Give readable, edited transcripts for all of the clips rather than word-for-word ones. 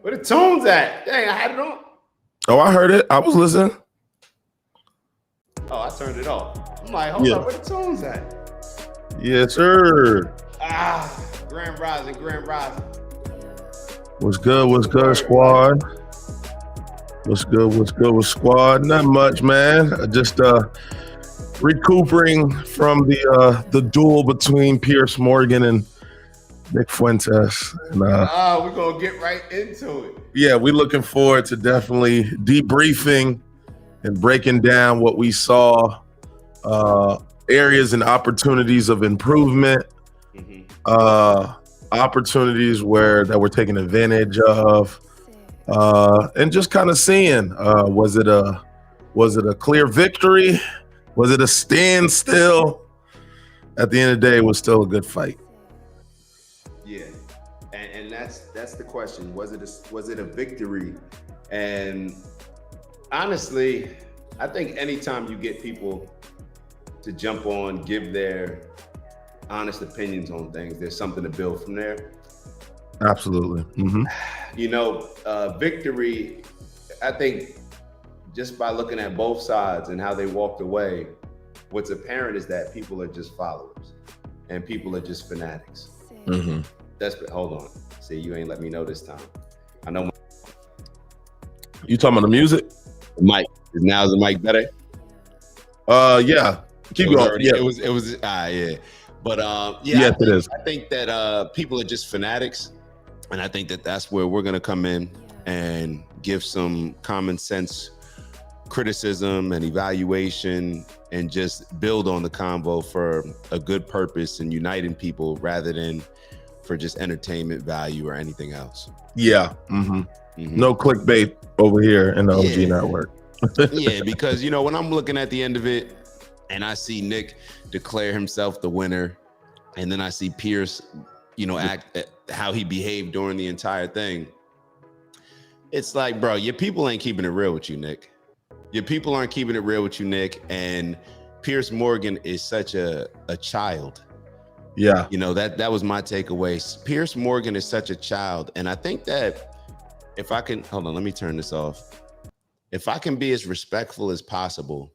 Where the tunes at? Dang, I had it on. Oh, I heard it. I was listening. Oh, I turned it off. I'm like, hold up, where the tunes at? Yes, sir. Grand Rising. What's good, squad? What's good, squad? Not much, man. Just recuperating from the duel between Piers Morgan and Nick Fuentes. And, we're gonna get right into it. Yeah, we're looking forward to definitely debriefing and breaking down what we saw, areas and opportunities of improvement, opportunities that we're taking advantage of, and just kind of seeing, was it a clear victory? Was it a standstill? At the end of the day, it was still a good fight. Yeah, and that's the question. Was it a victory? And honestly, I think anytime you get people to jump on, give their honest opinions on things, there's something to build from there. Absolutely. Mm-hmm. You know, victory, I think just by looking at both sides and how they walked away, what's apparent is that people are just followers and people are just fanatics. Mm-hmm. Hold on. See, you ain't let me know this time. I know. You talking about the music? Mic. Now is the mic better? Yeah. Keep going. Yeah. It was yeah. But yes, it is. I think that people are just fanatics. And I think that that's where we're going to come in and give some common sense criticism and evaluation and just build on the convo for a good purpose and uniting people rather than for just entertainment value or anything else. Yeah. Mm-hmm. Mm-hmm. No clickbait over here in the OG network. Yeah, because, you know, when I'm looking at the end of it and I see Nick declare himself the winner and then I see Piers, you know, act how he behaved during the entire thing. It's like, bro, your people ain't keeping it real with you, Nick. Your people aren't keeping it real with you, Nick. And Piers Morgan is such a child. Yeah. You know, that was my takeaway. Piers Morgan is such a child. And I think that if I can, hold on, let me turn this off. If I can be as respectful as possible,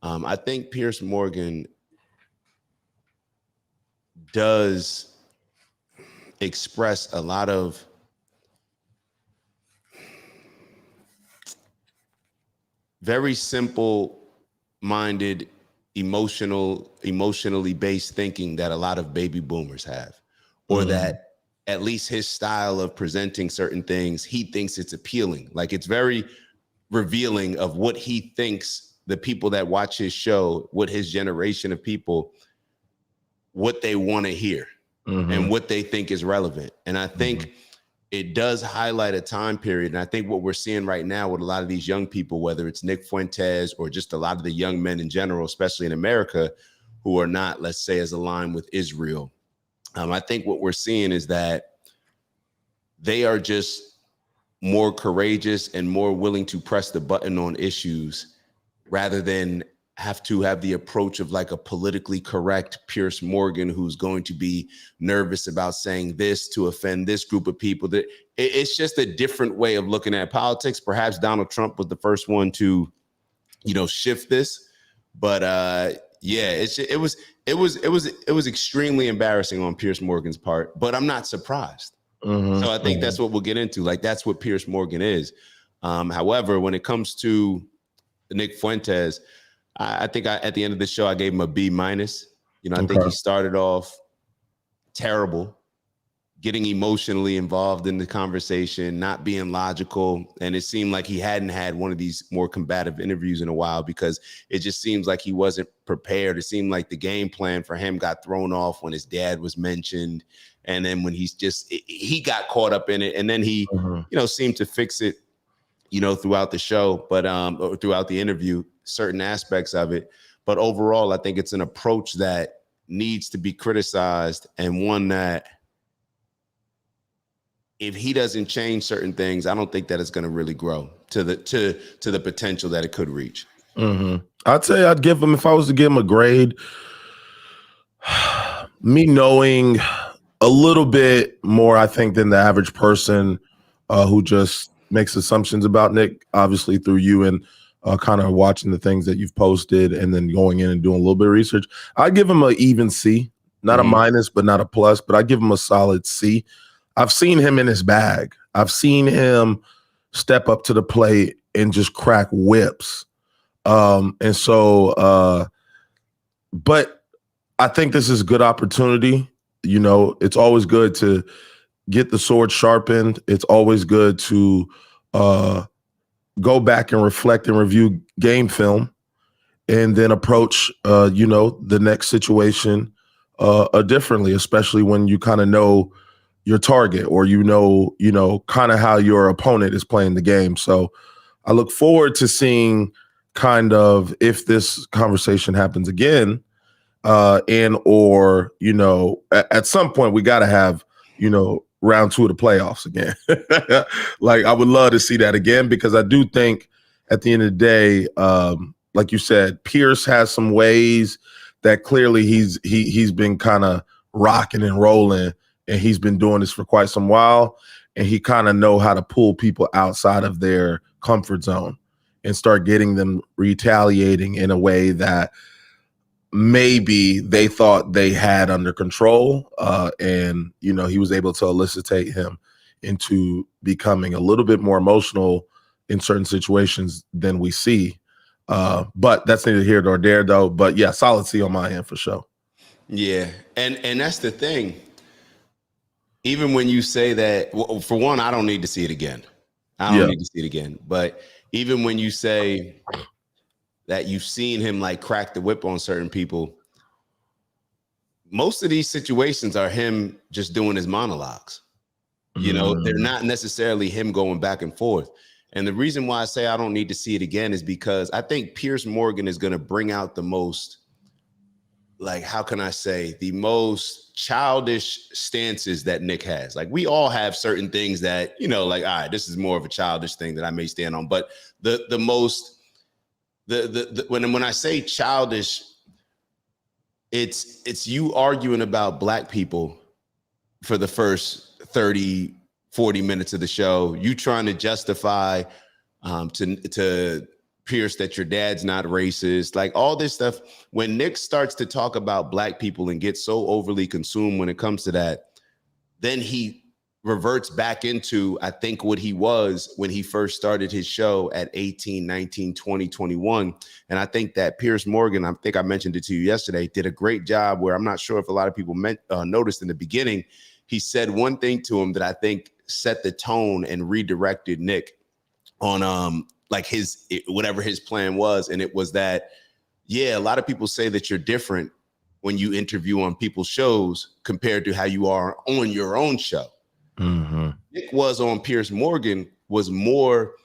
I think Piers Morgan does express a lot of very simple-minded, emotionally based thinking that a lot of baby boomers have, or that at least his style of presenting certain things, he thinks it's appealing. Like, it's very revealing of what he thinks the people that watch his show, what his generation of people, what they want to hear. And what they think is relevant. And I think it does highlight a time period. And I think what we're seeing right now with a lot of these young people, whether it's Nick Fuentes or just a lot of the young men in general, especially in America, who are not, let's say, as aligned with Israel. I think what we're seeing is that they are just more courageous and more willing to press the button on issues rather than have to have the approach of like a politically correct Piers Morgan who's going to be nervous about saying this to offend this group of people. That it's just a different way of looking at politics. Perhaps Donald Trump was the first one to, you know, shift this. But yeah, it was extremely embarrassing on Piers Morgan's part. But I'm not surprised. So I think that's what we'll get into. Like, that's what Piers Morgan is. However, when it comes to Nick Fuentes, I think at the end of the show, I gave him a B-. You know, I think he started off terrible, getting emotionally involved in the conversation, not being logical. And it seemed like he hadn't had one of these more combative interviews in a while because it just seems like he wasn't prepared. It seemed like the game plan for him got thrown off when his dad was mentioned. And then when he got caught up in it. And then he, you know, seemed to fix it, you know, throughout the show, but or throughout the interview, certain aspects of it. But overall, I think it's an approach that needs to be criticized, and one that if he doesn't change certain things, I don't think that it's going to really grow to the potential that it could reach. I'd say I'd give him, if I was to give him a grade, me knowing a little bit more, I think, than the average person who just makes assumptions about Nick, obviously through you and kind of watching the things that you've posted and then going in and doing a little bit of research. I give him an even C, not a minus, but not a plus, but I give him a solid C. I've seen him in his bag. I've seen him step up to the plate and just crack whips. But I think this is a good opportunity. You know, it's always good to get the sword sharpened. It's always good to go back and reflect and review game film and then approach, the next situation differently, especially when you kind of know your target or, kind of how your opponent is playing the game. So I look forward to seeing kind of if this conversation happens again, at some point we got to have, round 2 of the playoffs again. Like, I would love to see that again, because I do think at the end of the day, like you said, Pierce has some ways that clearly he's been kind of rocking and rolling, and he's been doing this for quite some while, and he kind of know how to pull people outside of their comfort zone and start getting them retaliating in a way that maybe they thought they had under control. He was able to elicitate him into becoming a little bit more emotional in certain situations than we see. But that's neither here nor there, though. But yeah, solid C on my end for sure. Yeah. And that's the thing. Even when you say that, well, for one, I don't need to see it again. But even when you say that you've seen him like crack the whip on certain people, most of these situations are him just doing his monologues. They're not necessarily him going back and forth. And the reason why I say I don't need to see it again is because I think Piers Morgan is going to bring out the most, like, how can I say, the most childish stances that Nick has. Like, we all have certain things that, like, all right, this is more of a childish thing that I may stand on. But when I say childish, it's you arguing about black people for the first 30, 40 minutes of the show, you trying to justify to Pierce that your dad's not racist, like all this stuff. When Nick starts to talk about black people and gets so overly consumed when it comes to that, then he reverts back into, I think, what he was when he first started his show at 18, 19, 20, 21. And I think that Piers Morgan, I think I mentioned it to you yesterday, did a great job where I'm not sure if a lot of people noticed in the beginning. He said one thing to him that I think set the tone and redirected Nick on like whatever his plan was. And it was that, yeah, a lot of people say that you're different when you interview on people's shows compared to how you are on your own show. Mm-hmm. Nick was on Piers Morgan was more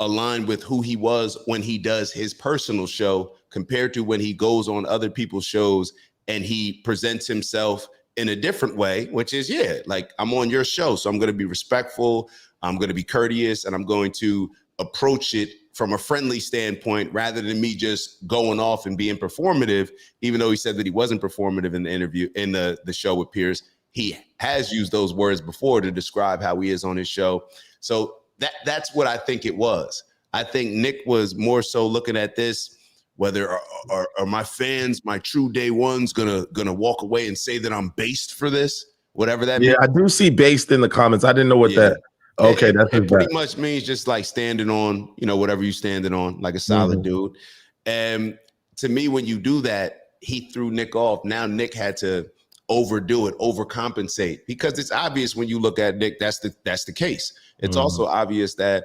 aligned with who he was when he does his personal show compared to when he goes on other people's shows and he presents himself in a different way, which is, yeah, like, I'm on your show, so I'm going to be respectful, I'm going to be courteous, and I'm going to approach it from a friendly standpoint rather than me just going off and being performative, even though he said that he wasn't performative in the interview, in the show with Piers. He has used those words before to describe how he is on his show. So that's what I think it was. I think Nick was more so looking at this, whether are my fans, my true day ones, gonna walk away and say that I'm based for this, whatever that means. I do see based in the comments. I didn't know what that. Okay, it pretty much means just like standing on, whatever you standing on, like a solid dude. And to me, when you do that, he threw Nick off. Now Nick had to overdo it, overcompensate, because it's obvious when you look at Nick, that's the case. It's also obvious that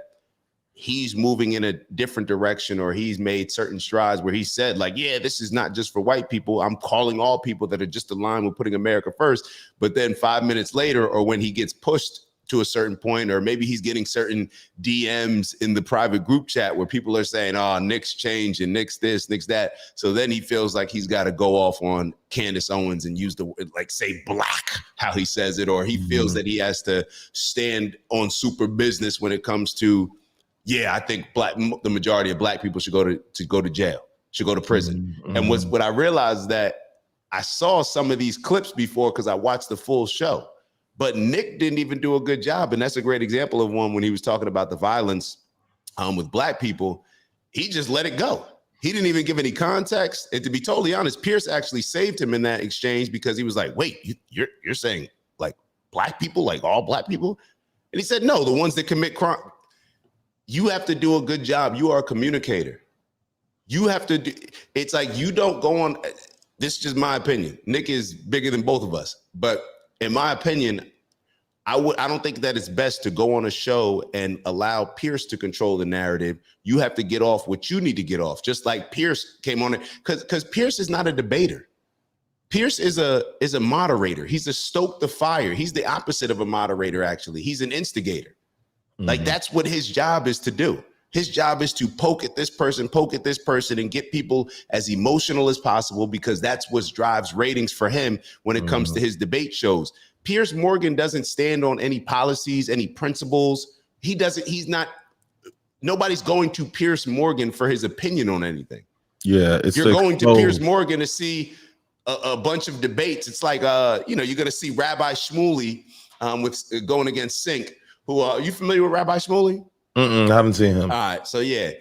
he's moving in a different direction, or he's made certain strides where he said, like, yeah, this is not just for white people. I'm calling all people that are just aligned with putting America first. But then 5 minutes later, or when he gets pushed to a certain point, or maybe he's getting certain DMs in the private group chat where people are saying, oh, Nick's changed and Nick's this, Nick's that. So then he feels like he's got to go off on Candace Owens and use say black, how he says it, or he feels that he has to stand on super business when it comes to, yeah, I think the majority of black people should go to jail, should go to prison. And what I realized that I saw some of these clips before because I watched the full show. But Nick didn't even do a good job. And that's a great example of one when he was talking about the violence with black people. He just let it go. He didn't even give any context. And to be totally honest, Piers actually saved him in that exchange because he was like, wait, you're saying like black people, like all black people? And he said, no, the ones that commit crime. You have to do a good job. You are a communicator. You have to do, it's like you don't go on. This is just my opinion. Nick is bigger than both of us. But in my opinion, I don't think that it's best to go on a show and allow Piers to control the narrative. You have to get off what you need to get off. Just like Piers came on it, because Piers is not a debater. Piers is a moderator. He's a stoke the fire. He's the opposite of a moderator, actually. He's an instigator. Like that's what his job is to do. His job is to poke at this person, and get people as emotional as possible, because that's what drives ratings for him when it comes to his debate shows. Piers Morgan doesn't stand on any policies, any principles. Nobody's going to Piers Morgan for his opinion on anything. Yeah. You're going to Piers Morgan to see a bunch of debates. It's like, you're going to see Rabbi Shmuley with going against Sink. Who are you familiar with Rabbi Shmuley? I haven't seen him. All right. So yeah,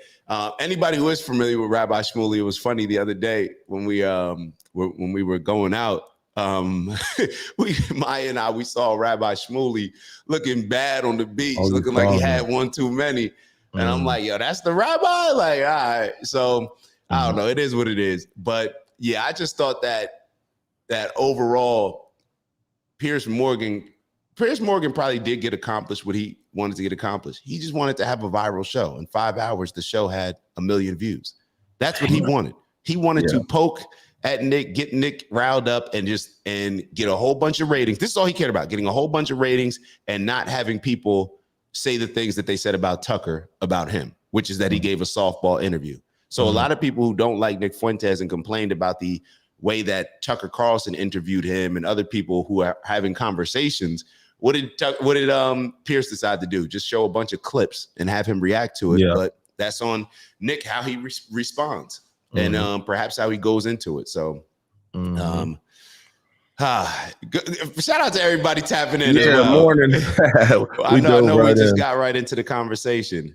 anybody who is familiar with Rabbi Shmuley, it was funny the other day when we were going out. Maya and I, we saw Rabbi Shmuley looking bad on the beach, looking like he had one too many. And I'm like, yo, that's the rabbi? Like, all right. So I don't know. It is what it is. But yeah, I just thought that overall, Piers Morgan probably did get accomplished what he wanted to get accomplished. He just wanted to have a viral show. In 5 hours, the show had 1 million views. That's what he wanted. He wanted to poke at Nick, get Nick riled up, and get a whole bunch of ratings. This is all he cared about, getting a whole bunch of ratings and not having people say the things that they said about Tucker about him, which is that he gave a softball interview. So a lot of people who don't like Nick Fuentes and complained about the way that Tucker Carlson interviewed him and other people who are having conversations, what did Piers decide to do? Just show a bunch of clips and have him react to it. Yeah. But that's on Nick, how he responds and perhaps how he goes into it. So shout out to everybody tapping in. Yeah, morning. I know we just got right into the conversation.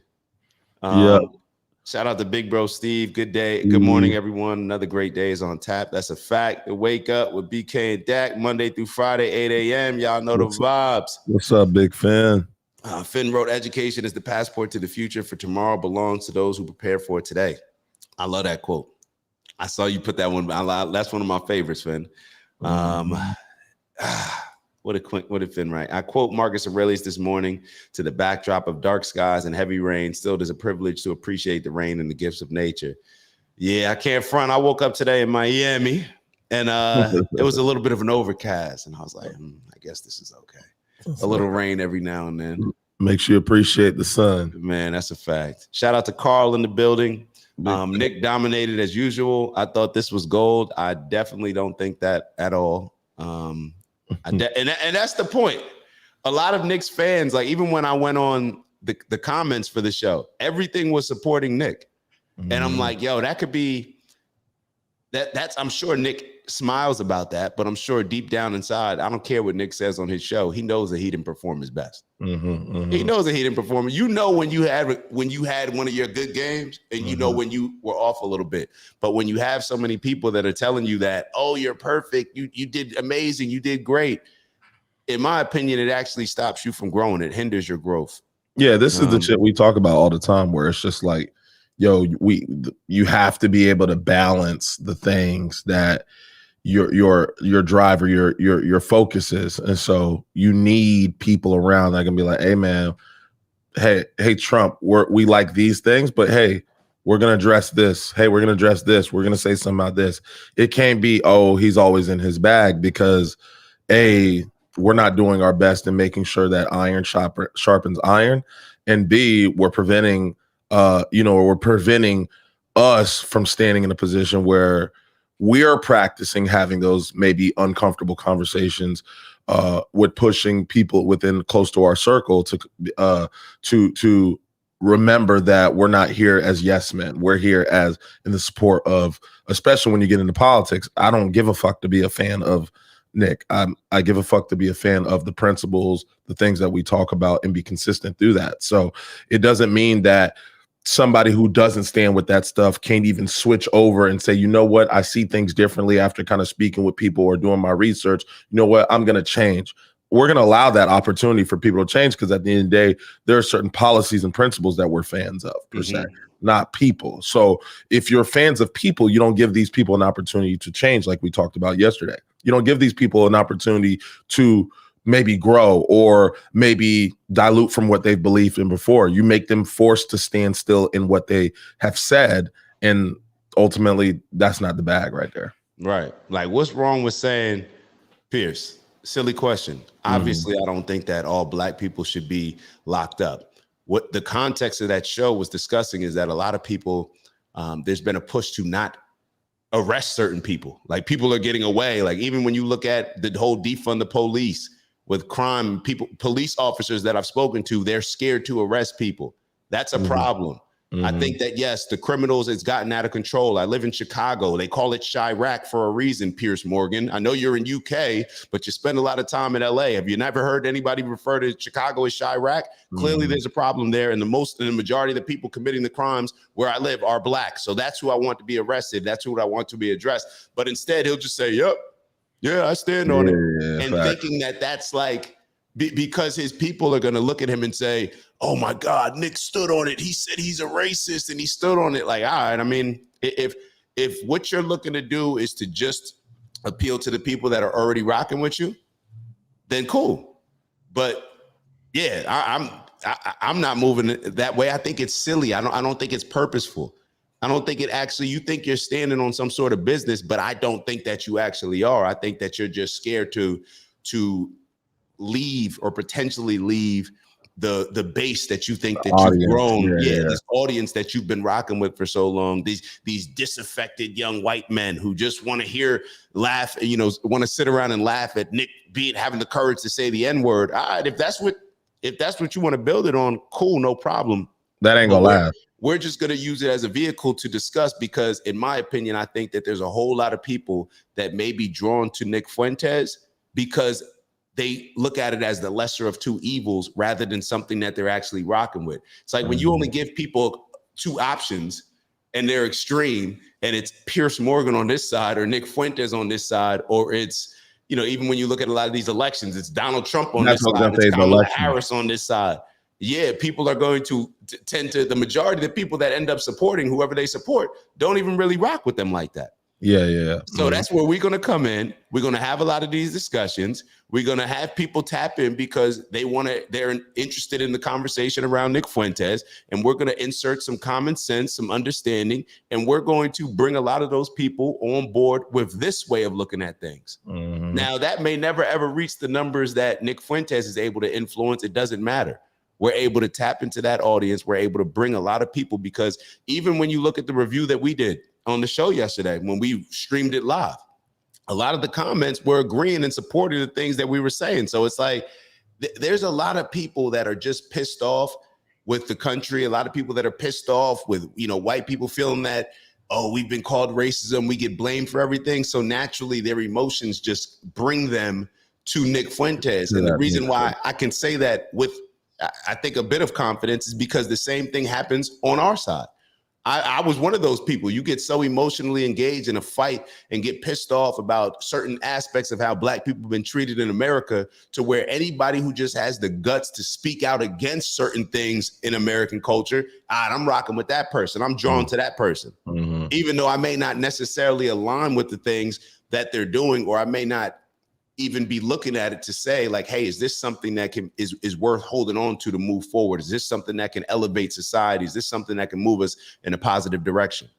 Shout out to Big Bro Steve. Good day. Good morning, everyone. Another great day is on tap. That's a fact. The Wake Up with BK and Dak, Monday through Friday, 8 a.m. Y'all know the vibes. What's up, Big Finn? Finn wrote, education is the passport to the future, for tomorrow belongs to those who prepare for it today. I love that quote. I saw you put that one. That's one of my favorites, Finn. What did Finn write? I quote Marcus Aurelius this morning: to the backdrop of dark skies and heavy rain, still it is a privilege to appreciate the rain and the gifts of nature. Yeah, I can't front. I woke up today in Miami and it was a little bit of an overcast. And I was like, I guess this is okay. A little rain every now and then. Makes you appreciate the sun. Man, that's a fact. Shout out to Carl in the building. Nick dominated as usual. I thought this was gold. I definitely don't think that at all. And that's the point. A lot of Knicks fans, like even when I went on the comments for the show, everything was supporting Nick. And I'm like, yo, that could be that's I'm sure Nick smiles about that, but I'm sure deep down inside, I don't care what Nick says on his show. He knows that he didn't perform his best. He knows that he didn't perform. You know when you had one of your good games, and you know when you were off a little bit. But when you have so many people that are telling you that, oh, you're perfect, you did amazing, you did great. In my opinion, it actually stops you from growing. It hinders your growth. Yeah, this is the shit we talk about all the time, where it's just like, yo, you have to be able to balance the things that your driver, your focus is. And so you need people around that can be like, hey man, hey Trump, we like these things, but hey, we're gonna address this. Hey, we're gonna address this. We're gonna say something about this. It can't be, oh, he's always in his bag, because A, we're not doing our best in making sure that iron sharpens iron, and B, we're preventing us from standing in a position where we are practicing having those maybe uncomfortable conversations with pushing people within close to our circle to remember that we're not here as yes men. We're here as in the support of, especially when you get into politics. I don't give a fuck to be a fan of Nick. I give a fuck to be a fan of the principles, the things that we talk about, and be consistent through that. So it doesn't mean that somebody who doesn't stand with that stuff can't even switch over and say, you know what, I see things differently after kind of speaking with people or doing my research. You know what, I'm going to change. We're going to allow that opportunity for people to change, because at the end of the day, there are certain policies and principles that we're fans of, per se, not people. So if you're fans of people, you don't give these people an opportunity to change, like we talked about yesterday. You don't give these people an opportunity to maybe grow or maybe dilute from what they've believed in before. You make them forced to stand still in what they have said. And ultimately, that's not the bag right there. Right. Like, what's wrong with saying, Pierce, silly question. Obviously, I don't think that all Black people should be locked up. What the context of that show was discussing is that a lot of people, there's been a push to not arrest certain people. Like, people are getting away. Like, even when you look at the whole defund the police, with crime, police officers that I've spoken to, they're scared to arrest people. That's a problem. I think that, yes, the criminals, it's gotten out of control. I live in Chicago. They call it Chirac for a reason, Piers Morgan. I know you're in UK, but you spend a lot of time in LA. Have you never heard anybody refer to Chicago as Chirac? Clearly there's a problem there. And the majority of the people committing the crimes where I live are Black. So that's who I want to be arrested. That's who I want to be addressed. But instead, he'll just say, yep, yeah, I stand on it. And thinking that that's like, because his people are going to look at him and say, oh my God, Nick stood on it. He said he's a racist and he stood on it. Like, all right, I mean, if what you're looking to do is to just appeal to the people that are already rocking with you, then cool. But yeah, I'm not moving that way. I think it's silly. I don't think it's purposeful. I don't think it actually, you think you're standing on some sort of business, but I don't think that you actually are. I think that you're just scared to leave or potentially leave the base that you think that you've grown. This audience that you've been rocking with for so long, these disaffected young white men who just want to laugh, want to sit around and laugh at Nick having the courage to say the N-word. All right, if that's what you want to build it on, cool, no problem. That ain't gonna last. We're just going to use it as a vehicle to discuss, because in my opinion, I think that there's a whole lot of people that may be drawn to Nick Fuentes because they look at it as the lesser of two evils rather than something that they're actually rocking with. It's like when you only give people two options and they're extreme, and it's Piers Morgan on this side or Nick Fuentes on this side, or it's, even when you look at a lot of these elections, it's Donald Trump on this side, it's Kamala Harris on this side. Yeah, people are going to tend to, the majority of the people that end up supporting whoever they support don't even really rock with them like that. Yeah. So that's where we're going to come in. We're going to have a lot of these discussions. We're going to have people tap in because they're interested in the conversation around Nick Fuentes. And we're going to insert some common sense, some understanding, and we're going to bring a lot of those people on board with this way of looking at things. Now, that may never, ever reach the numbers that Nick Fuentes is able to influence. It doesn't matter. We're able to tap into that audience. We're able to bring a lot of people, because even when you look at the review that we did on the show yesterday, when we streamed it live, a lot of the comments were agreeing and supporting the things that we were saying. So it's like, there's a lot of people that are just pissed off with the country. A lot of people that are pissed off with, white people feeling that, oh, we've been called racism. We get blamed for everything. So naturally their emotions just bring them to Nick Fuentes. And the reason why I can say that with, I think, a bit of confidence is because the same thing happens on our side. I was one of those people. You get so emotionally engaged in a fight and get pissed off about certain aspects of how Black people have been treated in America, to where anybody who just has the guts to speak out against certain things in American culture, I'm rocking with that person. I'm drawn to that person, even though I may not necessarily align with the things that they're doing, or I may not even be looking at it to say, like, hey, is this something that is worth holding on to move forward? Is this something that can elevate society? Is this something that can move us in a positive direction?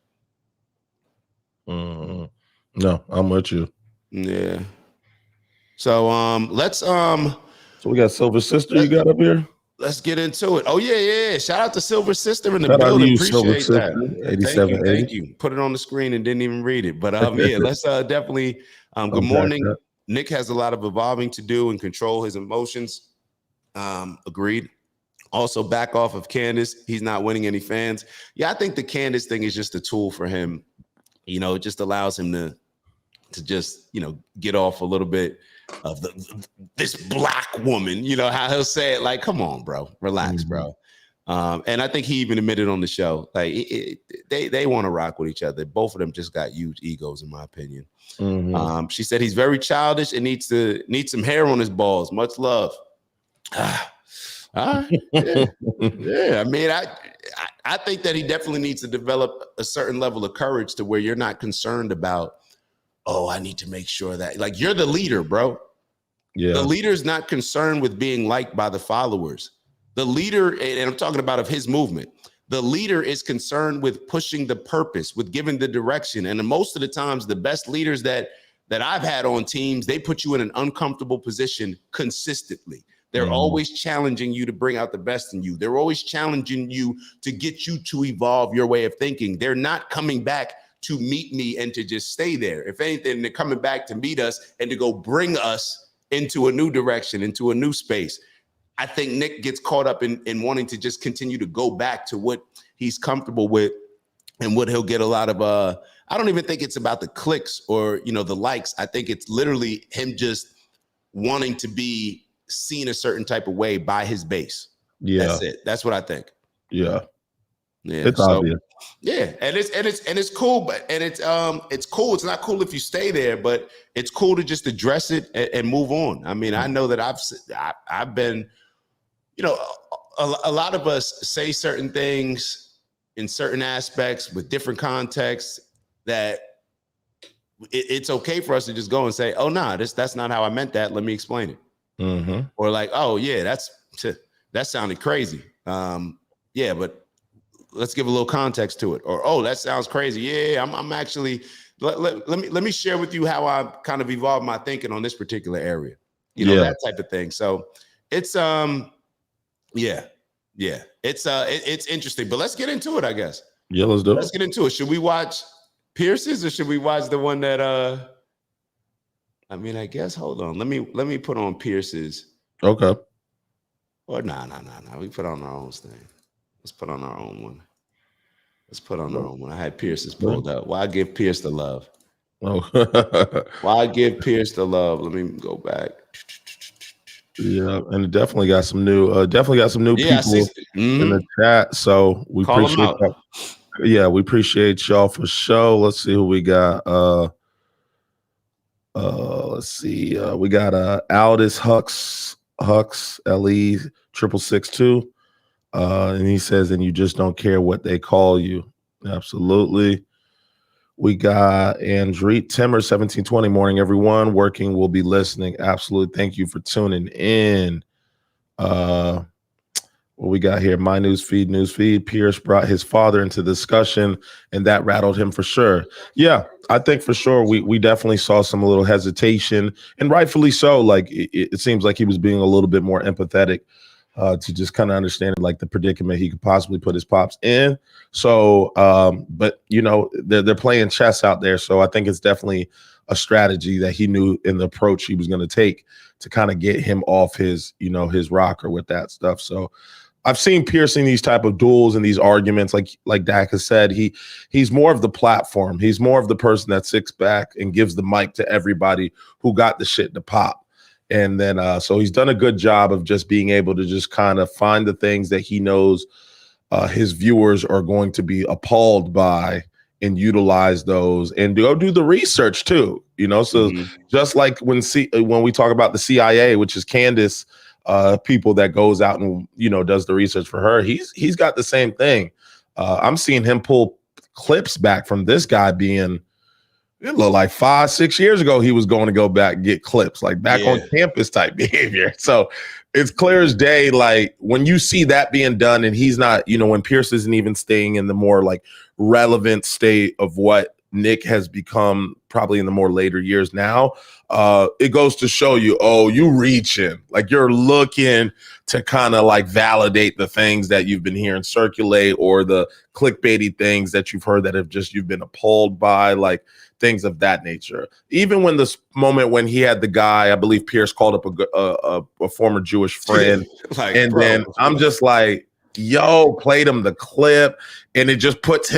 No, I'm with you. Yeah. So let's so we got Silver Sister you got up here. Let's get into it. Oh yeah. Shout out to Silver Sister in the building. Appreciate that. 87, thank you. Put it on the screen and didn't even read it. But yeah, let's definitely good morning. Nick has a lot of evolving to do and control his emotions. Agreed. Also, back off of Candace. He's not winning any fans. Yeah, I think the Candace thing is just a tool for him. It just allows him to to just, get off a little bit of this black woman, how he'll say it, like, come on, bro, relax, bro. And I think he even admitted on the show, like they want to rock with each other. Both of them just got huge egos, in my opinion. She said he's very childish and needs some hair on his balls. Much love. Yeah. I mean, I think that he definitely needs to develop a certain level of courage to where you're not concerned about, oh, I need to make sure that, like, you're the leader, bro. Yeah. The leader's not concerned with being liked by the followers. The leader, and I'm talking about of his movement, the leader is concerned with pushing the purpose, with giving the direction. And most of the times, the best leaders that I've had on teams, they put you in an uncomfortable position consistently. They're always challenging you to bring out the best in you. They're always challenging you to get you to evolve your way of thinking. They're not coming back to meet me and to just stay there. If anything, they're coming back to meet us and to go bring us into a new direction, into a new space. I think Nick gets caught up in wanting to just continue to go back to what he's comfortable with and what he'll get a lot of. I don't even think it's about the clicks or, the likes. I think it's literally him just wanting to be seen a certain type of way by his base. Yeah, that's it. That's what I think. Yeah, it's obvious. Yeah, and it's cool, but it's cool. It's not cool if you stay there, but it's cool to just address it and move on. I mean, I know that I've been, a lot of us say certain things in certain aspects with different contexts that it's okay for us to just go and say, oh, nah, that's not how I meant that. Let me explain it. Or like, oh yeah, that sounded crazy. Yeah, but let's give a little context to it. Or, oh, that sounds crazy. Yeah, I'm actually, let me share with you how I kind of evolved my thinking on this particular area. That type of thing. So it's it's interesting. But let's get into it, I guess. Yeah, let's do it. Let's get into it. Should we watch Pierce's or should we watch the one that I mean, I guess, hold on. Let me put on Pierce's. Okay. Or nah. We put on our own thing. Let's put on our own one. Our own one. I had Pierce's pulled up. Why give Pierce the love? Oh. Why give Pierce the love? Let me go back. Yeah, and it definitely got some new people in the chat. So we appreciate that. Yeah, we appreciate y'all for show. Let's see who we got. Let's see. We got Aldis Hux LE 6662. And he says, and you just don't care what they call you. Absolutely. We got Andreet Timmer 1720. Morning, everyone. Working, will be listening. Absolutely. Thank you for tuning in. What we got here? My newsfeed. Pierce brought his father into discussion, and that rattled him for sure. Yeah, I think for sure we definitely saw some little hesitation, and rightfully so. Like it seems like he was being a little bit more empathetic to just kind of understand like the predicament he could possibly put his pops in. So, but they're playing chess out there. So I think it's definitely a strategy that he knew in the approach he was going to take to kind of get him off his rocker with that stuff. So I've seen Pierce in these type of duels and these arguments, like Dak has said, he's more of the platform. He's more of the person that sits back and gives the mic to everybody who got the shit to pop. And then so he's done a good job of just being able to just kind of find the things that he knows his viewers are going to be appalled by and utilize those and go do the research too. So just like when we talk about the CIA, which is Candace, people that goes out and does the research for her, he's got the same thing. I'm seeing him pull clips back from this guy being, it looked like 5-6 years ago he was going to go back and get clips, like back on campus type behavior. So it's clear as day, like when you see that being done and he's not, when Pierce isn't even staying in the more like relevant state of what Nick has become probably in the more later years now, it goes to show you, you reaching, like you're looking to kind of like validate the things that you've been hearing circulate or the clickbaity things that you've heard that you've been appalled by, like things of that nature. Even when this moment when he had the guy, I believe Pierce called up a former Jewish friend, then I'm just like, played him the clip, and it just puts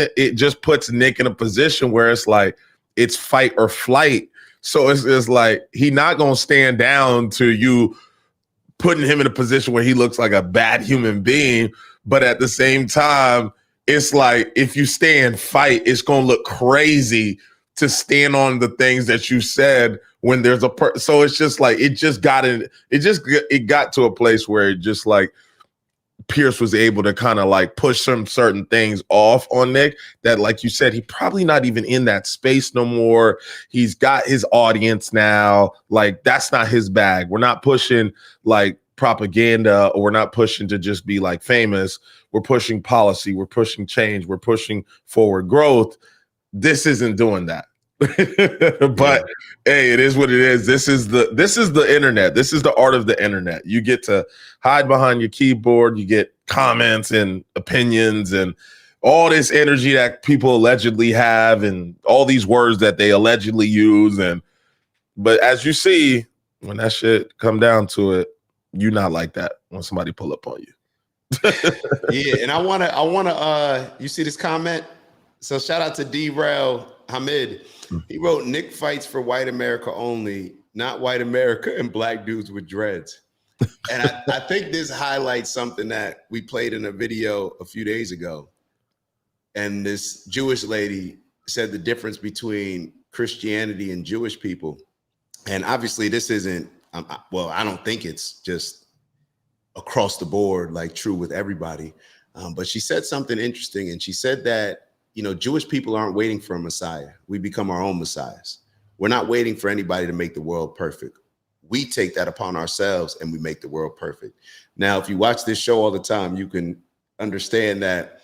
Nick in a position where it's like it's fight or flight So it's like he not gonna stand down to you putting him in a position where he looks like a bad human being. But at the same time, it's like if you stay and fight, it's gonna look crazy to stand on the things that you said when there's so it's just like it got to a place where it just like Pierce was able to kind of like push some certain things off on Nick that, like you said, he probably not even in that space no more. He's got his audience now. Like, that's not his bag. We're not pushing like propaganda, or we're not pushing to just be like famous. We're pushing policy. We're pushing change. We're pushing forward growth. This isn't doing that. But hey, it is what it is. This is the internet. This is the art of the internet. You get to hide behind your keyboard. You get comments and opinions and all this energy that people allegedly have, and all these words that they allegedly use. But as you see, when that shit come down to it, you not like that when somebody pull up on you. Yeah, and I wanna you see this comment? So shout out to D-Rail Hamid. He wrote, Nick fights for white America only, not white America and black dudes with dreads. And I think this highlights something that we played in a video a few days ago. And this Jewish lady said the difference between Christianity and Jewish people. And obviously this isn't, well, I don't think it's just across the board, like true with everybody. But she said something interesting. And she said that, you know, Jewish people aren't waiting for a Messiah. We become our own messiahs. We're not waiting for anybody to make the world perfect. We take that upon ourselves and we make the world perfect. Now, if you watch this show all the time, you can understand that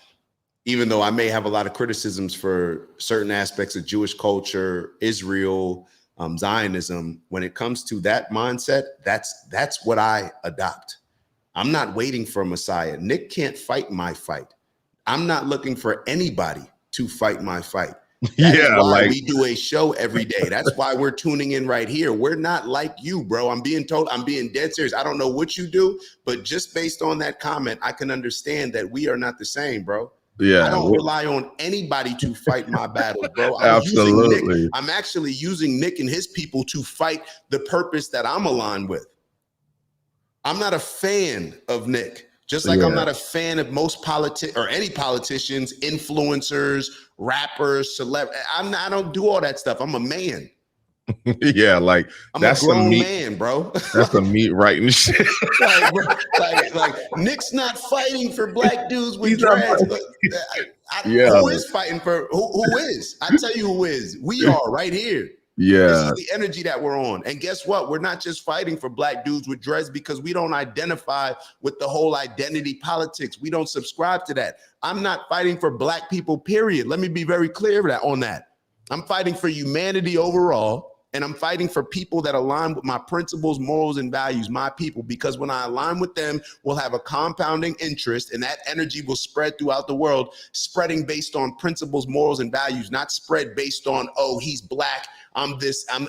even though I may have a lot of criticisms for certain aspects of Jewish culture, Israel, Zionism, when it comes to that mindset, that's what I adopt. I'm not waiting for a Messiah. Nick can't fight my fight. I'm not looking for anybody to fight my fight. That's why we do a show every day. That's why we're tuning in right here. We're not like you, bro. I'm being dead serious. I don't know what you do, but just based on that comment, I can understand that we are not the same, bro. Yeah, I don't rely on anybody to fight my battles, bro. Absolutely. I'm actually using Nick and his people to fight the purpose that I'm aligned with. I'm not a fan of Nick. Just like I'm not a fan of most any politicians, influencers, rappers, celebrities. I don't do all that stuff. I'm a man. Yeah, like I'm a grown man, bro. That's the meat writing shit. like Nick's not fighting for black dudes with dreads. Who is fighting for who is? I tell you who is. We are right here. Yeah. This is the energy that we're on. And guess what? We're not just fighting for black dudes with dreads because we don't identify with the whole identity politics. We don't subscribe to that. I'm not fighting for black people, period. Let me be very clear on that. I'm fighting for humanity overall. And I'm fighting for people that align with my principles, morals, and values, my people, because when I align with them, we'll have a compounding interest, and that energy will spread throughout the world, spreading based on principles, morals, and values, not spread based on, oh, he's black, I'm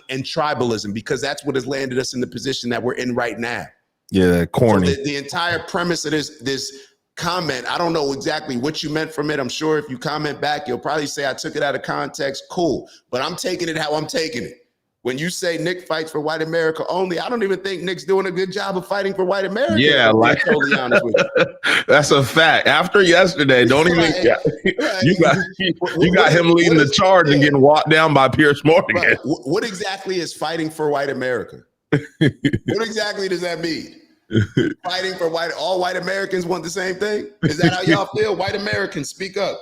and tribalism, because that's what has landed us in the position that we're in right now. Yeah, corny. So the entire premise of this comment, I don't know exactly what you meant from it. I'm sure if you comment back, you'll probably say I took it out of context. Cool. But I'm taking it how I'm taking it. When you say Nick fights for white America only, I don't even think Nick's doing a good job of fighting for white America. Yeah, like totally honest with you. That's a fact. After yesterday, don't even you got him leading the charge and getting walked down by Piers Morgan. Right. What exactly is fighting for white America? What exactly does that mean? Fighting for all white Americans want the same thing? Is that how y'all feel? White Americans, speak up.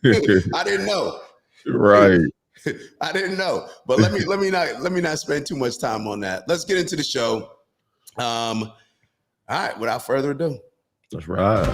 I didn't know. Right. I didn't know, but let me not spend too much time on that. Let's get into the show. All right, without further ado. That's right.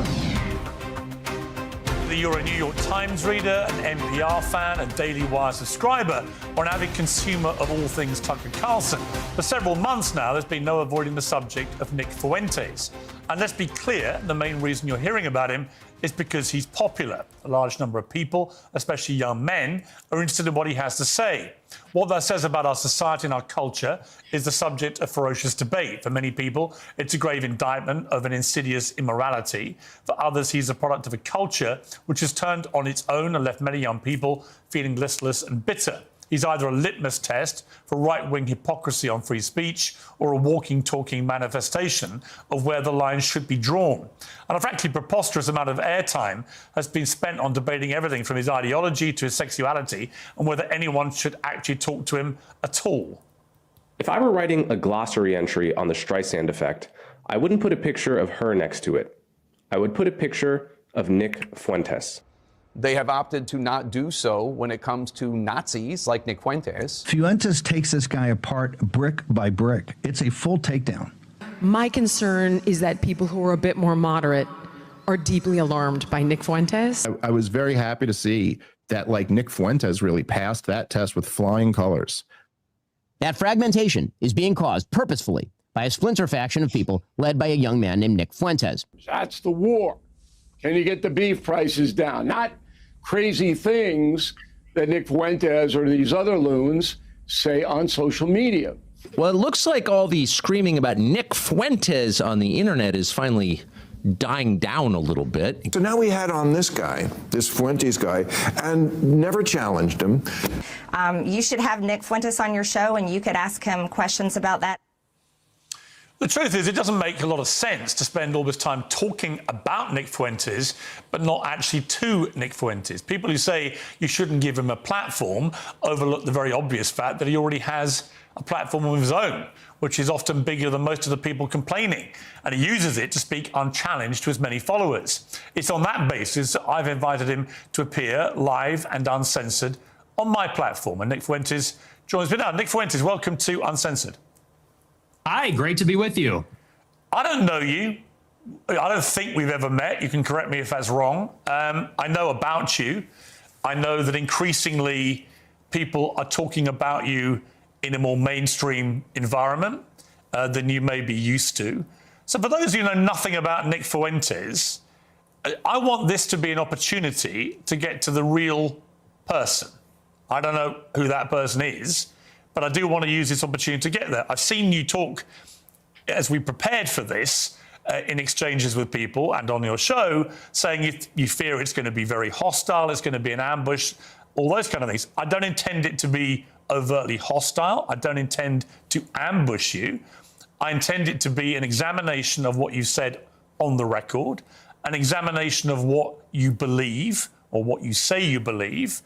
Whether you're a New York Times reader, an NPR fan, a Daily Wire subscriber, or an avid consumer of all things Tucker Carlson, for several months now, there's been no avoiding the subject of Nick Fuentes. And let's be clear, the main reason you're hearing about him is because he's popular. A large number of people, especially young men, are interested in what he has to say. What that says about our society and our culture is the subject of ferocious debate. For many people, it's a grave indictment of an insidious immorality. For others, he's a product of a culture which has turned on its own and left many young people feeling listless and bitter. He's either a litmus test for right-wing hypocrisy on free speech or a walking, talking manifestation of where the lines should be drawn. And a frankly preposterous amount of airtime has been spent on debating everything from his ideology to his sexuality and whether anyone should actually talk to him at all. If I were writing a glossary entry on the Streisand effect, I wouldn't put a picture of her next to it. I would put a picture of Nick Fuentes. They have opted to not do so when it comes to Nazis like Nick Fuentes. Fuentes takes this guy apart brick by brick. It's a full takedown. My concern is that people who are a bit more moderate are deeply alarmed by Nick Fuentes. I was very happy to see that, like, Nick Fuentes really passed that test with flying colors. That fragmentation is being caused purposefully by a splinter faction of people led by a young man named Nick Fuentes. That's the war. Can you get the beef prices down? Not crazy things that Nick Fuentes or these other loons say on social media. Well, it looks like all the screaming about Nick Fuentes on the internet is finally dying down a little bit. So now we had on this guy, this Fuentes guy, and never challenged him. You should have Nick Fuentes on your show and you could ask him questions about that. The truth is, it doesn't make a lot of sense to spend all this time talking about Nick Fuentes, but not actually to Nick Fuentes. People who say you shouldn't give him a platform overlook the very obvious fact that he already has a platform of his own, which is often bigger than most of the people complaining. And he uses it to speak unchallenged to his many followers. It's on that basis that I've invited him to appear live and uncensored on my platform. And Nick Fuentes joins me now. Nick Fuentes, welcome to Uncensored. Hi, great to be with you. I don't know you. I don't think we've ever met. You can correct me if that's wrong. I know about you. I know that increasingly people are talking about you in a more mainstream environment than you may be used to. So for those who know nothing about Nick Fuentes, I want this to be an opportunity to get to the real person. I don't know who that person is, but I do want to use this opportunity to get there. I've seen you talk, as we prepared for this, in exchanges with people and on your show, saying you fear it's going to be very hostile, it's going to be an ambush, all those kind of things. I don't intend it to be overtly hostile. I don't intend to ambush you. I intend it to be an examination of what you said on the record, an examination of what you believe or what you say you believe,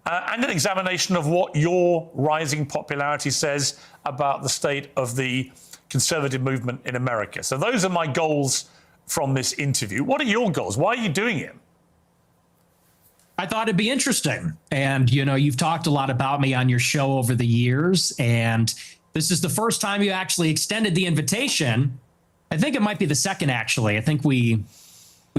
and an examination of what your rising popularity says about the state of the conservative movement in America. So those are my goals from this interview. What are your goals? Why are you doing it? I thought it'd be interesting. And, you know, you've talked a lot about me on your show over the years, and this is the first time you actually extended the invitation. I think it might be the second, actually. I think we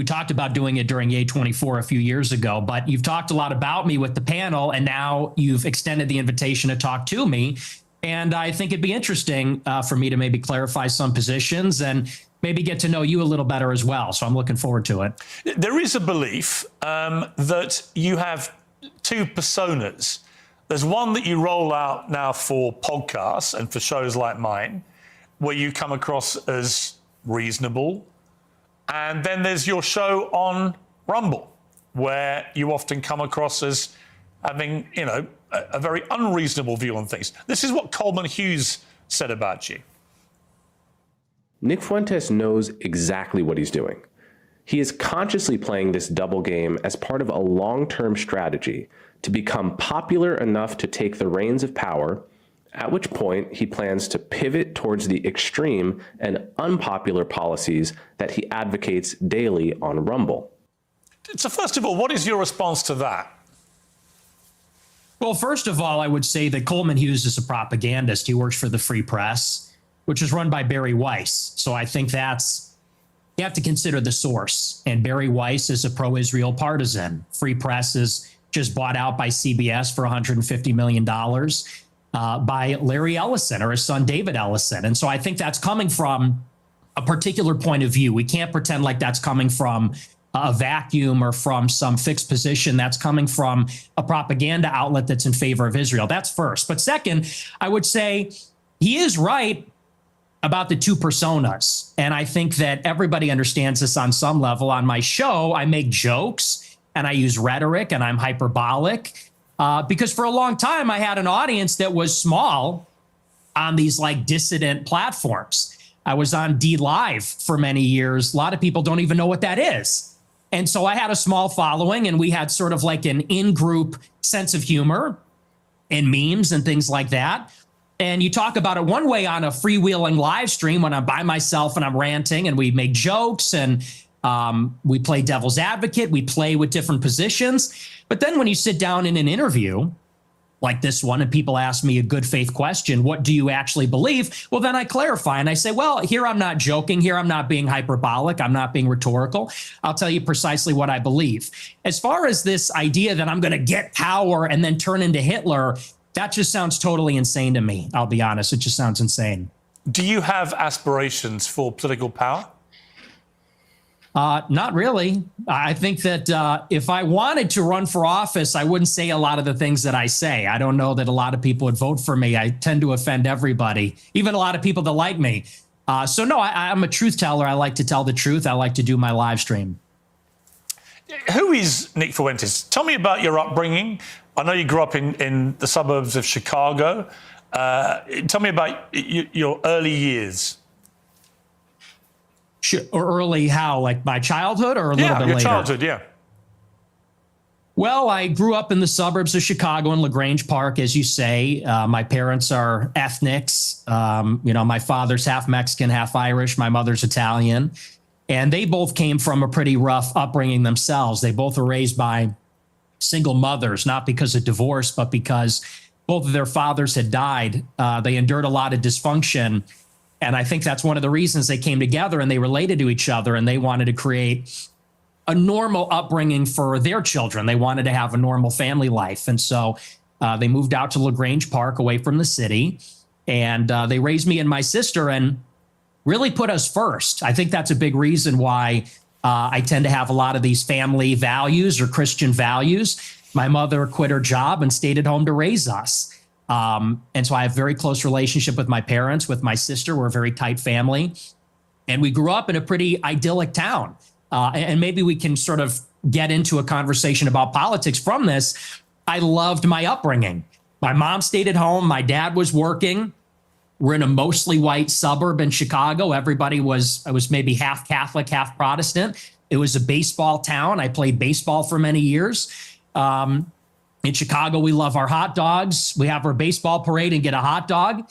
talked about doing it during A24 a few years ago, but you've talked a lot about me with the panel, and now you've extended the invitation to talk to me. And I think it'd be interesting for me to maybe clarify some positions and maybe get to know you a little better as well. So I'm looking forward to it. There is a belief that you have two personas. There's one that you roll out now for podcasts and for shows like mine, where you come across as reasonable. And then there's your show on Rumble, where you often come across as having, you know, a very unreasonable view on things. This is what Coleman Hughes said about you. Nick Fuentes knows exactly what he's doing. He is consciously playing this double game as part of a long-term strategy to become popular enough to take the reins of power, at which point he plans to pivot towards the extreme and unpopular policies that he advocates daily on Rumble. So first of all, what is your response to that? Well, first of all, I would say that Coleman Hughes is a propagandist. He works for the Free Press, which is run by Barry Weiss. So I think you have to consider the source. And Barry Weiss is a pro-Israel partisan. Free Press is just bought out by CBS for $150 million by Larry Ellison or his son, David Ellison. And so I think that's coming from a particular point of view. We can't pretend like that's coming from a vacuum or from some fixed position. That's coming from a propaganda outlet that's in favor of Israel. That's first. But second, I would say he is right about the two personas. And I think that everybody understands this on some level. On my show, I make jokes and I use rhetoric and I'm hyperbolic. because for a long time I had an audience that was small on these like dissident platforms. I was on D Live for many years. A lot of people don't even know what that is. And so I had a small following, and we had sort of like an in-group sense of humor and memes and things like that. And you talk about it one way on a freewheeling live stream when I'm by myself and I'm ranting, and we make jokes and we play devil's advocate. We play with different positions. But then when you sit down in an interview like this one, and people ask me a good faith question, what do you actually believe? Well, then I clarify and I say, well, here I'm not joking. Here I'm not being hyperbolic. I'm not being rhetorical. I'll tell you precisely what I believe. As far as this idea that I'm going to get power and then turn into Hitler, that just sounds totally insane to me. I'll be honest. It just sounds insane. Do you have aspirations for political power? Not really. I think that if I wanted to run for office, I wouldn't say a lot of the things that I say. I don't know that a lot of people would vote for me. I tend to offend everybody, even a lot of people that like me. So no, I'm a truth teller. I like to tell the truth. I like to do my live stream. Who is Nick Fuentes? Tell me about your upbringing. I know you grew up in the suburbs of Chicago. Tell me about your early years. Or early how? Like my childhood or a little bit later? Yeah, your childhood, yeah. Well, I grew up in the suburbs of Chicago in LaGrange Park, as you say. My parents are ethnics. My father's half Mexican, half Irish. My mother's Italian. And they both came from a pretty rough upbringing themselves. They both were raised by single mothers, not because of divorce, but because both of their fathers had died. They endured a lot of dysfunction. And I think that's one of the reasons they came together and they related to each other, and they wanted to create a normal upbringing for their children. They wanted to have a normal family life. And so they moved out to LaGrange Park away from the city, and they raised me and my sister and really put us first. I think that's a big reason why I tend to have a lot of these family values or Christian values. My mother quit her job and stayed at home to raise us. And so I have a very close relationship with my parents, with my sister. We're a very tight family. And we grew up in a pretty idyllic town. And maybe we can sort of get into a conversation about politics from this. I loved my upbringing. My mom stayed at home. My dad was working. We're in a mostly white suburb in Chicago. Everybody was maybe half Catholic, half Protestant. It was a baseball town. I played baseball for many years. In Chicago, we love our hot dogs. We have our baseball parade and get a hot dog.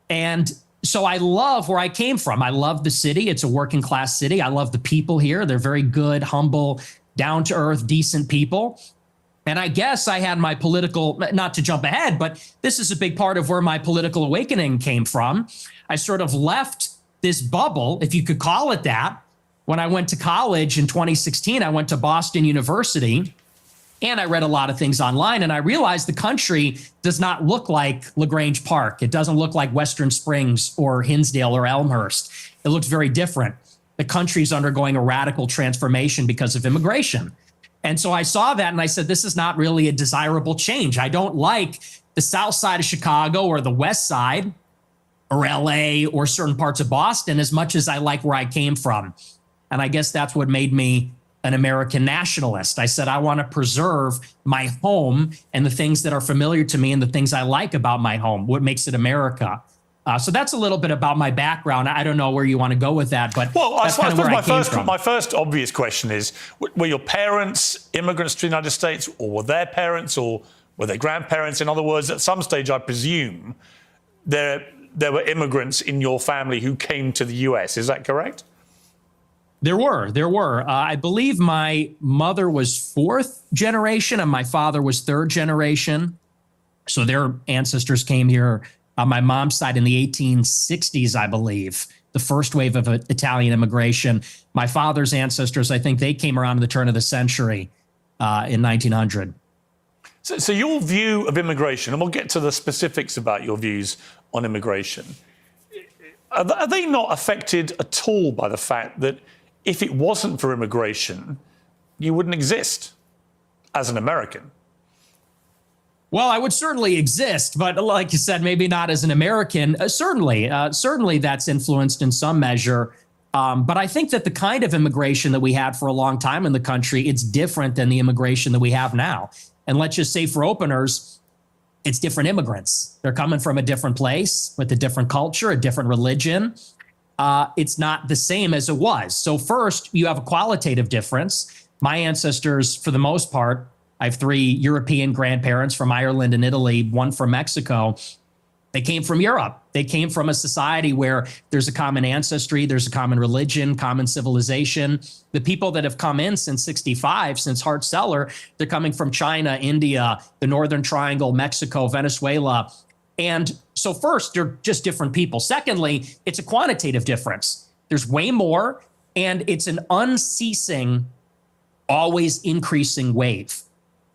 And so I love where I came from. I love the city. It's a working class city. I love the people here. They're very good, humble, down to earth, decent people. And I guess I had my political, not to jump ahead, but this is a big part of where my political awakening came from. I sort of left this bubble, if you could call it that. When I went to college in 2016, I went to Boston University. And I read a lot of things online, and I realized the country does not look like LaGrange Park. It doesn't look like Western Springs or Hinsdale or Elmhurst. It looks very different. The country's undergoing a radical transformation because of immigration. And so I saw that and I said, this is not really a desirable change. I don't like the south side of Chicago or the west side or LA or certain parts of Boston as much as I like where I came from. And I guess that's what made me an American nationalist. I said, I want to preserve my home and the things that are familiar to me and the things I like about my home, what makes it America. So that's a little bit about my background. I don't know where you want to go with that, but well, that's kind of where I came from. My first obvious question is, were your parents immigrants to the United States, or were their parents, or were their grandparents? In other words, at some stage, I presume there were immigrants in your family who came to the US. Is that correct? There were. I believe my mother was fourth generation and my father was third generation. So their ancestors came here on my mom's side in the 1860s, I believe, the first wave of Italian immigration. My father's ancestors, I think they came around the turn of the century in 1900. So your view of immigration, and we'll get to the specifics about your views on immigration, are they not affected at all by the fact that if it wasn't for immigration, you wouldn't exist as an American? Well, I would certainly exist, but like you said, maybe not as an American. Certainly that's influenced in some measure. But I think that the kind of immigration that we had for a long time in the country, it's different than the immigration that we have now. And let's just say for openers, it's different immigrants. They're coming from a different place with a different culture, a different religion. It's not the same as it was. So first, you have a qualitative difference. My ancestors, for the most part, I have 3 European grandparents from Ireland and Italy, 1 from Mexico. They came from Europe. They came from a society where there's a common ancestry, there's a common religion, common civilization. The people that have come in since 65, since Hart-Celler, they're coming from China, India, the Northern Triangle, Mexico, Venezuela. And so first, they're just different people. Secondly, it's a quantitative difference. There's way more, and it's an unceasing, always increasing wave.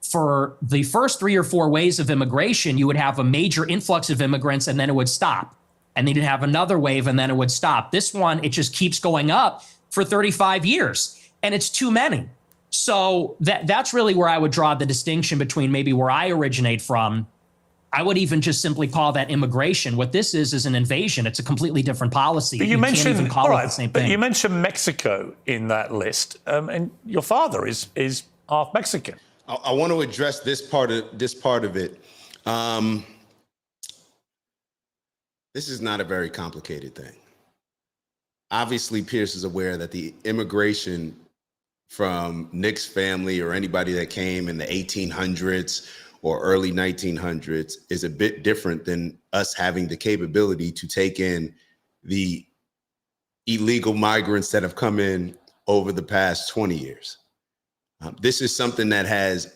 For the first 3 or 4 waves of immigration, you would have a major influx of immigrants and then it would stop. And then you'd have another wave and then it would stop. This one, it just keeps going up for 35 years and it's too many. So that's really where I would draw the distinction between maybe where I originate from. I would even just simply call that immigration. What this is an invasion. It's a completely different policy. But you mentioned, can't even call it the same thing. But you mentioned Mexico in that list, and your father is half Mexican. I want to address this part of it. This is not a very complicated thing. Obviously, Piers is aware that the immigration from Nick's family or anybody that came in the 1800s or early 1900s is a bit different than us having the capability to take in the illegal migrants that have come in over the past 20 years. This is something this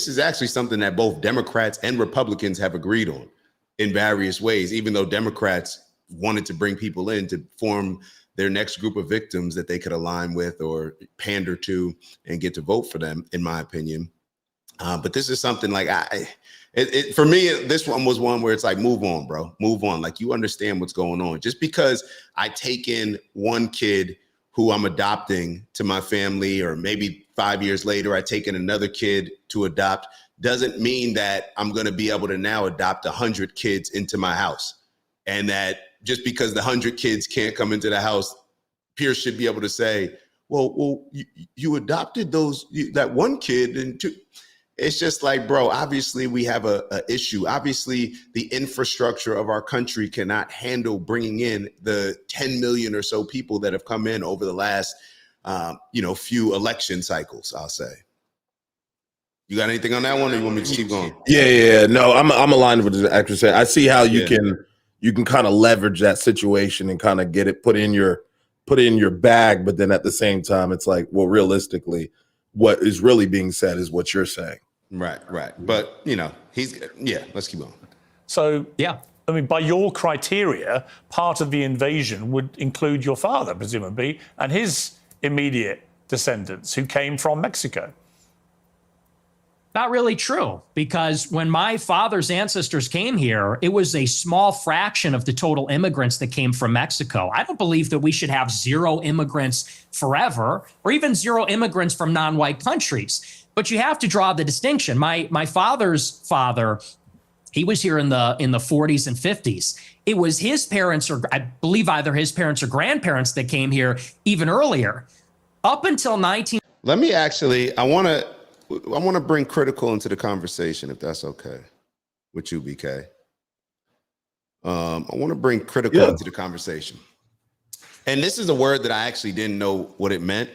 is actually something that both Democrats and Republicans have agreed on in various ways, even though Democrats wanted to bring people in to form their next group of victims that they could align with or pander to and get to vote for them, in my opinion. But this is something like for me, this one was one where it's like, move on, bro, move on. Like, you understand what's going on. Just because I take in one kid who I'm adopting to my family, or maybe 5 years later, I take in another kid to adopt, doesn't mean that I'm going to be able to now adopt 100 kids into my house. And that just because the 100 kids can't come into the house, Piers should be able to say, well, you adopted that one kid and two. It's just like, bro, obviously we have a issue. Obviously, the infrastructure of our country cannot handle bringing in the 10 million or so people that have come in over the last, few election cycles, I'll say. You got anything on that one, or you want me to keep going? Yeah. No, I'm aligned with the actor saying. I see how you can kind of leverage that situation and kind of get it put in your bag, but then at the same time, it's like, well, realistically, what is really being said is what you're saying. Right. But, let's keep going. So, I mean, by your criteria, part of the invasion would include your father, presumably, and his immediate descendants who came from Mexico. Not really true, because when my father's ancestors came here, it was a small fraction of the total immigrants that came from Mexico. I don't believe that we should have 0 immigrants forever, or even 0 immigrants from non-white countries. But you have to draw the distinction. My father's father, he was here in the 40s and 50s. It was his parents, or I believe either his parents or grandparents, that came here even earlier. Up until 19... Let me actually, I want to bring critical into the conversation, if that's okay with you, BK. I want to bring critical into the conversation. And this is a word that I actually didn't know what it meant,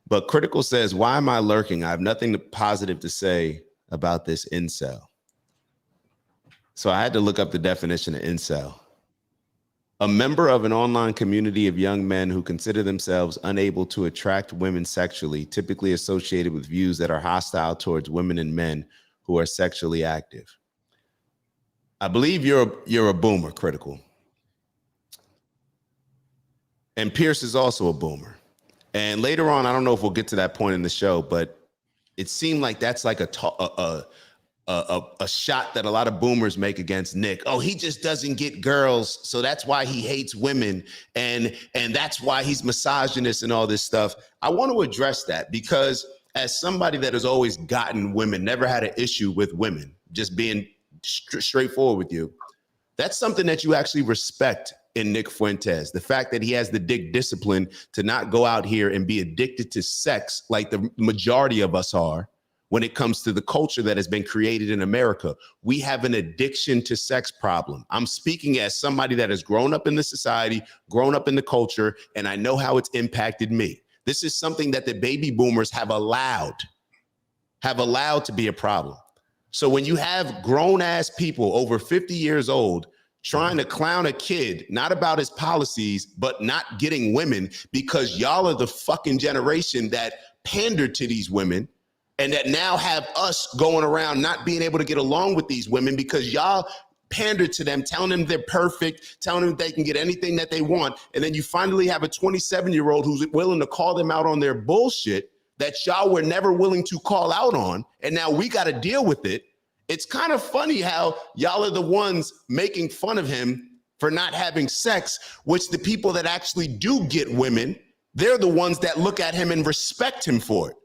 but critical says, why am I lurking? I have nothing positive to say about this incel. So I had to look up the definition of incel. A member of an online community of young men who consider themselves unable to attract women sexually, typically associated with views that are hostile towards women and men who are sexually active. I believe you're a boomer, critical. And Piers is also a boomer. And later on, I don't know if we'll get to that point in the show, but it seemed like that's like a shot that a lot of boomers make against Nick. Oh, he just doesn't get girls, so that's why he hates women, and that's why he's misogynist and all this stuff. I want to address that because as somebody that has always gotten women, never had an issue with women, just being straightforward with you, that's something that you actually respect in Nick Fuentes. The fact that he has the dick discipline to not go out here and be addicted to sex like the majority of us are, when it comes to the culture that has been created in America. We have an addiction to sex problem. I'm speaking as somebody that has grown up in the society, grown up in the culture, and I know how it's impacted me. This is something that the baby boomers have allowed to be a problem. So when you have grown ass people over 50 years old trying to clown a kid, not about his policies, but not getting women, because y'all are the fucking generation that pandered to these women and that now have us going around not being able to get along with these women because y'all pandered to them, telling them they're perfect, telling them they can get anything that they want. And then you finally have a 27-year-old who's willing to call them out on their bullshit that y'all were never willing to call out on. And now we got to deal with it. It's kind of funny how y'all are the ones making fun of him for not having sex, which the people that actually do get women, they're the ones that look at him and respect him for it.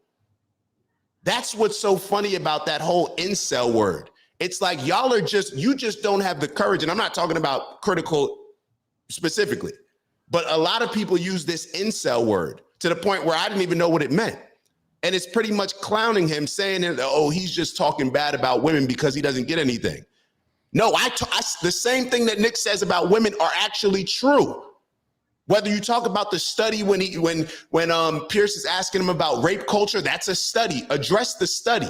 That's what's so funny about that whole incel word. It's like y'all are you just don't have the courage. And I'm not talking about critical specifically, but a lot of people use this incel word to the point where I didn't even know what it meant. And it's pretty much clowning him, saying, oh, he's just talking bad about women because he doesn't get anything. No, the same thing that Nick says about women are actually true. Whether you talk about the study when Piers is asking him about rape culture, that's a study. Address the study.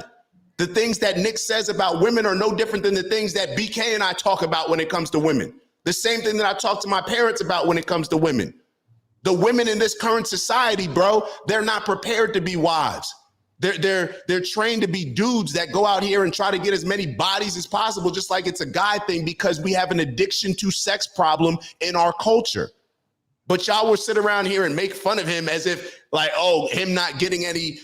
The things that Nick says about women are no different than the things that BK and I talk about when it comes to women. The same thing that I talk to my parents about when it comes to women. The women in this current society, bro, they're not prepared to be wives. They're trained to be dudes that go out here and try to get as many bodies as possible, just like it's a guy thing, because we have an addiction to sex problem in our culture. But y'all will sit around here and make fun of him as if like, oh, him not getting any,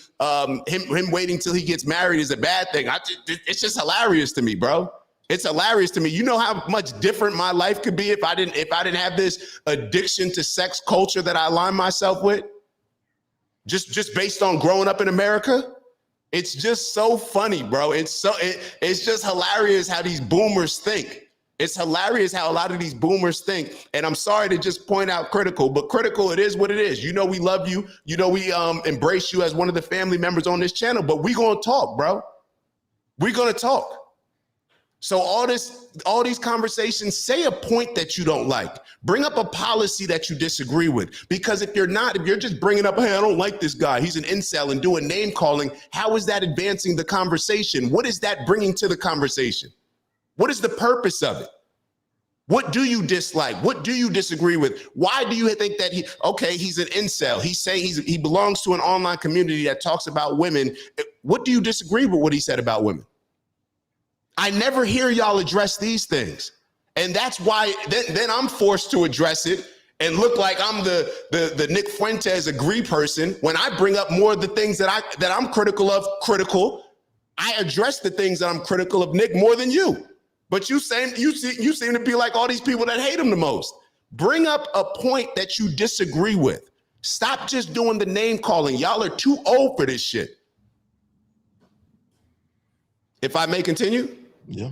him waiting till he gets married is a bad thing. It's just hilarious to me, bro. It's hilarious to me. You know how much different my life could be if I didn't have this addiction to sex culture that I align myself with? Just based on growing up in America? It's just so funny, bro. It's just hilarious how these boomers think. It's hilarious how a lot of these boomers think. And I'm sorry to just point out Critical, but Critical, it is what it is. You know we love you. You know we embrace you as one of the family members on this channel, but we gonna talk, bro. We're gonna talk. So all these conversations, say a point that you don't like. Bring up a policy that you disagree with. Because if you're just bringing up, hey, I don't like this guy, he's an incel, and doing name calling, how is that advancing the conversation? What is that bringing to the conversation? What is the purpose of it? What do you dislike? What do you disagree with? Why do you think that he's an incel? He's saying he belongs to an online community that talks about women. What do you disagree with what he said about women? I never hear y'all address these things. And that's why then I'm forced to address it and look like I'm the Nick Fuentes agree person. When I bring up more of the things that I'm critical of, I address the things that I'm critical of Nick more than you. But you seem to be like all these people that hate him the most. Bring up a point that you disagree with. Stop just doing the name calling. Y'all are too old for this shit. If I may continue? Yeah.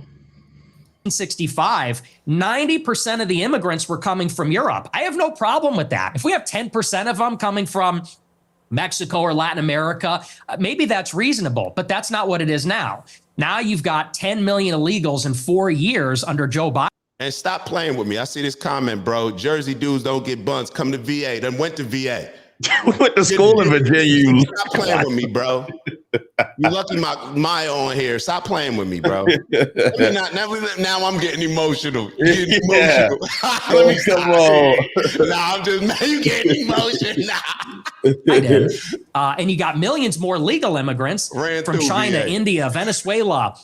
1965, 90% of the immigrants were coming from Europe. I have no problem with that. If we have 10% of them coming from Mexico or Latin America, maybe that's reasonable, but that's not what it is now. Now you've got 10 million illegals in 4 years under Joe Biden. And stop playing with me. I see this comment, bro. Jersey dudes don't get buns. Come to VA. Then went to VA. Went to school in Virginia. Stop playing with me, bro. You lucky Maya on here. Stop playing with me, bro. Now I'm getting emotional. Yeah. Let me come on. Nah, I'm just, you getting emotional. Nah. I did. And you got millions more legal immigrants from China, VA. India, Venezuela,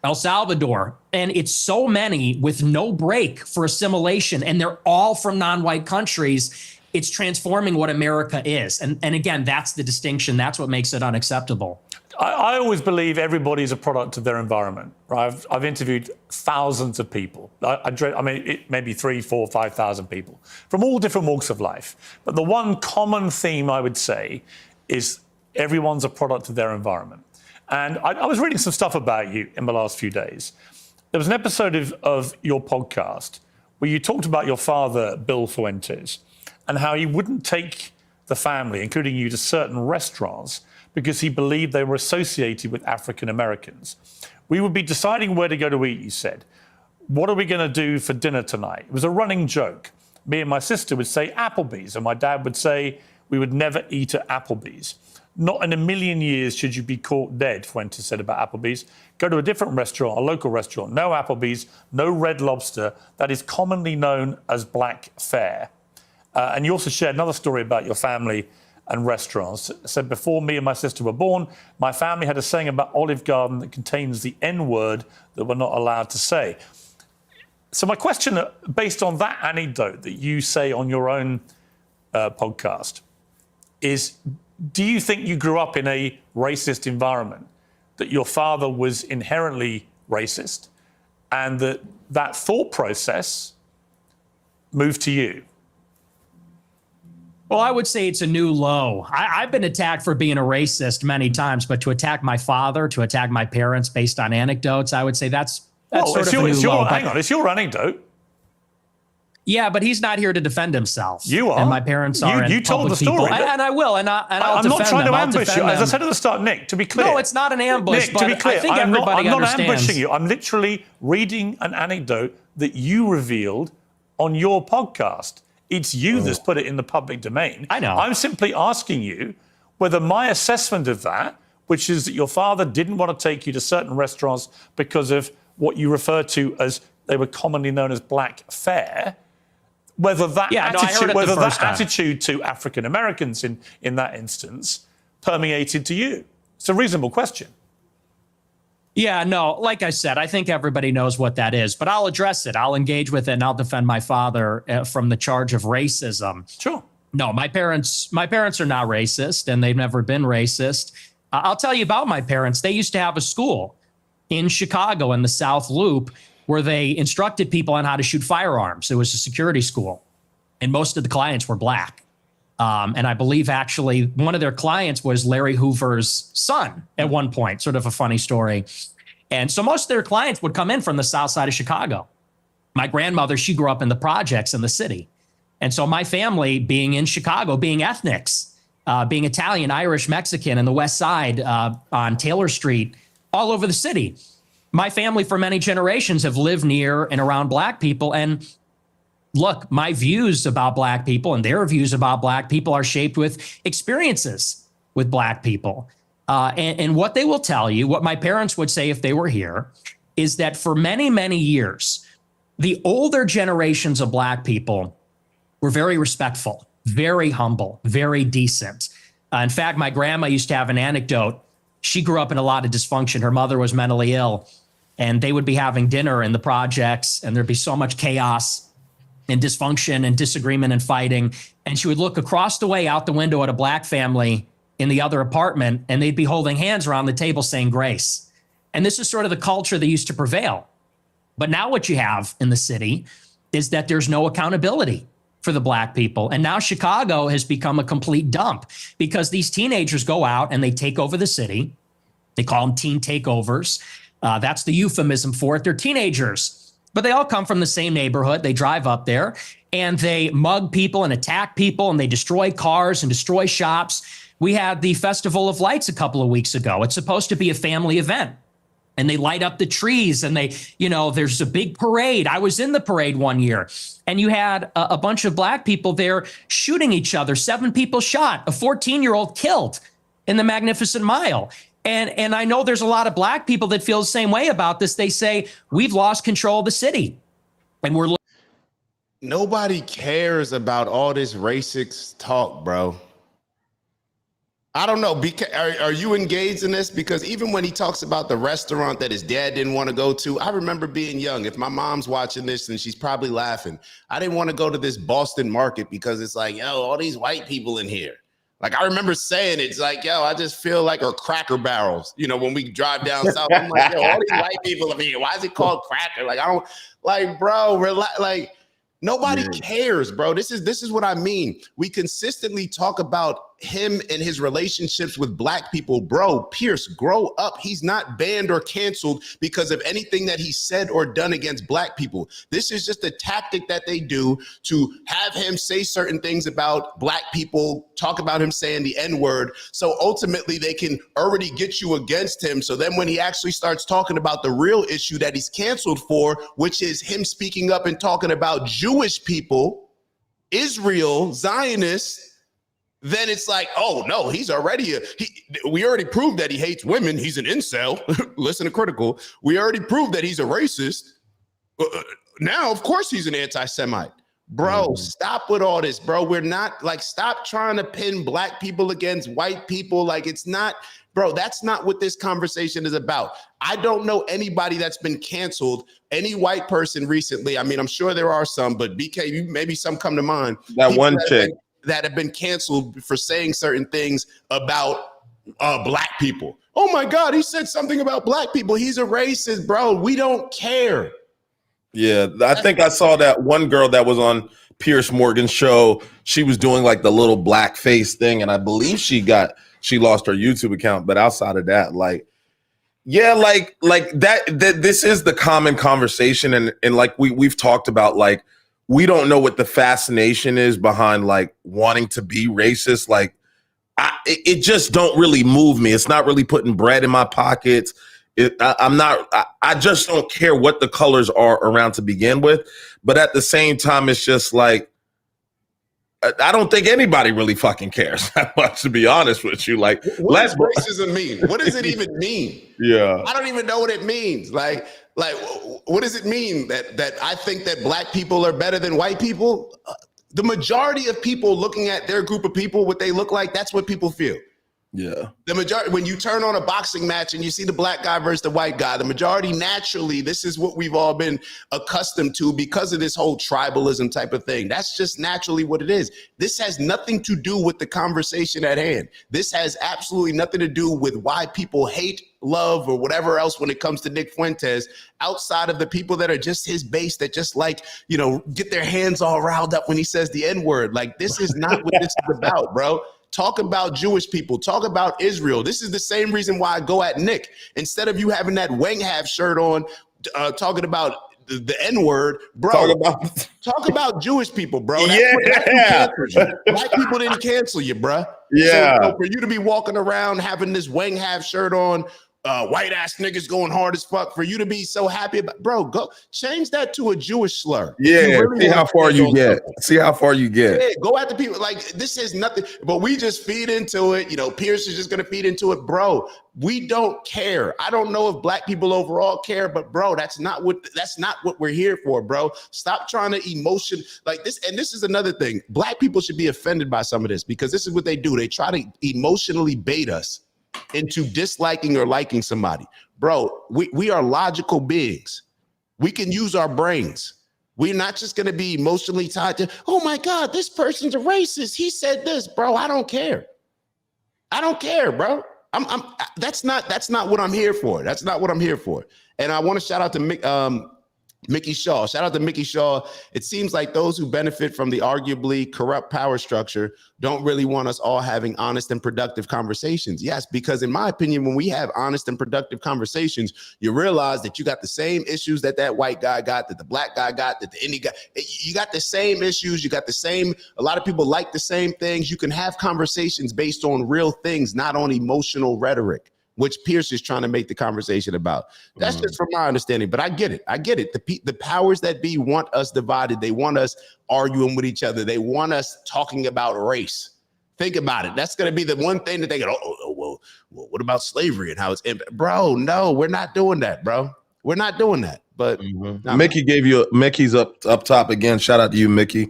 El Salvador. And it's so many with no break for assimilation. And they're all from non-white countries. It's transforming what America is. And again, that's the distinction. That's what makes it unacceptable. I always believe everybody's a product of their environment. Right? I've interviewed thousands of people. Maybe 3,000, 4,000, 5,000 people from all different walks of life. But the one common theme I would say is everyone's a product of their environment. And I was reading some stuff about you in the last few days. There was an episode of your podcast where you talked about your father, Bill Fuentes, and how he wouldn't take the family, including you, to certain restaurants because he believed they were associated with African Americans. We would be deciding where to go to eat, you said. What are we going to do for dinner tonight? It was a running joke. Me and my sister would say Applebee's, and my dad would say we would never eat at Applebee's. Not in a million years should you be caught dead, Fuentes said about Applebee's. Go to a different restaurant, a local restaurant. No Applebee's, no Red Lobster. That is commonly known as black fare. And you also shared another story about your family and restaurants. Said, before me and my sister were born, my family had a saying about Olive Garden that contains the N-word that we're not allowed to say. So my question, based on that anecdote that you say on your own podcast, is do you think you grew up in a racist environment, that your father was inherently racist, and that thought process moved to you? Well, I would say it's a new low. I've been attacked for being a racist many times, but to attack my father, to attack my parents based on anecdotes, I would say that's sort of a new low. Hang on, it's your anecdote. Yeah, but he's not here to defend himself. You are. And my parents are. You told the story. And I will. And I'll I'm not trying to ambush you. As I said at the start, Nick, to be clear. No, it's not an ambush. Nick, to be clear, I think everybody I'm not understands. ambushing you. I'm literally reading an anecdote that you revealed on your podcast. It's you that's put it in the public domain. I know. I'm simply asking you whether my assessment of that, which is that your father didn't want to take you to certain restaurants because of what you refer to as, they were commonly known as black fare, whether that attitude to African Americans in that instance permeated to you. It's a reasonable question. Yeah, no, like I said, I think everybody knows what that is, but I'll address it. I'll engage with it, and I'll defend my father from the charge of racism. Sure. No, my parents are not racist, and they've never been racist. I'll tell you about my parents. They used to have a school in Chicago in the South Loop where they instructed people on how to shoot firearms. It was a security school, and most of the clients were black. And I believe actually one of their clients was Larry Hoover's son at one point, sort of a funny story. And so most of their clients would come in from the south side of Chicago. My grandmother, she grew up in the projects in the city. And so my family being in Chicago, being ethnics, being Italian, Irish, Mexican in the west side on Taylor Street, all over the city. My family for many generations have lived near and around black people. And look, my views about black people and their views about black people are shaped with experiences with black people. And what they will tell you, what my parents would say if they were here, is that for many, many years, the older generations of black people were very respectful, very humble, very decent. In fact, my grandma used to have an anecdote. She grew up in a lot of dysfunction. Her mother was mentally ill, and they would be having dinner in the projects, and there'd be so much chaos and dysfunction and disagreement and fighting. And she would look across the way out the window at a black family in the other apartment, and they'd be holding hands around the table saying grace. And this is sort of the culture that used to prevail. But now what you have in the city is that there's no accountability for the black people. And now Chicago has become a complete dump because these teenagers go out and they take over the city. They call them teen takeovers. That's the euphemism for it. They're teenagers, but they all come from the same neighborhood. They drive up there and they mug people and attack people, and they destroy cars and destroy shops. We had the Festival of Lights a couple of weeks ago. It's supposed to be a family event, and they light up the trees, and there's a big parade. I was in the parade one year, and you had a bunch of black people there shooting each other. 7 people shot, a 14-year-old killed in the Magnificent Mile. And I know there's a lot of black people that feel the same way about this. They say, we've lost control of the city. And we're... Nobody cares about all this racist talk, bro. I don't know. Are you engaged in this? Because even when he talks about the restaurant that his dad didn't want to go to, I remember being young. If my mom's watching this, and she's probably laughing, I didn't want to go to this Boston market because it's like, yo, all these white people in here. Like, I remember saying, it's like, yo, I just feel like a Cracker Barrels. When we drive down south, I'm like, yo, all these white people in here. Why is it called Cracker? Like, I don't, like, bro, relax. Like, nobody cares, bro. This is what I mean. We consistently talk about him and his relationships with black people, bro, Pierce, grow up. He's not banned or canceled because of anything that he said or done against black people. This is just a tactic that they do to have him say certain things about black people, talk about him saying the N-word. So ultimately they can already get you against him. So then when he actually starts talking about the real issue that he's canceled for, which is him speaking up and talking about Jewish people, Israel, Zionists, then it's like, oh no, he's already we already proved that he hates women. He's an incel. Listen to Critical. We already proved that he's a racist. Now, of course, he's an anti-Semite. Bro, stop with all this, bro. We're not like, stop trying to pin black people against white people. Like, it's not, bro, that's not what this conversation is about. I don't know anybody that's been canceled, any white person recently. I mean, I'm sure there are some, but BK, maybe some come to mind. That one chick that have been canceled for saying certain things about black people. Oh my God, he said something about black people. He's a racist, bro. We don't care. Yeah, I think I saw that one girl that was on Piers Morgan's show. She was doing like the little black face thing, and I believe she lost her YouTube account. But outside of that, like, yeah, like that this is the common conversation, and like we've talked about, like, we don't know what the fascination is behind like wanting to be racist. Like, it just don't really move me. It's not really putting bread in my pockets. I just don't care what the colors are around to begin with. But at the same time, it's just like, I don't think anybody really fucking cares that much, to be honest with you. Like, what does racism mean? What does it even mean? Yeah, I don't even know what it means. Like, what does it mean that I think that black people are better than white people? The majority of people looking at their group of people, what they look like, that's what people feel. Yeah. The majority, when you turn on a boxing match and you see the black guy versus the white guy, the majority naturally, this is what we've all been accustomed to because of this whole tribalism type of thing. That's just naturally what it is. This has nothing to do with the conversation at hand. This has absolutely nothing to do with why people hate, love, or whatever else when it comes to Nick Fuentes, outside of the people that are just his base that just like, you know, get their hands all riled up when he says the N-word. Like, this is not what this is about, bro. Talk about Jewish people. Talk about Israel. This is the same reason why I go at Nick. Instead of you having that Wang-Have shirt on, talking about the N-word, bro. Talk about Jewish people, bro. Black people didn't cancel you, bro. Yeah. So for you to be walking around having this Wang-Have shirt on, white ass niggas going hard as fuck, for you to be so happy about, bro, go change that to a Jewish slur. Yeah, see how far you get. See how far you get. Yeah, go at the people. Like, this is nothing, but we just feed into it. You know, Pierce is just gonna feed into it, bro. We don't care. I don't know if black people overall care, but bro, that's not what we're here for, bro. Stop trying to emotion like this. And this is another thing. Black people should be offended by some of this, because this is what they do. They try to emotionally bait us into disliking or liking somebody. Bro, we are logical beings. We can use our brains. We're not just going to be emotionally tied to, oh my God, this person's a racist. He said this, bro. I don't care. I don't care, bro. That's not what I'm here for. That's not what I'm here for. And I want to shout out to Mickey Shaw. Shout out to Mickey Shaw. It seems like those who benefit from the arguably corrupt power structure don't really want us all having honest and productive conversations. Yes, because in my opinion, when we have honest and productive conversations, you realize that you got the same issues that white guy got, that the black guy got, that the Indian guy. You got the same issues. You got the same. A lot of people like the same things. You can have conversations based on real things, not on emotional rhetoric, which Pierce is trying to make the conversation about. That's just from my understanding, but I get it. I get it. The powers that be want us divided. They want us arguing with each other. They want us talking about race. Think about it. That's going to be the one thing that they go, well, what about slavery and how it's, bro, no, we're not doing that, bro. We're not doing that. But Mickey's up top again. Shout out to you, Mickey.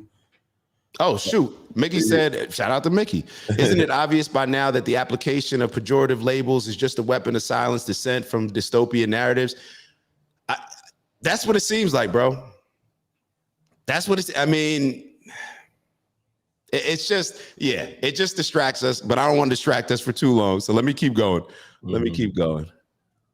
Oh, shoot. Mickey said, shout out to Mickey. Isn't it obvious by now that the application of pejorative labels is just a weapon to silence dissent from dystopian narratives? That's what it seems like, bro. That's what I mean, it's just, yeah, it just distracts us, but I don't want to distract us for too long. So let me keep going. Let me keep going.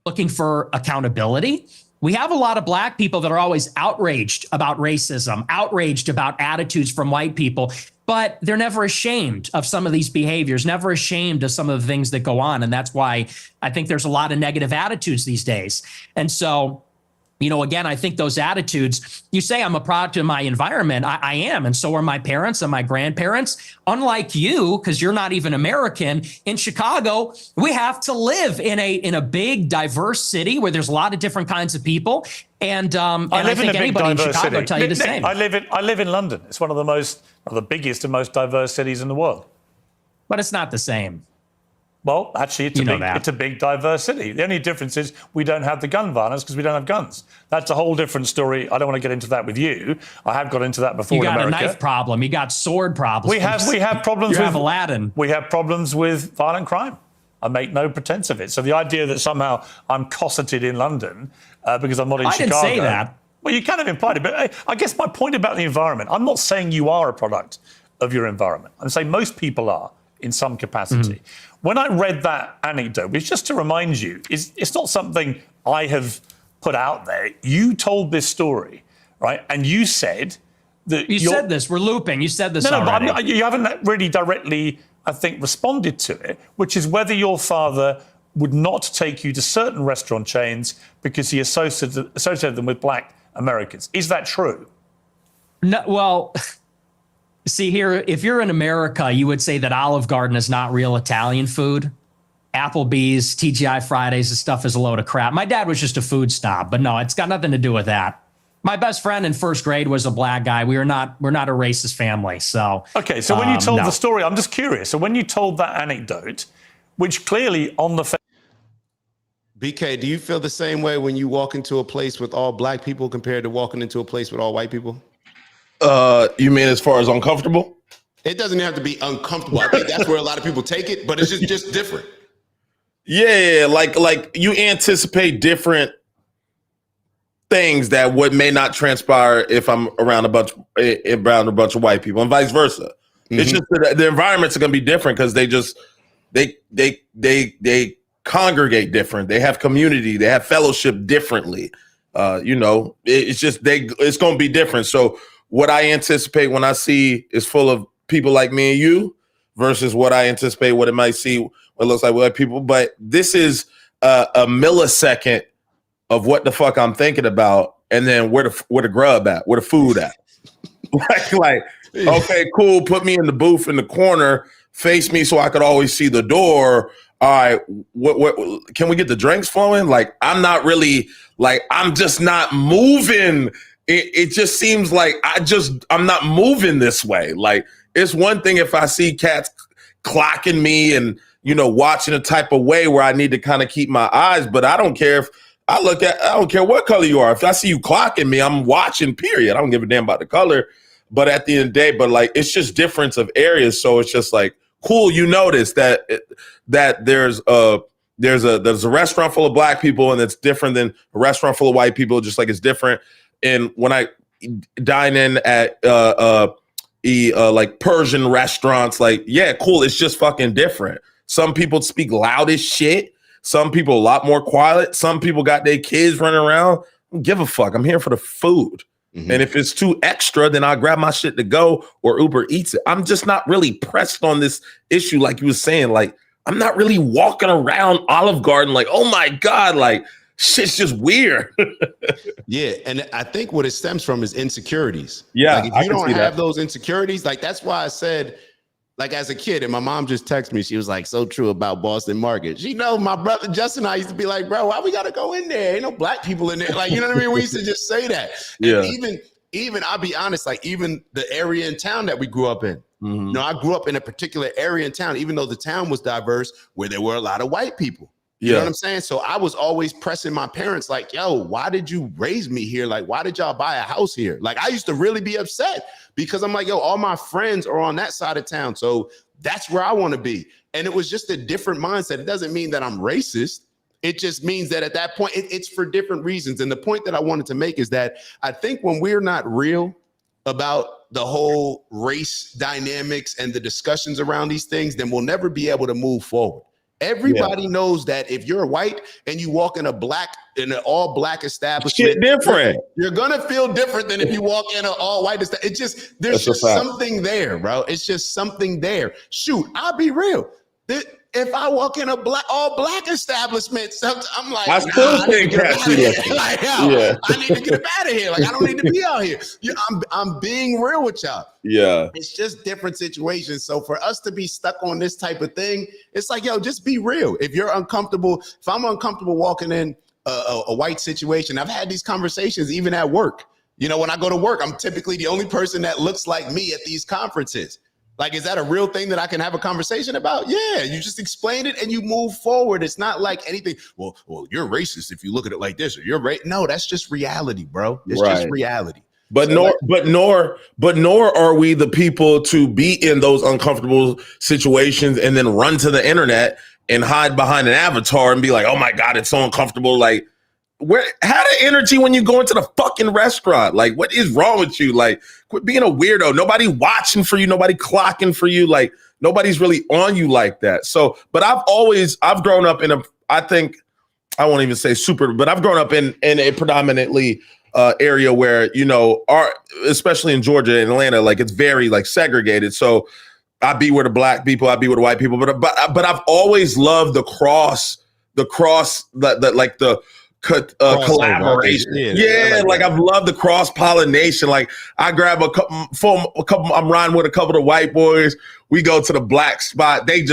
Looking for accountability. We have a lot of black people that are always outraged about racism, outraged about attitudes from white people, but they're never ashamed of some of these behaviors, never ashamed of some of the things that go on. And that's why I think there's a lot of negative attitudes these days. And so, you know, again, I think those attitudes, you say I'm a product of my environment. I am. And so are my parents and my grandparents. Unlike you, because you're not even American, in Chicago, we have to live in a big, diverse city where there's a lot of different kinds of people. And I think anybody in Chicago would tell you the same. I live in London. It's one of the biggest and most diverse cities in the world. But it's not the same. Well, actually, it's a big, diverse city. The only difference is we don't have the gun violence because we don't have guns. That's a whole different story. I don't want to get into that with you. I have got into that before in America. You got a knife problem. You got sword problems. We have problems with Aladdin. We have problems with violent crime. I make no pretense of it. So the idea that somehow I'm cosseted in London because I'm not in Chicago. I didn't say that. Well, you kind of implied it. But I guess my point about the environment, I'm not saying you are a product of your environment. I'm saying most people are in some capacity. Mm-hmm. When I read that anecdote, it's just to remind you, it's not something I have put out there. You told this story, right? And you said that you said this. We're looping. You said this already. No, but you haven't really directly, I think, responded to it, which is whether your father would not take you to certain restaurant chains because he associated them with black Americans. Is that true? No. Well. See here, if you're in America, you would say that Olive Garden is not real Italian food. Applebee's, TGI Fridays, this stuff is a load of crap. My dad was just a food snob, but no, it's got nothing to do with that. My best friend in first grade was a black guy. We're not a racist family. So okay, so when you told the story, I'm just curious. So when you told that anecdote, which clearly on the BK, do you feel the same way when you walk into a place with all black people compared to walking into a place with all white people? You mean as far as uncomfortable? It doesn't have to be uncomfortable. I think that's where a lot of people take it, but it's just different. Yeah, like you anticipate different things that what may not transpire if I'm around a bunch of white people, and vice versa. Mm-hmm. It's just that the environments are going to be different because they congregate different. They have community. They have fellowship differently. It's going to be different. So what I anticipate when I see is full of people like me and you versus what I anticipate what it might see what looks like white people. But this is a millisecond of what the fuck I'm thinking about, and then where the grub at, where the food at. like, okay, cool. Put me in the booth in the corner, face me so I could always see the door. All right, what can we get the drinks flowing? Like, I'm not really I'm just not moving. It just seems like I'm not moving this way. Like, it's one thing if I see cats clocking me and, watching a type of way where I need to kind of keep my eyes, but I don't care if I don't care what color you are. If I see you clocking me, I'm watching, period. I don't give a damn about the color. But at the end of the day, it's just difference of areas. So it's just like, cool, you notice that there's a restaurant full of black people and it's different than a restaurant full of white people, just like it's different. And when I dine in at like Persian restaurants, yeah, cool. It's just fucking different. Some people speak loud as shit. Some people a lot more quiet. Some people got their kids running around. I don't give a fuck. I'm here for the food. Mm-hmm. And if it's too extra, then I'll grab my shit to go or Uber Eats it. I'm just not really pressed on this issue. Like you were saying, I'm not really walking around Olive Garden oh my God, shit's just weird. Yeah, and I think what it stems from is insecurities. Yeah, if you don't have those insecurities, that's why I said, as a kid, and my mom just texted me, she was like, so true about Boston Market. She knows my brother Justin and I used to be like, bro, why we gotta go in there? Ain't no black people in there. You know what I mean? We used to just say that. Yeah. And even I'll be honest, even the area in town that we grew up in. Mm-hmm. I grew up in a particular area in town, even though the town was diverse, where there were a lot of white people. You know what I'm saying? So I was always pressing my parents yo, why did you raise me here? Why did y'all buy a house here? I used to really be upset because I'm yo, all my friends are on that side of town. So that's where I want to be. And it was just a different mindset. It doesn't mean that I'm racist. It just means that at that point, it's for different reasons. And the point that I wanted to make is that I think when we're not real about the whole race dynamics and the discussions around these things, then we'll never be able to move forward. Everybody knows that if you're white and you walk in an all black establishment, shit different. You're gonna feel different than if you walk in an all white establishment. It's just there's just something there, bro. It's just something there. Shoot, I'll be real. If I walk in all black establishment, I'm like, I still think I need to get up out of here. Like, I don't need to be out here. I'm being real with y'all. Yeah. It's just different situations. So for us to be stuck on this type of thing, it's like, yo, just be real. If you're uncomfortable, if I'm uncomfortable walking in a white situation, I've had these conversations even at work. You know, when I go to work, I'm typically the only person that looks like me at these conferences. Like, is that a real thing that I can have a conversation about? Yeah, you just explain it and you move forward. It's not like anything. Well, you're racist if you look at it like this, or you're right. No, that's just reality, bro. It's just reality. But nor are we the people to be in those uncomfortable situations and then run to the internet and hide behind an avatar and be like, oh my God, it's so uncomfortable. Like, how the energy when you go into the fucking restaurant? Like, what is wrong with you? Like, quit being a weirdo. Nobody watching for you. Nobody clocking for you. Like, nobody's really on you like that. So, but I've grown up in I won't even say super, but I've grown up in a predominantly area where, you know, especially in Georgia and Atlanta, like it's very like segregated. So I be with the black people, I be with the white people, but I've always loved the collaboration. Like I've loved the cross pollination. Like I grab a couple. I'm riding with a couple of the white boys. We go to the black spot. They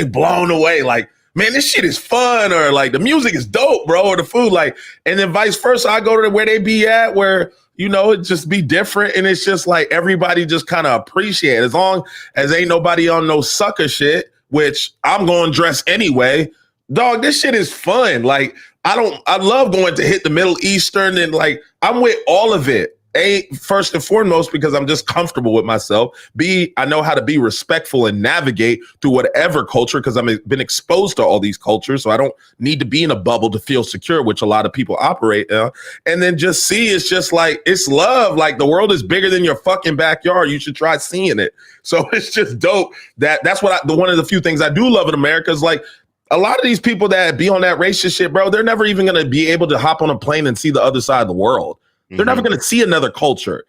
blown away. Like, man, this shit is fun, or like the music is dope, bro, or the food. Like, and then vice versa. I go to where they be at, where, you know, it just be different, and it's just like everybody just kind of appreciate it. As long as ain't nobody on no sucker shit, which I'm going to dress anyway. Dog, this shit is fun. Like, I love going to hit the Middle Eastern, and like I'm with all of it. A, first and foremost, because I'm just comfortable with myself. B, I know how to be respectful and navigate through whatever culture, because I've been exposed to all these cultures. So I don't need to be in a bubble to feel secure, which a lot of people operate in. And then just see, it's just like, it's love. Like, the world is bigger than your fucking backyard. You should try seeing it. So it's just dope. That's what one of the few things I do love in America is like, a lot of these people that be on that racist shit, bro, they're never even going to be able to hop on a plane and see the other side of the world. They're never going to see another culture.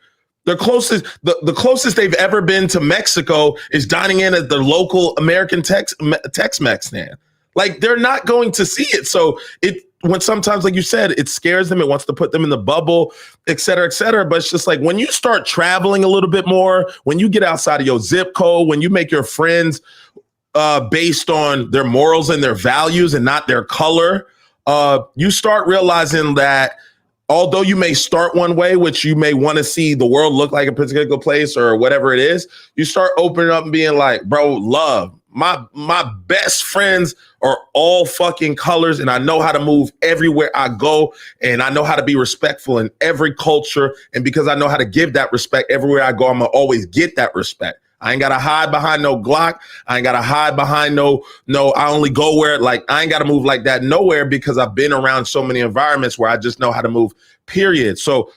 The closest they've ever been to Mexico is dining in at the local American Tex-Mex stand. Like, they're not going to see it. So when sometimes, like you said, it scares them. It wants to put them in the bubble, et cetera, et cetera. But it's just like, when you start traveling a little bit more, when you get outside of your zip code, when you make your friends based on their morals and their values and not their color, you start realizing that although you may start one way, which you may want to see the world look like a particular place or whatever it is, you start opening up and being like, bro, love. My best friends are all fucking colors, and I know how to move everywhere I go, and I know how to be respectful in every culture. And because I know how to give that respect everywhere I go, I'm gonna always get that respect. I ain't got to hide behind no Glock. I ain't got to hide behind no, I only go where, like, I ain't got to move like that nowhere, because I've been around so many environments where I just know how to move, period. So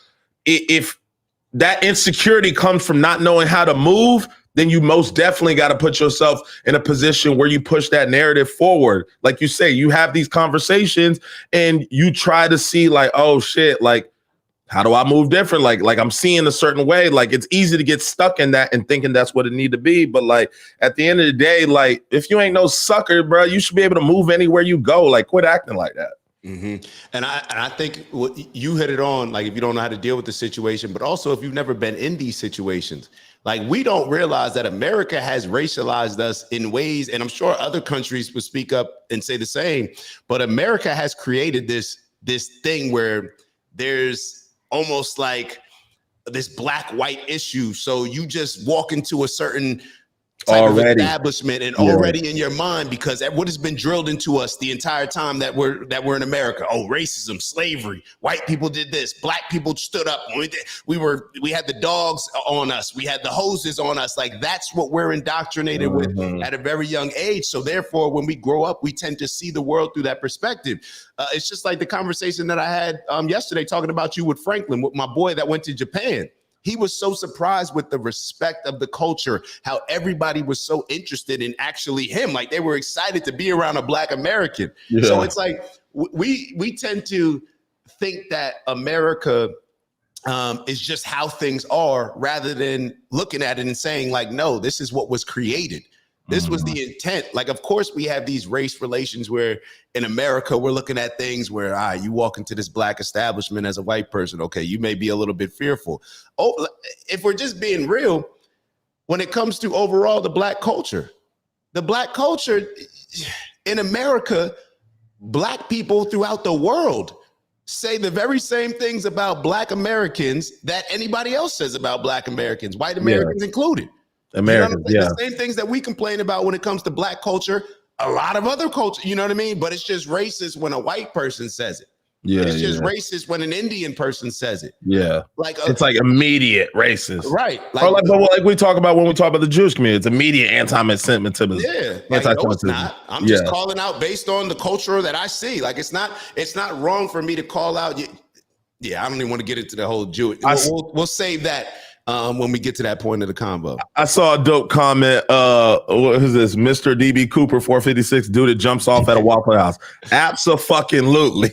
if that insecurity comes from not knowing how to move, then you most definitely got to put yourself in a position where you push that narrative forward. Like you say, you have these conversations and you try to see like, oh shit, like, how do I move different? Like I'm seeing a certain way. Like, it's easy to get stuck in that and thinking that's what it need to be. But like, at the end of the day, like, if you ain't no sucker, bro, you should be able to move anywhere you go. Like, quit acting like that. Mm-hmm. And I think what you hit it on, like, if you don't know how to deal with the situation, but also if you've never been in these situations, like, we don't realize that America has racialized us in ways, and I'm sure other countries would speak up and say the same, but America has created this thing where there's almost like this black-white issue. So you just walk into a certain type of establishment and already in your mind, because what has been drilled into us the entire time that we're in America. Oh, racism, slavery, white people did this, black people stood up. We had the dogs on us, we had the hoses on us. Like, that's what we're indoctrinated with at a very young age. So therefore, when we grow up, we tend to see the world through that perspective. It's just like the conversation that I had yesterday talking about you with Franklin, with my boy that went to Japan. He was so surprised with the respect of the culture, how everybody was so interested in actually him. Like they were excited to be around a Black American. Yeah. So it's like we tend to think that America is just how things are, rather than looking at it and saying like, no, this is what was created. This was the intent. Like, of course, we have these race relations where in America, we're looking at things where you walk into this Black establishment as a white person. Okay, you may be a little bit fearful. Oh, if we're just being real, when it comes to overall the Black culture in America, Black people throughout the world say the very same things about Black Americans that anybody else says about Black Americans, white Americans included. Americans, the same things that we complain about when it comes to Black culture, a lot of other culture, you know what I mean? But it's just racist when a white person says it. Yeah, it's just racist when an Indian person says it. Yeah, like it's like immediate racist, right? Like we talk about when we talk about the Jewish community, it's immediate anti-Semitism. Yeah, like, no, it's not. I'm just calling out based on the culture that I see. Like it's not wrong for me to call out. Yeah, I don't even want to get into the whole Jewish. We'll save that when we get to that point of the combo. I saw a dope comment. What is this? Mr. DB Cooper 456, dude that jumps off at a Waffle House. Abso-fucking-lutely.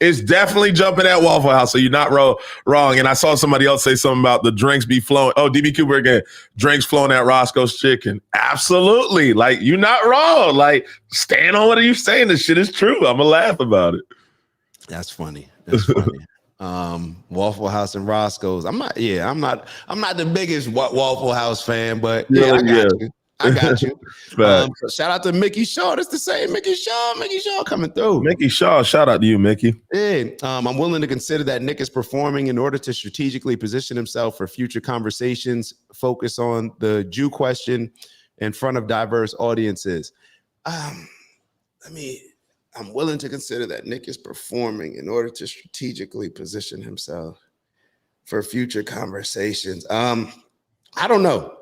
It's definitely jumping at Waffle House, so you're not wrong. And I saw somebody else say something about the drinks be flowing. Oh, DB Cooper again. Drinks flowing at Roscoe's Chicken. Absolutely. Like, you're not wrong. Like, stand on what you're saying. This shit is true. I'm gonna laugh about it. That's funny. That's funny. Waffle House and Roscoe's. I'm not the biggest Waffle House fan, but I got you. So shout out to Mickey Shaw. That's the same Mickey Shaw coming through. Mickey Shaw, shout out to you, Mickey. Yeah, I'm willing to consider that Nick is performing in order to strategically position himself for future conversations, focus on the Jew question in front of diverse audiences. I'm willing to consider that Nick is performing in order to strategically position himself for future conversations. I don't know.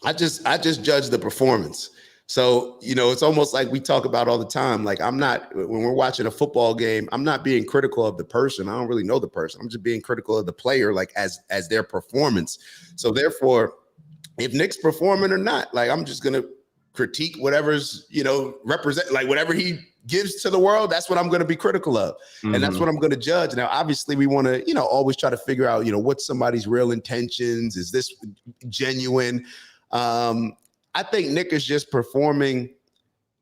I just judge the performance. So, it's almost like we talk about all the time. Like when we're watching a football game, I'm not being critical of the person. I don't really know the person. I'm just being critical of the player, like as their performance. So therefore, if Nick's performing or not, like I'm just going to critique whatever's, represent, like whatever he gives to the world, that's what I'm going to be critical of. And that's what I'm going to judge. Now, obviously we want to, always try to figure out, what's somebody's real intentions. Is this genuine? I think Nick is just performing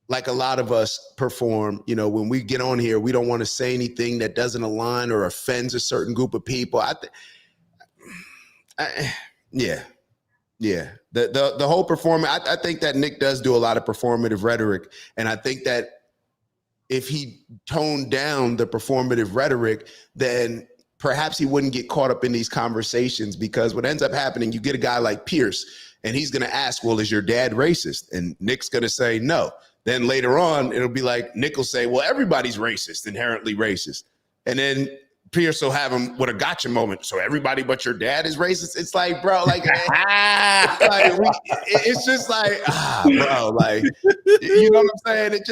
like a lot of us perform. When we get on here, we don't want to say anything that doesn't align or offends a certain group of people. Yeah. The whole performance, I think that Nick does do a lot of performative rhetoric. And I think that if he toned down the performative rhetoric, then perhaps he wouldn't get caught up in these conversations, because what ends up happening, you get a guy like Pierce and he's going to ask, well, is your dad racist? And Nick's going to say no. Then later on, it'll be like Nick will say, well, everybody's racist, inherently racist. And then Pierce will have him with a gotcha moment. So everybody but your dad is racist. It's like, bro, like, it's just like, bro, like, you know what I'm saying?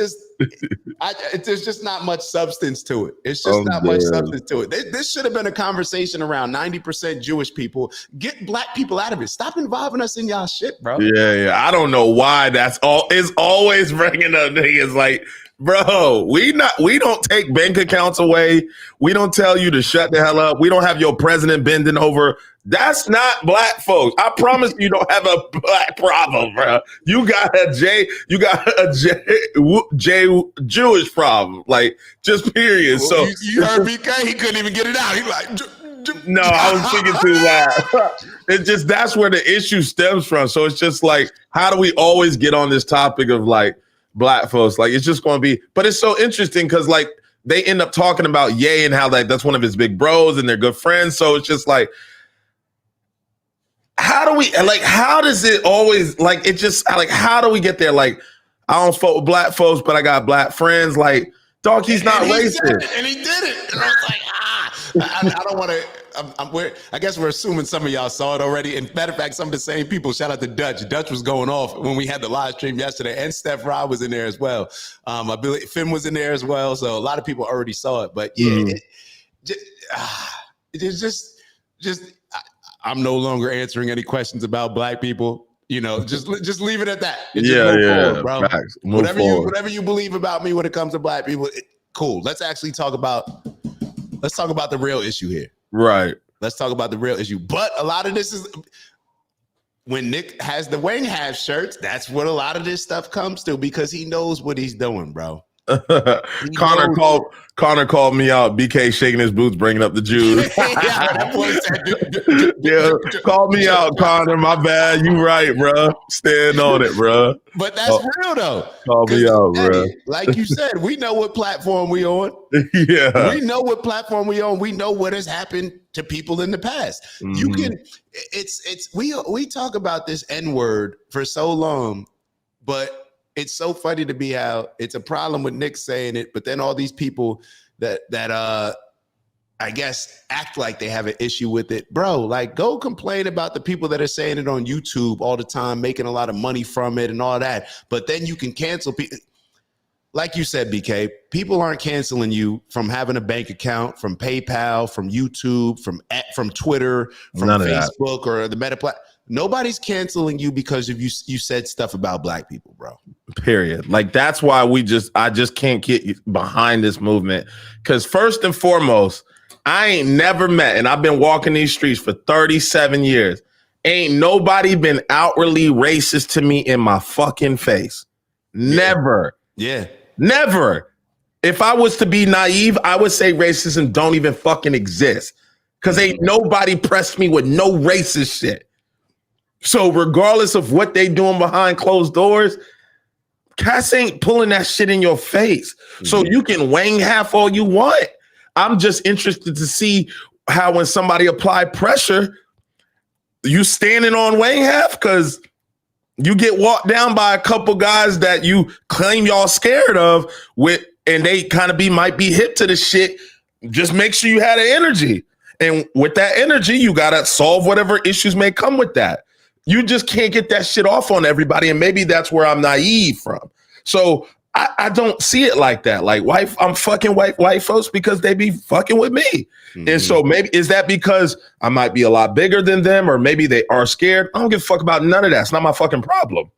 There's just not much substance to it. It's just not much substance to it. This should have been a conversation around 90% Jewish people. Get Black people out of it. Stop involving us in y'all shit, bro. Yeah. I don't know why that's all. It's always bringing up niggas like, bro, we don't take bank accounts away. We don't tell you to shut the hell up. We don't have your president bending over. That's not Black folks. I promise you don't have a Black problem, bro. You got a Jewish problem, like, just period. Well, so you heard BK, he couldn't even get it out. He like, no, I was thinking too loud. It's just, that's where the issue stems from. So it's just like, how do we always get on this topic of like Black folks? Like, it's just going to be, but it's so interesting because like they end up talking about Ye and how like that's one of his big bros and they're good friends. So it's just like, how does it always, like, it just, like, how do we get there? Like, I don't fuck with Black folks, but I got Black friends. Like, dog, he's not racist. And he did it. And I was like, I don't want to, I guess we're assuming some of y'all saw it already. And matter of fact, some of the same people, shout out to Dutch. Dutch was going off when we had the live stream yesterday, and Steph Rob was in there as well. I believe Finn was in there as well. So a lot of people already saw it. But yeah, it's just I'm no longer answering any questions about black people. You know, just leave it at that. And Yeah, just move yeah. forward, bro. Facts. Move forward. Whatever you believe about me when it comes to black people, cool. Let's talk about the real issue here. Right. Let's talk about the real issue. But a lot of this is when Nick has the Wang Half shirts. That's what a lot of this stuff comes to because he knows what he's doing, bro. Connor called me out. BK shaking his boots, bringing up the Jews. Yeah, call me out, Connor. My bad. You right, bro. Stand on it, bro. But that's real though. Call me out, bro. Like you said, we know what platform we on. Yeah, we know what platform we on. We know what has happened to people in the past. You can. We talk about this N-word for so long, but it's so funny to me how it's a problem with Nick saying it, but then all these people that I guess act like they have an issue with it. Bro, like go complain about the people that are saying it on YouTube all the time, making a lot of money from it and all that. But then you can cancel people. Like you said, BK, people aren't canceling you from having a bank account, from PayPal, from YouTube, from Twitter, from Facebook or the Meta platform. Nobody's canceling you because of you said stuff about black people, bro. Period. Like that's why I just can't get behind this movement. Because first and foremost, I ain't never met, and I've been walking these streets for 37 years. Ain't nobody been outwardly racist to me in my fucking face. Never. Yeah. Never. If I was to be naive, I would say racism don't even fucking exist. Because ain't nobody pressed me with no racist shit. So regardless of what they doing behind closed doors, cats ain't pulling that shit in your face. So you can Wang Half all you want. I'm just interested to see how when somebody apply pressure, you standing on Wang Half because you get walked down by a couple guys that you claim y'all scared of and they kind of might be hip to the shit. Just make sure you had the energy. And with that energy, you got to solve whatever issues may come with that. You just can't get that shit off on everybody. And maybe that's where I'm naive from. So I don't see it like that. Like I'm fucking white folks because they be fucking with me. And so maybe is that because I might be a lot bigger than them or maybe they are scared? I don't give a fuck about none of that. It's not my fucking problem.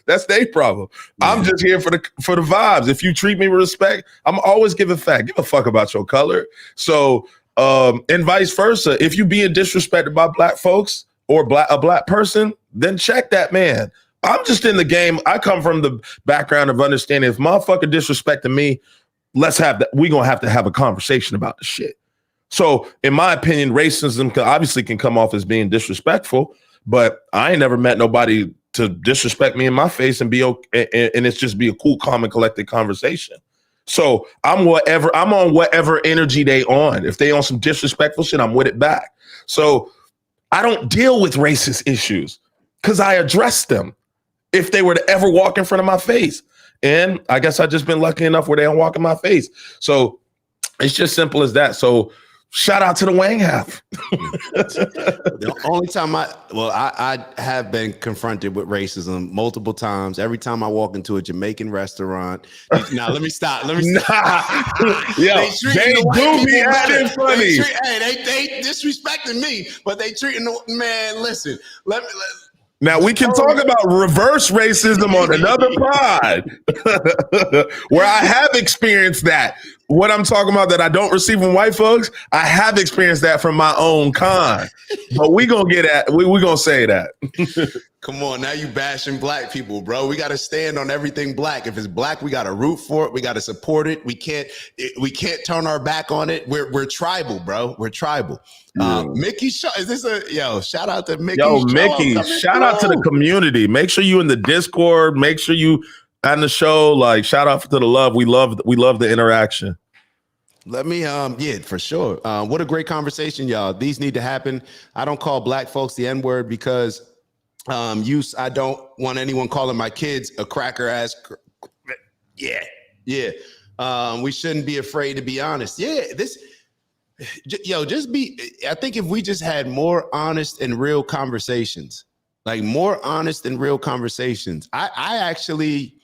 That's their problem. I'm just here for the vibes. If you treat me with respect, I'm always give a fuck about your color. So and vice versa. If you being disrespected by black folks, or a black person, then check that man. I'm just in the game. I come from the background of understanding if motherfucker disrespecting me, we gonna have to have a conversation about the shit. So in my opinion, racism obviously can come off as being disrespectful, but I ain't never met nobody to disrespect me in my face and be okay, and it's just be a cool, calm, and collected conversation. So I'm on whatever energy they on. If they on some disrespectful shit, I'm with it back. So I don't deal with racist issues because I address them if they were to ever walk in front of my face. And I guess I've just been lucky enough where they don't walk in my face. So it's just simple as that. So shout out to the Wang Half. The only time I have been confronted with racism multiple times. Every time I walk into a Jamaican restaurant. Now let me stop. Yo, they do be acting funny. They disrespecting me, but they treating man. Listen, Now we can talk about reverse racism on another pod where I have experienced that. What I'm talking about that I don't receive from white folks, I have experienced that from my own kind. But we gonna we gonna say that. Come on, now you bashing black people, bro. We got to stand on everything black. If it's black, we got to root for it. We got to support it. We can't turn our back on it. We're tribal, bro. We're tribal. Mickey Shaw, is this shout out to Mickey? Yo, Mickey, shout out to the community. Make sure you in the Discord. Make sure you on the show. Like, shout out to the love. We love the interaction. Let me, for sure. What a great conversation, y'all. These need to happen. I don't call black folks the N-word because I don't want anyone calling my kids a cracker ass. Yeah. We shouldn't be afraid to be honest. Yeah, I think if we just had more honest and real conversations, I actually,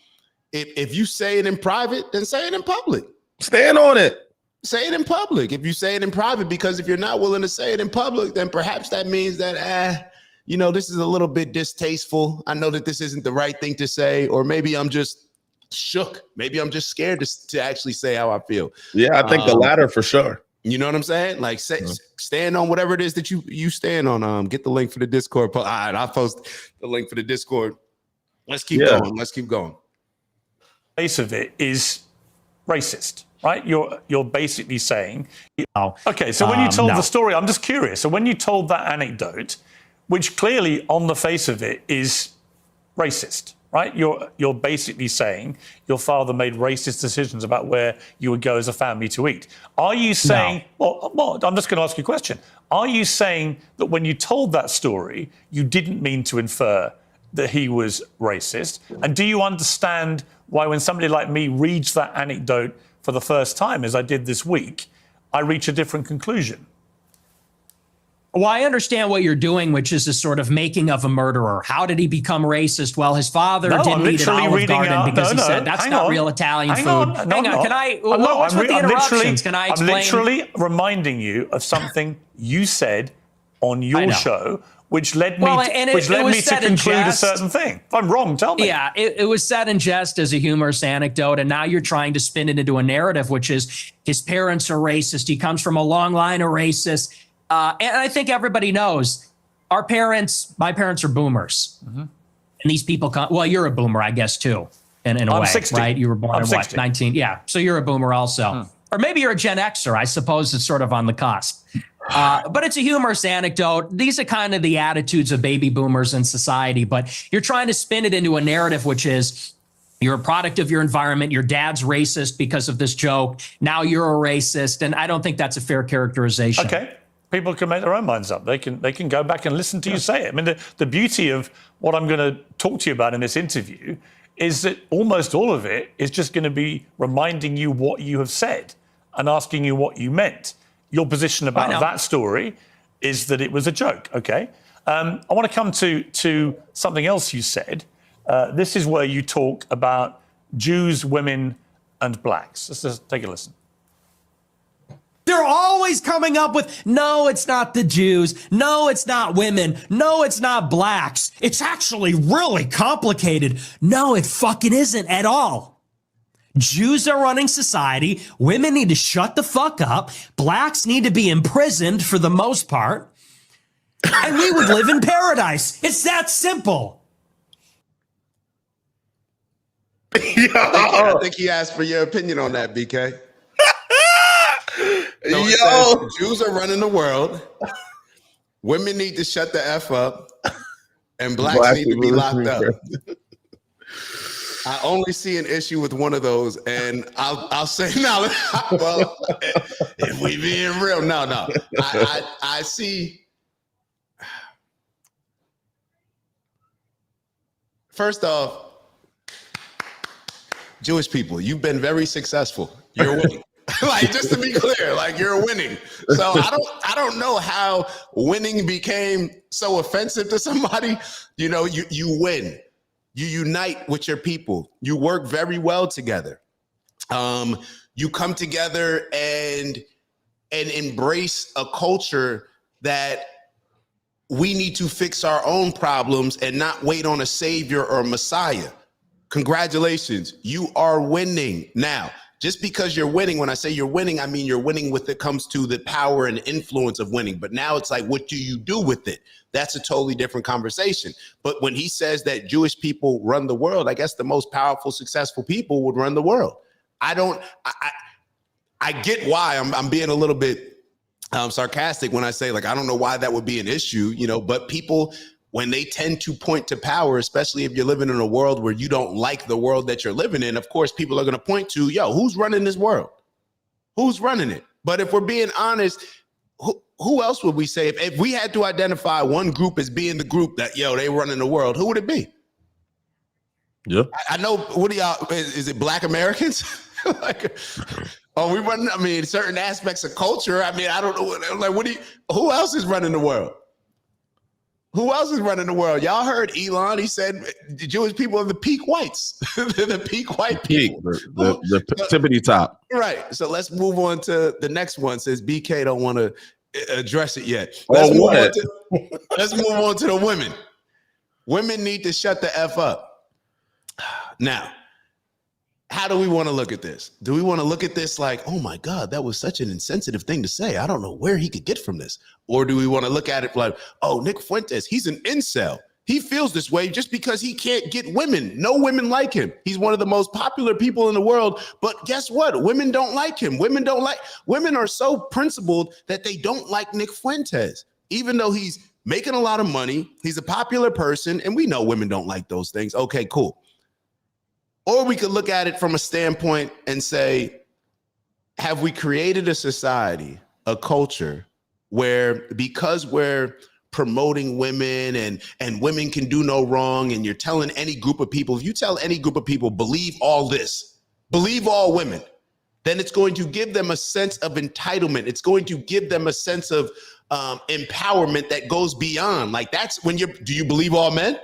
if you say it in private, then say it in public. Stand on it. say it in public. If you say it in private, because if you're not willing to say it in public, then perhaps that means that, this is a little bit distasteful. I know that this isn't the right thing to say, or maybe I'm just shook. Maybe I'm just scared to actually say how I feel. Yeah, I think the latter for sure. You know what I'm saying? Like, stand on whatever it is that you stand on. Get the link for the Discord. All right, I'll post the link for the Discord. Let's keep going. Let's keep going. Face of it is racist, right? You're basically saying, okay. So when you told the story, I'm just curious. So when you told that anecdote, which clearly on the face of it is racist, right? You're basically saying your father made racist decisions about where you would go as a family to eat. Are you saying, well, I'm just going to ask you a question. Are you saying that when you told that story, you didn't mean to infer that he was racist? And do you understand why when somebody like me reads that anecdote for the first time, as I did this week, I reach a different conclusion? Well, I understand what you're doing, which is a sort of making of a murderer. How did he become racist? Well, his father didn't eat an Olive Garden because he said that's not real Italian food. Hang on, can I? What's with the interruptions? Can I explain? I'm literally reminding you of something you said on your show, which led me to conclude a certain thing. If I'm wrong, tell me. Yeah, it was said in jest as a humorous anecdote, and now you're trying to spin it into a narrative, which is his parents are racist. He comes from a long line of racists. And I think everybody knows my parents are boomers. Mm-hmm. And these people well, you're a boomer, I guess, too, in a way, 60. Right? You were born in 60. 19? Yeah. So you're a boomer also. Or maybe you're a Gen Xer. I suppose it's sort of on the cusp. But it's a humorous anecdote. These are kind of the attitudes of baby boomers in society. But you're trying to spin it into a narrative, which is you're a product of your environment. Your dad's racist because of this joke. Now you're a racist. And I don't think that's a fair characterization. Okay. People can make their own minds up. They can go back and listen to you say it. I mean, the beauty of what I'm going to talk to you about in this interview is that almost all of it is just going to be reminding you what you have said and asking you what you meant. Your position about that story is that it was a joke, okay? I want to come to something else you said. This is where you talk about Jews, women, and blacks. Let's just take a listen. They're always coming up with, no, it's not the Jews. No, it's not women. No, it's not blacks. It's actually really complicated. No, it fucking isn't at all. Jews are running society. Women need to shut the fuck up. Blacks need to be imprisoned for the most part. And we would live in paradise. It's that simple. I think he asked for your opinion on that, BK. So it says, Jews are running the world. Women need to shut the F up. And blacks need to be locked up. I only see an issue with one of those. And I'll say, no, well, if we being real, no. I see. First off, Jewish people, you've been very successful. You're winning. Like, just to be clear, like, you're winning. So I don't know how winning became so offensive to somebody. You know, you win. You unite with your people. You work very well together. You come together and embrace a culture that we need to fix our own problems and not wait on a savior or a messiah. Congratulations, you are winning. Now, just because you're winning, when I say you're winning, I mean you're winning when it comes to the power and influence of winning. But now it's like, what do you do with it? That's a totally different conversation. But when he says that Jewish people run the world, I guess the most powerful, successful people would run the world. I get why I'm being a little bit sarcastic when I say, like, I don't know why that would be an issue, you know, but people, when they tend to point to power, especially if you're living in a world where you don't like the world that you're living in, of course, people are going to point to, yo, who's running this world? Who's running it? But if we're being honest, who else would we say? If we had to identify one group as being the group that, yo, they running the world, who would it be? Yeah. I know, what do y'all, is it Black Americans? Like, we running, I mean, certain aspects of culture. I mean, I don't know, like, who else is running the world? Who else is running the world? Y'all heard Elon. He said the Jewish people are the peak whites. The peak white people. The tippity top. Right. So let's move on to the next one. Says BK don't want to address it yet. Let's move on to the women. Women need to shut the F up. Now, how do we want to look at this? Do we want to look at this like, oh my God, that was such an insensitive thing to say. I don't know where he could get from this. Or do we want to look at it like, oh, Nick Fuentes, he's an incel. He feels this way just because he can't get women. No women like him. He's one of the most popular people in the world. But guess what? Women don't like him. Women are so principled that they don't like Nick Fuentes, even though he's making a lot of money. He's a popular person. And we know women don't like those things. Okay, cool. Or we could look at it from a standpoint and say, have we created a society, a culture where because we're promoting women and women can do no wrong, and you're telling any group of people, if you tell any group of people, believe all this, believe all women, then it's going to give them a sense of entitlement. It's going to give them a sense of empowerment that goes beyond. Like that's when do you believe all men?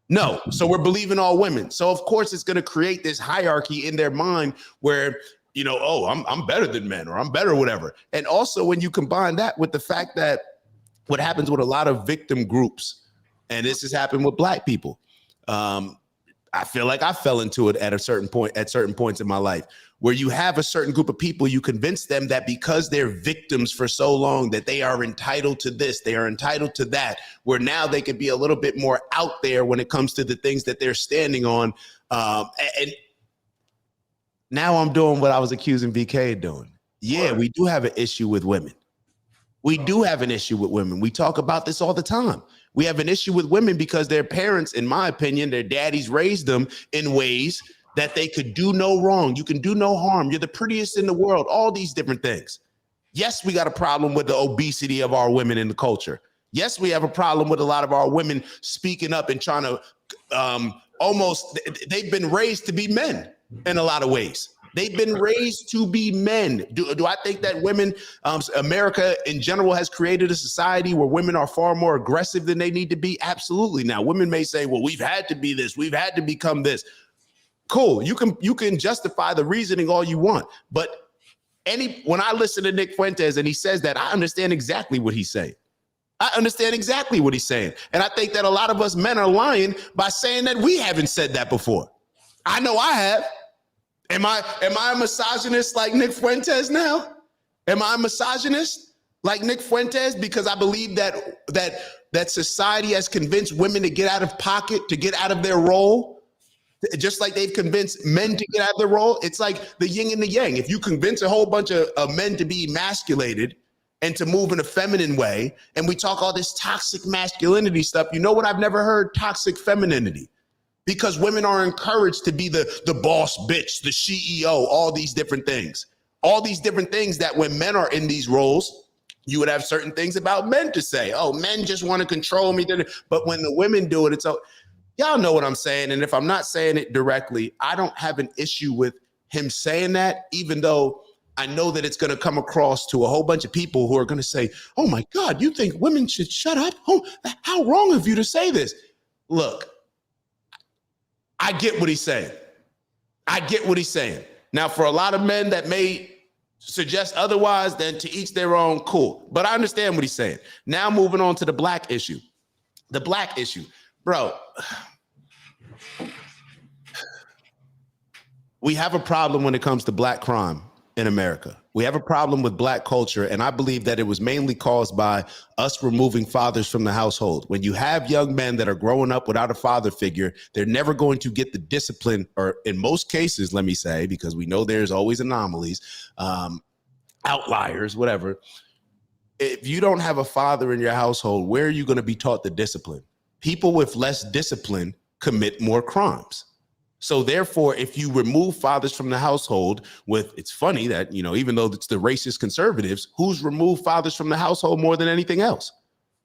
No. So we're believing all women. So of course it's going to create this hierarchy in their mind where, you know, oh, I'm better than men, or I'm better, whatever. And also when you combine that with the fact that what happens with a lot of victim groups, and this has happened with Black people. I feel like I fell into it at certain points in my life, where you have a certain group of people, you convince them that because they're victims for so long that they are entitled to this, they are entitled to that, where now they can be a little bit more out there when it comes to the things that they're standing on. And now I'm doing what I was accusing BK of doing. Yeah, we do have an issue with women. We do have an issue with women. We talk about this all the time. We have an issue with women because their parents, in my opinion, their daddies raised them in ways that they could do no wrong. You can do no harm. You're the prettiest in the world. All these different things. Yes, we got a problem with the obesity of our women in the culture. Yes, we have a problem with a lot of our women speaking up and trying to they've been raised to be men in a lot of ways. They've been raised to be men. Do I think that women, America in general has created a society where women are far more aggressive than they need to be? Absolutely. Now, women may say, well, we've had to be this. We've had to become this. Cool. You can justify the reasoning all you want. But when I listen to Nick Fuentes and he says that, I understand exactly what he's saying. I understand exactly what he's saying. And I think that a lot of us men are lying by saying that we haven't said that before. I know I have. Am I a misogynist like Nick Fuentes now? Am I a misogynist like Nick Fuentes because I believe that society has convinced women to get out of pocket, to get out of their role, just like they've convinced men to get out of their role? It's like the yin and the yang. If you convince a whole bunch of men to be emasculated and to move in a feminine way, and we talk all this toxic masculinity stuff, you know what I've never heard? Toxic femininity. Because women are encouraged to be the boss bitch, the CEO, all these different things. All these different things that when men are in these roles, you would have certain things about men to say. Oh, men just want to control me. But when the women do it, it's y'all know what I'm saying. And if I'm not saying it directly, I don't have an issue with him saying that, even though I know that it's going to come across to a whole bunch of people who are going to say, oh my God, you think women should shut up? Oh, how wrong of you to say this? Look, I get what he's saying. I get what he's saying. Now, for a lot of men that may suggest otherwise, then to each their own, cool. But I understand what he's saying. Now, moving on to the Black issue. The Black issue. Bro, we have a problem when it comes to Black crime in America. We have a problem with Black culture, and I believe that it was mainly caused by us removing fathers from the household. When you have young men that are growing up without a father figure, they're never going to get the discipline, or in most cases, let me say, because we know there's always anomalies, outliers, whatever. If you don't have a father in your household, where are you going to be taught the discipline? People with less discipline commit more crimes. So therefore, if you remove fathers from the household it's funny that, you know, even though it's the racist conservatives, who's removed fathers from the household more than anything else?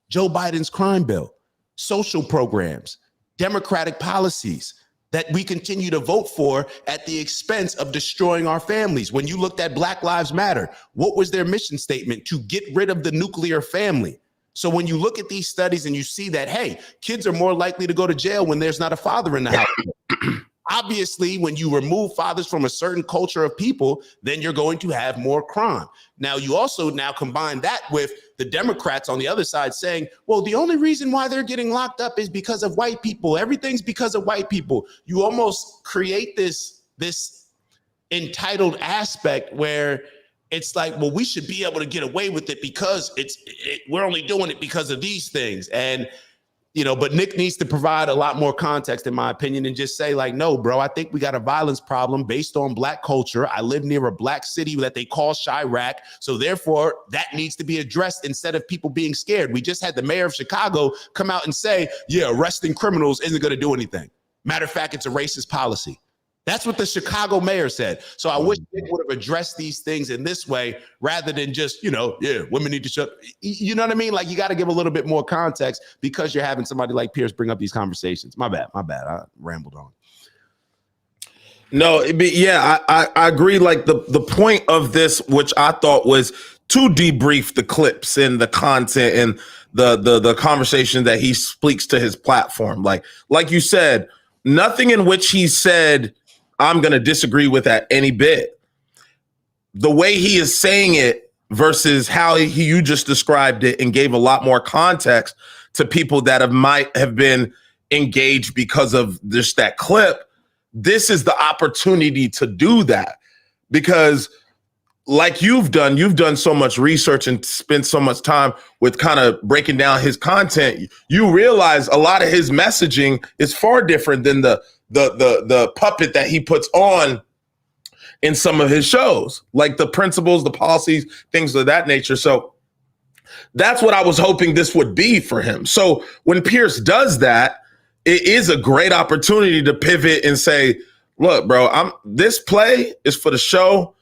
Joe Biden's crime bill, social programs, democratic policies that we continue to vote for at the expense of destroying our families. When you looked at Black Lives Matter, what was their mission statement? To get rid of the nuclear family. So when you look at these studies and you see that, hey, kids are more likely to go to jail when there's not a father in the house. Obviously, when you remove fathers from a certain culture of people, then you're going to have more crime. Now, you also now combine that with the Democrats on the other side saying, well, the only reason why they're getting locked up is because of white people. Everything's because of white people. You almost create this entitled aspect where it's like, well, we should be able to get away with it because we're only doing it because of these things. And but Nick needs to provide a lot more context, in my opinion, and just say, like, no, bro, I think we got a violence problem based on Black culture. I live near a Black city that they call Chirac. So therefore, that needs to be addressed instead of people being scared. We just had the mayor of Chicago come out and say, yeah, arresting criminals isn't going to do anything. Matter of fact, it's a racist policy. That's what the Chicago mayor said. So I wish Nick would have addressed these things in this way rather than just, women need to shut. You know what I mean? Like, you got to give a little bit more context because you're having somebody like Piers bring up these conversations. My bad. I rambled on. No, yeah, I agree. Like the point of this, which I thought was to debrief the clips and the content and the conversation that he speaks to his platform. Like you said, nothing in which he said I'm going to disagree with at any bit. The way he is saying it versus how you just described it and gave a lot more context to people that might have been engaged because of just that clip. This is the opportunity to do that because like you've done so much research and spent so much time with kind of breaking down his content. You realize a lot of his messaging is far different than the puppet that he puts on in some of his shows, like the principles, the policies, things of that nature. So that's what I was hoping this would be for him. So when Piers does that, it is a great opportunity to pivot and say, look, bro, this play is for the show,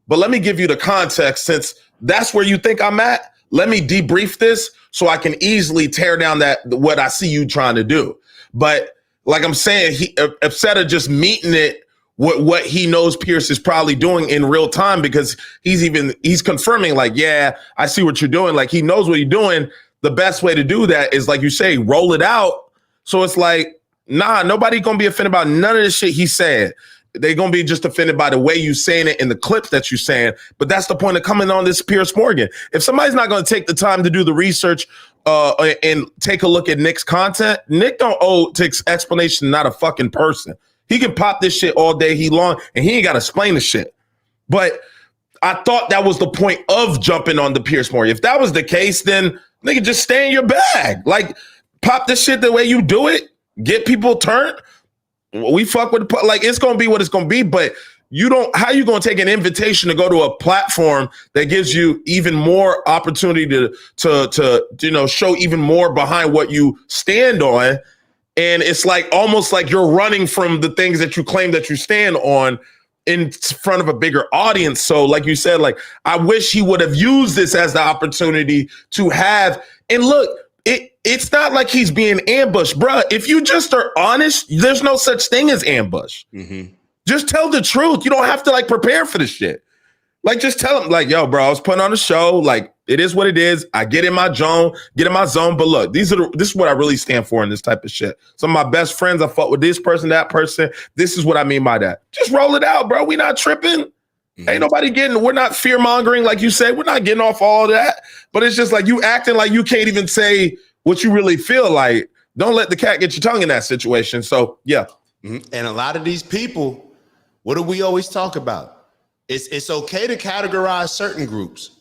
but let me give you the context since that's where you think I'm at. Let me debrief this so I can easily tear down what I see you trying to do. But like I'm saying, instead of just meeting it, what he knows Piers is probably doing in real time because he's confirming like, yeah, I see what you're doing. Like he knows what you're doing. The best way to do that is like you say, roll it out. So it's like, nah, nobody gonna be offended about none of the shit he said. They're gonna be just offended by the way you saying it in the clips that you're saying. But that's the point of coming on this Piers Morgan. If somebody's not gonna take the time to do the research and take a look at Nick's content, Nick don't owe to explanation, not a fucking person. He can pop this shit all day long and he ain't gotta explain the shit. But I thought that was the point of jumping on the Piers Morgan. If that was the case, then nigga, just stay in your bag. Like, pop this shit the way you do it, get people turned. We fuck with like it's gonna be what it's gonna be, but how you gonna take an invitation to go to a platform that gives you even more opportunity to show even more behind what you stand on, and it's like almost like you're running from the things that you claim that you stand on in front of a bigger audience. So like you said, like I wish he would have used this as the opportunity to have, and look, it's not like he's being ambushed, bruh. If you just are honest, there's no such thing as ambush. Mm-hmm. Just tell the truth. You don't have to like prepare for this shit. Like just tell him like, yo, bro, I was putting on a show. Like it is what it is. I get in my zone. But look, this is what I really stand for in this type of shit. Some of my best friends, I fought with this person, that person. This is what I mean by that. Just roll it out, bro. We not tripping. Mm-hmm. Ain't nobody we're not fear mongering. Like you said, we're not getting off all of that. But it's just like you acting like you can't even say what you really feel like. Don't let the cat get your tongue in that situation. So, yeah. Mm-hmm. And a lot of these people, what do we always talk about? It's okay to categorize certain groups,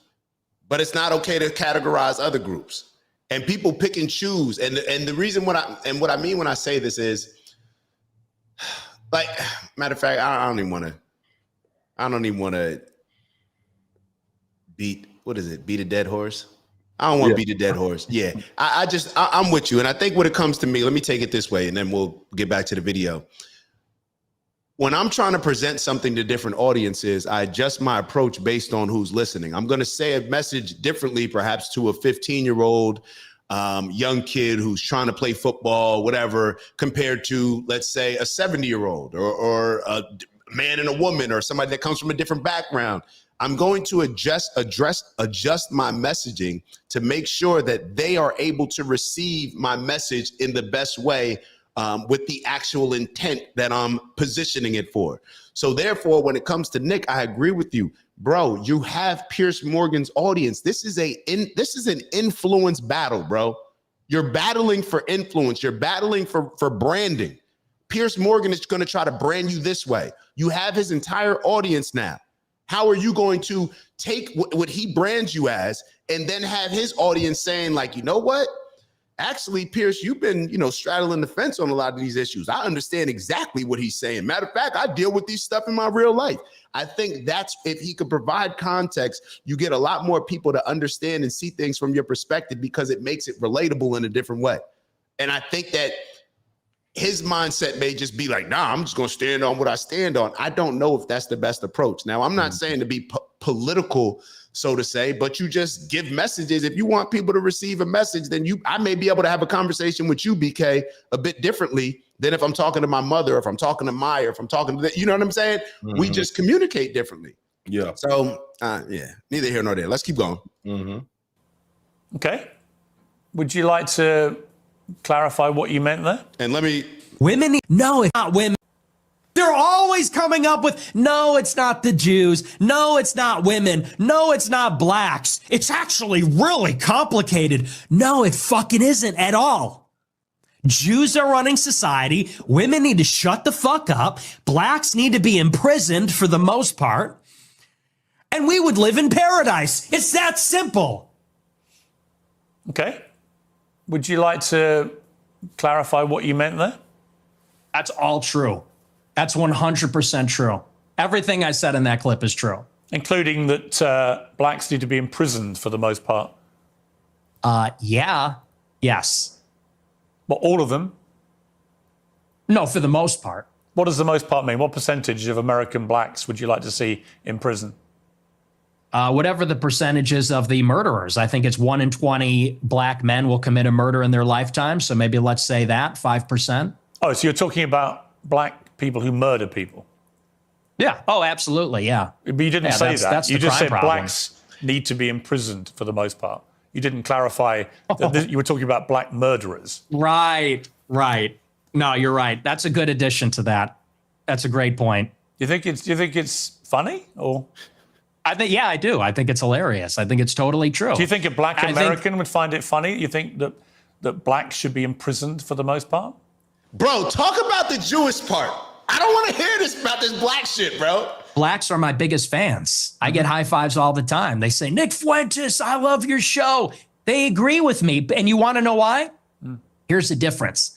but it's not okay to categorize other groups. And people pick and choose. And the reason what I mean when I say this is, like, matter of fact, I don't even want to beat a dead horse. I don't want to beat a dead horse. Yeah, I'm with you. And I think when it comes to me, let me take it this way, and then we'll get back to the video. When I'm trying to present something to different audiences, I adjust my approach based on who's listening. I'm going to say a message differently, perhaps to a 15-year-old young kid who's trying to play football, whatever, compared to, let's say, a 70-year-old or a man and a woman or somebody that comes from a different background. I'm going to adjust my messaging to make sure that they are able to receive my message in the best way with the actual intent that I'm positioning it for. So therefore, when it comes to Nick, I agree with you, bro. You have Piers Morgan's audience. This is an influence battle, bro. You're battling for influence. You're battling for branding. Piers Morgan is going to try to brand you this way. You have his entire audience now. How are you going to take what he brands you as and then have his audience saying, like, you know what? Actually, Piers, you've been, straddling the fence on a lot of these issues. I understand exactly what he's saying. Matter of fact, I deal with these stuff in my real life. I think that's, if he could provide context, you get a lot more people to understand and see things from your perspective because it makes it relatable in a different way. And I think that his mindset may just be like, nah, I'm just going to stand on what I stand on. I don't know if that's the best approach. Now, I'm not saying to be political, so to say, but you just give messages. If you want people to receive a message, then I may be able to have a conversation with you, BK, a bit differently than if I'm talking to my mother, if I'm talking to Maya, if I'm talking to, you know what I'm saying? Mm-hmm. We just communicate differently. Yeah. So, neither here nor there. Let's keep going. Mm-hmm. Okay. Would you like to clarify what you meant there? And let me... Women? No, it's not women. They're always coming up with, no, it's not the Jews. No, it's not women. No, it's not blacks. It's actually really complicated. No, it fucking isn't at all. Jews are running society. Women need to shut the fuck up. Blacks need to be imprisoned for the most part. And we would live in paradise. It's that simple. Okay. Would you like to clarify what you meant there? That's all true. That's 100% true. Everything I said in that clip is true. Including that blacks need to be imprisoned for the most part. Yeah. Yes. But all of them? No, for the most part. What does the most part mean? What percentage of American blacks would you like to see in prison? Whatever the percentages of the murderers. I think it's 1 in 20 black men will commit a murder in their lifetime. So maybe let's say that, 5%. Oh, so you're talking about black people who murder people? Yeah. Oh, absolutely. Yeah. But you didn't say that. That's you just said problem. Blacks need to be imprisoned for the most part. You didn't clarify that you were talking about black murderers. Right. No, you're right. That's a good addition to that. That's a great point. Do you think it's funny or? I do. I think it's hilarious. I think it's totally true. Do you think a black American would find it funny? You think that blacks should be imprisoned for the most part? Bro, talk about the Jewish part. I don't want to hear this about this black shit, bro. Blacks are my biggest fans. I get high fives all the time. They say, Nick Fuentes, I love your show. They agree with me. And you want to know why? Here's the difference.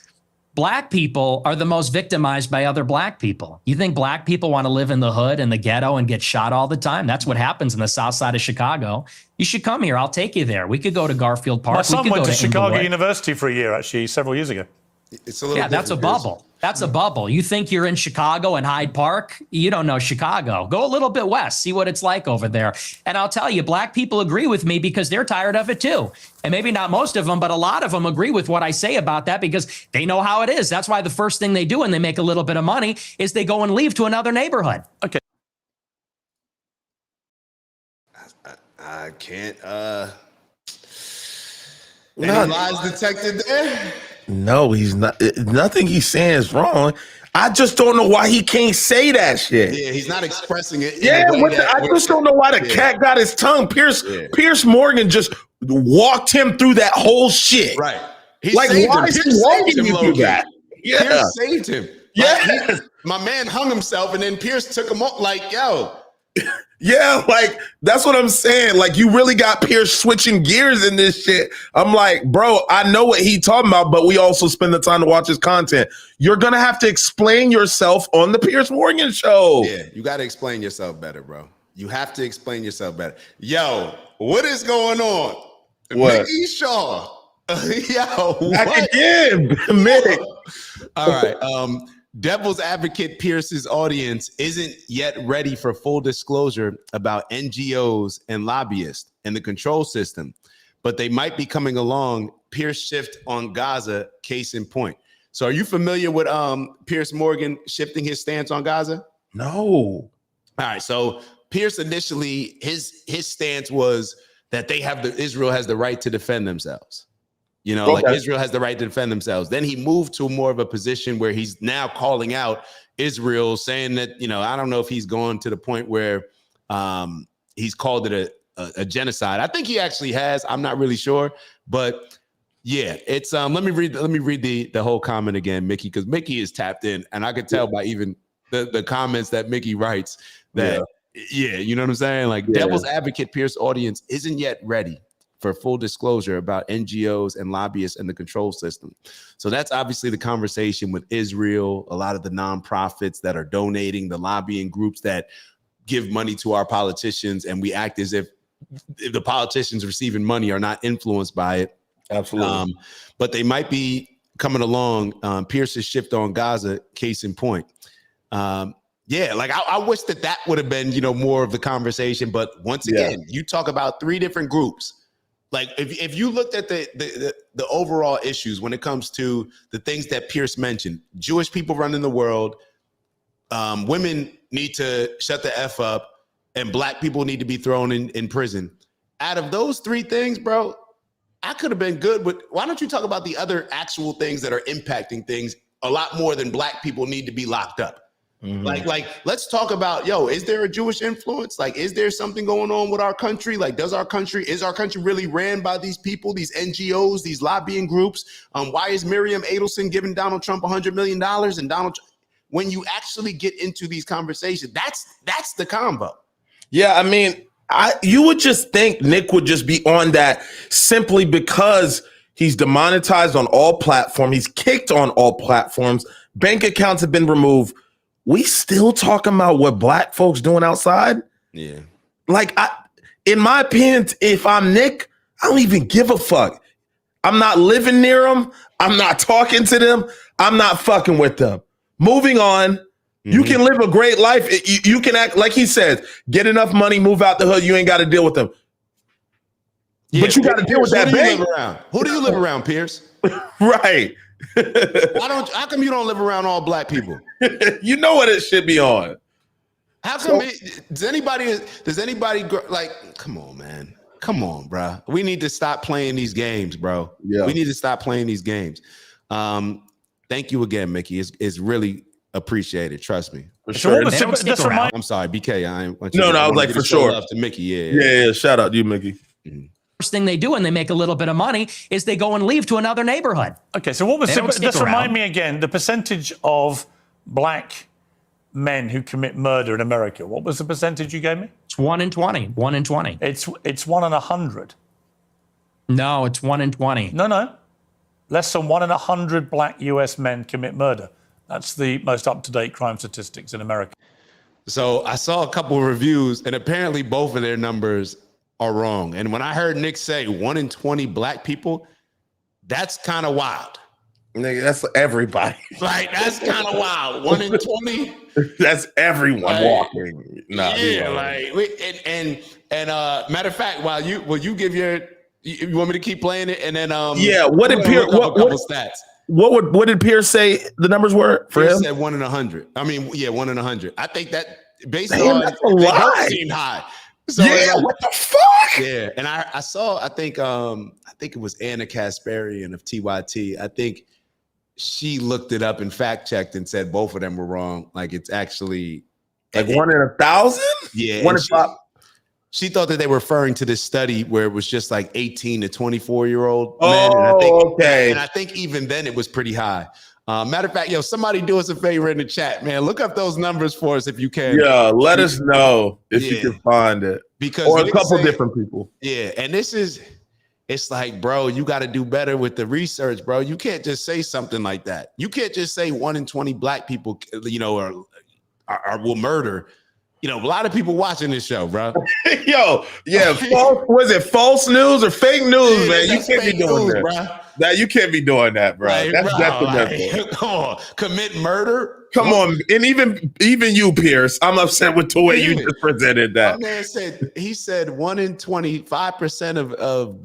Black people are the most victimized by other black people. You think black people want to live in the hood and the ghetto and get shot all the time? That's what happens in the south side of Chicago. You should come here. I'll take you there. We could go to Garfield Park. My son went to Chicago Inglewood. University for a year, actually, several years ago. It's a little that's a bubble. That's a bubble. You think you're in Chicago and Hyde Park? You don't know Chicago. Go a little bit west. See what it's like over there. And I'll tell you, black people agree with me because they're tired of it too. And maybe not most of them, but a lot of them agree with what I say about that because they know how it is. That's why the first thing they do when they make a little bit of money is they go and leave to another neighborhood. Okay. I can't. Any lies detected there? No, he's not. Nothing he's saying is wrong. I just don't know why he can't say that shit. Yeah, he's not expressing it. I just don't know why the cat got his tongue. Pierce Morgan just walked him through that whole shit. Right. He why is he walking you through that? Yeah. Pierce saved him. Yeah. My man hung himself and then Pierce took him off like, yo. Yeah, like that's what I'm saying. Like you really got Pierce switching gears in this shit. I'm like, bro, I know what he talking about, but we also spend the time to watch his content. You're gonna have to explain yourself on the Piers Morgan show. Yeah, you got to explain yourself better, bro. You have to explain yourself better. Yo, what is going on? What? Mickey Shaw. Yo, back what? again, Mick. All right. Devil's advocate Pierce's audience isn't yet ready for full disclosure about NGOs and lobbyists and the control system, but they might be coming along. Pierce shift on Gaza, case in point. So are you familiar with Piers Morgan shifting his stance on Gaza? No. All right. So Pierce initially, his stance was that Israel has the right to defend themselves. You know, like Israel has the right to defend themselves. Then he moved to more of a position where he's now calling out Israel, saying that, you know, I don't know if he's gone to the point where he's called it a genocide. I think he actually has. I'm not really sure, but yeah, it's let me read the whole comment again, Mickey, because Mickey is tapped in, and I could tell by even the comments that Mickey writes that you know what I'm saying? Like devil's advocate Pierce audience isn't yet ready for full disclosure about NGOs and lobbyists and the control system. So that's obviously the conversation with Israel, a lot of the nonprofits that are donating, the lobbying groups that give money to our politicians, and we act as if the politicians receiving money are not influenced by it. Absolutely. But they might be coming along. Pierce's shift on Gaza, case in point. Yeah, like I wish that would have been, you know, more of the conversation. But once again, you talk about 3 different groups. Like if you looked at the overall issues when it comes to the things that Pierce mentioned, Jewish people running the world, women need to shut the F up, and black people need to be thrown in prison. Out of those 3 things, bro, I could have been good with, why don't you talk about the other actual things that are impacting things a lot more than black people need to be locked up? Like, let's talk about, is there a Jewish influence? Like, is there something going on with our country? Like, is our country really ran by these people, these NGOs, these lobbying groups? Why is Miriam Adelson giving Donald Trump $100 million? And when you actually get into these conversations, that's the combo. Yeah, I mean, you would just think Nick would just be on that simply because he's demonetized on all platforms. He's kicked on all platforms. Bank accounts have been removed. We still talking about what black folks doing outside? Yeah. Like, in my opinion, if I'm Nick, I don't even give a fuck. I'm not living near them. I'm not talking to them. I'm not fucking with them. Moving on. You can live a great life. You can act like he says, get enough money, move out the hood. You ain't got to deal with them. Yeah, but you got to deal with that bank. Who do you live around, Pierce? Right. How come you don't live around all black people? You know what it should be on. How come does anybody like, come on, man. Come on, bro. We need to stop playing these games, bro. Yeah. We need to stop playing these games. Thank you again, Mickey. It's really appreciated. Trust me. For sure. I'm sorry, BK. I was like, for sure. Love to Mickey. Yeah. Shout out to you, Mickey. First thing they do when they make a little bit of money is they go and leave to another neighborhood. Okay, so what was just remind me again the percentage of black men who commit murder in America? What was the percentage you gave me? It's 1 in 20. 1 in 20. It's 1 in 100. No, it's 1 in 20. No. Less than 1 in 100 black US men commit murder. That's the most up-to-date crime statistics in America. So I saw a couple of reviews, and apparently both of their numbers are wrong. And when I heard Nick say 1 in 20 black people, that's kind of wild. Nigga, that's everybody. Like, that's kind of wild. 1 in 20. That's everyone walking. Matter of fact, will you give you want me to keep playing it, and then what did Pierce? Stats. What did Pierce say the numbers were for him? He said 1 in 100. I mean, 1 in 100. I think that based on that's a lie. Seemed high. So, what the fuck? Yeah, and I saw. I think it was Anna Kasparian of TYT. I think she looked it up and fact checked and said both of them were wrong. Like, it's actually like 1 in 1,000. Yeah, 1 in 5. She thought that they were referring to this study where it was just like 18 to 24-year-old men. And I think even then it was pretty high. Matter of fact, somebody do us a favor in the chat, man. Look up those numbers for us if you can. Yeah, let us know if you can find it. Or a couple different people. Yeah, and it's like, bro, you got to do better with the research, bro. You can't just say something like that. You can't just say 1 in 20 black people, will murder. A lot of people watching this show, bro. Was it false news or fake news, man? You can't be doing that, bro. You can't be doing that, bro. That's detrimental. Come on, commit murder. Come on, and even you, Pierce. I'm upset with the way you just presented that. My man said 1 in 25% of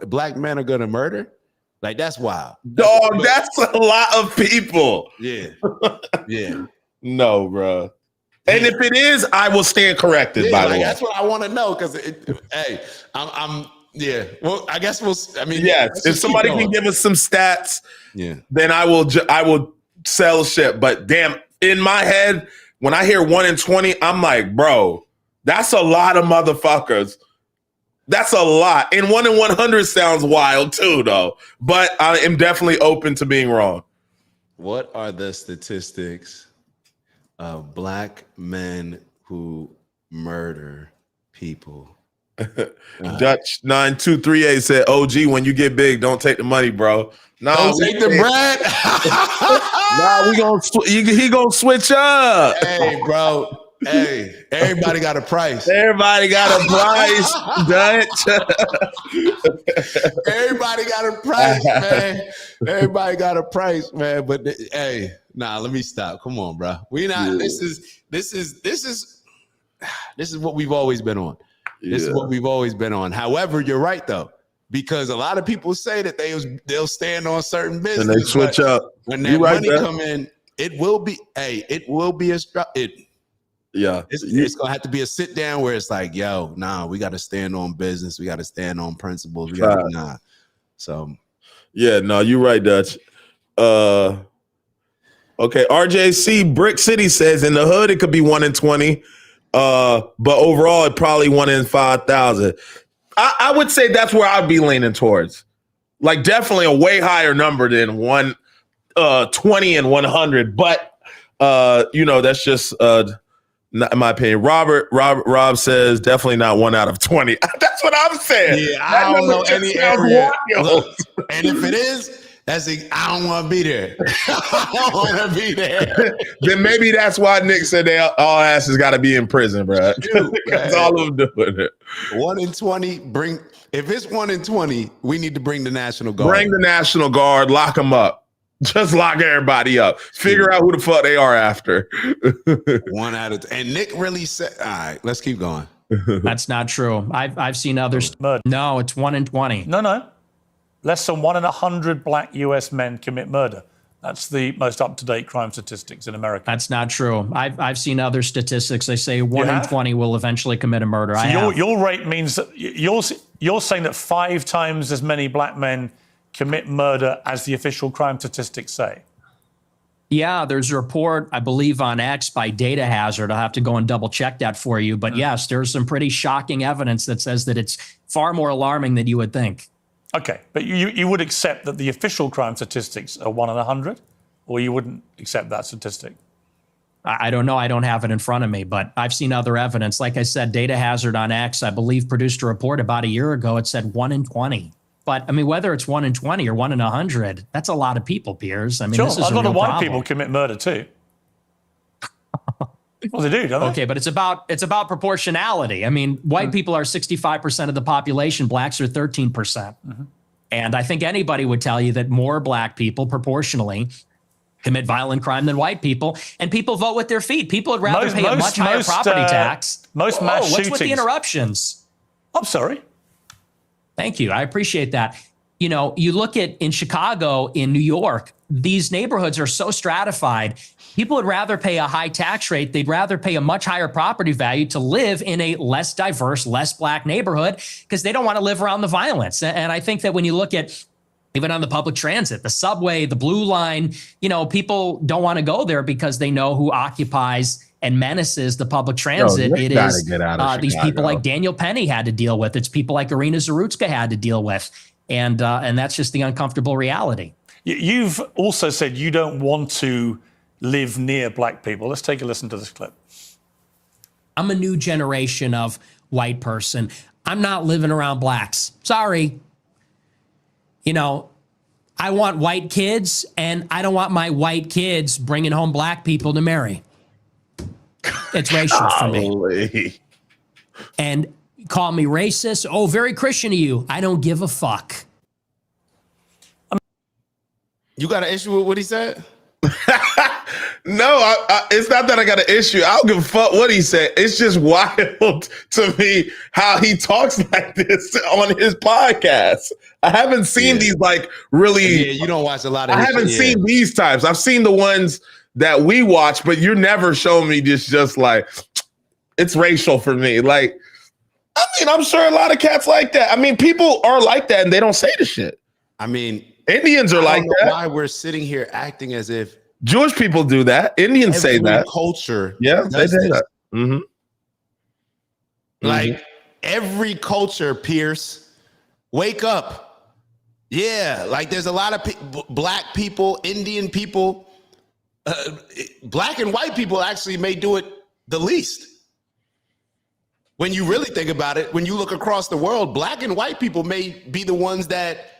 black men are gonna murder. Like, that's wild. Dog, that's a lot of people. Yeah. No, bro. And if it is, I will stand corrected. By the way, that's what I want to know. Because hey, I'm yeah. Well, I guess we'll. I mean, yes. If somebody can give us some stats, yeah, then I will sell shit. But damn, in my head, when I hear 1 in 20, I'm like, bro, that's a lot of motherfuckers. That's a lot. And 1 in 100 sounds wild too, though. But I am definitely open to being wrong. What are the statistics of black men who murder people? Dutch 9238 said, "OG, when you get big, don't take the money, bro. Don't take the bread." He gonna switch up. Hey, bro. Hey, everybody got a price. Everybody got a price, Dutch. Everybody got a price, man. Everybody got a price, man. But hey, let me stop. Come on, bro. We not. Yeah. This is what we've always been on. This is what we've always been on. However, you're right though, because a lot of people say that they'll stand on certain business and they switch up when that money come in. It will be a Yeah, it's gonna have to be a sit down where it's like, yo, we got to stand on business, we got to stand on principles, we got to So, yeah, no, you're right, Dutch. Okay, RJC Brick City says in the hood it could be 1 in 20, but overall it probably 1 in 5,000. I would say that's where I'd be leaning towards. Like definitely a way higher number than 20 and 100, but that's just not in my opinion. Rob says definitely not 1 out of 20. That's what I'm saying. Yeah, I don't know any area. Look, and if it is, I don't want to be there. I don't want to be there. Then maybe that's why Nick said they all asses got to be in prison, bro. That's all of them doing it. 1 in 20. If it's 1 in 20, we need to bring the National Guard. Bring the National Guard. Lock them up. Just lock everybody up. Figure out who the fuck they are after. 1 out of 10. And Nick really said, all right, let's keep going. That's not true. I've seen others. No, it's 1 in 20. No. Less than 1 in 100 black US men commit murder. That's the most up-to-date crime statistics in America. That's not true. I've seen other statistics. They say 1 in 20 will eventually commit a murder. So your rate means that you're saying that 5 times as many black men commit murder as the official crime statistics say? Yeah, there's a report, I believe, on X by Data Hazard. I'll have to go and double check that for you. But yes, there's some pretty shocking evidence that says that it's far more alarming than you would think. Okay, but you would accept that the official crime statistics are 1 in 100, or you wouldn't accept that statistic? I don't know. I don't have it in front of me, but I've seen other evidence. Like I said, Data Hazard on X, I believe, produced a report about a year ago. It said 1 in 20. But, I mean, whether it's 1 in 20 or 1 in 100, that's a lot of people, Piers. I mean, sure, this is a lot of white problem. people commit murder too. Well, they do, don't they? Okay, but it's about proportionality. I mean, white people are 65% of the population. Blacks are 13%. Mm-hmm. And I think anybody would tell you that more black people proportionally commit violent crime than white people. And people vote with their feet. People would rather pay a much higher property tax. Most mass shootings. What's with the interruptions? I'm sorry. Thank you. I appreciate that. You know, you look at in Chicago, in New York, these neighborhoods are so stratified. People would rather pay a high tax rate. They'd rather pay a much higher property value to live in a less diverse, less black neighborhood because they don't want to live around the violence. And I think that when you look at even on the public transit, the subway, the Blue Line, you know, people don't want to go there because they know who occupies and menaces the public transit. It is these people like Daniel Penny had to deal with. It's people like Irina Zarutska had to deal with. And that's just the uncomfortable reality. You've also said you don't want to live near black people. Let's take a listen to this clip. I'm a new generation of white person. I'm not living around blacks. Sorry. You know, I want white kids, and I don't want my white kids bringing home black people to marry. It's racial for me. And call me racist. Oh, very Christian of you. I don't give a fuck. You got an issue with what he said? No, it's not that I got an issue. I don't give a fuck what he said. It's just wild to me how he talks like this on his podcast. I haven't seen these like really. Yeah, you don't watch a lot of. I haven't seen these types. I've seen the ones that we watch, but you're never showing me this just like, it's racial for me. Like, I mean, I'm sure a lot of cats like that. I mean, people are like that and they don't say the shit. I mean, Indians are like that. Why we're sitting here acting as if Jewish people do that. Indians say that. Culture. Yeah, they say that. Mm-hmm. Like every culture, Pierce, wake up. Yeah, like there's a lot of black people, Indian people, black and white people actually may do it the least. When you really think about it, when you look across the world, black and white people may be the ones that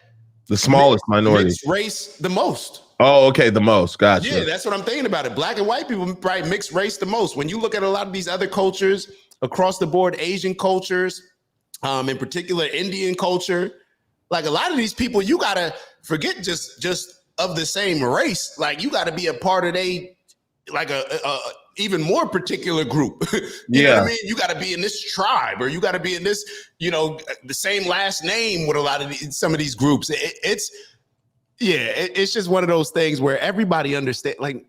the smallest minority mix race the most. Oh, okay, the most. Gotcha. Yeah, that's what I'm thinking about it. Black and white people probably mix race the most. When you look at a lot of these other cultures across the board, Asian cultures, in particular Indian culture, like a lot of these people, you gotta forget just of the same race. Like you gotta be a part of a even more particular group. You know what I mean? You got to be in this tribe, or you got to be in this, the same last name with a lot of some of these groups. It's just one of those things where everybody understands. I'm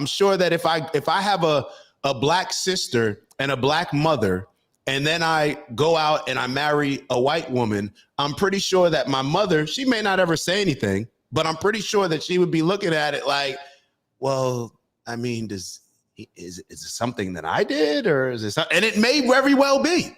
sure that if I have a black sister and a black mother, and then I go out and I marry a white woman, I'm pretty sure that my mother, she may not ever say anything, but I'm pretty sure that she would be looking at it like, well, I mean, is it something that I did, or is it something? And it may very well be.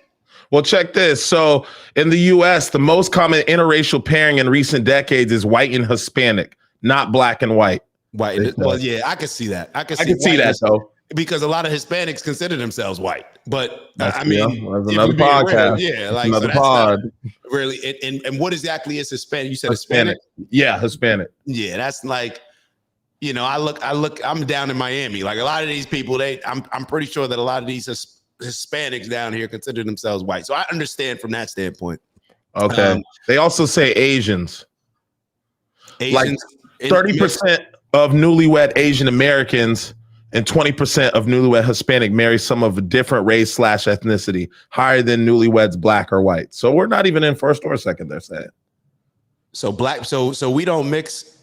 Well, check this. So in the US, the most common interracial pairing in recent decades is white and Hispanic, not black and white. White. Well, yeah, I could see that. I could see that though. Because a lot of Hispanics consider themselves white. But that's another podcast. Another pod. Really, and what exactly is Hispanic? You said Hispanic? Yeah, Hispanic. Yeah, that's like, I'm down in Miami. Like a lot of these people, I'm pretty sure that a lot of these Hispanics down here consider themselves white. So I understand from that standpoint. Okay. They also say Asians. Like 30% of newlywed Asian Americans and 20% of newlywed Hispanic marry some of a different race / ethnicity, higher than newlyweds black or white. So we're not even in first or second, they're saying. So black, so we don't mix.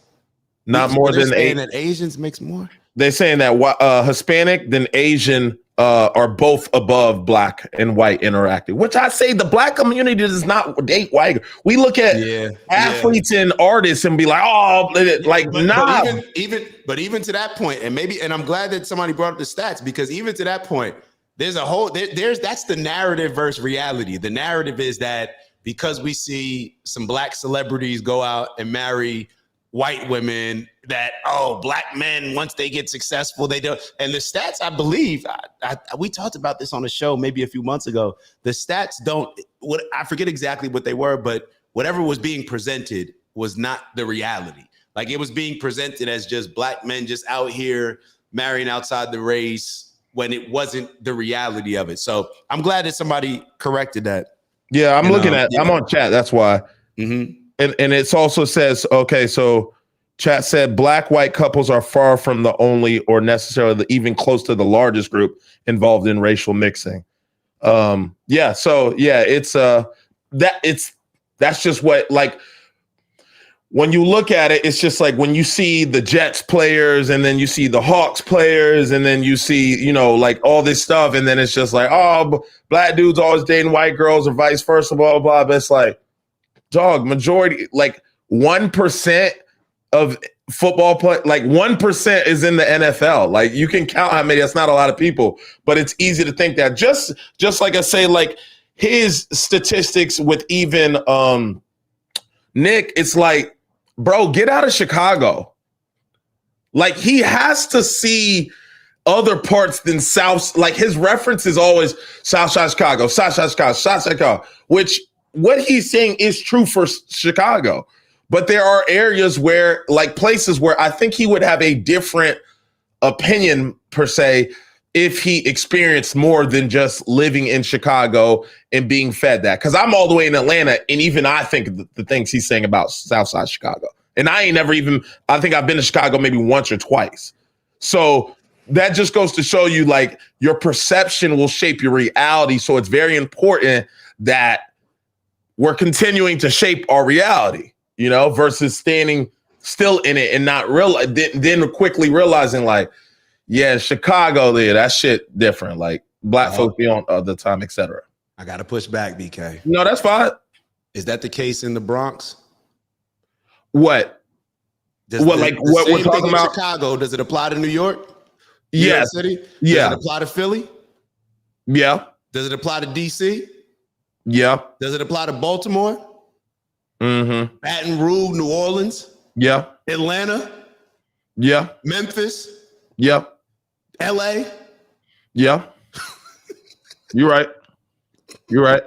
Not more than that Asians mix more. They're saying that Hispanic then Asian are both above black and white interacting, which I say the black community does not date white. We look at athletes and artists and be like, oh, nah. But even to that point, and I'm glad that somebody brought up the stats, because even to that point, there's that's the narrative versus reality. The narrative is that because we see some black celebrities go out and marry white women, that black men, once they get successful, they do. And the stats, I believe, we talked about this on the show maybe a few months ago. The stats I forget exactly what they were, but whatever was being presented was not the reality. Like it was being presented as just black men just out here marrying outside the race, when it wasn't the reality of it. So I'm glad that somebody corrected that. Yeah, I'm I'm on chat. That's why. Mm-hmm. And it also says, okay, so chat said black white couples are far from the only or necessarily even close to the largest group involved in racial mixing. It's that's just what, like, when you look at it, it's just like when you see the Jets players and then you see the Hawks players and then you see, like all this stuff. And then it's just like, black dudes always dating white girls or vice versa, blah, blah, blah. But it's like, dog, majority, like 1% of football play, like 1% is in the NFL. Like you can count how many, that's not a lot of people, but it's easy to think that just like I say, like his statistics with even Nick, it's like, bro, get out of Chicago. Like he has to see other parts than South. Like his reference is always South Side Chicago, South Side Chicago, South Side Chicago, which what he's saying is true for Chicago. But there are areas where, like places where I think he would have a different opinion per se if he experienced more than just living in Chicago and being fed that. Because I'm all the way in Atlanta, and even I think the things he's saying about Southside Chicago. And I think I've been to Chicago maybe once or twice. So that just goes to show you, like, your perception will shape your reality. So it's very important that we're continuing to shape our reality, versus standing still in it and not then quickly realizing like, yeah, Chicago there, that shit different. Like black folks be on all the time, etc. I got to push back, BK. No, that's fine. Is that the case in the Bronx? What? What we're talking about? Chicago, does it apply to New York? Yes. New York City? Yeah. Does it apply to Philly? Yeah. Does it apply to DC? Yeah. Does it apply to Baltimore? Mm-hmm. Baton Rouge, New Orleans? Yeah. Atlanta? Yeah. Memphis? Yeah. LA? Yeah. You're right. You're right.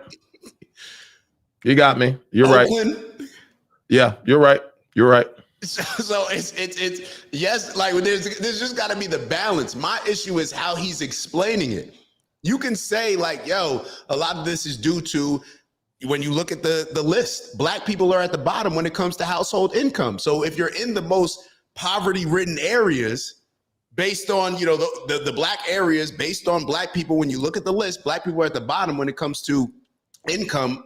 You got me. You're Oakland? right. Yeah, you're right. You're right. So it's yes, like there's just got to be the balance. My issue is how he's explaining it. You can say like, yo, a lot of this is due to when you look at the list, black people are at the bottom when it comes to household income. So if you're in the most poverty-ridden areas, based on, you know, the black areas, based on black people, when you look at the list, black people are at the bottom when it comes to income,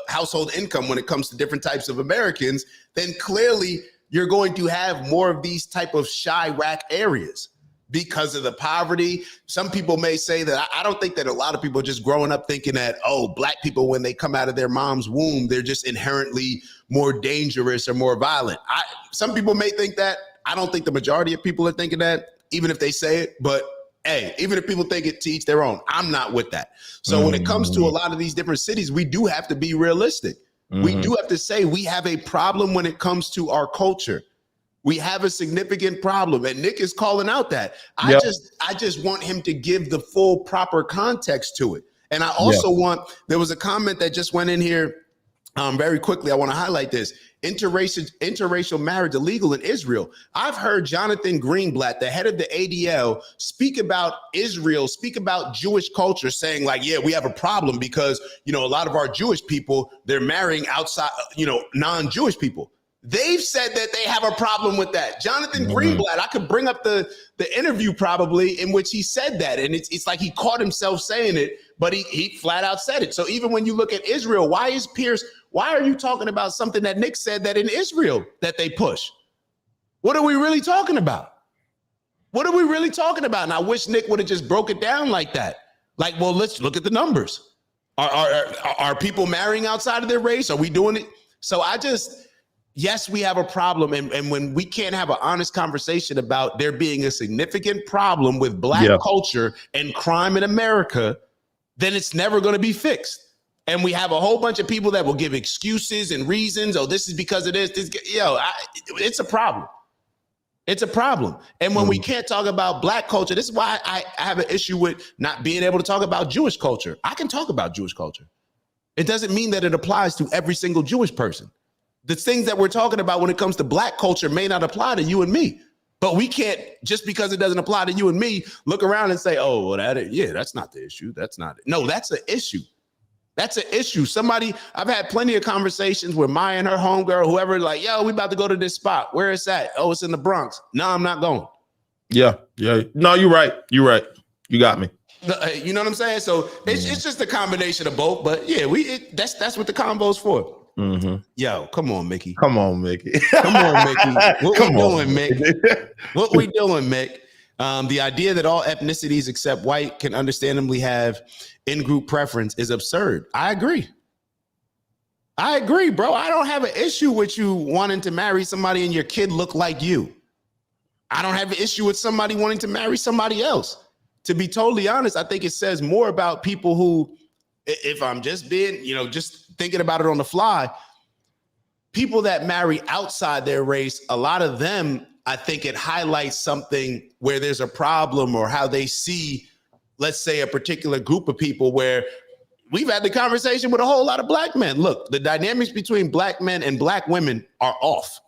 household income, when it comes to different types of Americans, then clearly you're going to have more of these type of Chirac areas because of the poverty. Some people may say that I don't think that a lot of people are just growing up thinking that, oh, black people, when they come out of their mom's womb, they're just inherently more dangerous or more violent. Some people may think that. I don't think the majority of people are thinking that, even if they say it. But hey, even if people think it, to each their own. I'm not with that. So when it comes to a lot of these different cities, we do have to be realistic. We do have to say we have a problem when it comes to our culture. We have a significant problem, and Nick is calling out that. I just want him to give the full proper context to it. And I also want, there was a comment that just went in here very quickly. I want to highlight this. Interracial marriage illegal in Israel. I've heard Jonathan Greenblatt, the head of the ADL, speak about Israel, speak about Jewish culture, saying like, yeah, we have a problem because, you know, a lot of our Jewish people, they're marrying outside, you know, non-Jewish people. They've said that they have a problem with that. Jonathan Greenblatt, I could bring up the interview probably in which he said that. And it's like he caught himself saying it, but he flat out said it. So even when you look at Israel, why are you talking about something that Nick said that in Israel that they push? What are we really talking about? What are we really talking about? And I wish Nick would have just broke it down like that. Like, well, let's look at the numbers. Are people marrying outside of their race? Are we doing it? So yes, we have a problem. And when we can't have an honest conversation about there being a significant problem with black culture and crime in America, then it's never going to be fixed. And we have a whole bunch of people that will give excuses and reasons. Oh, this is because of this. It's a problem. It's a problem. And when we can't talk about black culture, this is why I have an issue with not being able to talk about Jewish culture. I can talk about Jewish culture. It doesn't mean that it applies to every single Jewish person. The things that we're talking about when it comes to black culture may not apply to you and me. But we can't, just because it doesn't apply to you and me, look around and say, oh, well, that's not the issue. That's not it. No, that's an issue. That's an issue. I've had plenty of conversations with Maya and her homegirl, whoever, like, yo, we about to go to this spot. Where is that? Oh, it's in the Bronx. No, I'm not going. Yeah. No, you're right. You're right. You got me. You know what I'm saying? So it's just a combination of both. But yeah, that's what the combo's for. Yo, come on, Mickey. Come on, Mickey. Come on, Mickey. What we doing, Mick? What we doing, Mick? The idea that all ethnicities except white can understandably have in-group preference is absurd. I agree, bro. I don't have an issue with you wanting to marry somebody and your kid look like you. I don't have an issue with somebody wanting to marry somebody else. To be totally honest, I think it says more about people who, if I'm just being, just thinking about it on the fly, people that marry outside their race, a lot of them, I think it highlights something where there's a problem or how they see, let's say, a particular group of people, where we've had the conversation with a whole lot of black men. Look, the dynamics between black men and black women are off.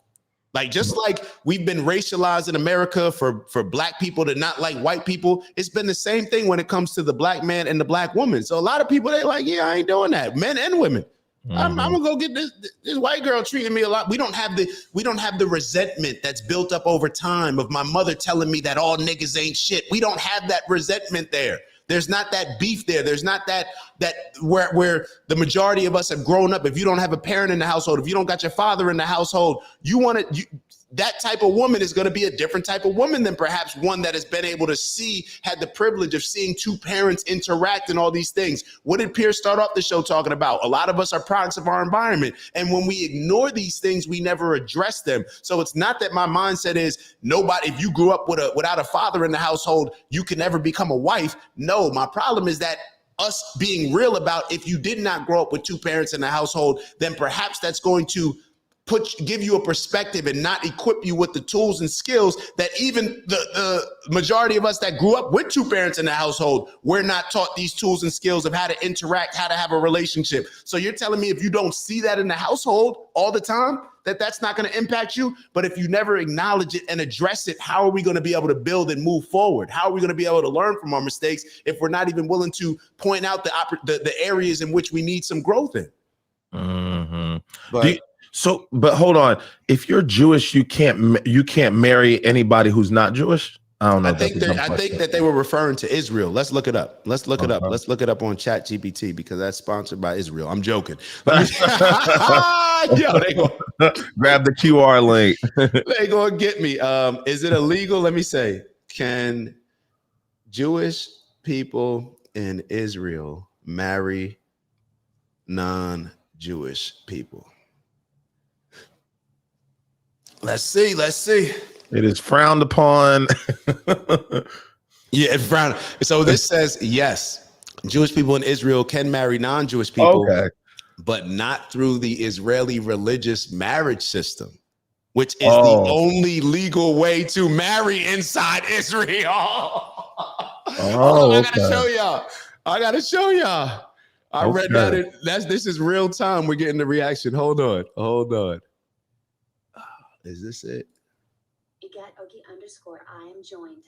Like, just like we've been racialized in America for black people to not like white people, it's been the same thing when it comes to the black man and the black woman. So a lot of people, they like, yeah, I ain't doing that, men and women. I'm gonna go get this white girl treating me a lot. We don't have the resentment that's built up over time of my mother telling me that all niggas ain't shit. We don't have that resentment there. There's not that beef there. There's not that where the majority of us have grown up. If you don't have a parent in the household, if you don't got your father in the household, that type of woman is going to be a different type of woman than perhaps one that has been able to had the privilege of seeing two parents interact and all these things. What did Piers start off the show talking about? A lot of us are products of our environment. And when we ignore these things, we never address them. So it's not that my mindset is if you grew up without a father in the household, you can never become a wife. No, my problem is that us being real about if you did not grow up with two parents in the household, then perhaps that's going to give you a perspective and not equip you with the tools and skills that even the majority of us that grew up with two parents in the household, we're not taught these tools and skills of how to interact, how to have a relationship. So you're telling me if you don't see that in the household all the time, that's not going to impact you. But if you never acknowledge it and address it, how are we going to be able to build and move forward? How are we going to be able to learn from our mistakes if we're not even willing to point out the areas in which we need some growth in? Mm-hmm. But but hold on. If you're Jewish, you can't marry anybody who's not Jewish. I don't know. I think that they were referring to Israel. Let's look it up. Let's look it up. Let's look it up on ChatGPT because that's sponsored by Israel. I'm joking. Yo, they grab the QR link. They gonna get me. Is it illegal? Let me say. Can Jewish people in Israel marry non-Jewish people? Let's see. It is frowned upon. Yeah, it's frowned. So this says, yes, Jewish people in Israel can marry non-Jewish people, but not through the Israeli religious marriage system, which is the only legal way to marry inside Israel. I gotta show y'all. I read that. This is real time. We're getting the reaction. Hold on. Is this it?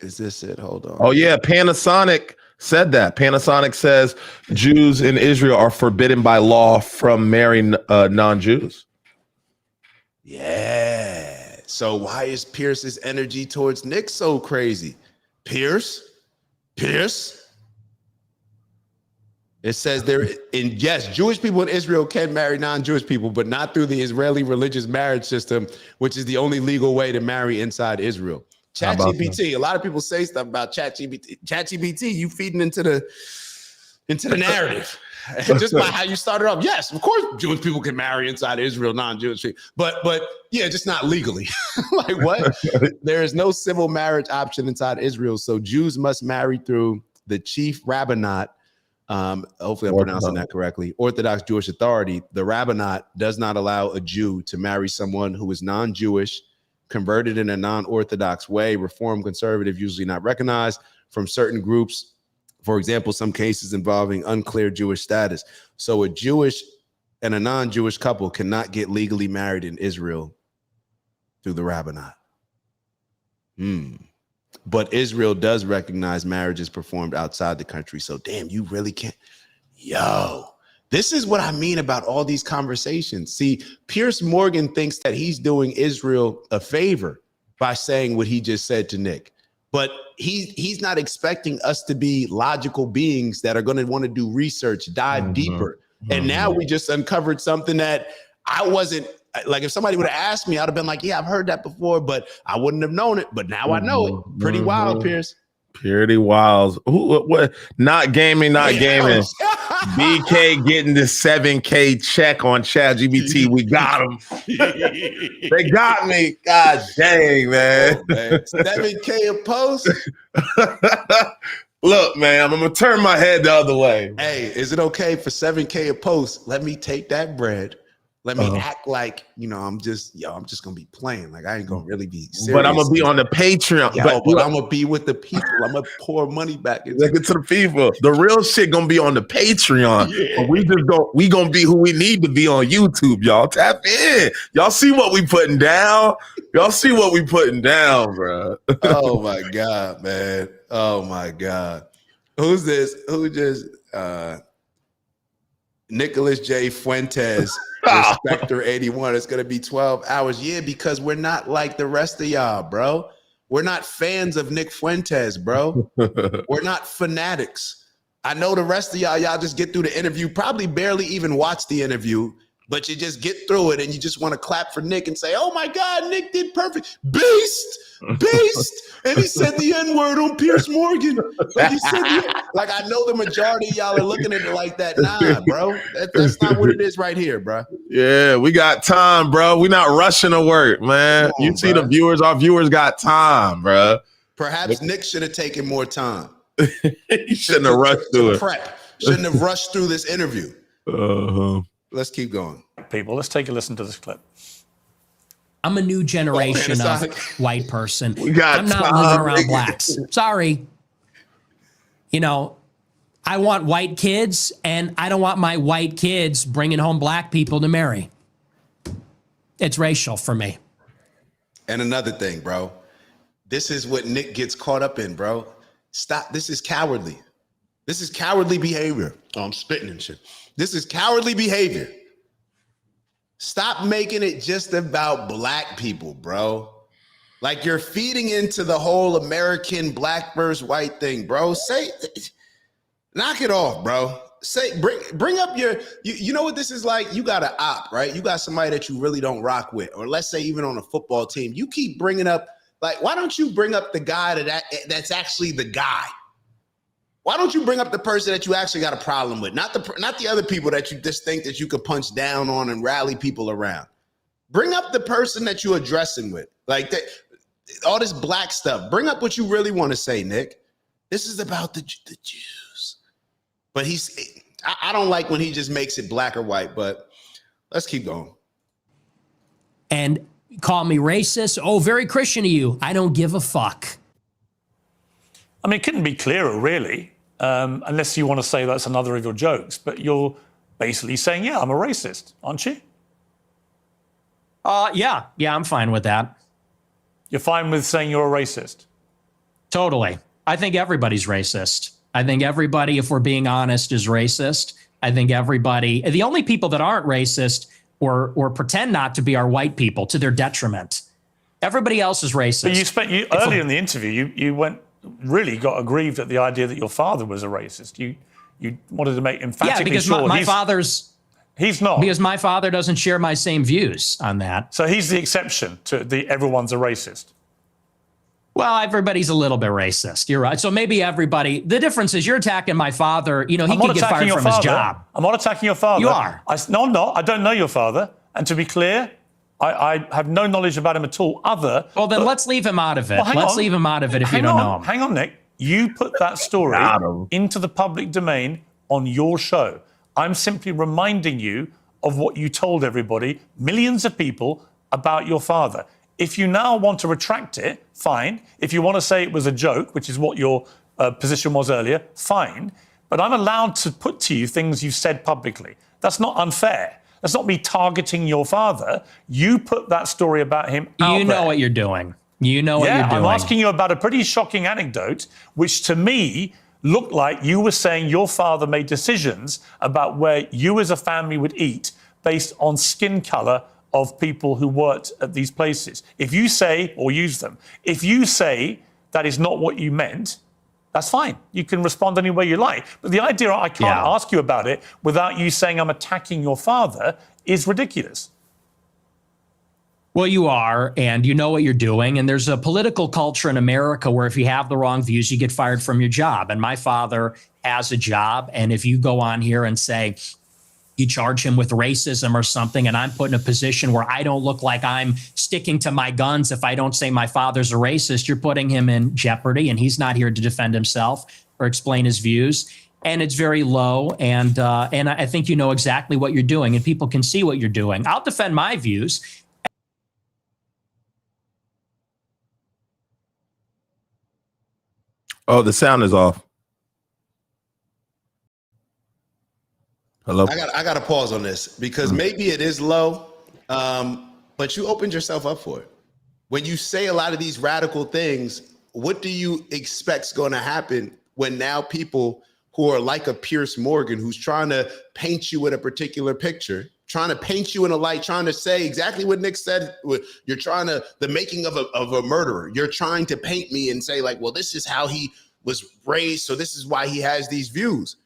Is this it? Hold on. Oh yeah, Panasonic said that. Panasonic says Jews in Israel are forbidden by law from marrying non-Jews. Yeah. So why is Pierce's energy towards Nick so crazy? Pierce. It says yes, Jewish people in Israel can marry non-Jewish people, but not through the Israeli religious marriage system, which is the only legal way to marry inside Israel. ChatGPT. A lot of people say stuff about ChatGPT. ChatGPT, you feeding into the narrative. Just by how you started off. Yes, of course, Jewish people can marry inside Israel, non-Jewish people, but yeah, just not legally. Like what? There is no civil marriage option inside Israel, so Jews must marry through the chief rabbinate. Hopefully I'm pronouncing that correctly. Orthodox Jewish authority. The rabbinate does not allow a Jew to marry someone who is non-Jewish, converted in a non-Orthodox way, Reform, conservative, usually not recognized from certain groups. For example, some cases involving unclear Jewish status. So a Jewish and a non-Jewish couple cannot get legally married in Israel through the rabbinate. But Israel does recognize marriages performed outside the country. So damn, you really can't. Yo, this is what I mean about all these conversations. See, Piers Morgan thinks that he's doing Israel a favor by saying what he just said to Nick. But he's not expecting us to be logical beings that are going to want to do research, dive deeper. And now we just uncovered something that I wasn't. Like if somebody would have asked me, I'd have been like, yeah, I've heard that before, but I wouldn't have known it. But now I know it. Pretty wild, Piers. Pretty wild. What? Not gaming. BK getting the 7K check on ChatGPT. We got him. They got me. God dang, man. 7K a post. Look, man, I'm gonna turn my head the other way. Hey, is it okay for 7K a post? Let me take that bread. Let me act like, I'm just gonna be playing. Like I ain't gonna really be serious. But I'm gonna be on the Patreon. But I'm gonna be with the people. I'm gonna pour money back into the people. The real shit gonna be on the Patreon. Yeah. But we gonna be who we need to be on YouTube, y'all. Tap in. Y'all see what we putting down? Y'all see what we putting down, bro. Oh my God, man. Oh my God. Who's this? Who just Nicholas J. Fuentes, Spectre 81. It's going to be 12 hours. Yeah, because we're not like the rest of y'all, bro. We're not fans of Nick Fuentes, bro. We're not fanatics. I know the rest of y'all just get through the interview, probably barely even watch the interview, but you just get through it and you just want to clap for Nick and say, oh my God, Nick did perfect. Beast. And he said the N-word on Piers Morgan. Like, I know the majority of y'all are looking at it like that. Nah, bro. That's not what it is right here, bro. Yeah, we got time, bro. We're not rushing to work, man. You see the viewers, our viewers got time, bro. Perhaps Nick should have taken more time. He shouldn't have rushed through it. Prep. Shouldn't have rushed through this interview. Let's keep going. People, let's take a listen to this clip. I'm a new generation of white person. I'm not time, living around blacks. Sorry. You know, I want white kids, and I don't want my white kids bringing home black people to marry. It's racial for me. And another thing, bro. This is what Nick gets caught up in, bro. Stop. This is cowardly. This is cowardly behavior. Oh, I'm spitting and shit. This is cowardly behavior. Stop making it just about black people, bro. Like, you're feeding into the whole American black versus white thing, bro. Knock it off, bro. Bring up you know what this is like? You got an op, right? You got somebody that you really don't rock with, or let's say even on a football team. You keep bringing up, like, why don't you bring up the guy that's actually the guy? Why don't you bring up the person that you actually got a problem with? Not the other people that you just think that you could punch down on and rally people around. Bring up the person that you're addressing with. Like, all this black stuff. Bring up what you really want to say, Nick. This is about the Jews. But I don't like when he just makes it black or white, but let's keep going. And call me racist. Oh, very Christian of you. I don't give a fuck. I mean, it couldn't be clearer, really. Unless you want to say that's another of your jokes, but you're basically saying, yeah, I'm a racist, aren't you? Yeah, I'm fine with that. You're fine with saying you're a racist? Totally. I think everybody's racist. I think everybody, if we're being honest, is racist. I think everybody, the only people that aren't racist or pretend not to be are white people to their detriment. Everybody else is racist. But earlier in the interview, you got aggrieved at the idea that your father was a racist. You wanted to make emphatically sure. My father's... He's not. Because my father doesn't share my same views on that. So he's the exception to the everyone's a racist. Well, everybody's a little bit racist. You're right. So maybe everybody... The difference is you're attacking my father. You know, he could get fired from his job. I'm not attacking your father. You are. No, I'm not. I don't know your father. And to be clear, I have no knowledge about him at all. Well, then let's leave him out of it. Let's leave him out of it if you don't know him. Hang on, Nick. You put that story into the public domain on your show. I'm simply reminding you of what you told everybody, millions of people, about your father. If you now want to retract it, fine. If you want to say it was a joke, which is what your position was earlier, fine. But I'm allowed to put to you things you've said publicly. That's not unfair. That's not me targeting your father. You put that story about him out there. You know what you're doing. You know what you're doing. I'm asking you about a pretty shocking anecdote, which to me looked like you were saying your father made decisions about where you as a family would eat based on skin color of people who worked at these places. If you say, or use them, if you say that is not what you meant, that's fine. You can respond any way you like. But the idea I can't ask you about it without you saying I'm attacking your father is ridiculous. Well, you are, and you know what you're doing. And there's a political culture in America where if you have the wrong views, you get fired from your job. And my father has a job. And if you go on here and say you charge him with racism or something, and I'm put in a position where I don't look like I'm sticking to my guns if I don't say my father's a racist, you're putting him in jeopardy. And he's not here to defend himself or explain his views. And it's very low. And I think you know exactly what you're doing, and people can see what you're doing. I'll defend my views. Oh, the sound is off. Hello? I got to pause on this because maybe it is low, but you opened yourself up for it. When you say a lot of these radical things, what do you expect's going to happen when now people who are like a Piers Morgan, who's trying to paint you in a particular picture, trying to paint you in a light, trying to say exactly what Nick said. You're trying to, the making of a murderer. You're trying to paint me and say like, well, this is how he was raised, so this is why he has these views.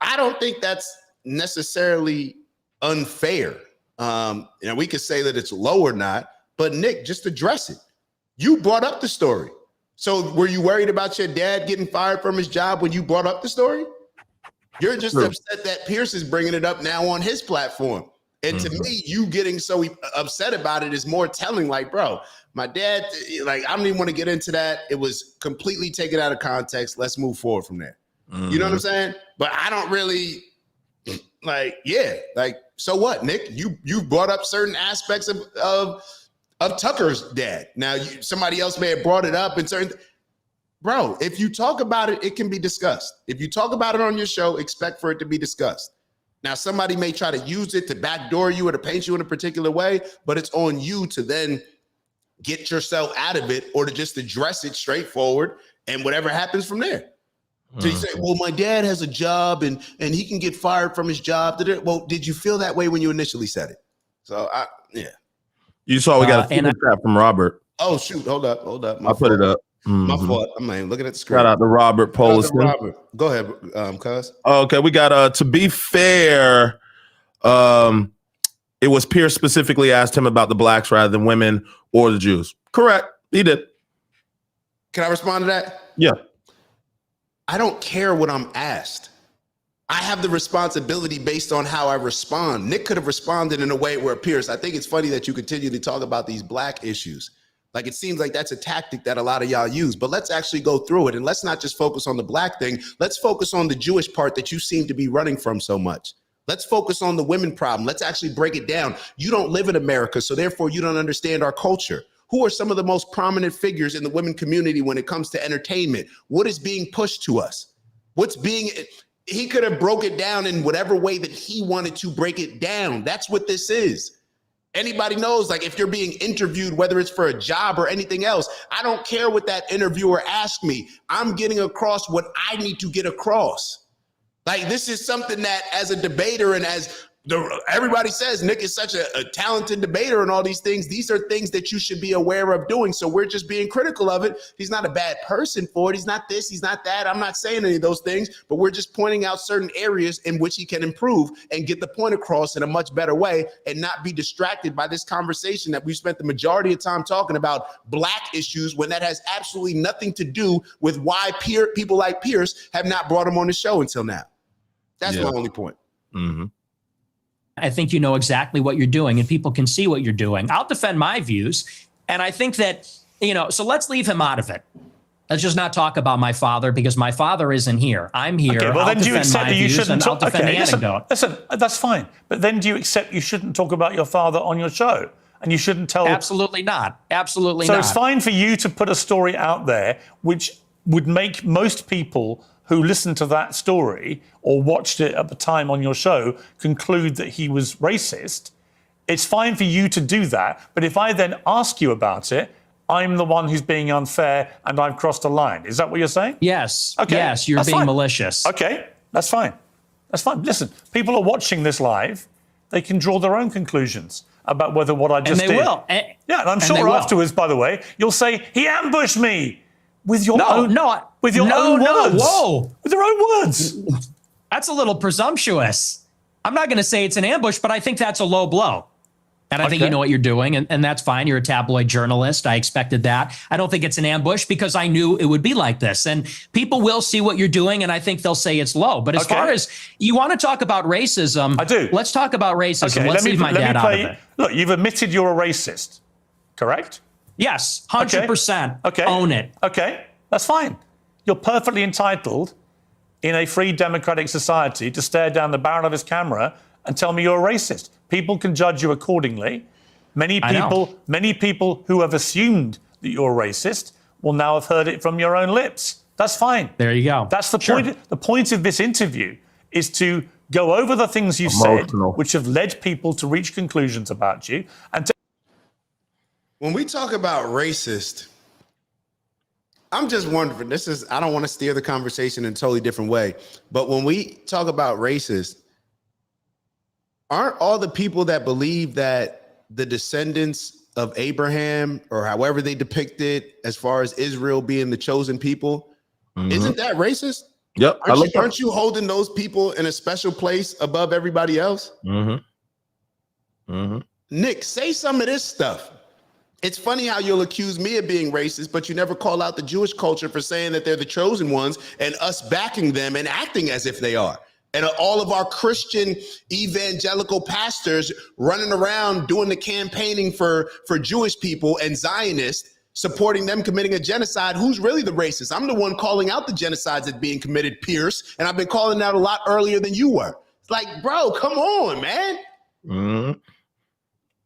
I don't think that's necessarily unfair. we could say that it's low or not, but Nick, just address it. You brought up the story. So were you worried about your dad getting fired from his job when you brought up the story? You're just upset that Piers is bringing it up now on his platform. And to me, you getting so upset about it is more telling, like, bro, my dad, like, I don't even want to get into that. It was completely taken out of context. Let's move forward from there. You know what I'm saying? But I don't really, like, so what, Nick? You brought up certain aspects of Tucker's dad. Now, somebody else may have brought it up in certain. Bro, if you talk about it, it can be discussed. If you talk about it on your show, expect for it to be discussed. Now, somebody may try to use it to backdoor you or to paint you in a particular way, but it's on you to then get yourself out of it or to just address it straightforward and whatever happens from there. So you say, well, my dad has a job and he can get fired from his job. Well, did you feel that way when you initially said it? So, You saw we got a super chat from Robert. Oh, shoot. Hold up. I'll put it up. My fault. I'm not even looking at the screen. Shout out to Robert Polison. Go ahead, cuz. Okay, we got to be fair, it was Piers specifically asked him about the blacks rather than women or the Jews. Correct. He did. Can I respond to that? Yeah. I don't care what I'm asked. I have the responsibility based on how I respond. Nick could have responded in a way where Piers, I think it's funny that you continue to talk about these black issues. Like, it seems like that's a tactic that a lot of y'all use, but let's actually go through it. And let's not just focus on the black thing. Let's focus on the Jewish part that you seem to be running from so much. Let's focus on the women problem. Let's actually break it down. You don't live in America, so therefore you don't understand our culture. Who are some of the most prominent figures in the women community when it comes to entertainment? What is being pushed to us? He could have broke it down in whatever way that he wanted to break it down. That's what this is. Anybody knows, like, if you're being interviewed, whether it's for a job or anything else, I don't care what that interviewer asked me. I'm getting across what I need to get across. Like, this is something that as a debater and as everybody says, Nick is such a talented debater and all these things. These are things that you should be aware of doing. So we're just being critical of it. He's not a bad person for it. He's not this, he's not that. I'm not saying any of those things, but we're just pointing out certain areas in which he can improve and get the point across in a much better way and not be distracted by this conversation that we've spent the majority of time talking about black issues when that has absolutely nothing to do with why people like Piers have not brought him on the show until now. That's my only point. I think you know exactly what you're doing and people can see what you're doing. I'll defend my views. And I think that, so let's leave him out of it. Let's just not talk about my father because my father isn't here. I'm here. Okay, well, then do you accept that you shouldn't talk? Okay, listen, that's fine. But then do you accept you shouldn't talk about your father on your show? And you shouldn't tell? Absolutely not. Absolutely not. So it's fine for you to put a story out there which would make most people who listened to that story or watched it at the time on your show conclude that he was racist. It's fine for you to do that. But if I then ask you about it, I'm the one who's being unfair and I've crossed a line. Is that what you're saying? Yes. Okay. Yes, you're being malicious. Okay, that's fine. That's fine. Listen, people are watching this live. They can draw their own conclusions about whether what I just did. And they will. Yeah, and I'm sure afterwards, by the way, you'll say, he ambushed me. With your own words. With your own words. That's a little presumptuous. I'm not going to say it's an ambush, but I think that's a low blow. And I think you know what you're doing, and that's fine. You're a tabloid journalist. I expected that. I don't think it's an ambush because I knew it would be like this. And people will see what you're doing, and I think they'll say it's low. But as far as you want to talk about racism, I do. Let's talk about racism. Let's leave my dad out of it. Look, you've admitted you're a racist, correct? Yes, 100%. Okay. Own it. Okay, that's fine. You're perfectly entitled in a free democratic society to stare down the barrel of his camera and tell me you're a racist. People can judge you accordingly. Many people who have assumed that you're a racist will now have heard it from your own lips. That's fine. There you go. That's the point. The point of this interview is to go over the things you said, which have led people to reach conclusions about you, and to when we talk about racist, I'm just wondering, I don't want to steer the conversation in a totally different way, but when we talk about racist, aren't all the people that believe that the descendants of Abraham, or however they depict it, as far as Israel being the chosen people, isn't that racist? Yep. Aren't you holding those people in a special place above everybody else? Nick, say some of this stuff. It's funny how you'll accuse me of being racist, but you never call out the Jewish culture for saying that they're the chosen ones and us backing them and acting as if they are. And all of our Christian evangelical pastors running around doing the campaigning for Jewish people and Zionists, supporting them committing a genocide. Who's really the racist? I'm the one calling out the genocides that being committed, Pierce, and I've been calling out a lot earlier than you were. It's like, bro, come on, man.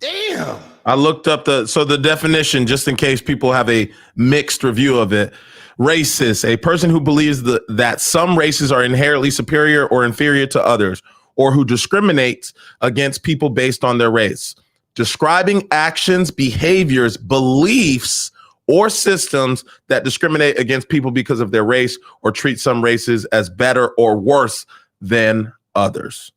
Damn. I looked up the definition just in case people have a mixed review of it. Racist, a person who believes that some races are inherently superior or inferior to others, or who discriminates against people based on their race. Describing actions, behaviors, beliefs, or systems that discriminate against people because of their race or treat some races as better or worse than others.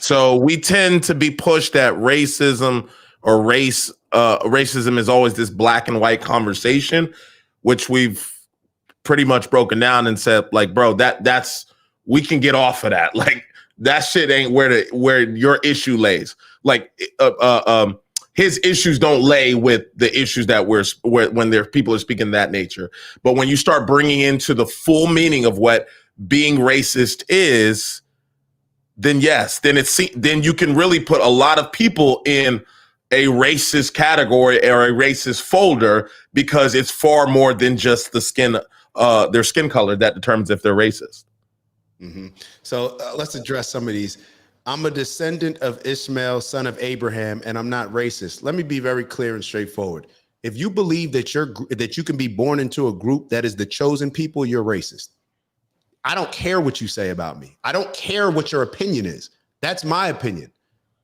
So we tend to be pushed that racism or racism is always this black and white conversation, which we've pretty much broken down and said, like, bro, that's we can get off of that. Like, that shit ain't where your issue lays. Like, his issues don't lay with the issues that when there people are speaking that nature. But when you start bringing into the full meaning of what being racist is, then yes, then you can really put a lot of people in a racist category or a racist folder, because it's far more than just their skin color that determines if they're racist. So let's address some of these. I'm a descendant of Ishmael, son of Abraham, and I'm not racist. Let me be very clear and straightforward. If you believe that you can be born into a group that is the chosen people, you're racist. I don't care what you say about me. I don't care what your opinion is. That's my opinion.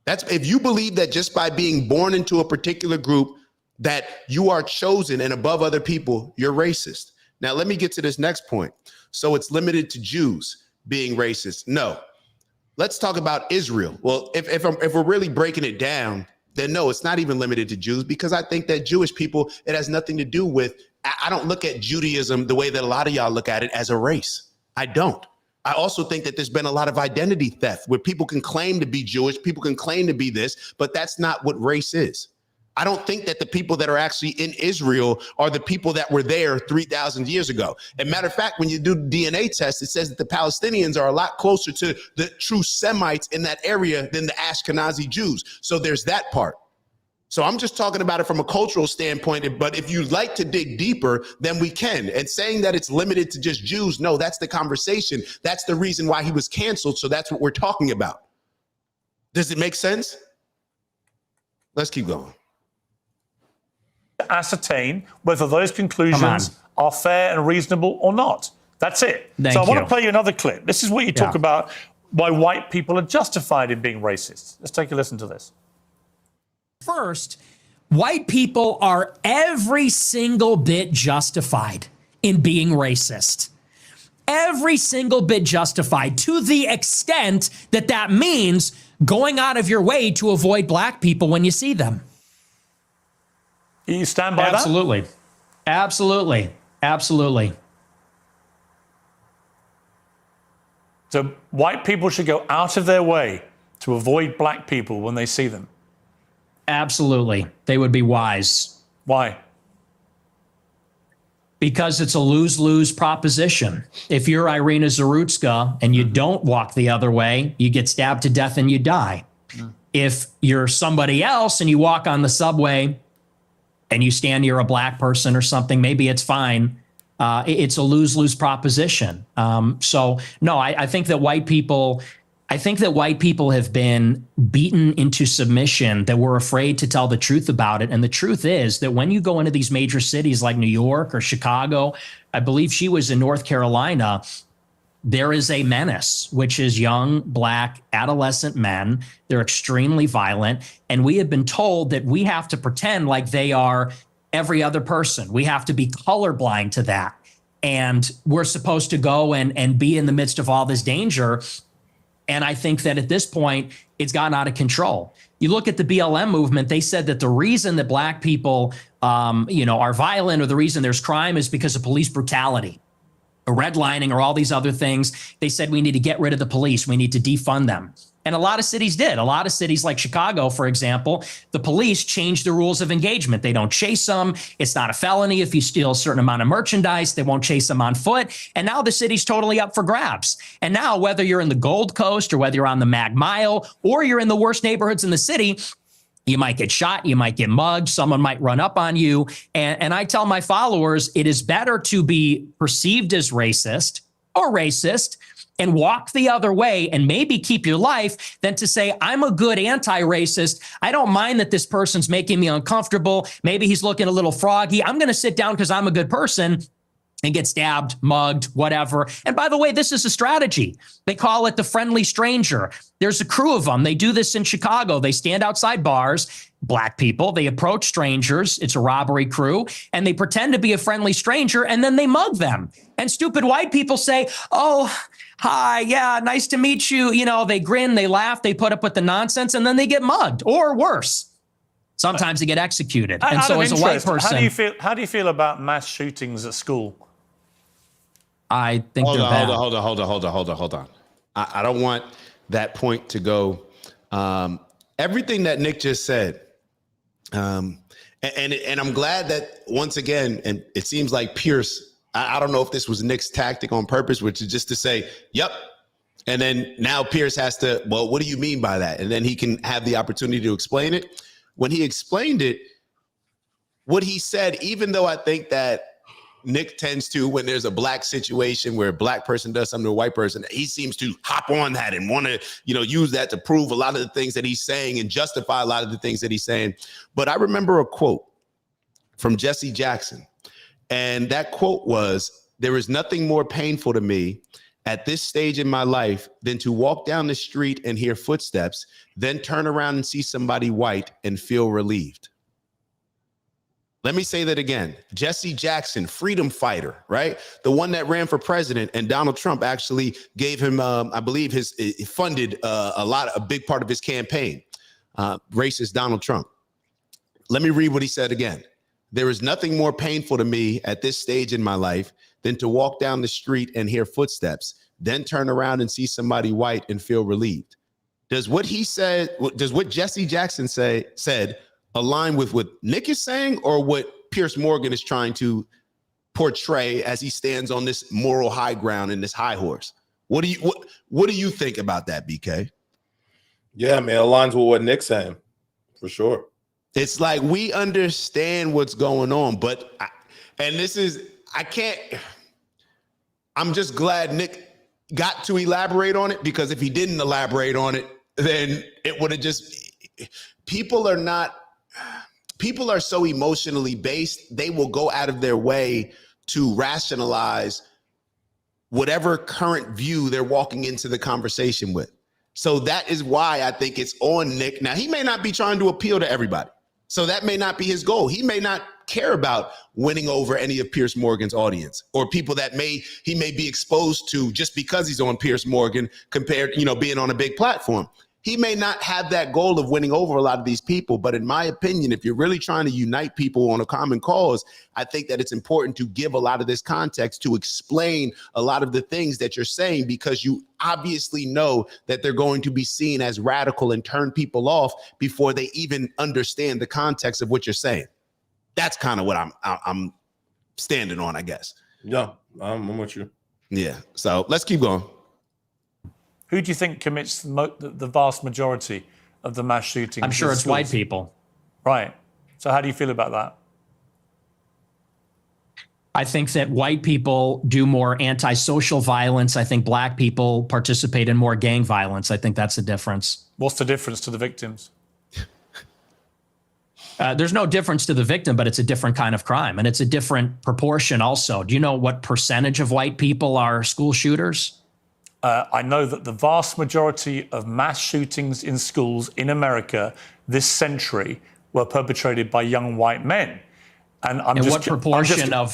If you believe that just by being born into a particular group that you are chosen and above other people, you're racist. Now, let me get to this next point. So it's limited to Jews being racist. No. Let's talk about Israel. Well, if we're really breaking it down, then no, it's not even limited to Jews, because I think that Jewish people, it has nothing to do with, I don't look at Judaism the way that a lot of y'all look at it, as a race. I don't. I also think that there's been a lot of identity theft where people can claim to be Jewish, people can claim to be this, but that's not what race is. I don't think that the people that are actually in Israel are the people that were there 3,000 years ago. And matter of fact, when you do DNA tests, it says that the Palestinians are a lot closer to the true Semites in that area than the Ashkenazi Jews. So there's that part. So I'm just talking about it from a cultural standpoint, but if you'd like to dig deeper, then we can. And saying that it's limited to just Jews, no, that's the conversation. That's the reason why he was canceled. So that's what we're talking about. Does it make sense? Let's keep going. Ascertain whether those conclusions are fair and reasonable or not. That's it. So I want to play you another clip. This is what you talk about why white people are justified in being racist. Let's take a listen to this. First, white people are every single bit justified in being racist. Every single bit justified, to the extent that that means going out of your way to avoid black people when you see them. You stand by that? Absolutely. Absolutely. Absolutely. So white people should go out of their way to avoid black people when they see them? Absolutely. They would be wise. Why? Because it's a lose-lose proposition. If you're Irina Zarutska and you don't walk the other way, you get stabbed to death and you die. If you're somebody else and you walk on the subway and you stand near a black person or something, maybe it's fine. It's a lose-lose proposition. So no, I think that white people have been beaten into submission, that we're afraid to tell the truth about it. And the truth is that when you go into these major cities like New York or Chicago, I believe she was in North Carolina, there is a menace, which is young, black, adolescent men. They're extremely violent. And we have been told that we have to pretend like they are every other person. We have to be colorblind to that. And we're supposed to go and be in the midst of all this danger. And I think that at this point, it's gotten out of control. You look at the BLM movement, they said that the reason that black people are violent, or the reason there's crime, is because of police brutality, or redlining, or all these other things. They said we need to get rid of the police. We need to defund them. And a lot of cities did. A lot of cities like Chicago, for example, the police changed the rules of engagement. They don't chase them. It's not a felony if you steal a certain amount of merchandise. They won't chase them on foot. And now the city's totally up for grabs. And now whether you're in the Gold Coast or whether you're on the Mag Mile or you're in the worst neighborhoods in the city, you might get shot, you might get mugged, someone might run up on you. And I tell my followers, it is better to be perceived as racist or racist and walk the other way and maybe keep your life than to say, I'm a good anti-racist. I don't mind that this person's making me uncomfortable. Maybe he's looking a little froggy. I'm going to sit down because I'm a good person and get stabbed, mugged, whatever. And by the way, this is a strategy. They call it the friendly stranger. There's a crew of them. They do this in Chicago. They stand outside bars, black people. They approach strangers. It's a robbery crew. And they pretend to be a friendly stranger, and then they mug them. And stupid white people say, oh, hi, yeah, nice to meet you. You know, they grin, they laugh, they put up with the nonsense, and then they get mugged, or worse. Sometimes they get executed. And so as a white person... How do you feel about mass shootings at school? I think they're bad. Hold on. I don't want that point to go. Everything that Nick just said, and I'm glad that once again, and it seems like Pierce, I don't know if this was Nick's tactic on purpose, which is just to say, yep. And then now Pierce has to, well, what do you mean by that? And then he can have the opportunity to explain it. When he explained it, what he said, even though I think that Nick tends to, when there's a black situation where a black person does something to a white person, he seems to hop on that and want to, use that to prove a lot of the things that he's saying and justify a lot of the things that he's saying. But I remember a quote from Jesse Jackson. And that quote was, "There is nothing more painful to me at this stage in my life than to walk down the street and hear footsteps, then turn around and see somebody white and feel relieved." Let me say that again. Jesse Jackson, freedom fighter, right? The one that ran for president, and Donald Trump actually gave him, I believe, funded a big part of his campaign. Racist Donald Trump. Let me read what he said again. "There is nothing more painful to me at this stage in my life than to walk down the street and hear footsteps, then turn around and see somebody white and feel relieved." Does what he said, does what Jesse Jackson said align with what Nick is saying, or what Piers Morgan is trying to portray as he stands on this moral high ground in this high horse? What do you think about that, BK? Yeah, man, it aligns with what Nick's saying, for sure. It's like, we understand what's going on, but I'm just glad Nick got to elaborate on it, because if he didn't elaborate on it, then it would have people are so emotionally based, they will go out of their way to rationalize whatever current view they're walking into the conversation with. So that is why I think it's on Nick. Now, he may not be trying to appeal to everybody, so that may not be his goal. He may not care about winning over any of Piers Morgan's audience, or people that he may be exposed to just because he's on Piers Morgan, compared, being on a big platform. He may not have that goal of winning over a lot of these people, but in my opinion, if you're really trying to unite people on a common cause, I think that it's important to give a lot of this context to explain a lot of the things that you're saying, because you obviously know that they're going to be seen as radical and turn people off before they even understand the context of what you're saying. That's kind of what I'm standing on, I guess. Yeah, I'm with you. Yeah, so let's keep going. Who do you think commits the vast majority of the mass shootings? I'm sure it's white people. Right. So how do you feel about that? I think that white people do more antisocial violence. I think black people participate in more gang violence. I think that's the difference. What's the difference to the victims? There's no difference to the victim, but it's a different kind of crime, and it's a different proportion also. Do you know what percentage of white people are school shooters? I know that the vast majority of mass shootings in schools in America this century were perpetrated by young white men. And I'm what proportion? I'm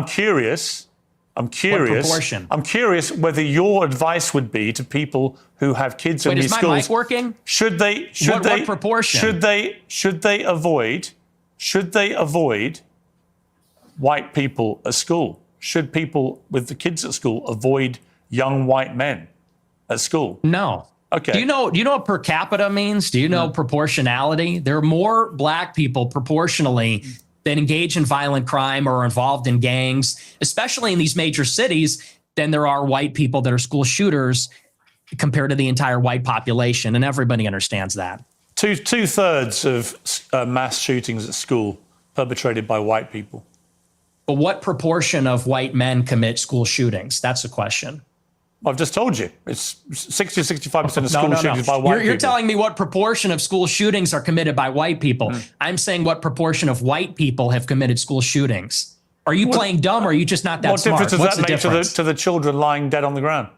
curious. What proportion? I'm curious whether your advice would be to people who have kids in these schools. Wait, is my mic working? What proportion? Should they avoid white people at school? Should people with the kids at school avoid young white men at school? No. Okay. Do you know what per capita means? Do you know proportionality? There are more black people proportionally that engage in violent crime or are involved in gangs, especially in these major cities, than there are white people that are school shooters compared to the entire white population. And everybody understands that. Two-thirds of mass shootings at school perpetrated by white people. But what proportion of white men commit school shootings? That's the question. I've just told you. It's 60 to 65% of school shootings by white people. You're telling me what proportion of school shootings are committed by white people. I'm saying what proportion of white people have committed school shootings. Are you playing dumb or are you just not that smart? What difference does that make to the children lying dead on the ground?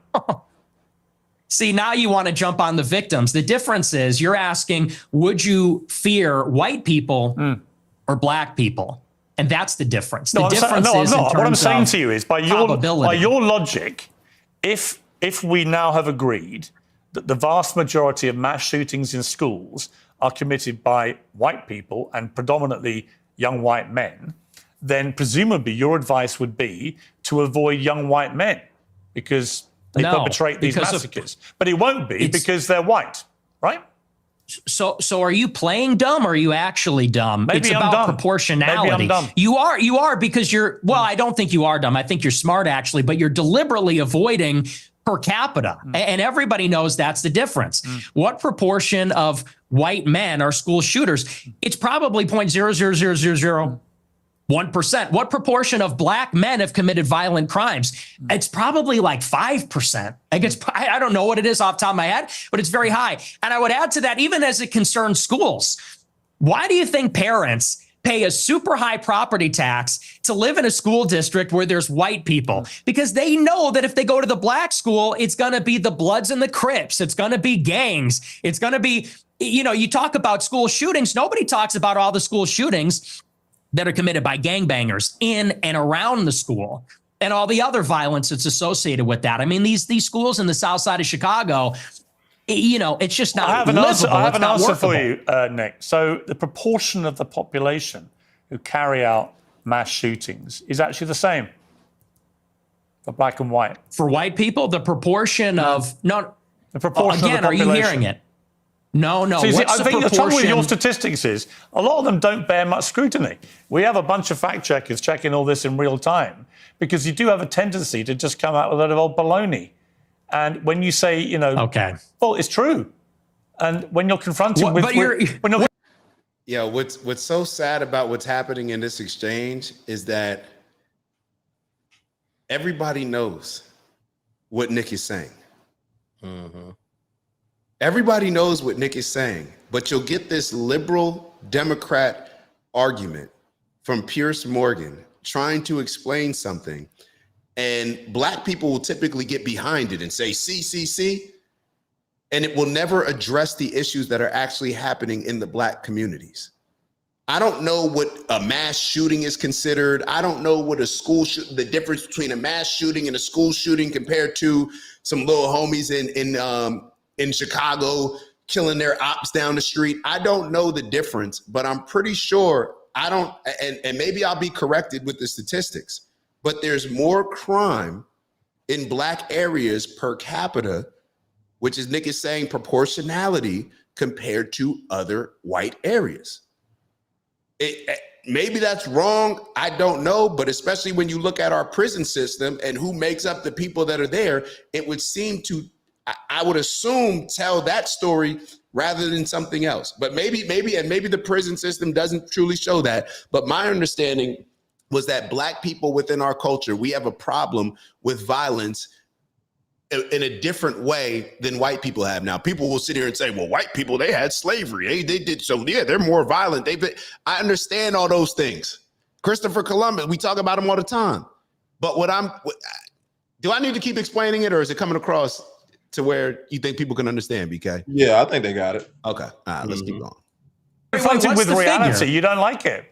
See, now you want to jump on the victims. The difference is you're asking, would you fear white people or black people? And that's the difference. The difference is in terms what I'm saying of to you is by your logic, if we now have agreed that the vast majority of mass shootings in schools are committed by white people and predominantly young white men, then presumably your advice would be to avoid young white men because they perpetrate these massacres. But it won't be because they're white, right? So are you playing dumb or are you actually dumb? Maybe it's I'm about dumb. proportionality. Maybe I'm dumb. You are because you're, well, I don't think you are dumb. I think you're smart actually, but you're deliberately avoiding per capita. And everybody knows that's the difference. What proportion of white men are school shooters? It's probably 0.00001%. What proportion of black men have committed violent crimes? It's probably like 5%. I don't know what it is off the top of my head, but it's very high. And I would add to that, even as it concerns schools, why do you think parents pay a super high property tax to live in a school district where there's white people? Because they know that if they go to the black school, it's going to be the Bloods and the Crips. It's going to be gangs. It's going to be, you talk about school shootings. Nobody talks about all the school shootings that are committed by gangbangers in and around the school and all the other violence that's associated with that. I mean, these schools in the south side of Chicago, it's just not livable. I have an answer for you, Nick. So the proportion of the population who carry out mass shootings is actually the same for black and white. For white people, the proportion of the proportion again, of the population. Are you hearing it? No. So I think the trouble with your statistics is a lot of them don't bear much scrutiny. We have a bunch of fact checkers checking all this in real time because you do have a tendency to just come out with a lot of old baloney. And when you say, well, it's true. And when you're confronted what's so sad about what's happening in this exchange is that everybody knows what Nick is saying. Everybody knows what Nick is saying, but you'll get this liberal Democrat argument from Piers Morgan trying to explain something, and black people will typically get behind it and say, see, and it will never address the issues that are actually happening in the black communities. I don't know what a mass shooting is considered. I don't know what the difference between a mass shooting and a school shooting compared to some little homies in Chicago killing their ops down the street. I don't know the difference, but I'm pretty sure and maybe I'll be corrected with the statistics, but there's more crime in black areas per capita, which is Nick is saying proportionality compared to other white areas. Maybe that's wrong. I don't know. But especially when you look at our prison system and who makes up the people that are there, it would seem to, I would assume, tell that story rather than something else. But maybe the prison system doesn't truly show that. But my understanding was that black people within our culture, we have a problem with violence in a different way than white people have. Now, people will sit here and say, well, white people, they had slavery. They did. So yeah, they're more violent. I understand all those things. Christopher Columbus, we talk about him all the time. But do I need to keep explaining it, or is it coming across to where you think people can understand, BK? Yeah, I think they got it. Okay. All right, let's keep going. Confronted with reality, you don't like it.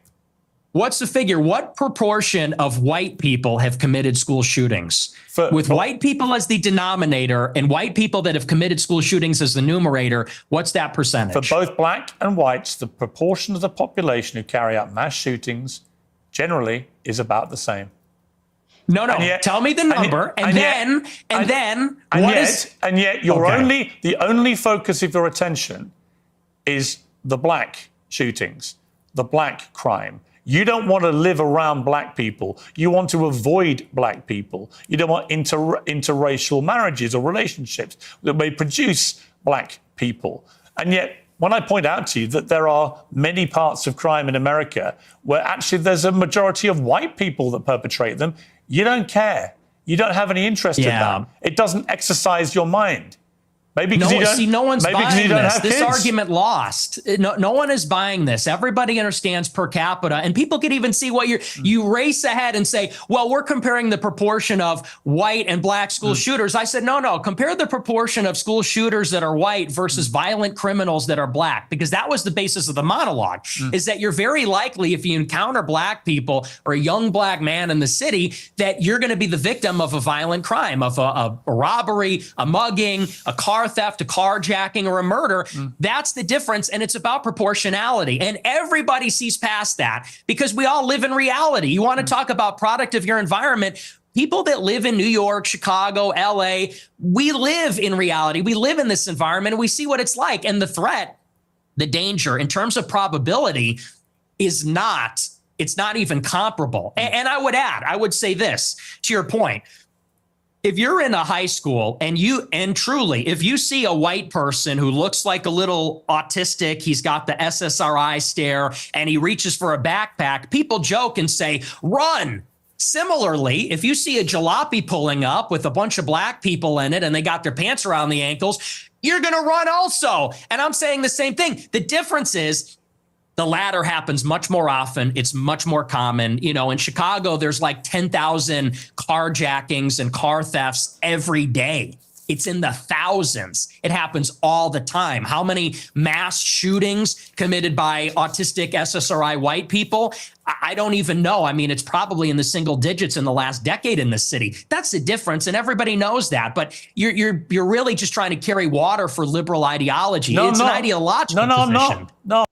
What's the figure? What proportion of white people have committed school shootings? With white people as the denominator and white people that have committed school shootings as the numerator, what's that percentage? For both black and whites, the proportion of the population who carry out mass shootings generally is about the same. No. Yet, tell me the number, and then the only focus of your attention is the black shootings, the black crime. You don't want to live around black people. You want to avoid black people. You don't want interracial marriages or relationships that may produce black people. And yet, when I point out to you that there are many parts of crime in America where actually there's a majority of white people that perpetrate them, you don't care. You don't have any interest in that. It doesn't exercise your mind. Maybe because no one's buying this. This kids. argument lost. No one is buying this. Everybody understands per capita, and people can even see what you race ahead and say, well, we're comparing the proportion of white and black school shooters. I said, no, compare the proportion of school shooters that are white versus violent criminals that are black, because that was the basis of the monologue, is that you're very likely, if you encounter black people or a young black man in the city, that you're going to be the victim of a violent crime, of a robbery, a mugging, a car theft, a carjacking, or a murder. That's the difference, and it's about proportionality. And everybody sees past that because we all live in reality. You want to talk about product of your environment. People that live in New York, Chicago, LA, we live in reality. We live in this environment, and we see what it's like. And the threat, the danger, in terms of probability, it's not even comparable. And I would say this, to your point. If you're in a high school and truly, if you see a white person who looks like a little autistic, he's got the SSRI stare and he reaches for a backpack, people joke and say, run. Similarly, if you see a jalopy pulling up with a bunch of black people in it and they got their pants around the ankles, you're going to run also. And I'm saying the same thing. The difference is, the latter happens much more often. It's much more common. In Chicago, there's like 10,000 carjackings and car thefts every day. It's in the thousands. It happens all the time. How many mass shootings committed by autistic SSRI white people? I don't even know. I mean, it's probably in the single digits in the last decade in this city. That's the difference, and everybody knows that. But you're really just trying to carry water for liberal ideology. It's an ideological position. No.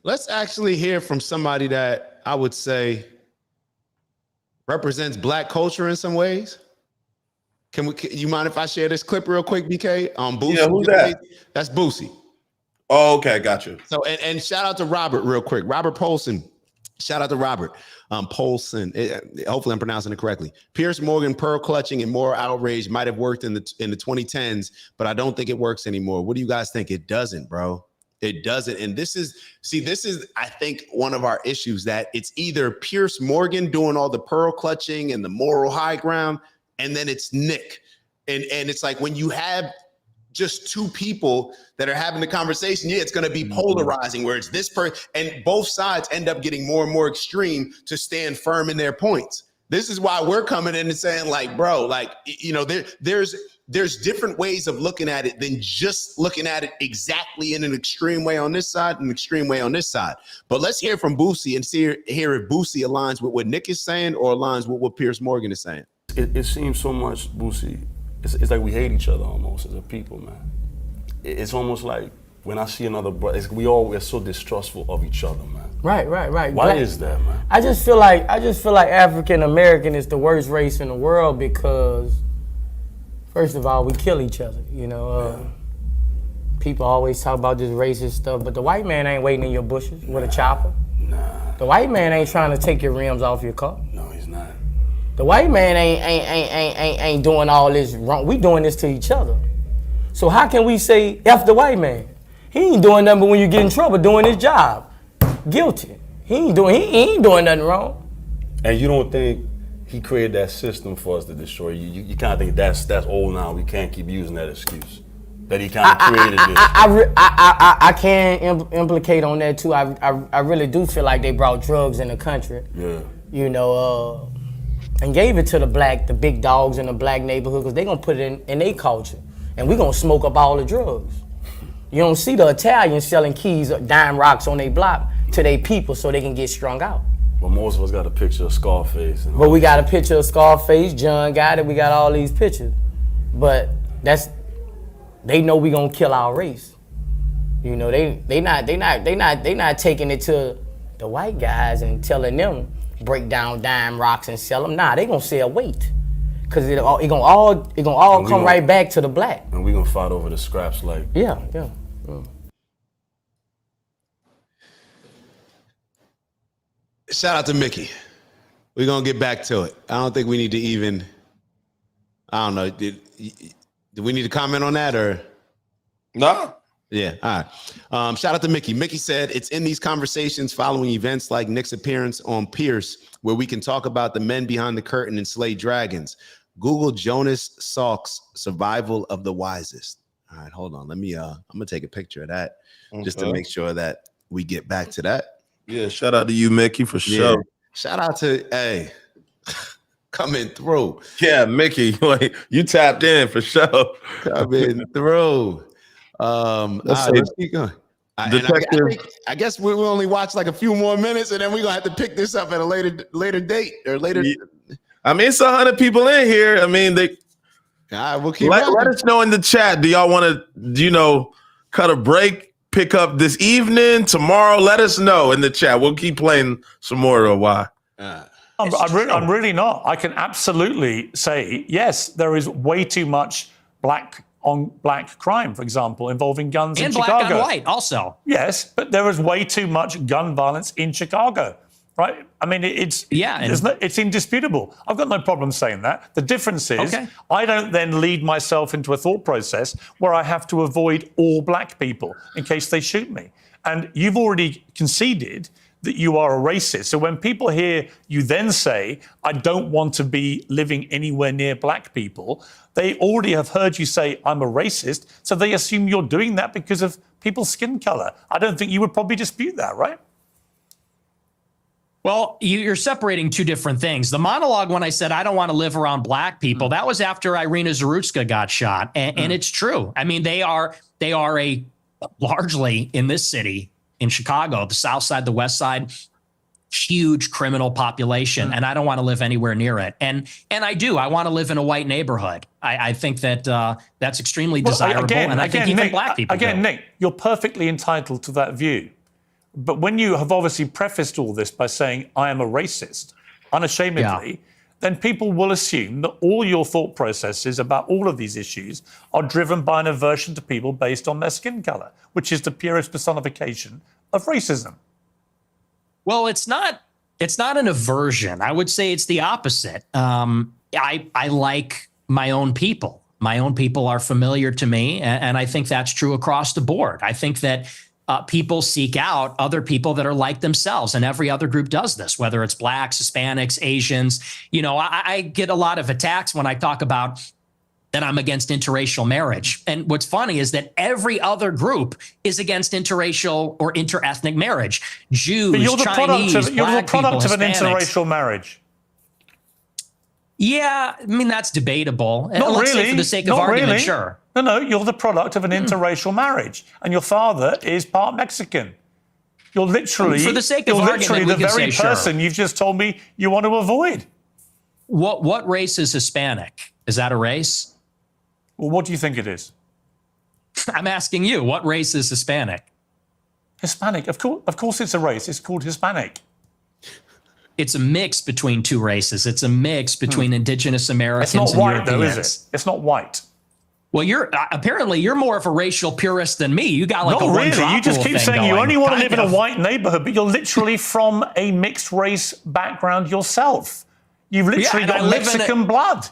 Let's actually hear from somebody that I would say represents black culture in some ways. You mind if I share this clip real quick, BK? Boosie. Yeah, who's that? That's Boosie. Oh, okay, gotcha. So, and shout out to Robert real quick. Robert Polson. Shout out to Robert Polson. Hopefully I'm pronouncing it correctly. Piers Morgan pearl clutching and moral outrage might have worked in the 2010s, but I don't think it works anymore. What do you guys think? It doesn't, bro. It doesn't. And this is, I think, one of our issues, that it's either Piers Morgan doing all the pearl clutching and the moral high ground, and then it's Nick. And it's like when you have just two people that are having the conversation, it's going to be polarizing, where it's this person, and both sides end up getting more and more extreme to stand firm in their points. This is why we're coming in and saying, like, bro, like, there's different ways of looking at it than just looking at it exactly in an extreme way on this side and an extreme way on this side. But let's hear from Boosie and hear if Boosie aligns with what Nick is saying or aligns with what Piers Morgan is saying. It seems so much, Boosie, it's like we hate each other almost as a people, man. It's almost like when I see another brother, we're so distrustful of each other, man. Right. Why is that, man? I just feel like African American is the worst race in the world because, first of all, we kill each other. People always talk about this racist stuff, but the white man ain't waiting in your bushes with a chopper. Nah. The white man ain't trying to take your rims off your car. No, he's not. The white man ain't doing all this wrong. We doing this to each other. So how can we say F the white man? He ain't doing nothing but when you get in trouble doing his job. Guilty. He ain't doing nothing wrong. And you don't think he created that system for us to destroy you? You kind of think that's old now. We can't keep using that excuse. That he kind of created this. I can implicate on that too. I really do feel like they brought drugs in the country. Yeah. And gave it to the big dogs in the black neighborhood, because they gonna put it in their culture. And we gonna smoke up all the drugs. You don't see the Italians selling keys, dime rocks on their block to their people so they can get strung out. But most of us got a picture of Scarface. But we got a picture of Scarface, John got it, we got all these pictures. But they know we gonna kill our race. They not taking it to the white guys and telling them, break down dime rocks and sell them. Nah, they gonna sell weight. Cause it gonna all come right back to the black. And we gonna fight over the scraps like. Yeah. Shout out to Mickey. We're going to get back to it. I don't think we need to even, I don't know. Do we need to comment on that or? No. Yeah. All right. Shout out to Mickey. Mickey said it's in these conversations following events like Nick's appearance on Pierce where we can talk about the men behind the curtain and slay dragons. Google Jonas Salk's Survival of the Wisest. All right, hold on. Let me, I'm going to take a picture of that just to make sure that we get back to that. Yeah, shout out to you, Mickey, for sure. Yeah. Shout out to, hey, coming through. Yeah, Mickey, like you tapped in for sure. Coming through. Let's keep going. I guess we will only watch like a few more minutes, and then we're gonna have to pick this up at a later date or later. I mean, it's 100 people in here. I mean, we'll keep let us know in the chat. Do y'all want to, cut a break? Pick up this evening, tomorrow. Let us know in the chat. We'll keep playing some more of why. I'm really not. I can absolutely say, yes, there is way too much black on black crime, for example, involving guns in Chicago. And black on white also. Yes, but there is way too much gun violence in Chicago. Right? I mean, it's indisputable. I've got no problem saying that. The difference is I don't then lead myself into a thought process where I have to avoid all black people in case they shoot me. And you've already conceded that you are a racist. So when people hear you then say, I don't want to be living anywhere near black people, they already have heard you say, I'm a racist. So they assume you're doing that because of people's skin color. I don't think you would probably dispute that, right? Well, you're separating two different things. The monologue when I said I don't want to live around black people, that was after Irina Zarutska got shot. And it's true. I mean, they are a largely in this city, in Chicago, the South Side, the West Side, huge criminal population. And I don't want to live anywhere near it. And I do. I want to live in a white neighborhood. I think that that's extremely desirable. And I think even black people do. Nick, you're perfectly entitled to that view. But when you have obviously prefaced all this by saying, I am a racist, unashamedly, then people will assume that all your thought processes about all of these issues are driven by an aversion to people based on their skin color, which is the purest personification of racism. Well, it's not an aversion. I would say it's the opposite. I like my own people. My own people are familiar to me, and I think that's true across the board. I think that people seek out other people that are like themselves, and every other group does this, whether it's blacks, Hispanics, Asians. I get a lot of attacks when I talk about that I'm against interracial marriage. And what's funny is that every other group is against interracial or interethnic marriage. Jews, but you're the Chinese, you're the product of an Hispanics. interracial marriage. Yeah, I mean, that's debatable. Not Let's really. Say for the sake of argument, sure. No, you're the product of an interracial marriage, and your father is part Mexican. You're literally, for the sake of argument, the very person you've just told me you want to avoid. What race is Hispanic? Is that a race? Well, what do you think it is? I'm asking you, what race is Hispanic? Hispanic, of course it's a race. It's called Hispanic. It's a mix between two races. It's a mix between indigenous Americans and Europeans. It's not white, though, is it? It's not white. Well, you're more of a racial purist than me. You got like not a really. one-drop You just rule keep thing saying you going. only want to Kind live in of. a white neighborhood, but you're literally from a mixed race background yourself. You've literally got Mexican blood.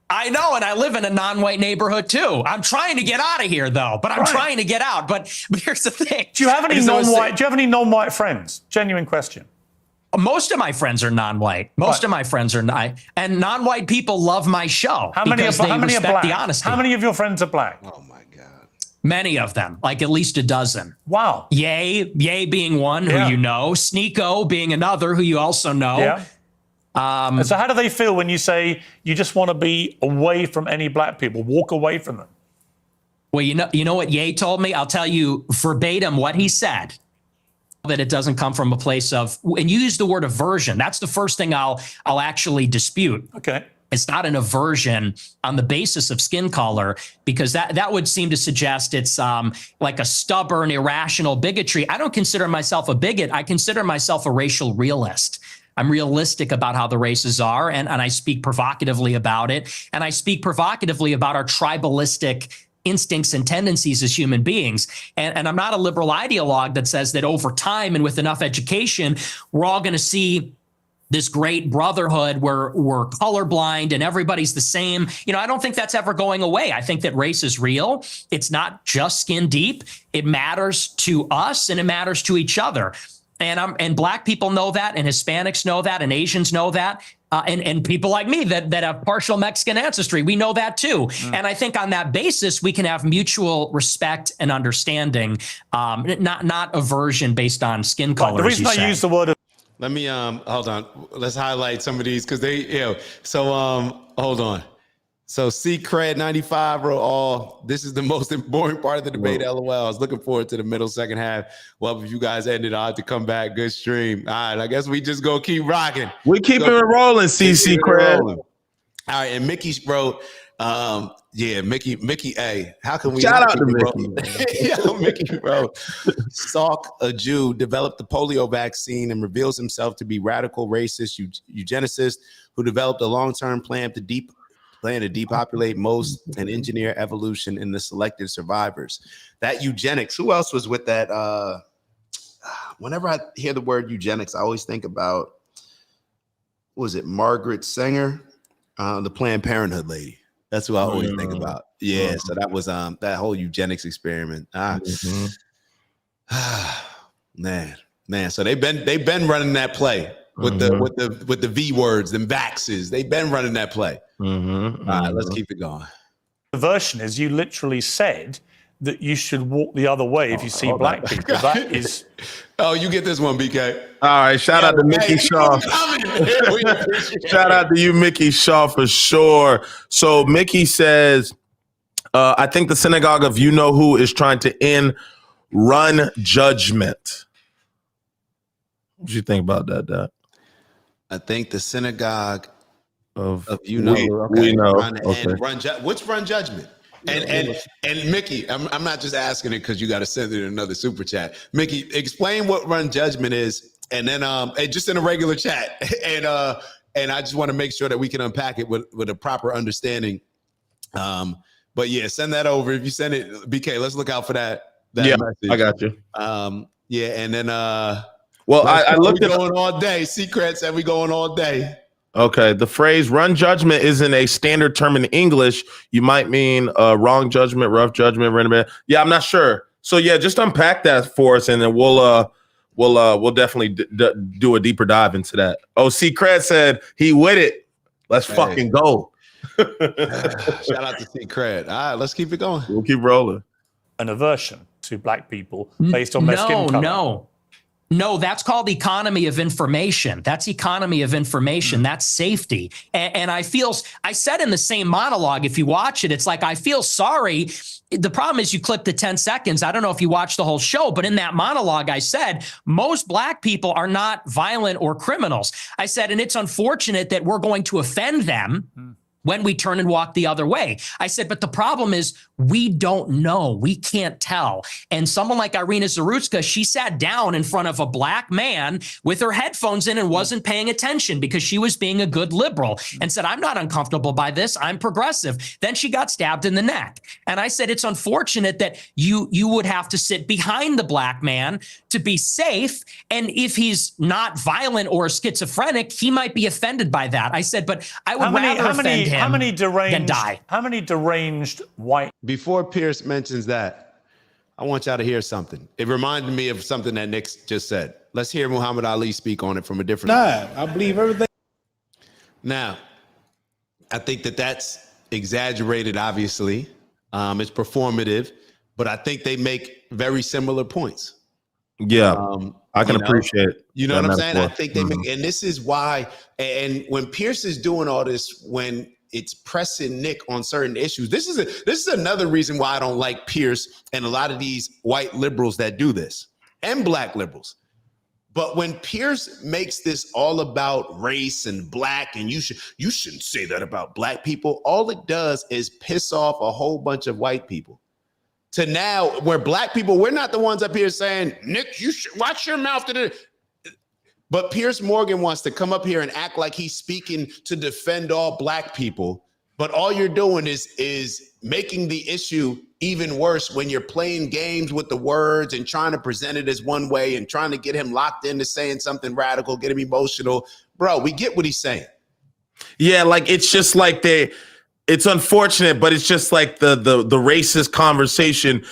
I know, and I live in a non-white neighborhood too. I'm trying to get out of here, though. But I'm trying to get out. But here's the thing: Do you have any non-white? Do you have any non-white friends? Genuine question. Most of my friends are non-white. Most of my friends are not, and non-white people love my show. How many because are they respect black? the honesty. How many of your friends are black? Oh my God. Many of them, like at least a dozen. Wow. Ye being one who you know, Sneeko being another who you also know. Yeah. So how do they feel when you say you just want to be away from any black people, walk away from them? Well, you know what Ye told me? I'll tell you verbatim what he said. That it doesn't come from a place of, and you use the word aversion. That's the first thing I'll actually dispute. Okay. It's not an aversion on the basis of skin color, because that would seem to suggest it's like a stubborn, irrational bigotry. I don't consider myself a bigot. I consider myself a racial realist. I'm realistic about how the races are, and I speak provocatively about it. And I speak provocatively about our tribalistic instincts and tendencies as human beings. And I'm not a liberal ideologue that says that over time and with enough education, we're all going to see this great brotherhood where we're colorblind and everybody's the same. I don't think that's ever going away. I think that race is real. It's not just skin deep. It matters to us and it matters to each other. And Black people know that, and Hispanics know that, and Asians know that. And people like me that have partial Mexican ancestry, we know that too. And I think on that basis, we can have mutual respect and understanding, not aversion based on skin color. The reason I use the word. Let me hold on. Let's highlight some of these because they, So hold on. So C-Cred 95 wrote, this is the most important part of the debate, LOL. I was looking forward to the middle second half. Well, if you guys ended, I'll have to come back. Good stream. All right, I guess we just go keep rocking. We keeping it rolling, CC Cred. All right, and Mickey wrote, Mickey, hey, how can we shout out to Mickey? Mickey wrote, Salk, a Jew, developed the polio vaccine and reveals himself to be radical racist eugenicist who developed a long-term plan to depopulate most and engineer evolution in the selected survivors. That eugenics, who else was with that? Whenever I hear the word eugenics, I always think about, was it Margaret Sanger, the Planned Parenthood lady? That's who I always think about. Yeah, so that was that whole eugenics experiment. Man. So they've been running that play with the V words and vaxes. They've been running that play. All right, let's keep it going. The version is you literally said that you should walk the other way if you see Black people. That is. Oh, you get this one, BK. All right, shout out to Mickey Shaw. Shout out to you, Mickey Shaw, for sure. So Mickey says, I think the synagogue of you-know-who is trying to end run judgment. What do you think about that, Dad? I think the synagogue of we know. What's run judgment? And Mickey, I'm not just asking it because you got to send it in another super chat. Mickey, explain what run judgment is, and then and just in a regular chat, and I just want to make sure that we can unpack it with a proper understanding. But yeah, send that over. If you send it, BK, let's look out for that yeah, message. I got you. And then well, I looked at going all day. Secret said we going all day. Okay, the phrase "run judgment" isn't a standard term in English. You might mean wrong judgment, rough judgment, random. Yeah, I'm not sure. So yeah, just unpack that for us, and then we'll definitely do a deeper dive into that. Oh, C-Cred said he with it. Let's fucking go. Shout out to C-Cred. All right, let's keep it going. We'll keep rolling. An aversion to Black people based on their skin color. No, that's called economy of information. That's economy of information. That's safety. And I said in the same monologue, if you watch it, it's like, I feel sorry. The problem is you clip the 10 seconds. I don't know if you watched the whole show, but in that monologue, I said, most Black people are not violent or criminals. I said, and it's unfortunate that we're going to offend them when we turn and walk the other way. I said, but the problem is we don't know. We can't tell. And someone like Irina Zarutska, she sat down in front of a Black man with her headphones in and wasn't paying attention because she was being a good liberal and said, I'm not uncomfortable by this. I'm progressive. Then she got stabbed in the neck. And I said, it's unfortunate that you would have to sit behind the Black man to be safe. And if he's not violent or schizophrenic, he might be offended by that. I said, but I would rather offend him how many deranged, than die. How many deranged white? Before Piers mentions that, I want y'all to hear something. It reminded me of something that Nick just said. Let's hear Muhammad Ali speak on it from a different. I believe everything. Now, I think that's exaggerated. Obviously, it's performative, but I think they make very similar points. Yeah, I can appreciate it. You know what I'm saying? I think they make, and this is why. And when Piers is doing all this, when it's pressing Nick on certain issues, this is another reason why I don't like Piers and a lot of these white liberals that do this, and Black liberals. But when Piers makes this all about race and Black, and you shouldn't say that about Black people, all it does is piss off a whole bunch of white people. To now, where Black people, we're not the ones up here saying, Nick, you should watch your mouth. But Piers Morgan wants to come up here and act like he's speaking to defend all black people. But all you're doing is making the issue even worse when you're playing games with the words and trying to present it as one way and trying to get him locked into saying something radical, get him emotional. Bro, we get what he's saying. Yeah, like it's just like it's unfortunate, but it's just like the racist conversation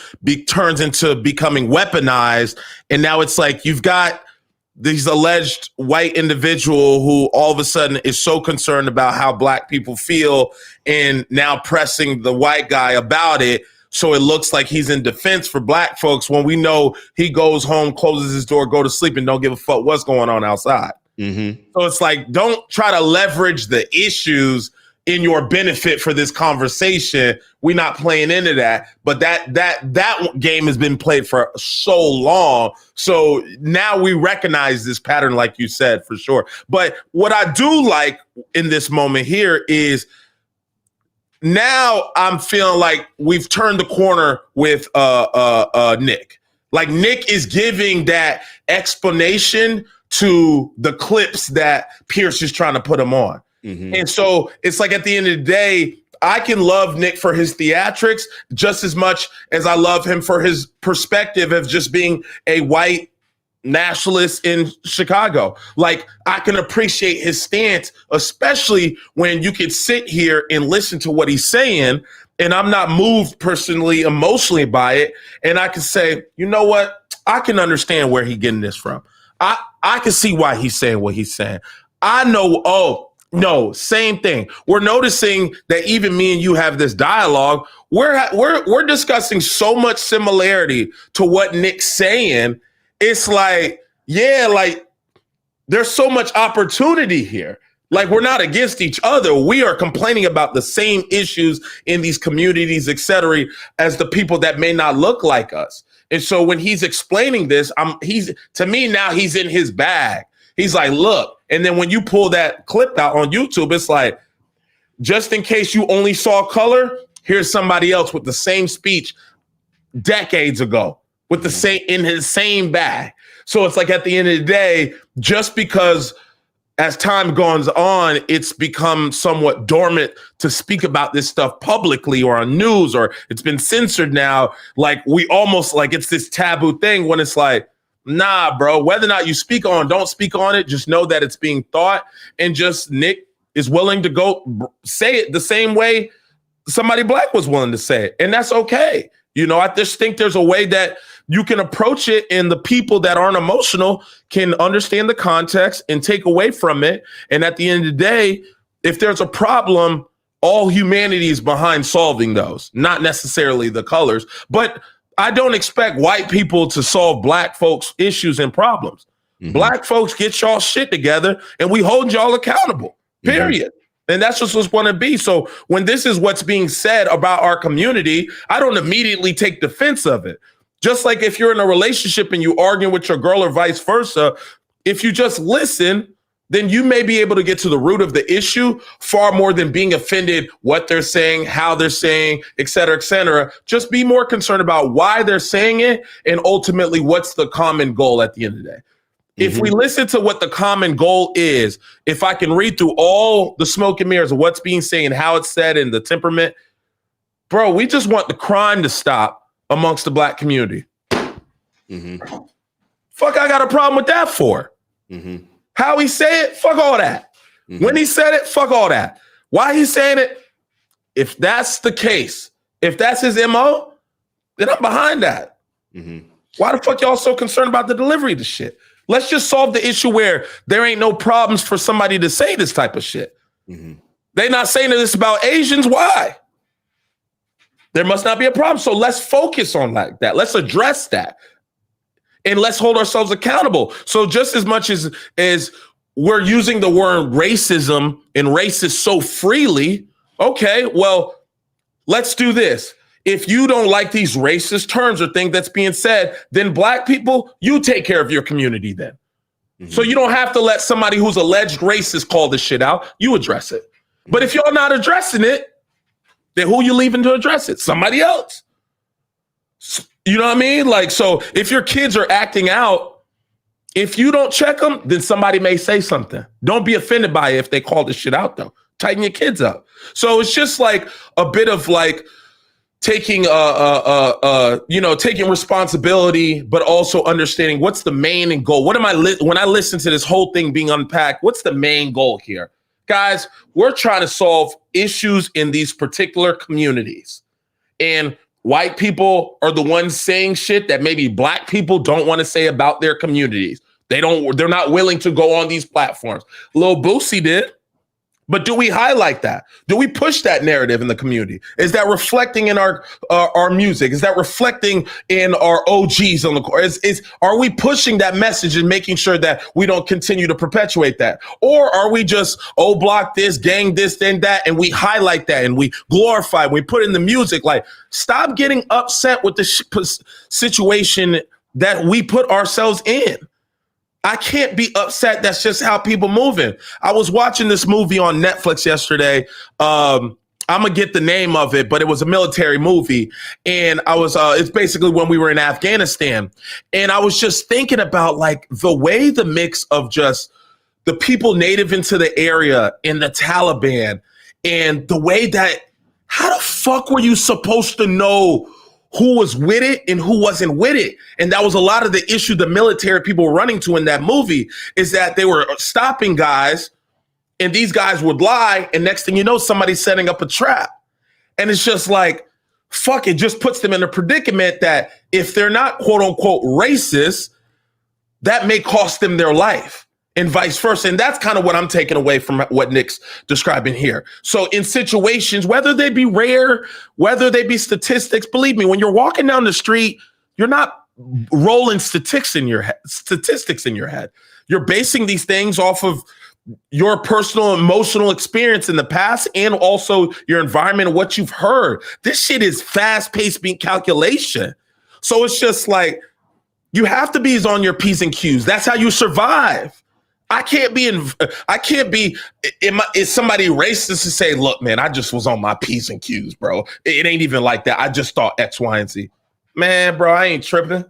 turns into becoming weaponized. And now it's like you've got these alleged white individual who all of a sudden is so concerned about how black people feel and now pressing the white guy about it. So it looks like he's in defense for black folks when we know he goes home, closes his door, go to sleep, and don't give a fuck what's going on outside. Mm-hmm. So it's like, don't try to leverage the issues in your benefit for this conversation. We're not playing into that, but that game has been played for so long. So now we recognize this pattern, like you said, for sure. But what I do like in this moment here is now I'm feeling like we've turned the corner with Nick. Like Nick is giving that explanation to the clips that Pierce is trying to put him on. Mm-hmm. And so it's like at the end of the day, I can love Nick for his theatrics just as much as I love him for his perspective of just being a white nationalist in Chicago. Like I can appreciate his stance, especially when you can sit here and listen to what he's saying. And I'm not moved personally, emotionally by it. And I can say, you know what? I can understand where he's getting this from. I can see why he's saying what he's saying. I know, no, same thing. We're noticing that even me and you have this dialogue. We're discussing so much similarity to what Nick's saying. It's like, yeah, like there's so much opportunity here. Like we're not against each other. We are complaining about the same issues in these communities, et cetera, as the people that may not look like us. And so when he's explaining this, to me now he's in his bag. He's like, look, and then when you pull that clip out on YouTube, it's like, just in case you only saw color, here's somebody else with the same speech decades ago, with the same in his same bag. So it's like at the end of the day, just because as time goes on, it's become somewhat dormant to speak about this stuff publicly or on news, or it's been censored now. Like we almost like it's this taboo thing when it's like, nah, bro, whether or not you don't speak on it, just know that it's being thought. And just Nick is willing to go say it the same way somebody black was willing to say it. And that's okay. You know, I just think there's a way that you can approach it and the people that aren't emotional can understand the context and take away from it. And at the end of the day, if there's a problem, all humanity is behind solving those, not necessarily the colors. But I don't expect white people to solve black folks' issues and problems. Mm-hmm. Black folks, get y'all shit together and we hold y'all accountable, period. Mm-hmm. And that's just what's going to be. So when this is what's being said about our community, I don't immediately take defense of it. Just like if you're in a relationship and you arguing with your girl or vice versa, if you just listen, then you may be able to get to the root of the issue far more than being offended what they're saying, how they're saying, et cetera, et cetera. Just be more concerned about why they're saying it and ultimately what's the common goal at the end of the day. If we listen to what the common goal is, if I can read through all the smoke and mirrors of what's being said and how it's said and the temperament, bro, we just want the crime to stop amongst the black community. Mm-hmm. Fuck, I got a problem with that for. Mm-hmm. How he say it, fuck all that. Mm-hmm. When he said it, fuck all that. Why he's saying it, if that's the case, if that's his MO, then I'm behind that. Mm-hmm. Why the fuck y'all so concerned about the delivery of the shit? Let's just solve the issue where there ain't no problems for somebody to say this type of shit. Mm-hmm. They not saying this about Asians. Why? There must not be a problem. So let's focus on like that. Let's address that. And let's hold ourselves accountable. So just as much as we're using the word racism and racist so freely, okay, well, let's do this. If you don't like these racist terms or things that's being said, then black people, you take care of your community then. Mm-hmm. So you don't have to let somebody who's alleged racist call this shit out. You address it. Mm-hmm. But if you're not addressing it, then who you leaving to address it? Somebody else. You know what I mean? Like, so if your kids are acting out If you don't check them, then somebody may say something. Don't be offended by it if they call this shit out, though. Tighten your kids up. So it's just like a bit of like taking taking responsibility, but also understanding what's the main goal. What am I when I listen to this whole thing being unpacked? What's the main goal here, guys? We're trying to solve issues in these particular communities, and white people are the ones saying shit that maybe black people don't want to say about their communities. They're not willing to go on these platforms. Lil Boosie did. But do we highlight that? Do we push that narrative in the community? Is that reflecting in our music? Is that reflecting in our OGs on the court? Are we pushing that message and making sure that we don't continue to perpetuate that? Or are we just, block this, gang this, then that, and we highlight that and we glorify, we put in the music? Like, stop getting upset with the situation that we put ourselves in. I can't be upset. That's just how people moving. I was watching this movie on Netflix yesterday. I'm gonna get the name of it, but it was a military movie. And I was, it's basically when we were in Afghanistan. And I was just thinking about like the way the mix of just the people native into the area and the Taliban and the way that, how the fuck were you supposed to know who was with it and who wasn't with it? And that was a lot of the issue the military people were running to in that movie, is that they were stopping guys and these guys would lie. And next thing you know, somebody's setting up a trap. And it's just like, fuck, it just puts them in a predicament that if they're not quote unquote racist, that may cost them their life. And vice versa. And that's kind of what I'm taking away from what Nick's describing here. So in situations, whether they be rare, whether they be statistics, believe me, when you're walking down the street, you're not rolling statistics in your head. You're basing these things off of your personal emotional experience in the past and also your environment and what you've heard. This shit is fast-paced being calculation. So it's just like, you have to be on your P's and Q's. That's how you survive. I can't be, is somebody racist to say, look, man, I just was on my P's and Q's, bro. It ain't even like that. I just thought X, Y, and Z. Man, bro, I ain't tripping.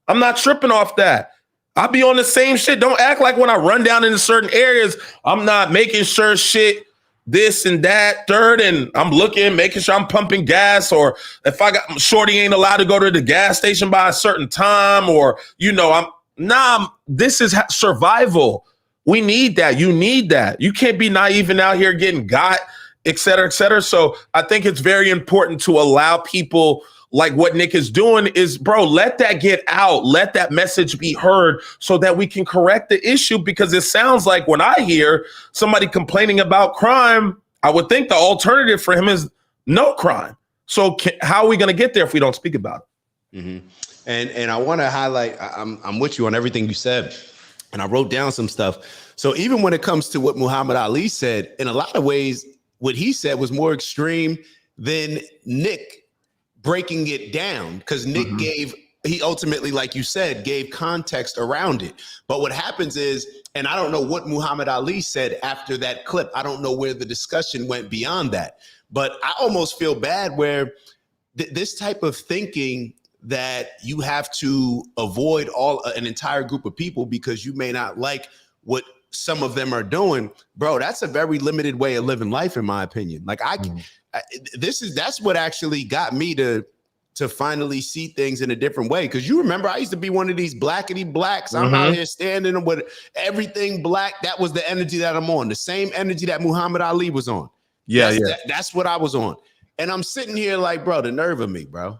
I'm not tripping off that. I be on the same shit. Don't act like when I run down into certain areas, I'm not making sure shit, this and that, third, and I'm looking, making sure I'm pumping gas, or if I got, shorty ain't allowed to go to the gas station by a certain time, or, this is survival. We need that. You need that. You can't be naive and out here getting got, et cetera, et cetera. So I think it's very important to allow people like what Nick is doing is, bro, let that get out. Let that message be heard so that we can correct the issue, because it sounds like when I hear somebody complaining about crime, I would think the alternative for him is no crime. So how are we going to get there if we don't speak about it? Mm-hmm. And I want to highlight, I'm with you on everything you said. And I wrote down some stuff. So even when it comes to what Muhammad Ali said, in a lot of ways, what he said was more extreme than Nick breaking it down, because Nick he ultimately, like you said, gave context around it. But what happens is, and I don't know what Muhammad Ali said after that clip. I don't know where the discussion went beyond that. But I almost feel bad where this type of thinking that you have to avoid an entire group of people because you may not like what some of them are doing, bro, that's a very limited way of living life, in my opinion. Like that's what actually got me to finally see things in a different way. Because you remember, I used to be one of these blackety blacks. I'm out here standing with everything black. That was the energy that I'm on. The same energy that Muhammad Ali was on. That's what I was on. And I'm sitting here like, bro, the nerve of me, bro.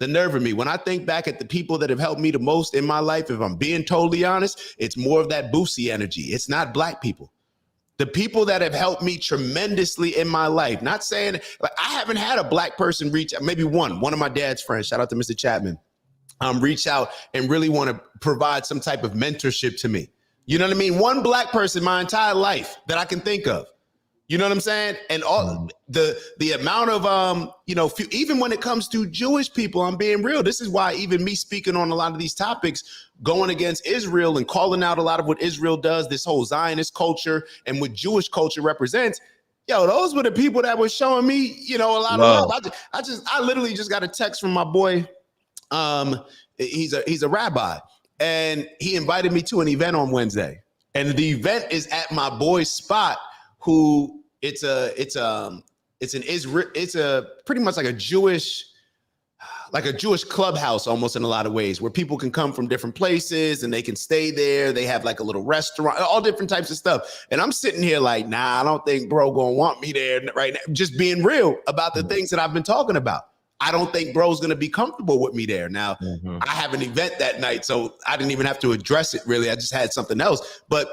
The nerve of me. When I think back at the people that have helped me the most in my life, if I'm being totally honest, it's more of that Boosie energy. It's not black people. The people that have helped me tremendously in my life, not saying, like, I haven't had a black person reach out, maybe one of my dad's friends, shout out to Mr. Chapman, reach out and really want to provide some type of mentorship to me. You know what I mean? One black person my entire life that I can think of. You know what I'm saying? And all the amount of, even when it comes to Jewish people, I'm being real. This is why even me speaking on a lot of these topics, going against Israel and calling out a lot of what Israel does, this whole Zionist culture and what Jewish culture represents. Yo, those were the people that were showing me, a lot of love. I literally just got a text from my boy. He's a rabbi. and he invited me to an event on Wednesday. And the event is at my boy's spot, who it's pretty much like a Jewish clubhouse almost in a lot of ways, where people can come from different places and they can stay there. They have like a little restaurant, all different types of stuff. And I'm sitting here like, nah, I don't think bro gonna want me there right now. Just being real about the things that I've been talking about. I don't think bro's gonna be comfortable with me there. Now, I have an event that night, so I didn't even have to address it really. I just had something else. But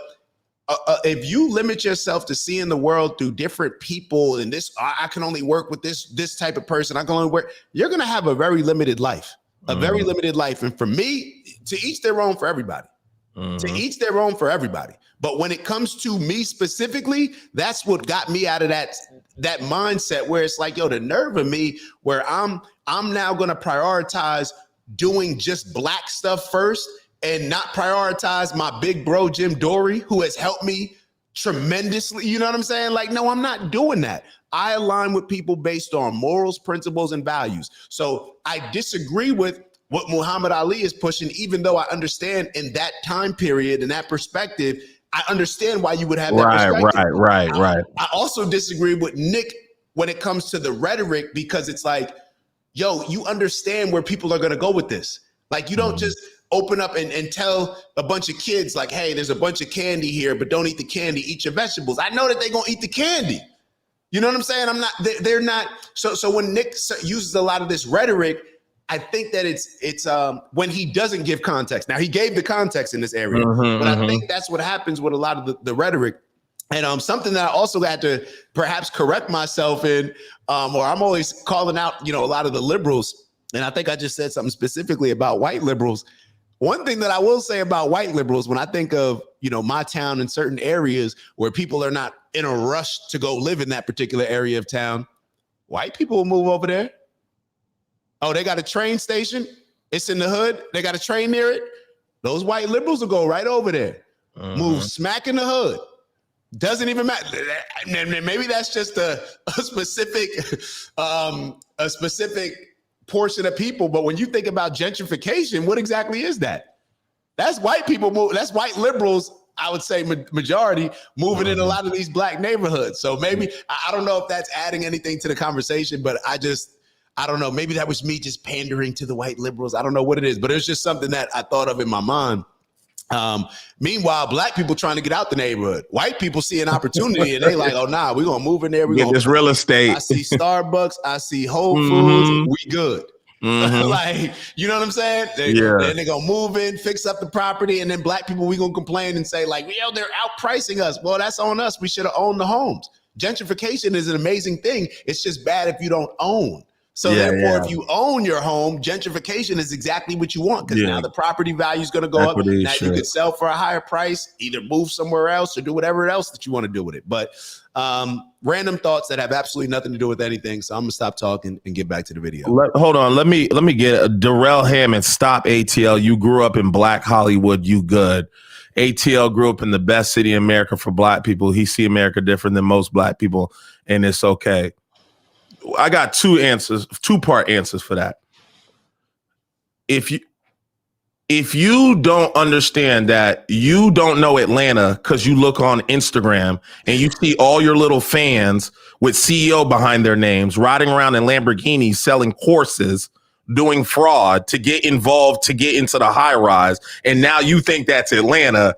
if you limit yourself to seeing the world through different people, and this, I can only work with this type of person, I can only work, you're gonna have a very limited life, very limited life. And for me, to each their own for everybody, to each their own for everybody. But when it comes to me specifically, that's what got me out of that mindset where it's like, yo, the nerve of me, where I'm now gonna prioritize doing just black stuff first and not prioritize my big bro, Jim Dory, who has helped me tremendously. You know what I'm saying? Like, no, I'm not doing that. I align with people based on morals, principles, and values. So I disagree with what Muhammad Ali is pushing, even though I understand in that time period and that perspective, I understand why you would have that perspective. Right. I also disagree with Nick when it comes to the rhetoric, because it's like, yo, you understand where people are going to go with this. Like, you don't just open up and tell a bunch of kids like, hey, there's a bunch of candy here, but don't eat the candy, eat your vegetables. I know that they're going to eat the candy. You know what I'm saying? They're not. So when Nick uses a lot of this rhetoric, I think that it's when he doesn't give context. Now, he gave the context in this area, but I think that's what happens with a lot of the rhetoric. And something that I also had to perhaps correct myself in, or I'm always calling out, a lot of the liberals. And I think I just said something specifically about white liberals. One thing that I will say about white liberals, when I think of, my town and certain areas where people are not in a rush to go live in that particular area of town, white people will move over there. Oh, they got a train station. It's in the hood. They got a train near it. Those white liberals will go right over there, move smack in the hood. Doesn't even matter. Maybe that's just a specific portion of people. But when you think about gentrification, what exactly is that? That's white people move. That's white liberals, I would say majority, moving in a lot of these black neighborhoods. So maybe, I don't know if that's adding anything to the conversation, but I don't know. Maybe that was me just pandering to the white liberals. I don't know what it is, but it's just something that I thought of in my mind. Meanwhile, black people trying to get out the neighborhood. White people see an opportunity and they like, oh, nah, we're going to move in there. We're Get this real estate. I see Starbucks. I see Whole Foods. We good. Like, you know what I'm saying? Then they're going to move in, fix up the property. And then black people, we going to complain and say like, yo, they're outpricing us. Well, that's on us. We should have owned the homes. Gentrification is an amazing thing. It's just bad if you don't own. So therefore, if you own your home, gentrification is exactly what you want, because now the property value is going to go up. Now you could sell for a higher price, either move somewhere else or do whatever else that you want to do with it. But random thoughts that have absolutely nothing to do with anything. So I'm gonna stop talking and get back to the video. Hold on. Let me get Darrell Hammond. Stop ATL. You grew up in Black Hollywood. You good. ATL grew up in the best city in America for black people. He see America different than most black people, and it's okay. I got two-part answers for that. If you don't understand that you don't know Atlanta because you look on Instagram and you see all your little fans with CEO behind their names riding around in Lamborghinis selling horses, doing fraud to get involved, to get into the high rise, and now you think that's Atlanta,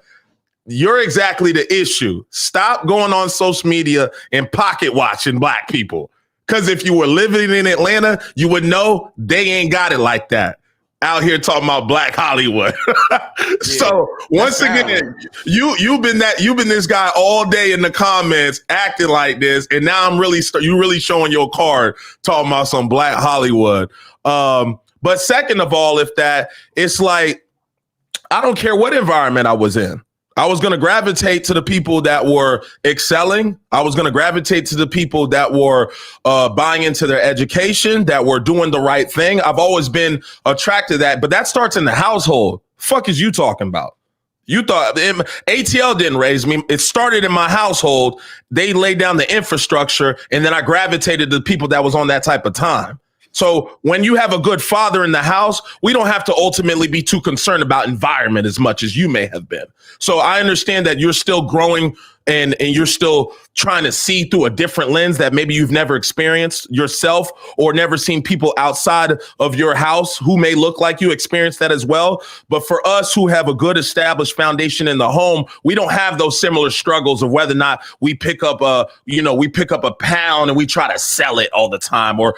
you're exactly the issue. Stop going on social media and pocket watching black people. Because if you were living in Atlanta, you would know they ain't got it like that. Out here talking about Black Hollywood. So once again, you've been this guy all day in the comments acting like this, and now I'm really you really showing your card talking about some Black Hollywood. But second of all, it's like I don't care what environment I was in. I was going to gravitate to the people that were excelling. I was going to gravitate to the people that were buying into their education, that were doing the right thing. I've always been attracted to that, but that starts in the household. Fuck is you talking about? You thought ATL didn't raise me. It started in my household. They laid down the infrastructure, and then I gravitated to the people that was on that type of time. So when you have a good father in the house, we don't have to ultimately be too concerned about environment as much as you may have been. So I understand that you're still growing and you're still trying to see through a different lens that maybe you've never experienced yourself or never seen people outside of your house who may look like you experience that as well. But for us who have a good established foundation in the home, we don't have those similar struggles of whether or not we pick up a pound and we try to sell it all the time. Or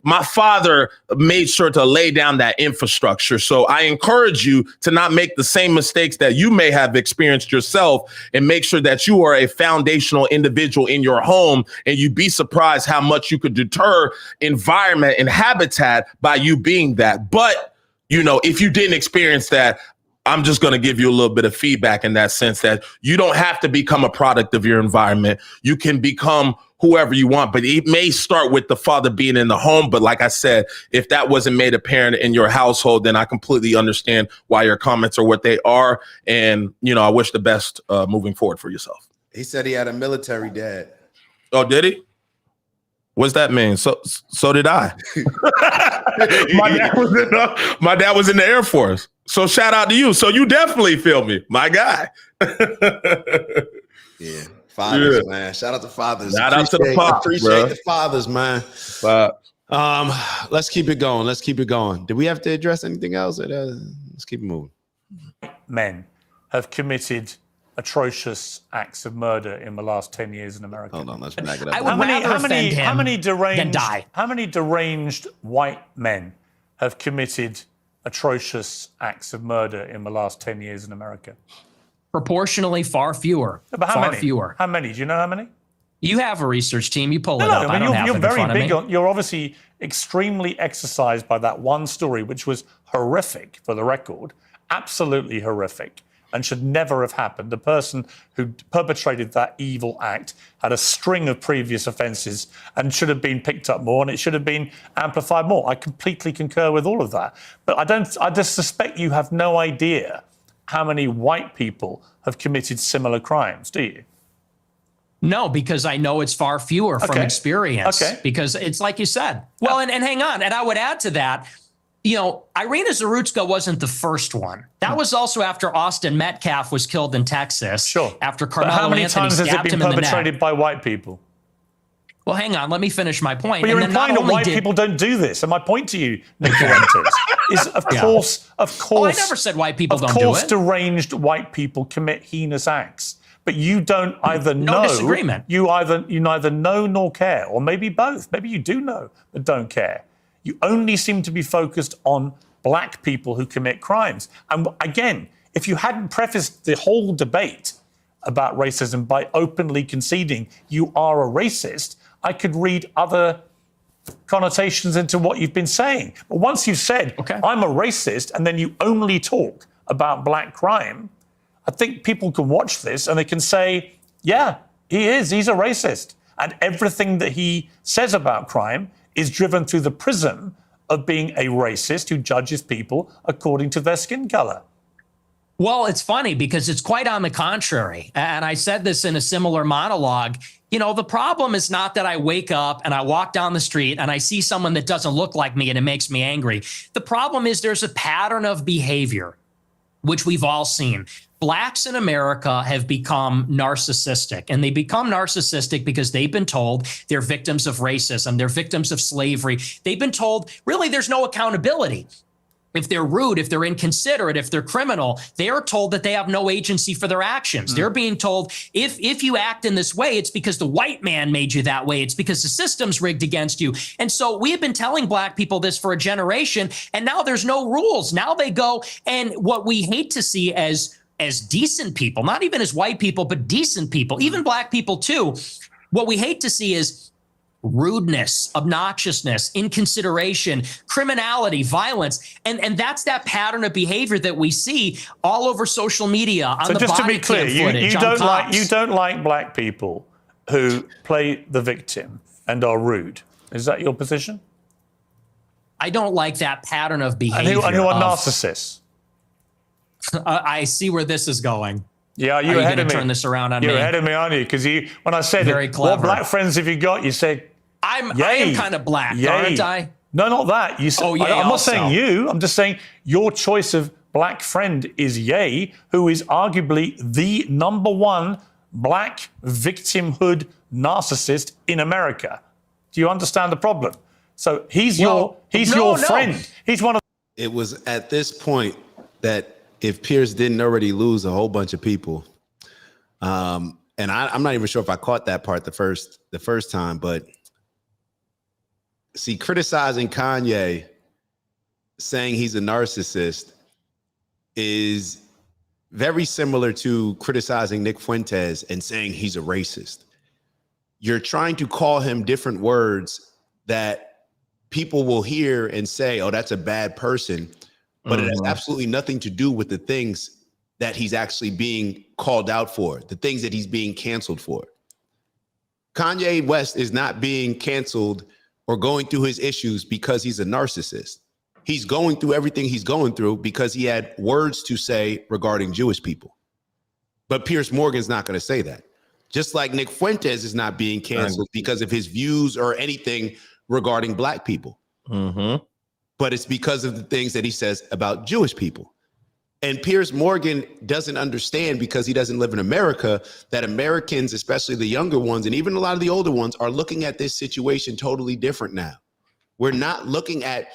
my father made sure to lay down that infrastructure. So I encourage you to not make the same mistakes that you may have experienced yourself and make sure that you are a foundational individual in your home, and you'd be surprised how much you could deter environment and habitat by you being that. But, if you didn't experience that, I'm just going to give you a little bit of feedback in that sense that you don't have to become a product of your environment. You can become whoever you want, but it may start with the father being in the home. But like I said, if that wasn't made apparent in your household, then I completely understand why your comments are what they are. And, I wish the best moving forward for yourself. He said he had a military dad. Oh, did he? What's that mean? So did I. My dad was in the Air Force. So shout out to you. So you definitely feel me, my guy. Yeah. Fathers, man. Shout out to fathers. Shout out to the pops, appreciate the fathers, man. Let's keep it going. Did we have to address anything else? Let's keep it moving. Men have committed atrocious acts of murder in the last 10 years in America. Hold on, let's back it up. How many deranged white men have committed atrocious acts of murder in the last 10 years in America? Proportionally, far fewer. But how far many? fewer. How many? Do you know how many? You have a research team. You pull it up. I mean, don't have you're it in very front of big me. on. You're obviously extremely exercised by that one story, which was horrific, for the record, absolutely horrific, and should never have happened. The person who perpetrated that evil act had a string of previous offences and should have been picked up more, and it should have been amplified more. I completely concur with all of that. But I just suspect you have no idea how many white people have committed similar crimes, do you? No, because I know it's far fewer from experience. Okay. Because it's like you said. Well, and hang on, and I would add to that, Irina Zarutska wasn't the first one. That was also after Austin Metcalf was killed in Texas. Sure. After But Carmelo how many Anthony times has it stabbed been him in the neck. perpetrated by white people? Well, hang on. Let me finish my point. But you're And then implying not that only white people don't do this. And my point to you, Nick Fuentes, is of course. Oh, I never said white people don't do it. Of course, deranged white people commit heinous acts. But you don't either know. No disagreement. You neither know nor care, or maybe both. Maybe you do know but don't care. You only seem to be focused on black people who commit crimes. And again, if you hadn't prefaced the whole debate about racism by openly conceding you are a racist, I could read other connotations into what you've been saying. But once you've said, I'm a racist, and then you only talk about black crime, I think people can watch this and they can say, yeah, he's a racist. And everything that he says about crime is driven through the prism of being a racist who judges people according to their skin color. Well, it's funny because it's quite on the contrary. And I said this in a similar monologue. The problem is not that I wake up and I walk down the street and I see someone that doesn't look like me and it makes me angry. The problem is there's a pattern of behavior, which we've all seen. Blacks in America have become narcissistic, and they become narcissistic because they've been told they're victims of racism, they're victims of slavery. They've been told, really, there's no accountability. If they're rude, if they're inconsiderate, if they're criminal, they are told that they have no agency for their actions. They're being told, if you act in this way, it's because the white man made you that way. It's because the system's rigged against you. And so we have been telling black people this for a generation, and now there's no rules. Now they go, and what we hate to see as decent people, not even as white people, but decent people, even black people too, what we hate to see is rudeness, obnoxiousness, inconsideration, criminality, violence. And that's that pattern of behavior that we see all over social media, on so the just body to be clear, cam footage, you don't like black people who play the victim and are rude. Is that your position? I don't like that pattern of behavior. And who are narcissists? I see where this is going. Yeah, you're ahead of me. Turn this around on me. You're ahead of me, aren't you? Because when I said, Very clever. what black friends have you got? You said, I am kind of black, aren't I? No, not that. Oh, Ye I'm not also. saying you. I'm just saying your choice of black friend is Ye, who is arguably the #1 black victimhood narcissist in America. Do you understand the problem? So he's your friend. He's one of. It was at this point that if Piers didn't already lose a whole bunch of people, and I'm not even sure if I caught that part the first time, but see, criticizing Kanye, saying he's a narcissist, is very similar to criticizing Nick Fuentes and saying he's a racist. You're trying to call him different words that people will hear and say, oh, that's a bad person. But it has absolutely nothing to do with the things that he's actually being called out for, the things that he's being canceled for. Kanye West is not being canceled or going through his issues because he's a narcissist. He's going through everything he's going through because he had words to say regarding Jewish people. But Piers Morgan's not going to say that. Just like Nick Fuentes is not being canceled because of his views or anything regarding black people. But it's because of the things that he says about Jewish people. And Piers Morgan doesn't understand, because he doesn't live in America, that Americans, especially the younger ones, and even a lot of the older ones, are looking at this situation totally different now. We're not looking at,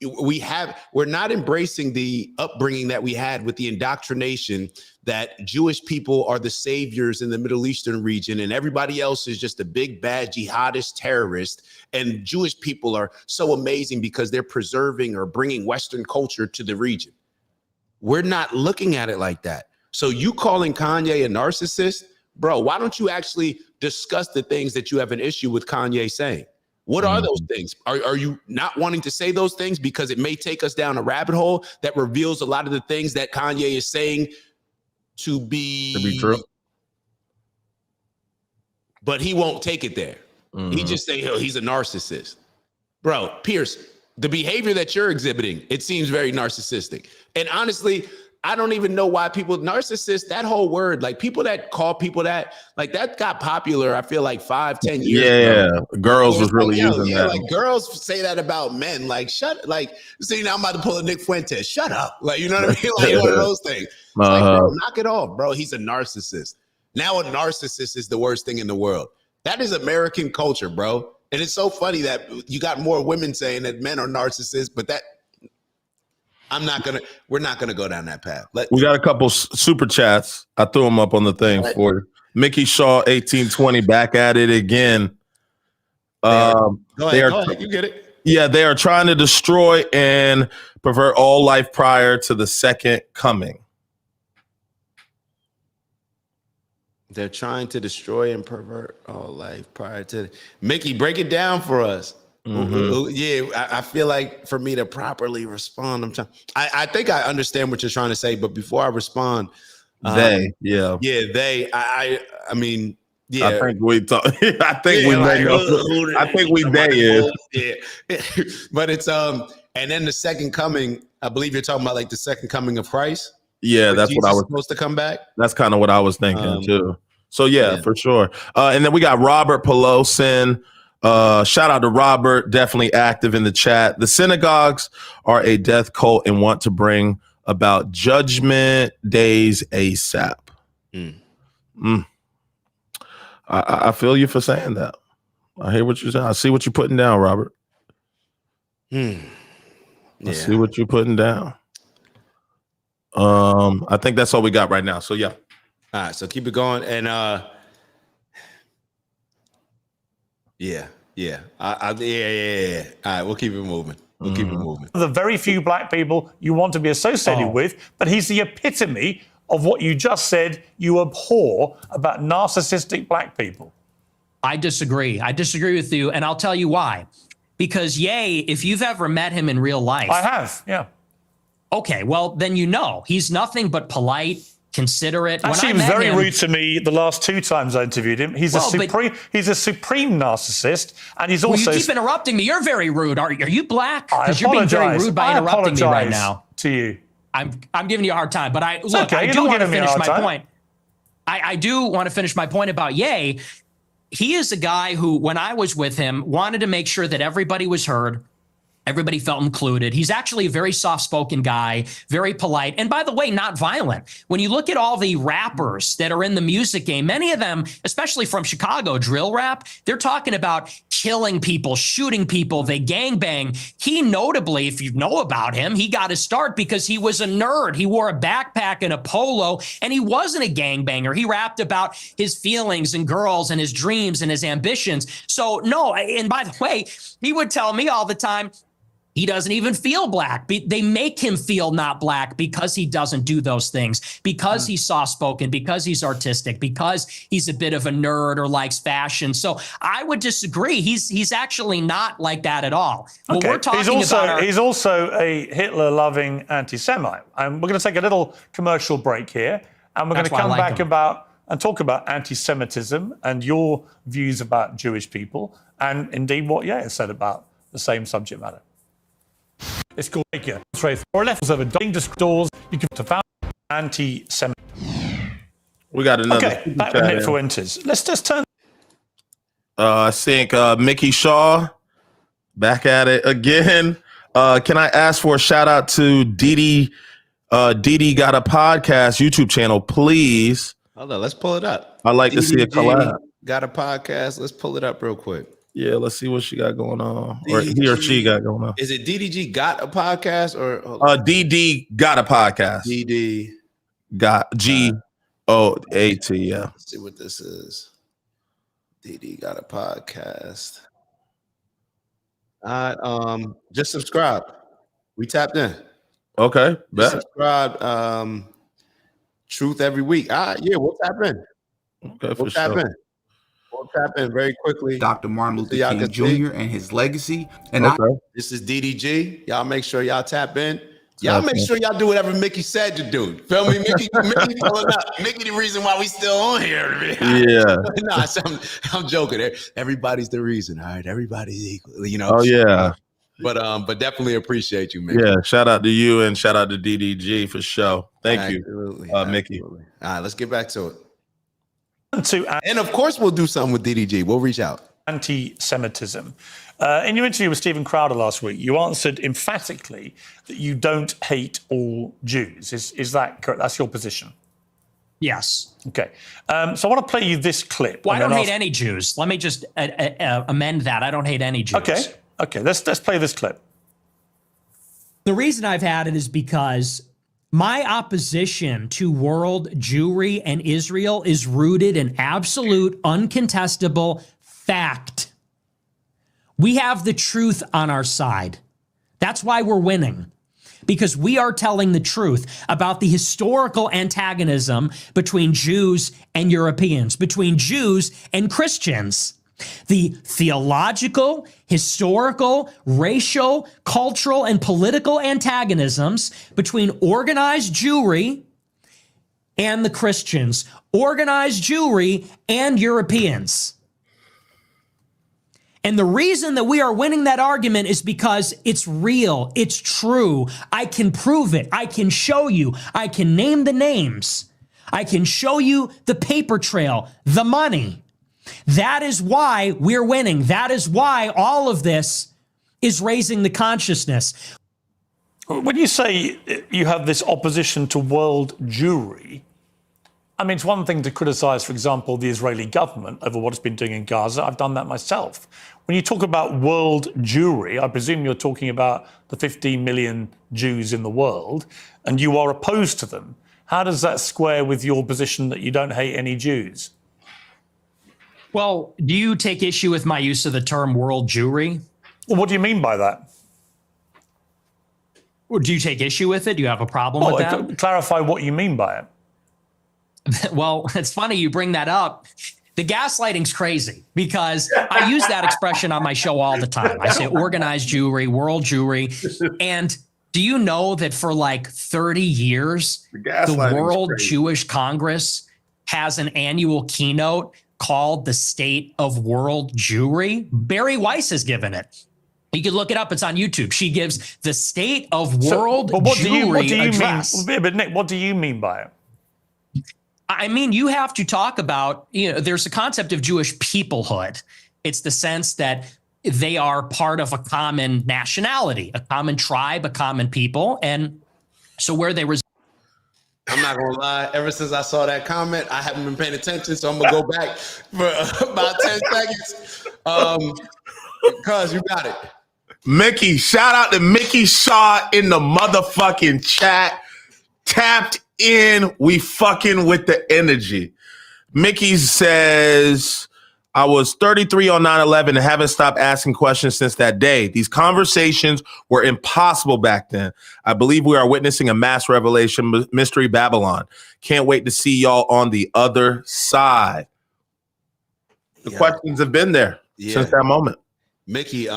we're not embracing the upbringing that we had with the indoctrination that Jewish people are the saviors in the Middle Eastern region and everybody else is just a big bad jihadist terrorist. And Jewish people are so amazing because they're preserving or bringing Western culture to the region. We're not looking at it like that. So you calling Kanye a narcissist, bro, why don't you actually discuss the things that you have an issue with Kanye saying? What are those things? Are you not wanting to say those things because it may take us down a rabbit hole that reveals a lot of the things that Kanye is saying to be true? But he won't take it there. He just say, oh, he's a narcissist. Bro, Piers, the behavior that you're exhibiting, it seems very narcissistic. And honestly, I don't even know why people, narcissist, that whole word, like people that call people that, like that got popular, I feel like 5-10 years ago. Girls was really using that. Like girls say that about men, like see, now I'm about to pull a Nick Fuentes, shut up. Like, you know what I mean? Like one of those things. It's like, bro, knock it off, bro. He's a narcissist. Now a narcissist is the worst thing in the world. That is American culture, bro. And it's so funny that you got more women saying that men are narcissists, but that we're not gonna go down that path. We got a couple super chats. I threw them up on the thing for you. Mickey Shaw 1820 back at it again. Go ahead, you get it. Yeah, they are trying to destroy and pervert all life prior to the second coming. They're trying to destroy and pervert all life prior to. Mickey, break it down for us. Yeah, I feel like for me to properly respond, I think I understand what you're trying to say, but before I respond, I mean, yeah. I think we talk. I think we is. Yeah, but it's and then the second coming. I believe you're talking about like the second coming of Christ. Yeah, that's Jesus what I was supposed to come back. That's kind of what I was thinking too. So yeah, for sure. And then we got Robert Pelosin. Shout out to Robert, definitely active in the chat. The synagogues are a death cult and want to bring about judgment days ASAP. I feel you for saying that. I hear what you're saying. I see what you're putting down, Robert. I see what you're putting down. I think that's all we got right now. So yeah. All right, so keep it going. And yeah. All right, we'll keep it moving. The very few black people you want to be associated with, but he's the epitome of what you just said you abhor about narcissistic black people. I disagree. I disagree with you, and I'll tell you why. Because Ye, if you've ever met him in real life. I have, yeah. Okay, well, then you know. He's nothing but polite, considerate. Actually, he was very rude to me the last 2 times I interviewed him. He's a supreme narcissist, and he's also. You keep interrupting me. You're very rude. Are you black? Because you're being very rude by interrupting me right now. To you, I'm giving you a hard time, but I okay. do want to finish my point. I do want to finish my point about Ye. He is a guy who, when I was with him, wanted to make sure that everybody was heard. Everybody felt included. He's actually a very soft-spoken guy, very polite. And by the way, not violent. When you look at all the rappers that are in the music game, many of them, especially from Chicago, drill rap, they're talking about killing people, shooting people, they gangbang. He notably, if you know about him, he got his start because he was a nerd. He wore a backpack and a polo, and he wasn't a gangbanger. He rapped about his feelings and girls and his dreams and his ambitions. So no, and by the way, he would tell me all the time, he doesn't even feel black. They make him feel not black because he doesn't do those things, because he's soft-spoken, because he's artistic, because he's a bit of a nerd or likes fashion. So I would disagree. He's actually not like that at all. Well, we're talking he's also a Hitler-loving anti-Semite. And we're going to take a little commercial break here, and we're going to come back and talk about anti-Semitism and your views about Jewish people, and indeed what Yair said about the same subject matter. It's called or levels of adopting doors. You can found anti-Semitic. We got another. Okay, back to Nick Fuentes. Let's just turn. I think Mickey Shaw back at it again. Can I ask for a shout out to Didi? Didi got a podcast YouTube channel, please. Hold on, let's pull it up. I'd like to see a collab. Got a podcast. Let's pull it up real quick. Yeah, let's see what she got going on, or he or she got going on. Is it DDG got a podcast or DD got a podcast? DD got GOAT. Yeah. Let's see what this is. DD got a podcast. Just subscribe. We tapped in. Okay, just subscribe. Truth every week. Yeah, we'll tap in. Okay, we'll tap in. We'll tap in very quickly. Dr. Martin Luther King Jr. and his legacy. And this is DDG. Y'all make sure y'all tap in. Y'all make sure y'all do whatever Mickey said to do. Feel me? Mickey pulling up. Mickey, the reason why we still on here. Yeah. No, I'm joking. Everybody's the reason. All right, everybody's equal. You know. Oh yeah. But definitely appreciate you, Mickey. Yeah. Shout out to you and shout out to DDG for sure. Thank you, Mickey. All right, let's get back to it. And of course, we'll do something with DDG. We'll reach out. Anti-Semitism. In your interview with Stephen Crowder last week, you answered emphatically that you don't hate all Jews. Is that correct? That's your position? Yes. Okay. So I want to play you this clip. Well, I don't hate any Jews. Let me just amend that. I don't hate any Jews. Okay. Let's play this clip. The reason I've had it is because my opposition to world Jewry and Israel is rooted in absolute, uncontestable fact. We have the truth on our side. That's why we're winning, because we are telling the truth about the historical antagonism between Jews and Europeans, between Jews and Christians. The theological, historical, racial, cultural, and political antagonisms between organized Jewry and the Christians, organized Jewry and Europeans. And the reason that we are winning that argument is because it's real, it's true. I can prove it. I can show you. I can name the names. I can show you the paper trail, the money. That is why we're winning. That is why all of this is raising the consciousness. When you say you have this opposition to world Jewry, I mean, it's one thing to criticize, for example, the Israeli government over what it's been doing in Gaza. I've done that myself. When you talk about world Jewry, I presume you're talking about the 15 million Jews in the world, and you are opposed to them. How does that square with your position that you don't hate any Jews? Well, do you take issue with my use of the term world Jewry? Well, what do you mean by that? Or do you take issue with it? Do you have a problem with that? Clarify what you mean by it. Well, it's funny you bring that up. The gaslighting's crazy because I use that expression on my show all the time. I say organized Jewry, world Jewry. And do you know that for like 30 years, the World Jewish Congress has an annual keynote called the State of World Jewry? Barry Weiss has given it. You can look it up. It's on YouTube. She gives the State of World Jewry address. But Nick, what do you mean by it? I mean, you have to talk about, there's a concept of Jewish peoplehood. It's the sense that they are part of a common nationality, a common tribe, a common people. And so where they reside. I'm not gonna lie. Ever since I saw that comment, I haven't been paying attention, so I'm gonna go back for about 10 seconds. Cuz you got it. Mickey, shout out to Mickey Shaw in the motherfucking chat. Tapped in, we fucking with the energy. Mickey says, I was 33 on 9/11 and haven't stopped asking questions since that day. These conversations were impossible back then. I believe we are witnessing a mass revelation, Mystery Babylon. Can't wait to see y'all on the other side. The questions have been there since that moment. Mickey,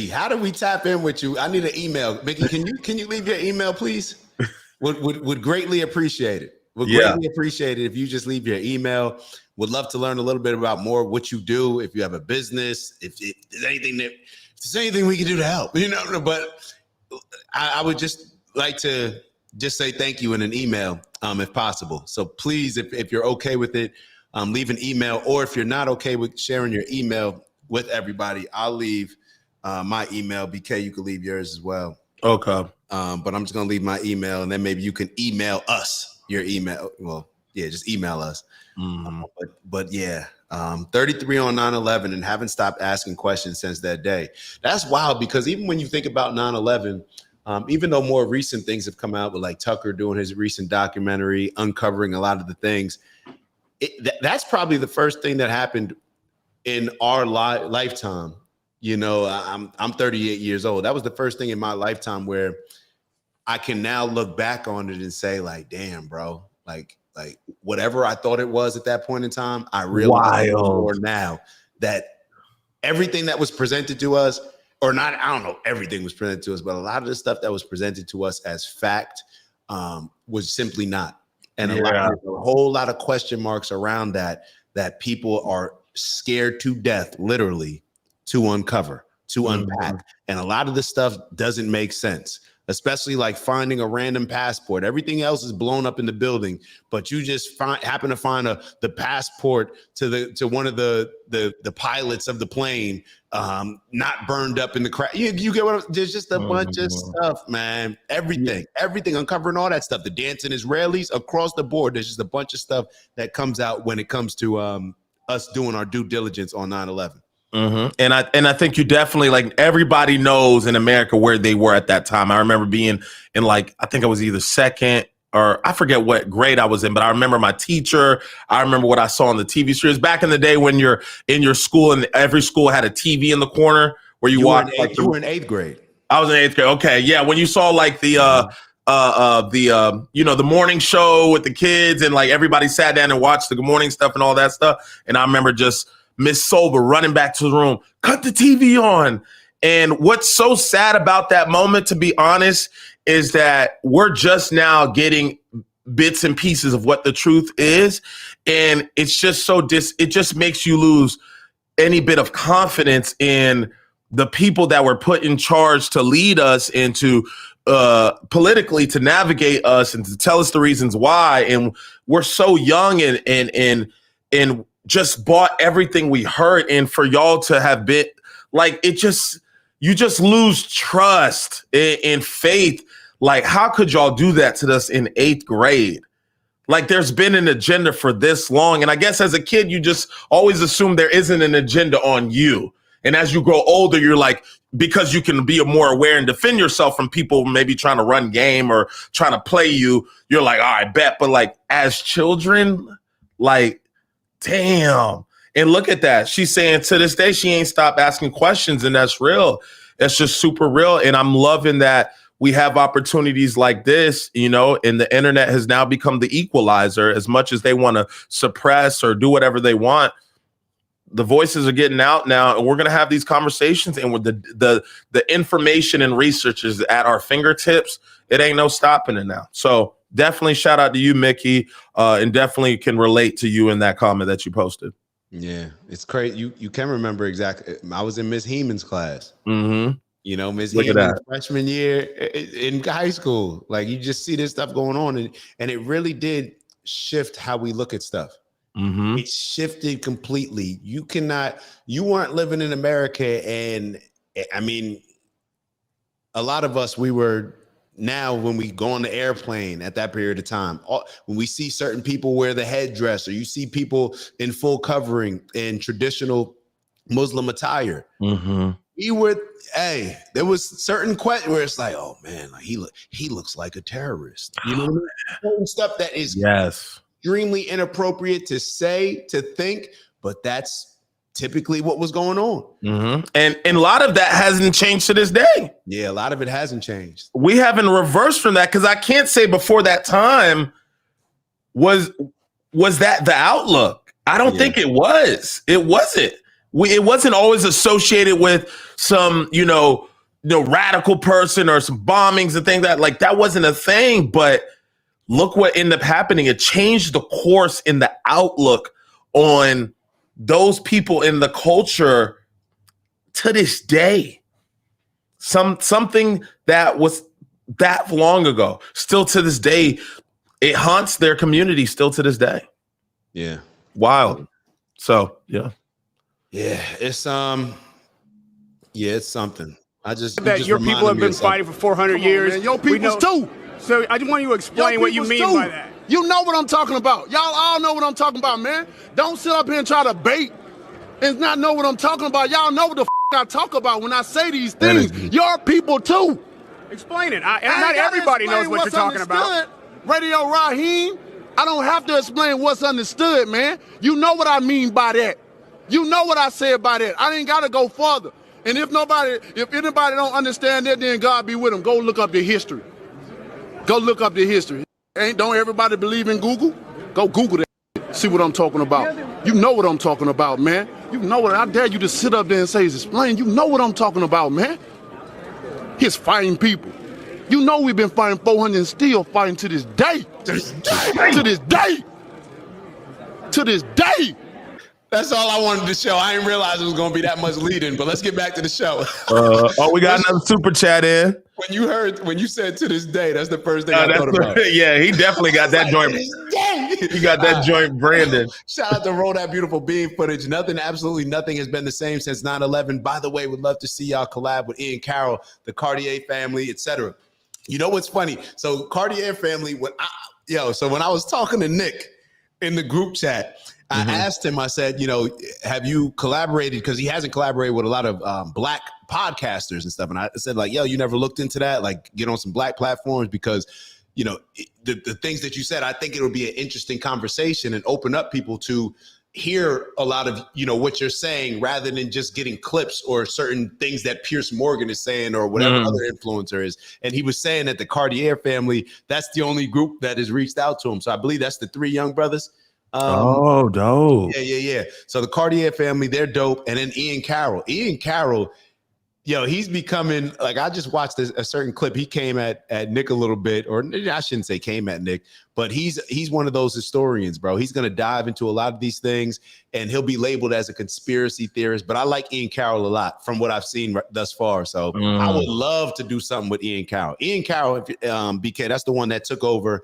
how do we tap in with you? I need an email. Mickey, can you leave your email, please? Would greatly appreciate it. Would greatly appreciate it if you just leave your email. Would love to learn a little bit about more what you do. If you have a business, if there's anything we can do to help, But I would just like to just say thank you in an email, if possible. So please, if you're okay with it, leave an email. Or if you're not okay with sharing your email with everybody, I'll leave my email. BK, you can leave yours as well. Okay. But I'm just gonna leave my email, and then maybe you can email us your email. Well, yeah, just email us. But yeah, 33 on 9/11 and haven't stopped asking questions since that day. That's wild, because even when you think about 9/11, even though more recent things have come out, with like Tucker doing his recent documentary, uncovering a lot of the things, that's probably the first thing that happened in our lifetime. I'm 38 years old. That was the first thing in my lifetime where I can now look back on it and say, like, damn, bro, like whatever I thought it was at that point in time, I realize more now that everything that was presented to us, or not, I don't know, everything was presented to us, but a lot of the stuff that was presented to us as fact was simply not. And a whole lot of question marks around that people are scared to death, literally, to uncover, to unpack. And a lot of the stuff doesn't make sense, especially like finding a random passport. Everything else is blown up in the building, but you just happen to find the passport to one of the pilots of the plane, not burned up in the crash. You get what there's just a bunch of stuff, man. Everything, uncovering all that stuff. The dancing Israelis across the board. There's just a bunch of stuff that comes out when it comes to us doing our due diligence on 9/11. And I think you definitely, like, everybody knows in America where they were at that time. I remember being in, like, I think I was either second or I forget what grade I was in, but I remember my teacher. I remember what I saw on the TV series back in the day when you're in your school and every school had a TV in the corner where you watched. You were in 8th grade. I was in 8th grade. Okay, yeah. When you saw like the morning show with the kids and like everybody sat down and watched the Good Morning stuff and all that stuff, and I remember just Miss Sober running back to the room, cut the TV on. And what's so sad about that moment, to be honest, is that we're just now getting bits and pieces of what the truth is. And it's just it just makes you lose any bit of confidence in the people that were put in charge to lead us and to politically to navigate us and to tell us the reasons why. And we're so young and just bought everything we heard, and for y'all to have been like, you just lose trust and faith. Like, how could y'all do that to us in 8th grade? Like, there's been an agenda for this long. And I guess as a kid, you just always assume there isn't an agenda on you. And as you grow older, you're like, because you can be more aware and defend yourself from people maybe trying to run game or trying to play you, you're like, all right, bet. But like, as children, like, damn. And look at that. She's saying to this day, she ain't stopped asking questions, and that's real. That's just super real. And I'm loving that we have opportunities like this, and the internet has now become the equalizer. As much as they want to suppress or do whatever they want, the voices are getting out now, and we're going to have these conversations. And with the information and research is at our fingertips, it ain't no stopping it now. So definitely shout out to you, Mickey, and definitely can relate to you in that comment that you posted. Yeah, it's crazy. You can remember exactly. I was in Miss Heeman's class. Miss Heeman's freshman year in high school. Like, you just see this stuff going on, and it really did shift how we look at stuff. Mm-hmm. It shifted completely. You weren't living in America. And I mean, a lot of us, now when we go on the airplane at that period of time, when we see certain people wear the headdress, or you see people in full covering in traditional Muslim attire, Mm-hmm. there was certain questions where it's like, oh man, like he looks like a terrorist. You know what I mean? Certain stuff that is extremely inappropriate to say, to think, but that's typically what was going on. Mm-hmm. And a lot of that hasn't changed to this day. Yeah, a lot of it hasn't changed. We haven't reversed from that, because I can't say before that time was that the outlook. I don't think it was. It wasn't. It wasn't always associated with some, radical person or some bombings and things that wasn't a thing. But look what ended up happening. It changed the course in the outlook on those people in the culture to this day. Something that was that long ago, still to this day, it haunts their community still to this day. Yeah. Wild. So, yeah. Yeah, it's something. That your people have been fighting for 400 years. Man, your peoples too. So I just want you to explain what you mean by that. You know what I'm talking about. Y'all all know what I'm talking about, man. Don't sit up here and try to bait and not know what I'm talking about. Y'all know what the I talk about when I say these things. Your people too. Explain it. Not everybody knows what you're talking about. Radio Raheem, I don't have to explain what's understood, man. You know what I mean by that. You know what I said by that. I ain't got to go further. And if anybody don't understand that, then God be with them. Go look up the history. Go look up the history. Don't everybody believe in Google? Go Google that. See what I'm talking about. You know what I'm talking about, man. You know what. I dare you to sit up there and say, explain. You know what I'm talking about, man. He's fighting people. You know we've been fighting 400 and still fighting to this day. To this day. To this day. To this day. That's all I wanted to show. I didn't realize it was going to be that much leading, but let's get back to the show. We got another super chat in. When you said to this day, that's the first thing I thought about. Yeah, he definitely got that joint. He got that joint branded. Shout out to Roll That Beautiful Being footage. Absolutely nothing has been the same since 9/11. By the way, would love to see y'all collab with Ian Carroll, the Cartier family, etc. You know what's funny? So Cartier family, when I was talking to Nick in the group chat, I asked him, I said, have you collaborated? Because he hasn't collaborated with a lot of black podcasters and stuff. And I said, you never looked into that? Like, get on some black platforms? Because, the things that you said, I think it'll be an interesting conversation and open up people to hear a lot of, what you're saying, rather than just getting clips or certain things that Piers Morgan is saying or whatever other influencer is. And he was saying that the Cartier family, that's the only group that has reached out to him. So I believe that's the 3 young brothers. Dope. Yeah. So the Cartier family, they're dope. And then Ian Carroll, he's becoming, like, I just watched a certain clip. He came at Nick a little bit, or I shouldn't say came at Nick, but he's one of those historians, bro. He's going to dive into a lot of these things, and he'll be labeled as a conspiracy theorist. But I like Ian Carroll a lot from what I've seen thus far. So I would love to do something with Ian Carroll. Ian Carroll, BK, that's the one that took over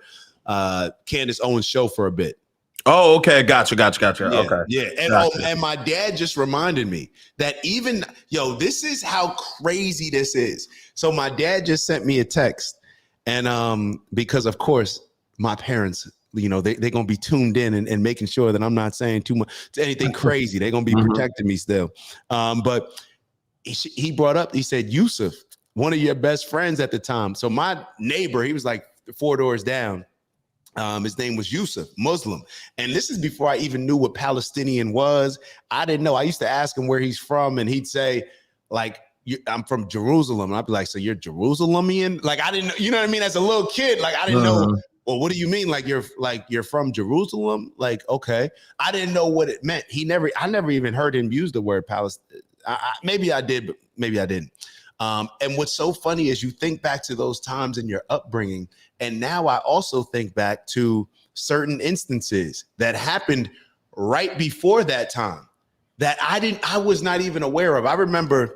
Candace Owens' show for a bit. Oh, okay. Gotcha. Yeah, Okay. Yeah. And and my dad just reminded me that this is how crazy this is. So my dad just sent me a text, and because of course my parents, they're gonna be tuned in and making sure that I'm not saying too much to anything crazy. They're gonna be protecting me still. But he brought up, he said, Yusuf, one of your best friends at the time. So my neighbor, he was like 4 doors down. His name was Yusuf, Muslim. And this is before I even knew what Palestinian was. I didn't know. I used to ask him where he's from, and he'd say, like, I'm from Jerusalem. And I'd be like, so you're Jerusalemian? Like, I didn't know, you know what I mean? As a little kid, like, I didn't know, well, what do you mean? Like, you're from Jerusalem? Like, okay. I didn't know what it meant. I never even heard him use the word Palestine. Maybe I did, but maybe I didn't. And what's so funny is you think back to those times in your upbringing, and now I also think back to certain instances that happened right before that time that I was not even aware of. I remember,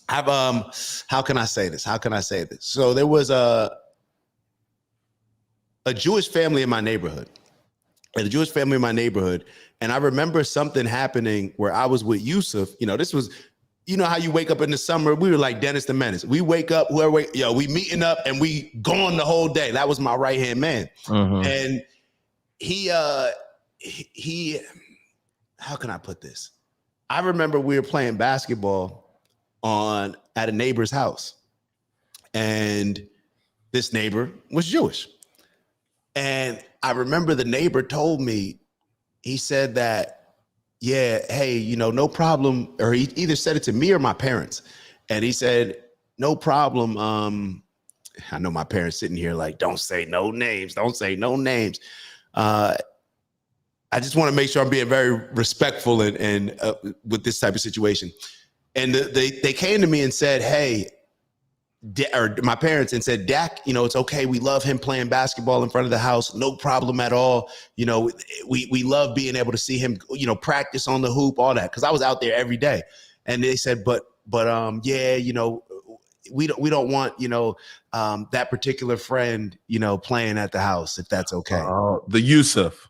how can I say this? So there was a Jewish family in my neighborhood, at a Jewish family in my neighborhood. And I remember something happening where I was with Yusuf. You know, this was, you know how you wake up in the summer? We were like Dennis the Menace. We wake up, we meeting up and we gone the whole day. That was my right-hand man. And he, how can I put this? I remember we were playing basketball at a neighbor's house. And this neighbor was Jewish. And I remember the neighbor told me, he said that, yeah, hey, you know, no problem. Or he either said it to me or my parents. And he said, no problem. I know my parents sitting here like, don't say no names. Don't say no names. I just want to make sure I'm being very respectful and with this type of situation. And they came to me and said, hey, or my parents, and said, Dak, you know, it's okay. We love him playing basketball in front of the house. No problem at all. You know, we love being able to see him, you know, practice on the hoop, all that. Cause I was out there every day. And they said, but yeah, you know, we don't want, you know, that particular friend, you know, playing at the house, if that's okay. The Yusuf.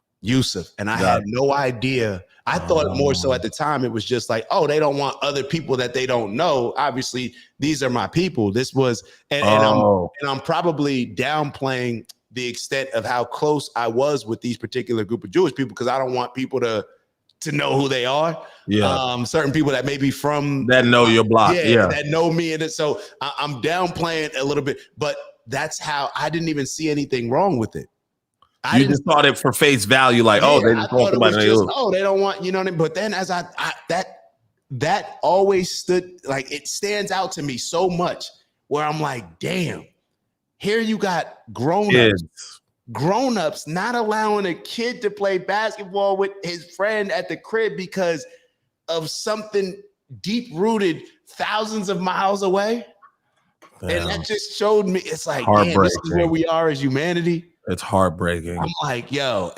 And I had no idea. I thought more so at the time, it was just like, oh, they don't want other people that they don't know. Obviously, these are my people. This was, and I'm probably downplaying the extent of how close I was with these particular group of Jewish people, because I don't want people to know who they are. Yeah. Certain people that may be from that know your block. Yeah. That know me. And so I'm downplaying a little bit, but that's how I didn't even see anything wrong with it. You just thought it for face value, like, oh, they just want somebody. They don't want, you know what I mean? But then as that always stood, like, it stands out to me so much where I'm like, damn, here you got grown-ups not allowing a kid to play basketball with his friend at the crib because of something deep-rooted thousands of miles away. Damn. And that just showed me, it's like, damn, this is where we are as humanity. It's heartbreaking. I'm like, yo,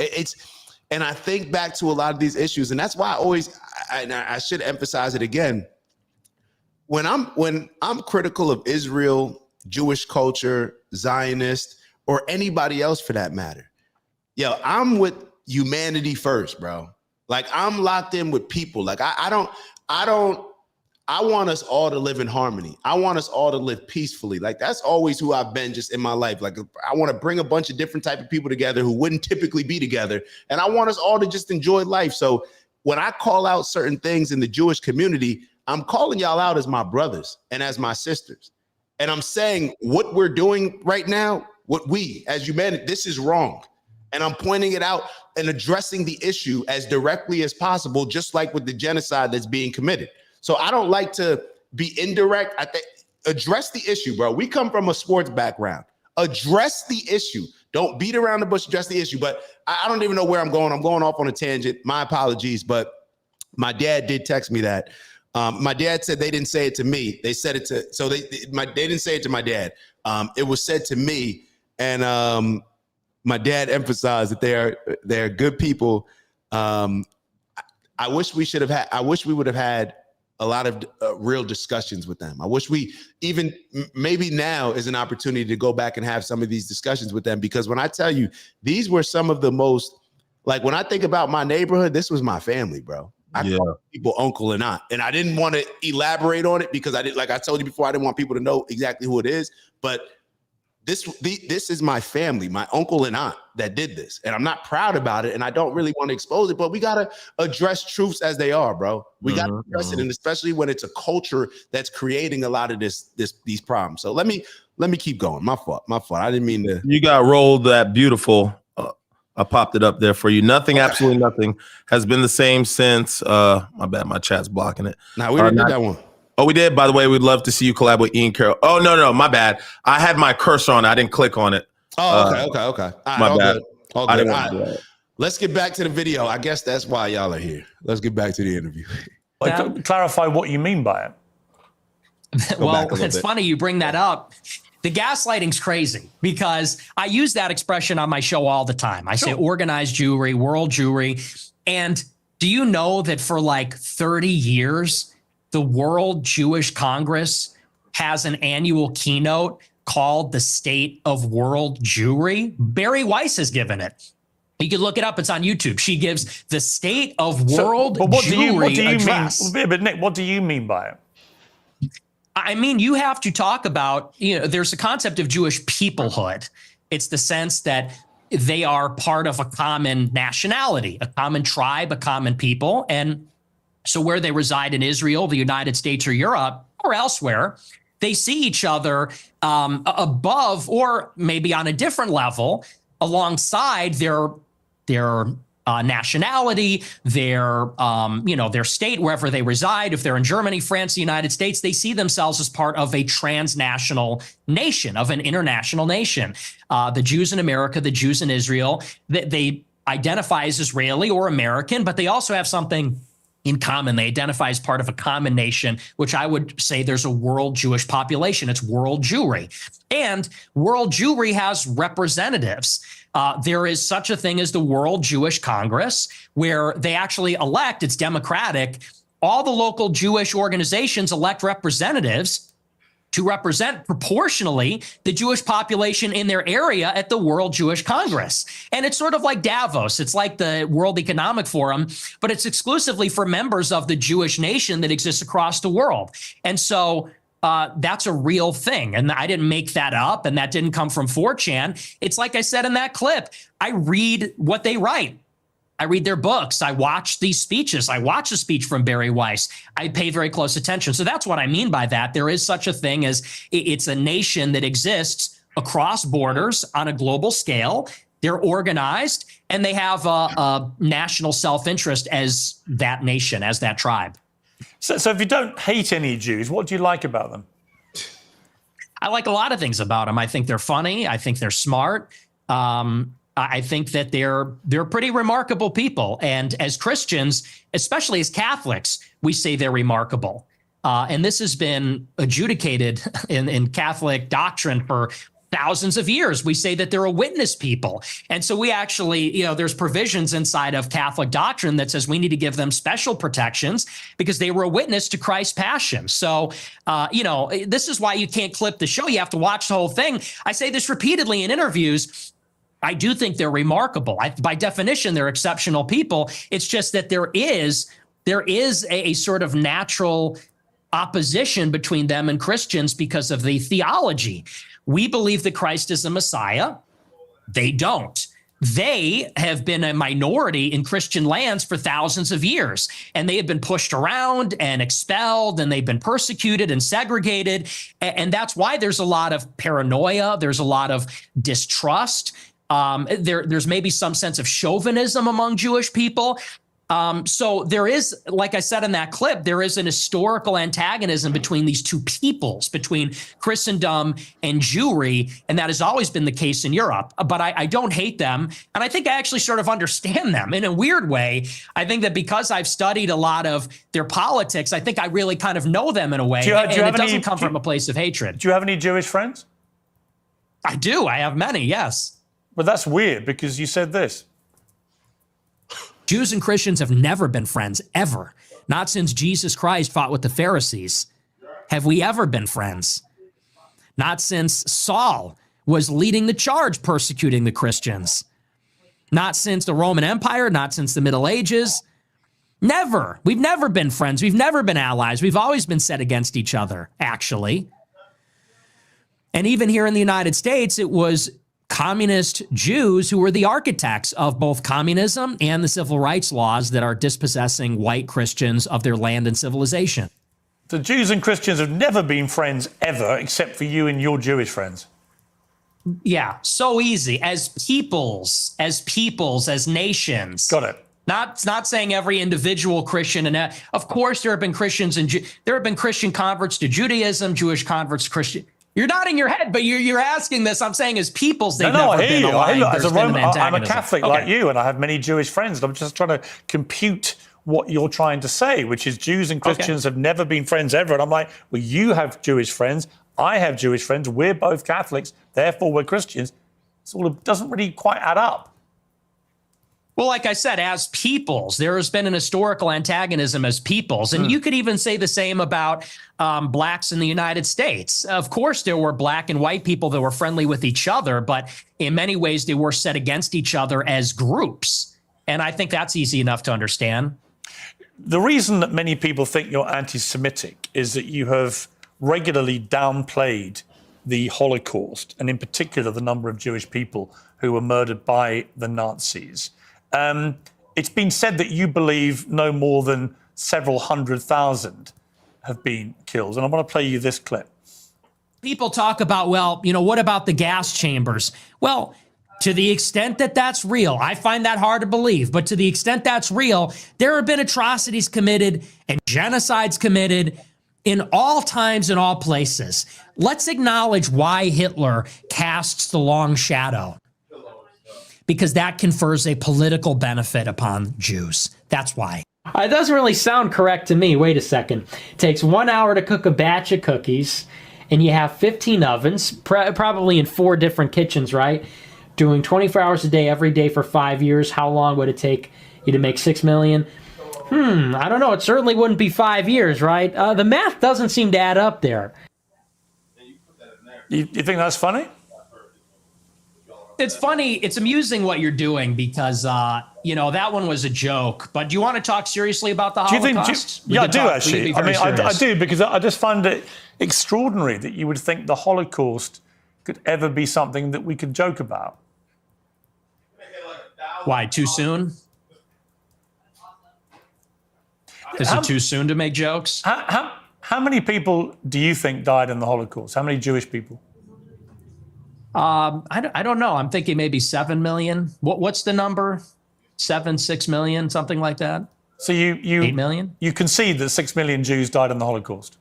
and I think back to a lot of these issues, and that's why I should emphasize it again. When I'm critical of Israel, Jewish culture, Zionist, or anybody else for that matter, yo, I'm with humanity first, bro. Like, I'm locked in with people. Like, I want us all to live in harmony. I want us all to live peacefully. Like, that's always who I've been just in my life. Like, I want to bring a bunch of different type of people together who wouldn't typically be together. And I want us all to just enjoy life. So when I call out certain things in the Jewish community, I'm calling y'all out as my brothers and as my sisters. And I'm saying what we're doing right now, what we as humanity, this is wrong. And I'm pointing it out and addressing the issue as directly as possible, just like with the genocide that's being committed. So I don't like to be indirect. I think address the issue, bro. We come from a sports background. Address the issue. Don't beat around the bush, address the issue. But I don't even know where I'm going. I'm going off on a tangent. My apologies. But my dad did text me that. My dad said they didn't say it to me. They said it to, so they didn't say it to my dad. It was said to me. And my dad emphasized that they're good people. I wish we would have had a lot of real discussions with them. I wish we even, maybe now is an opportunity to go back and have some of these discussions with them, because when I tell you, these were some of the most, like, when I think about my neighborhood, this was my family, bro. I call people uncle and aunt, and I didn't want to elaborate on it because like I told you before, I didn't want people to know exactly who it is, but this is my family, my uncle and aunt that did this. And I'm not proud about it. And I don't really want to expose it, but we got to address truths as they are, bro. We got to address it. And especially when it's a culture that's creating a lot of these problems. So let me keep going. My fault. I didn't mean to. You got rolled that beautiful. I popped it up there for you. Nothing, absolutely nothing has been the same since, my bad, my chat's blocking it. Nah, we already did that one. Oh, we did. By the way, we'd love to see you collab with Ian Carroll. Oh, no, my bad. I had my cursor on. I didn't click on it. Oh, okay. All right, my bad. All good. All right. Let's get back to the video. I guess that's why y'all are here. Let's get back to the interview. Clarify what you mean by it. Well, it's funny you bring that up. The gaslighting's crazy because I use that expression on my show all the time. I say organized Jewry, world Jewry. And do you know that for like 30 years, the World Jewish Congress has an annual keynote called the State of World Jewry? Barry Weiss has given it. You can look it up. It's on YouTube. She gives the state of world but what Jewry do you address. mean? But Nick, what do you mean by it? I mean, you have to talk about, there's a concept of Jewish peoplehood. It's the sense that they are part of a common nationality, a common tribe, a common people. And so where they reside in Israel, the United States, or Europe, or elsewhere, they see each other above, or maybe on a different level, alongside their nationality, their state, wherever they reside. If they're in Germany, France, the United States, they see themselves as part of a transnational nation, of an international nation. The Jews in America, the Jews in Israel, they identify as Israeli or American, but they also have something in common. They identify as part of a common nation, which I would say there's a world Jewish population. It's world Jewry. And world Jewry has representatives. There is such a thing as the World Jewish Congress, where they actually elect, it's democratic, all the local Jewish organizations elect representatives to represent proportionally the Jewish population in their area at the World Jewish Congress. And it's sort of like Davos. It's like the World Economic Forum, but it's exclusively for members of the Jewish nation that exists across the world. And so that's a real thing. And I didn't make that up, and that didn't come from 4chan. It's like I said in that clip, I read what they write. I read their books. I watch these speeches. I watch a speech from Barry Weiss. I pay very close attention. So that's what I mean by that. There is such a thing as it's a nation that exists across borders on a global scale. They're organized, and they have a national self-interest as that nation, as that tribe. So if you don't hate any Jews, what do you like about them? I like a lot of things about them. I think they're funny. I think they're smart. I think that they're pretty remarkable people. And as Christians, especially as Catholics, we say they're remarkable. And this has been adjudicated in Catholic doctrine for thousands of years. We say that they're a witness people. And so we actually, there's provisions inside of Catholic doctrine that says we need to give them special protections because they were a witness to Christ's passion. So, this is why you can't clip the show. You have to watch the whole thing. I say this repeatedly in interviews. I do think they're remarkable. By definition, they're exceptional people. It's just that there is a sort of natural opposition between them and Christians because of the theology. We believe that Christ is a Messiah. They don't. They have been a minority in Christian lands for thousands of years, and they have been pushed around and expelled, and they've been persecuted and segregated. And that's why there's a lot of paranoia. There's a lot of distrust. There's maybe some sense of chauvinism among Jewish people. So there is, like I said in that clip, there is an historical antagonism between these two peoples, between Christendom and Jewry, and that has always been the case in Europe. But I don't hate them, and I think I actually sort of understand them in a weird way. I think that because I've studied a lot of their politics, I think I really kind of know them in a way, and it doesn't come from a place of hatred. Do you have any Jewish friends? I do. I have many, yes. But that's weird because you said this. Jews and Christians have never been friends, ever. Not since Jesus Christ fought with the Pharisees. Have we ever been friends? Not since Saul was leading the charge persecuting the Christians. Not since the Roman Empire, not since the Middle Ages. Never. We've never been friends. We've never been allies. We've always been set against each other, actually. And even here in the United States, it was communist Jews who were the architects of both communism and the civil rights laws that are dispossessing white Christians of their land and civilization. The Jews and Christians have never been friends ever, except for you and your Jewish friends. Yeah, so easy. As peoples, as nations. Got it. Not saying every individual Christian, and of course there have been Christians and there have been Christian converts to Judaism, Jewish converts to Christian. You're nodding your head, but you're asking this. I'm saying as peoples, they've never been aligned. As a Roman, I'm a antagonism. Catholic like you, and I have many Jewish friends. I'm just trying to compute what you're trying to say, which is Jews and Christians have never been friends ever. And I'm like, well, you have Jewish friends. I have Jewish friends. We're both Catholics. Therefore, we're Christians. It doesn't really quite add up. Well, like I said, as peoples, there has been an historical antagonism as peoples. And you could even say the same about blacks in the United States. Of course, there were black and white people that were friendly with each other, but in many ways, they were set against each other as groups. And I think that's easy enough to understand. The reason that many people think you're anti-Semitic is that you have regularly downplayed the Holocaust, and in particular, the number of Jewish people who were murdered by the Nazis. It's been said that you believe no more than several 100,000 have been killed. And I want to play you this clip. People talk about, well, what about the gas chambers? Well, to the extent that that's real, I find that hard to believe, but to the extent that's real, there have been atrocities committed and genocides committed in all times and all places. Let's acknowledge why Hitler casts the long shadow. Because that confers a political benefit upon Jews. That's why. It doesn't really sound correct to me. Wait a second. It takes 1 hour to cook a batch of cookies, and you have 15 ovens, probably in 4 different kitchens, right? Doing 24 hours a day, every day for 5 years. How long would it take you to make 6 million? I don't know. It certainly wouldn't be 5 years, right? The math doesn't seem to add up there. You think that's funny? It's funny. It's amusing what you're doing because, that one was a joke. But do you want to talk seriously about the Holocaust? I do, actually. I do, because I just find it extraordinary that you would think the Holocaust could ever be something that we could joke about. Why, too soon? Is it too soon to make jokes? How many people do you think died in the Holocaust? How many Jewish people? I don't know. I'm thinking maybe 7 million. What's the number? 6 million, something like that. So you 8 million? You concede that 6 million Jews died in the Holocaust?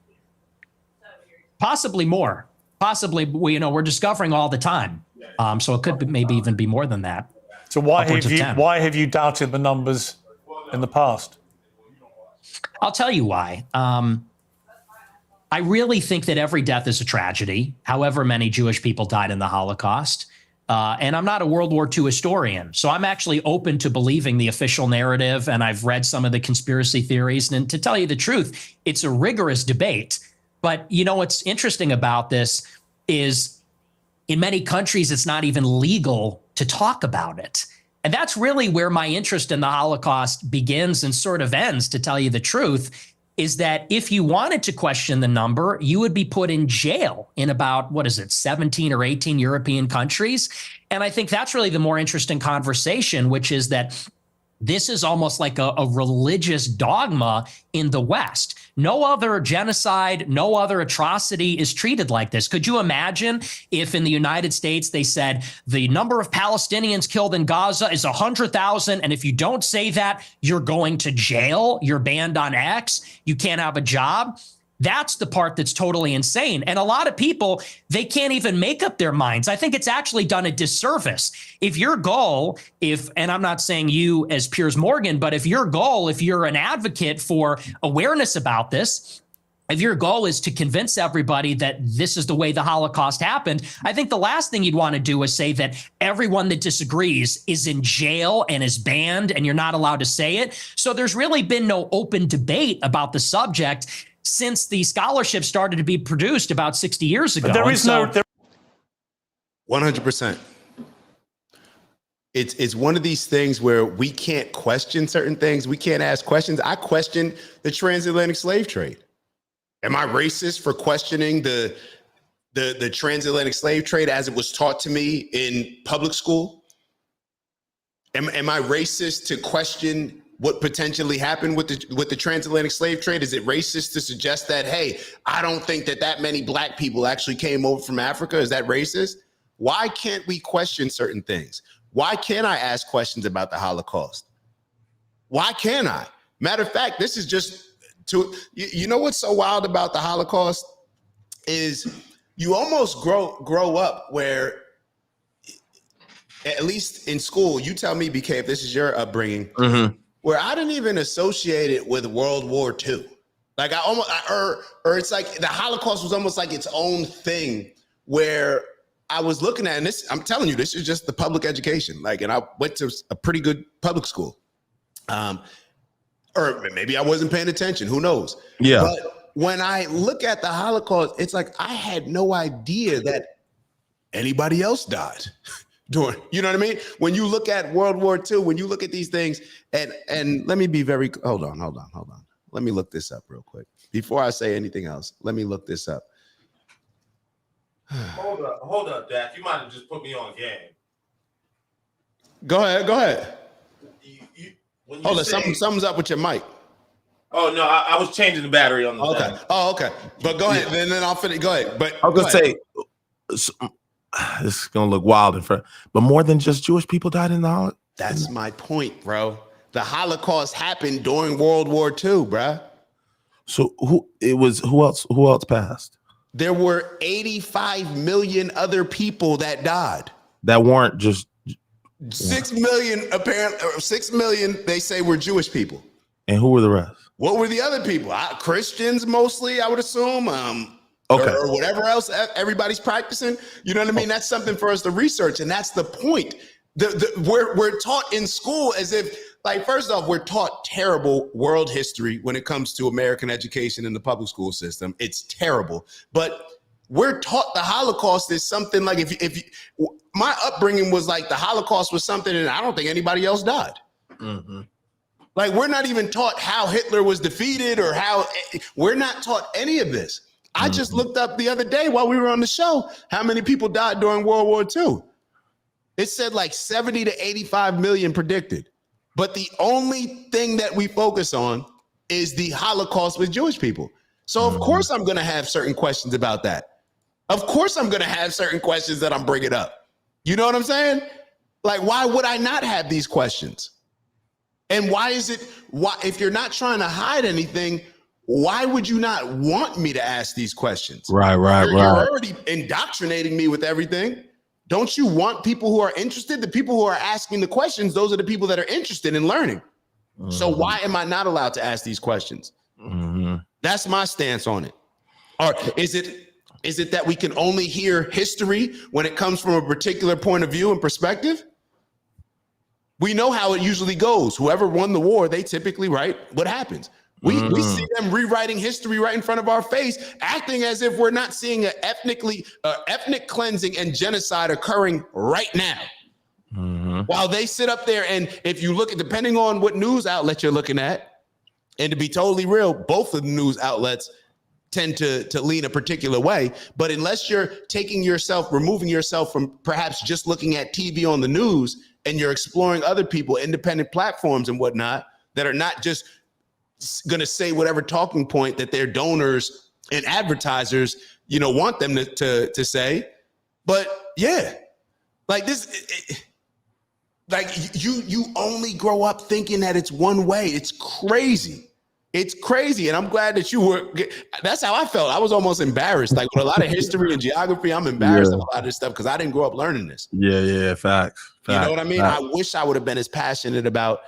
Possibly more. Possibly, we're discovering all the time. So it could maybe even be more than that. So why have you doubted the numbers in the past? I'll tell you why. I really think that every death is a tragedy, however many Jewish people died in the Holocaust. And I'm not a World War II historian, so I'm actually open to believing the official narrative, and I've read some of the conspiracy theories. And to tell you the truth, it's a rigorous debate. But what's interesting about this is in many countries, it's not even legal to talk about it. And that's really where my interest in the Holocaust begins and sort of ends, to tell you the truth, is that if you wanted to question the number, you would be put in jail in about, 17 or 18 European countries. And I think that's really the more interesting conversation, which is that this is almost like a religious dogma in the West. No other genocide, no other atrocity is treated like this. Could you imagine if in the United States they said the number of Palestinians killed in Gaza is 100,000, and if you don't say that, you're going to jail, you're banned on X, you can't have a job? That's the part that's totally insane. And a lot of people, they can't even make up their minds. I think it's actually done a disservice. If your goal, and I'm not saying you as Piers Morgan, but if your goal, if you're an advocate for awareness about this, if your goal is to convince everybody that this is the way the Holocaust happened, I think the last thing you'd want to do is say that everyone that disagrees is in jail and is banned and you're not allowed to say it. So there's really been no open debate about the subject since the scholarship started to be produced about 60 years ago. But there is no... 100%. It's one of these things where we can't question certain things. We can't ask questions. I question the transatlantic slave trade. Am I racist for questioning the transatlantic slave trade as it was taught to me in public school? Am I racist to question what potentially happened with the transatlantic slave trade? Is it racist to suggest that, hey, I don't think that many black people actually came over from Africa? Is that racist? Why can't we question certain things? Why can't I ask questions about the Holocaust? Why can't I? Matter of fact, this is just you know what's so wild about the Holocaust is you almost grow up where, at least in school, you tell me, BK, if this is your upbringing, where I didn't even associate it with World War II. Like or it's like the Holocaust was almost like its own thing where I was looking at, and this, I'm telling you, this is just the public education. Like, and I went to a pretty good public school. Or maybe I wasn't paying attention. Who knows? Yeah. But when I look at the Holocaust, it's like I had no idea that anybody else died during, you know what I mean? When you look at World War II, when you look at these things, and let me be very, hold on. Let me look this up real quick. Before I say anything else, let me look this up. Hold up, Dak. You might have just put me on game. Go ahead. Hold on, something's up with your mic. Oh no, I was changing the battery on the Okay. Oh, okay. But go ahead, and then I'll finish. Go ahead. But I was gonna say, this is gonna look wild in front, but more than just Jewish people died in the Holocaust. That's my point, bro. The Holocaust happened during World War II, bro. So who else passed? There were 85 million other people that died. That weren't just 6 million, apparently, 6 million, they say, were Jewish people. And who were the rest? What were the other people? Christians mostly, I would assume. Okay. Or whatever else everybody's practicing. You know what I mean? That's something for us to research. And that's the point. We're taught in school as if, like, first off, we're taught terrible world history when it comes to American education in the public school system. It's terrible. But we're taught the Holocaust is something like, if my upbringing was like the Holocaust was something and I don't think anybody else died. Mm-hmm. Like, we're not even taught how Hitler was defeated or how, we're not taught any of this. I just looked up the other day while we were on the show how many people died during World War II. It said like 70 to 85 million predicted. But the only thing that we focus on is the Holocaust with Jewish people. So of course I'm going to have certain questions about that. Of course I'm going to have certain questions that I'm bringing up. You know what I'm saying? Like, why would I not have these questions? And why, if you're not trying to hide anything, why would you not want me to ask these questions? Right. You're already indoctrinating me with everything. Don't you want people who are interested? The people who are asking the questions, those are the people that are interested in learning. So why am I not allowed to ask these questions? That's my stance on it. Or is it that we can only hear history when it comes from a particular point of view and perspective? We know how it usually goes. Whoever won the war, they typically write what happens. We see them rewriting history right in front of our face, acting as if we're not seeing an ethnic cleansing and genocide occurring right now. While they sit up there, and if you look at, depending on what news outlet you're looking at, and to be totally real, both of the news outlets tend to lean a particular way. But unless you're removing yourself from perhaps just looking at TV on the news, and you're exploring other people, independent platforms and whatnot, that are not just going to say whatever talking point that their donors and advertisers, want them to say. But yeah, like this, you only grow up thinking that it's one way. It's crazy. It's crazy. And I'm glad that that's how I felt. I was almost embarrassed. Like, with a lot of history and geography, I'm embarrassed about a lot of this stuff because I didn't grow up learning this. Yeah, facts. You know what I mean? Facts. I wish I would have been as passionate about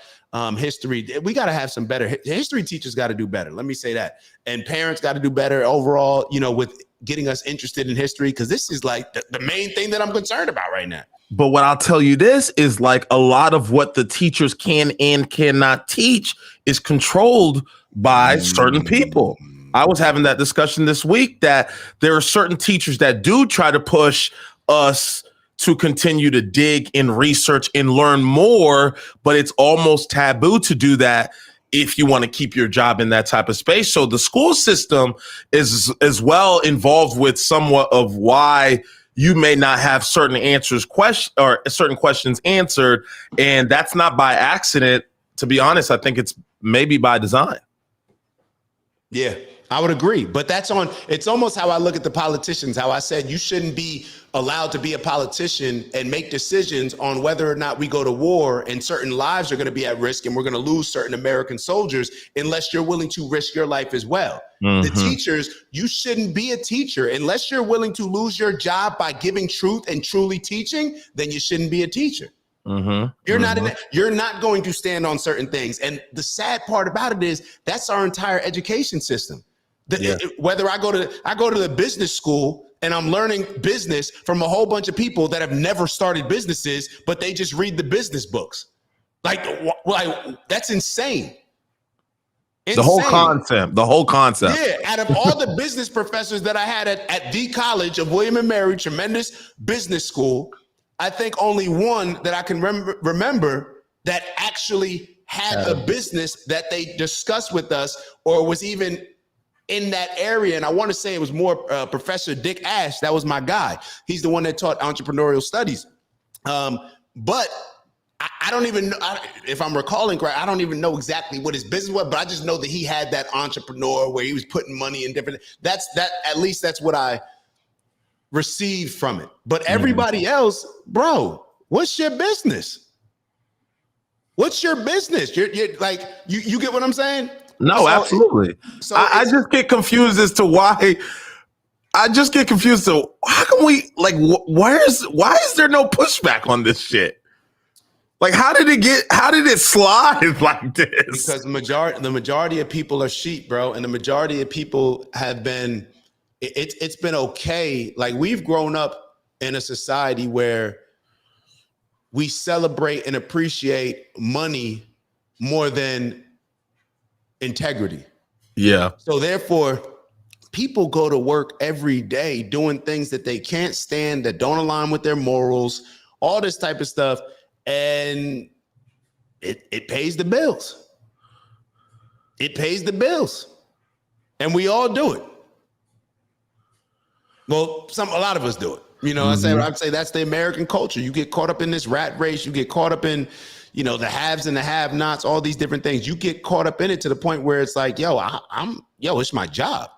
history. We got to have some better history teachers. Got to do better. Let me say that. And parents got to do better overall, with getting us interested in history, because this is like the main thing that I'm concerned about right now. But what I'll tell you this is, like, a lot of what the teachers can and cannot teach is controlled by certain people. I was having that discussion this week that there are certain teachers that do try to push us to continue to dig and research and learn more, but it's almost taboo to do that if you want to keep your job in that type of space. So the school system is as well involved with somewhat of why you may not have certain certain questions answered. And that's not by accident. To be honest, I think it's maybe by design. Yeah, I would agree. But it's almost how I look at the politicians, how I said you shouldn't be allowed to be a politician and make decisions on whether or not we go to war and certain lives are going to be at risk and we're going to lose certain American soldiers unless you're willing to risk your life as well. The teachers, you shouldn't be a teacher unless you're willing to lose your job by giving truth and truly teaching. Then you shouldn't be a teacher. You're not going to stand on certain things. And the sad part about it is that's our entire education system. Whether I go to the business school and I'm learning business from a whole bunch of people that have never started businesses, but they just read the business books. Like that's insane. The whole concept. Yeah, out of all the business professors that I had at the College of William and Mary, tremendous business school, I think only one that I can remember that actually had a business that they discussed with us or was even in that area. And I want to say it was more Professor Dick Ash. That was my guy. He's the one that taught entrepreneurial studies. But I don't even know, if I'm recalling correct, I don't even know exactly what his business was, but I just know that he had that entrepreneur where he was putting money in different, at least that's what I received from it. But everybody else, bro, what's your business? What's your business? You're like, you get what I'm saying? No, absolutely. So I just get confused as to why. I just get confused to how can we like why is there no pushback on this shit? Like how did it slide like this? Because the majority of people are sheep, bro, and the majority of people have been it's been okay. Like we've grown up in a society where we celebrate and appreciate money more than integrity. Yeah. So therefore, people go to work every day doing things that they can't stand, that don't align with their morals, all this type of stuff, and it pays the bills. It pays the bills, and we all do it. Well, a lot of us do it. You know, I'd say that's the American culture. You get caught up in this rat race. You get caught up in, you know, the haves and the have-nots, all these different things. You get caught up in it to the point where it's like, it's my job.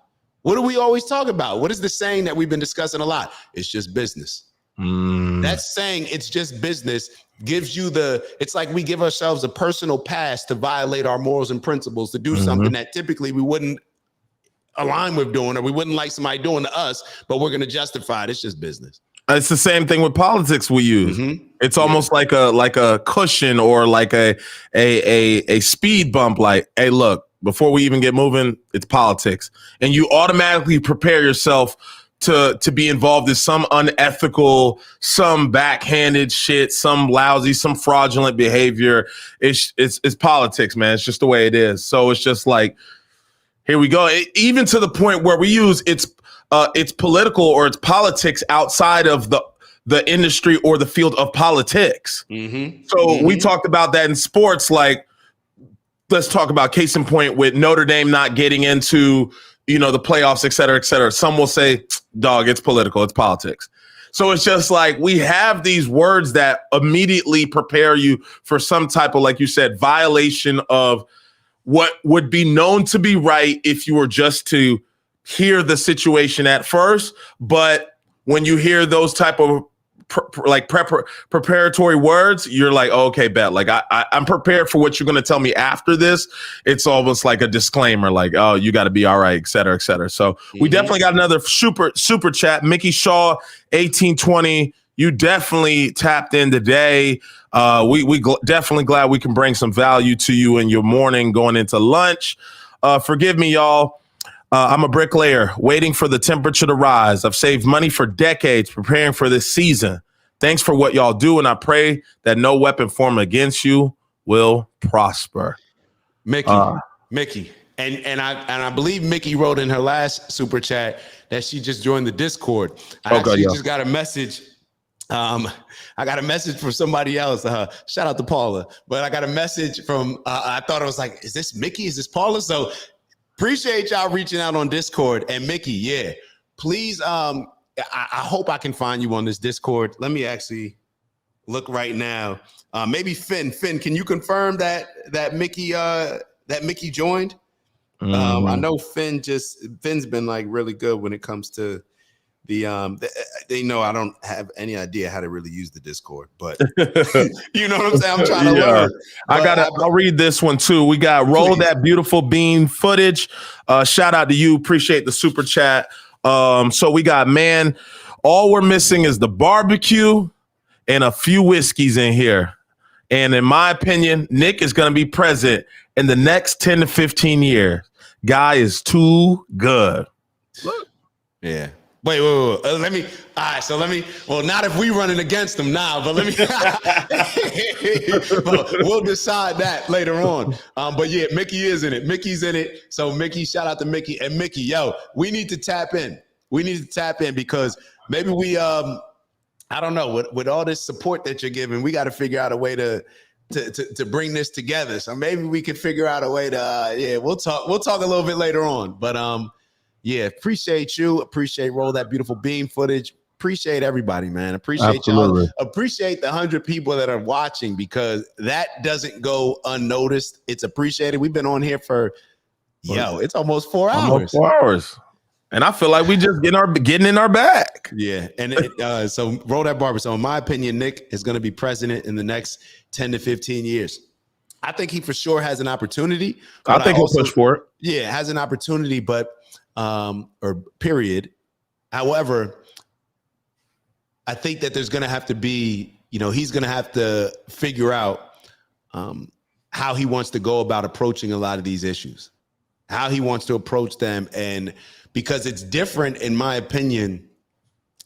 What do we always talk about? What is the saying that we've been discussing a lot? It's just business. That saying, it's just business, gives you it's like we give ourselves a personal pass to violate our morals and principles, to do something that typically we wouldn't align with doing, or we wouldn't like somebody doing to us, but we're going to justify it. It's just business. It's the same thing with politics we use. It's almost like a cushion or like a speed bump. Like, hey, look, before we even get moving, it's politics. And you automatically prepare yourself to be involved in some unethical, some backhanded shit, some lousy, some fraudulent behavior. It's politics, man. It's just the way it is. So it's just like, here we go. Even to the point where we use it's political or it's politics outside of the industry or the field of politics. So we talked about that in sports. Like, let's talk about case in point with Notre Dame not getting into, you know, the playoffs, et cetera, et cetera. Some will say, dog, it's political, it's politics. So it's just like we have these words that immediately prepare you for some type of, like you said, violation of what would be known to be right if you were just to hear the situation at first. But when you hear those type of preparatory words, you're like, oh, okay, bet. Like I'm prepared for what you're going to tell me after this. It's almost like a disclaimer, like, oh, you got to be all right, et cetera, et cetera. So we definitely got another super chat. Mickey Shaw, 1820. You definitely tapped in today. We definitely glad we can bring some value to you in your morning going into lunch. Forgive me, y'all. I'm a bricklayer waiting for the temperature to rise. I've saved money for decades preparing for this season. Thanks for what y'all do, and I pray that no weapon formed against you will prosper. Mickey, and I believe Mickey wrote in her last super chat that she just joined the Discord. I just got a message. I got a message from somebody else. Shout out to Paula, but I got a message from. I thought it was like, is this Mickey? Is this Paula? So. Appreciate y'all reaching out on Discord. And Mickey, yeah, please, I hope I can find you on this Discord. Let me actually look right now. Maybe Finn, can you confirm that Mickey joined? I know Finn's been like really good when it comes to they know I don't have any idea how to really use the Discord, but you know what I'm saying? I'm trying to learn. I'll read this one too. We got Roll That Beautiful Bean footage. Shout out to you. Appreciate the super chat. So we got, man, all we're missing is the barbecue and a few whiskeys in here. And in my opinion, Nick is going to be present in the next 10 to 15 years. Guy is too good. Yeah. Wait. Let me. All right. So let me. Well, not if we running against them now, but let me. Well, we'll decide that later on. But yeah, Mickey is in it. Mickey's in it. So Mickey, shout out to Mickey. And Mickey, yo, we need to tap in. We need to tap in because maybe we. I don't know. With all this support that you're giving, we got to figure out a way to bring this together. So maybe we can figure out a way to. We'll talk a little bit later on. But yeah, appreciate you. Appreciate Roll That Beautiful Beam footage. Appreciate everybody, man. Appreciate y'all. Appreciate the 100 people that are watching because that doesn't go unnoticed. It's appreciated. We've been on here for, it's almost 4 hours. Almost 4 hours. And I feel like we just getting in our bag. Yeah. And so Roll That Barber. So in my opinion, Nick is going to be president in the next 10 to 15 years. I think he for sure has an opportunity. I think he'll push for it. Yeah, has an opportunity, but or period. However, I think that there's going to have to be, he's going to have to figure out how he wants to go about approaching a lot of these issues, how he wants to approach them. And because it's different, in my opinion,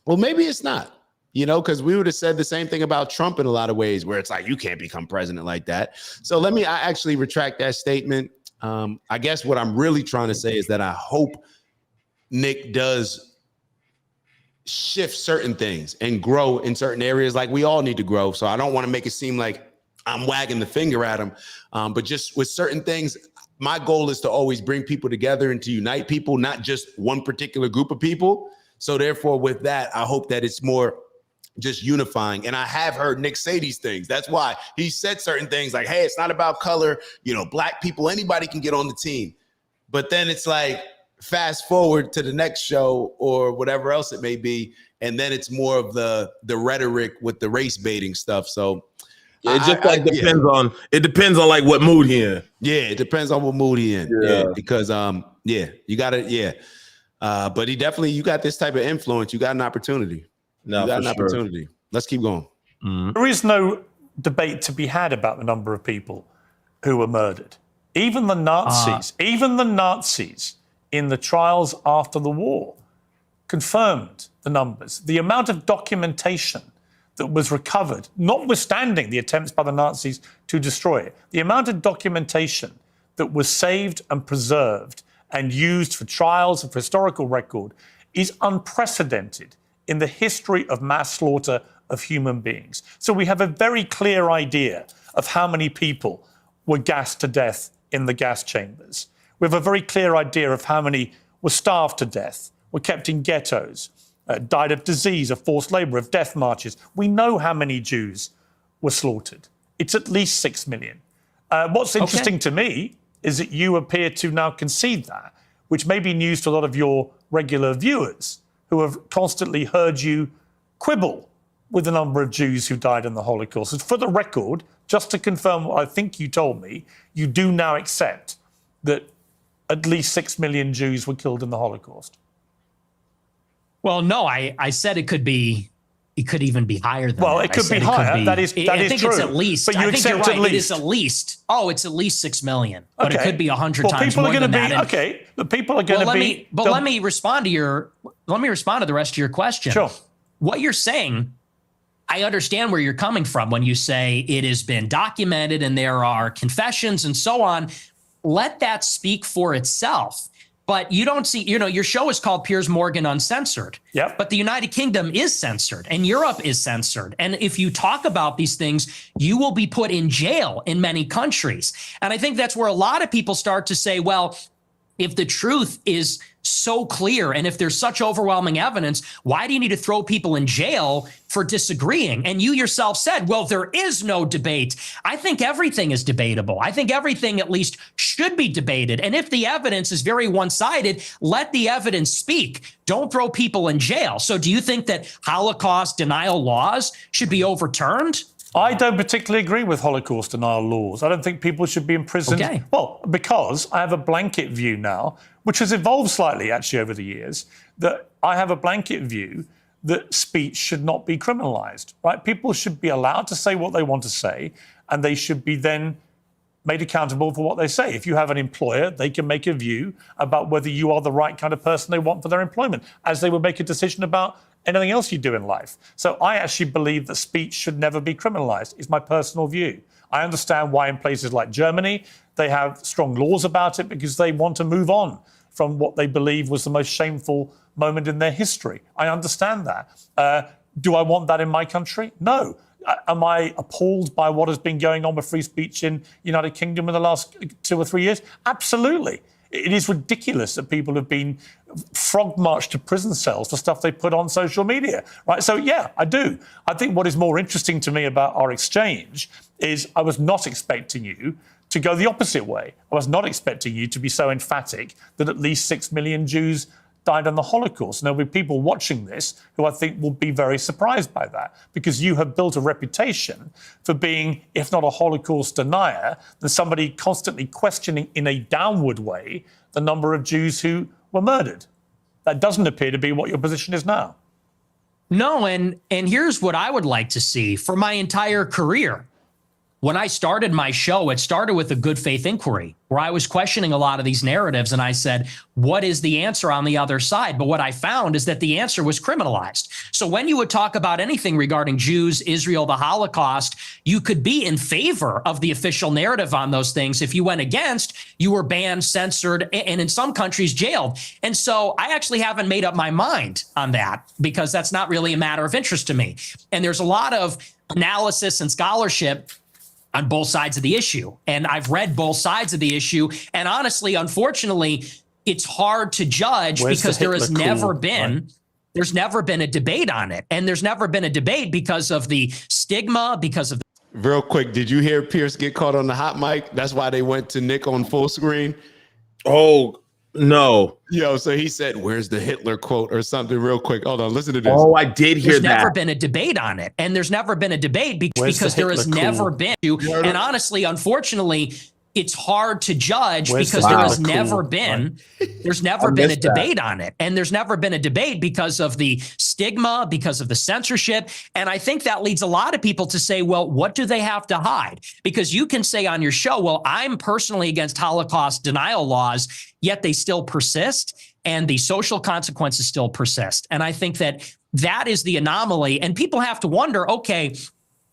well, maybe it's not, because we would have said the same thing about Trump in a lot of ways where it's like, you can't become president like that. So I actually retract that statement. I guess what I'm really trying to say is that I hope Nick does shift certain things and grow in certain areas like we all need to grow. So I don't want to make it seem like I'm wagging the finger at him. But just with certain things, my goal is to always bring people together and to unite people, not just one particular group of people. So therefore, with that, I hope that it's more just unifying. And I have heard Nick say these things. That's why he said certain things like, hey, it's not about color. Black people, anybody can get on the team. But then it's like, fast forward to the next show or whatever else it may be, and then it's more of the rhetoric with the race baiting stuff. So it just depends on like what mood he in. Yeah, it depends on what mood he in. Yeah, because you got it. But he definitely, you got this type of influence. You got an opportunity. No, you got an opportunity. Let's keep going. Mm-hmm. There is no debate to be had about the number of people who were murdered. Even the Nazis in the trials after the war confirmed the numbers. The amount of documentation that was recovered, notwithstanding the attempts by the Nazis to destroy it, the amount of documentation that was saved and preserved and used for trials and for historical record is unprecedented in the history of mass slaughter of human beings. So we have a very clear idea of how many people were gassed to death in the gas chambers. We have a very clear idea of how many were starved to death, were kept in ghettos, died of disease, of forced labor, of death marches. We know how many Jews were slaughtered. It's at least 6 million. What's interesting to me is that you appear to now concede that, which may be news to a lot of your regular viewers who have constantly heard you quibble with the number of Jews who died in the Holocaust. And for the record, just to confirm what I think you told me, you do now accept that at least 6 million Jews were killed in the Holocaust. Well, no, I said it could even be higher than that. Well, it could be higher. That is I think true. it's at least. But you I think you're accept right. at least. It is at least. Oh, it's at least 6 million. But Okay. it could be 100 Well, times people more are than gonna that. be the people are going to be. Let me respond to the rest of your question. Sure. What you're saying, I understand where you're coming from when you say it has been documented and there are confessions and so on. Let that speak for itself. But you don't see, your show is called Piers Morgan Uncensored. Yep. But the United Kingdom is censored and Europe is censored. And if you talk about these things, you will be put in jail in many countries. And I think that's where a lot of people start to say, well, if the truth is so clear and if there's such overwhelming evidence, why do you need to throw people in jail for disagreeing? And you yourself said, well, there is no debate. I think everything is debatable. I think everything at least should be debated. And if the evidence is very one-sided, let the evidence speak. Don't throw people in jail. So do you think that Holocaust denial laws should be overturned? I don't particularly agree with Holocaust denial laws. I don't think people should be imprisoned. Okay. Well, because I have a blanket view now, which has evolved slightly actually over the years, that I have a blanket view that speech should not be criminalized, right? People should be allowed to say what they want to say, and they should be then made accountable for what they say. If you have an employer, they can make a view about whether you are the right kind of person they want for their employment, as they would make a decision about anything else you do in life. So I actually believe that speech should never be criminalized, is my personal view. I understand why in places like Germany, they have strong laws about it because they want to move on from what they believe was the most shameful moment in their history. I understand that. Do I want that in my country? No. Am I appalled by what has been going on with free speech in the United Kingdom in the last 2 or 3 years? Absolutely. It is ridiculous that people have been frog marched to prison cells for stuff they put on social media, right? So, yeah, I do. I think what is more interesting to me about our exchange is I was not expecting you to go the opposite way. I was not expecting you to be so emphatic that at least 6 million Jews died in the Holocaust. And there'll be people watching this who I think will be very surprised by that, because you have built a reputation for being, if not a Holocaust denier, then somebody constantly questioning in a downward way the number of Jews who were murdered. That doesn't appear to be what your position is now. No, and here's what I would like to see for my entire career. When I started my show, it started with a good faith inquiry where I was questioning a lot of these narratives. And I said, what is the answer on the other side? But what I found is that the answer was criminalized. So when you would talk about anything regarding Jews, Israel, the Holocaust, you could be in favor of the official narrative on those things. If you went against, you were banned, censored, and in some countries jailed. And so I actually haven't made up my mind on that because that's not really a matter of interest to me. And there's a lot of analysis and scholarship on both sides of the issue. And I've read both sides of the issue. And honestly, unfortunately, it's hard to judge because there has never been, there's never been a debate on it. And there's never been a debate because of the stigma, because of the... Real quick, did you hear Piers get caught on the hot mic? That's why they went to Nick on full screen. Oh, no. Yo, so he said, where's the Hitler quote or something real quick? Hold on, listen to this. Oh, I did hear that. There's never been a debate on it. And there's never been a debate because there has never been. And honestly, unfortunately, it's hard to judge because there has never been, there's never been a debate on it. And there's never been a debate because of the stigma, because of the censorship. And I think that leads a lot of people to say, well, what do they have to hide? Because you can say on your show, well, I'm personally against Holocaust denial laws, yet they still persist and the social consequences still persist. And I think that that is the anomaly. And people have to wonder, okay,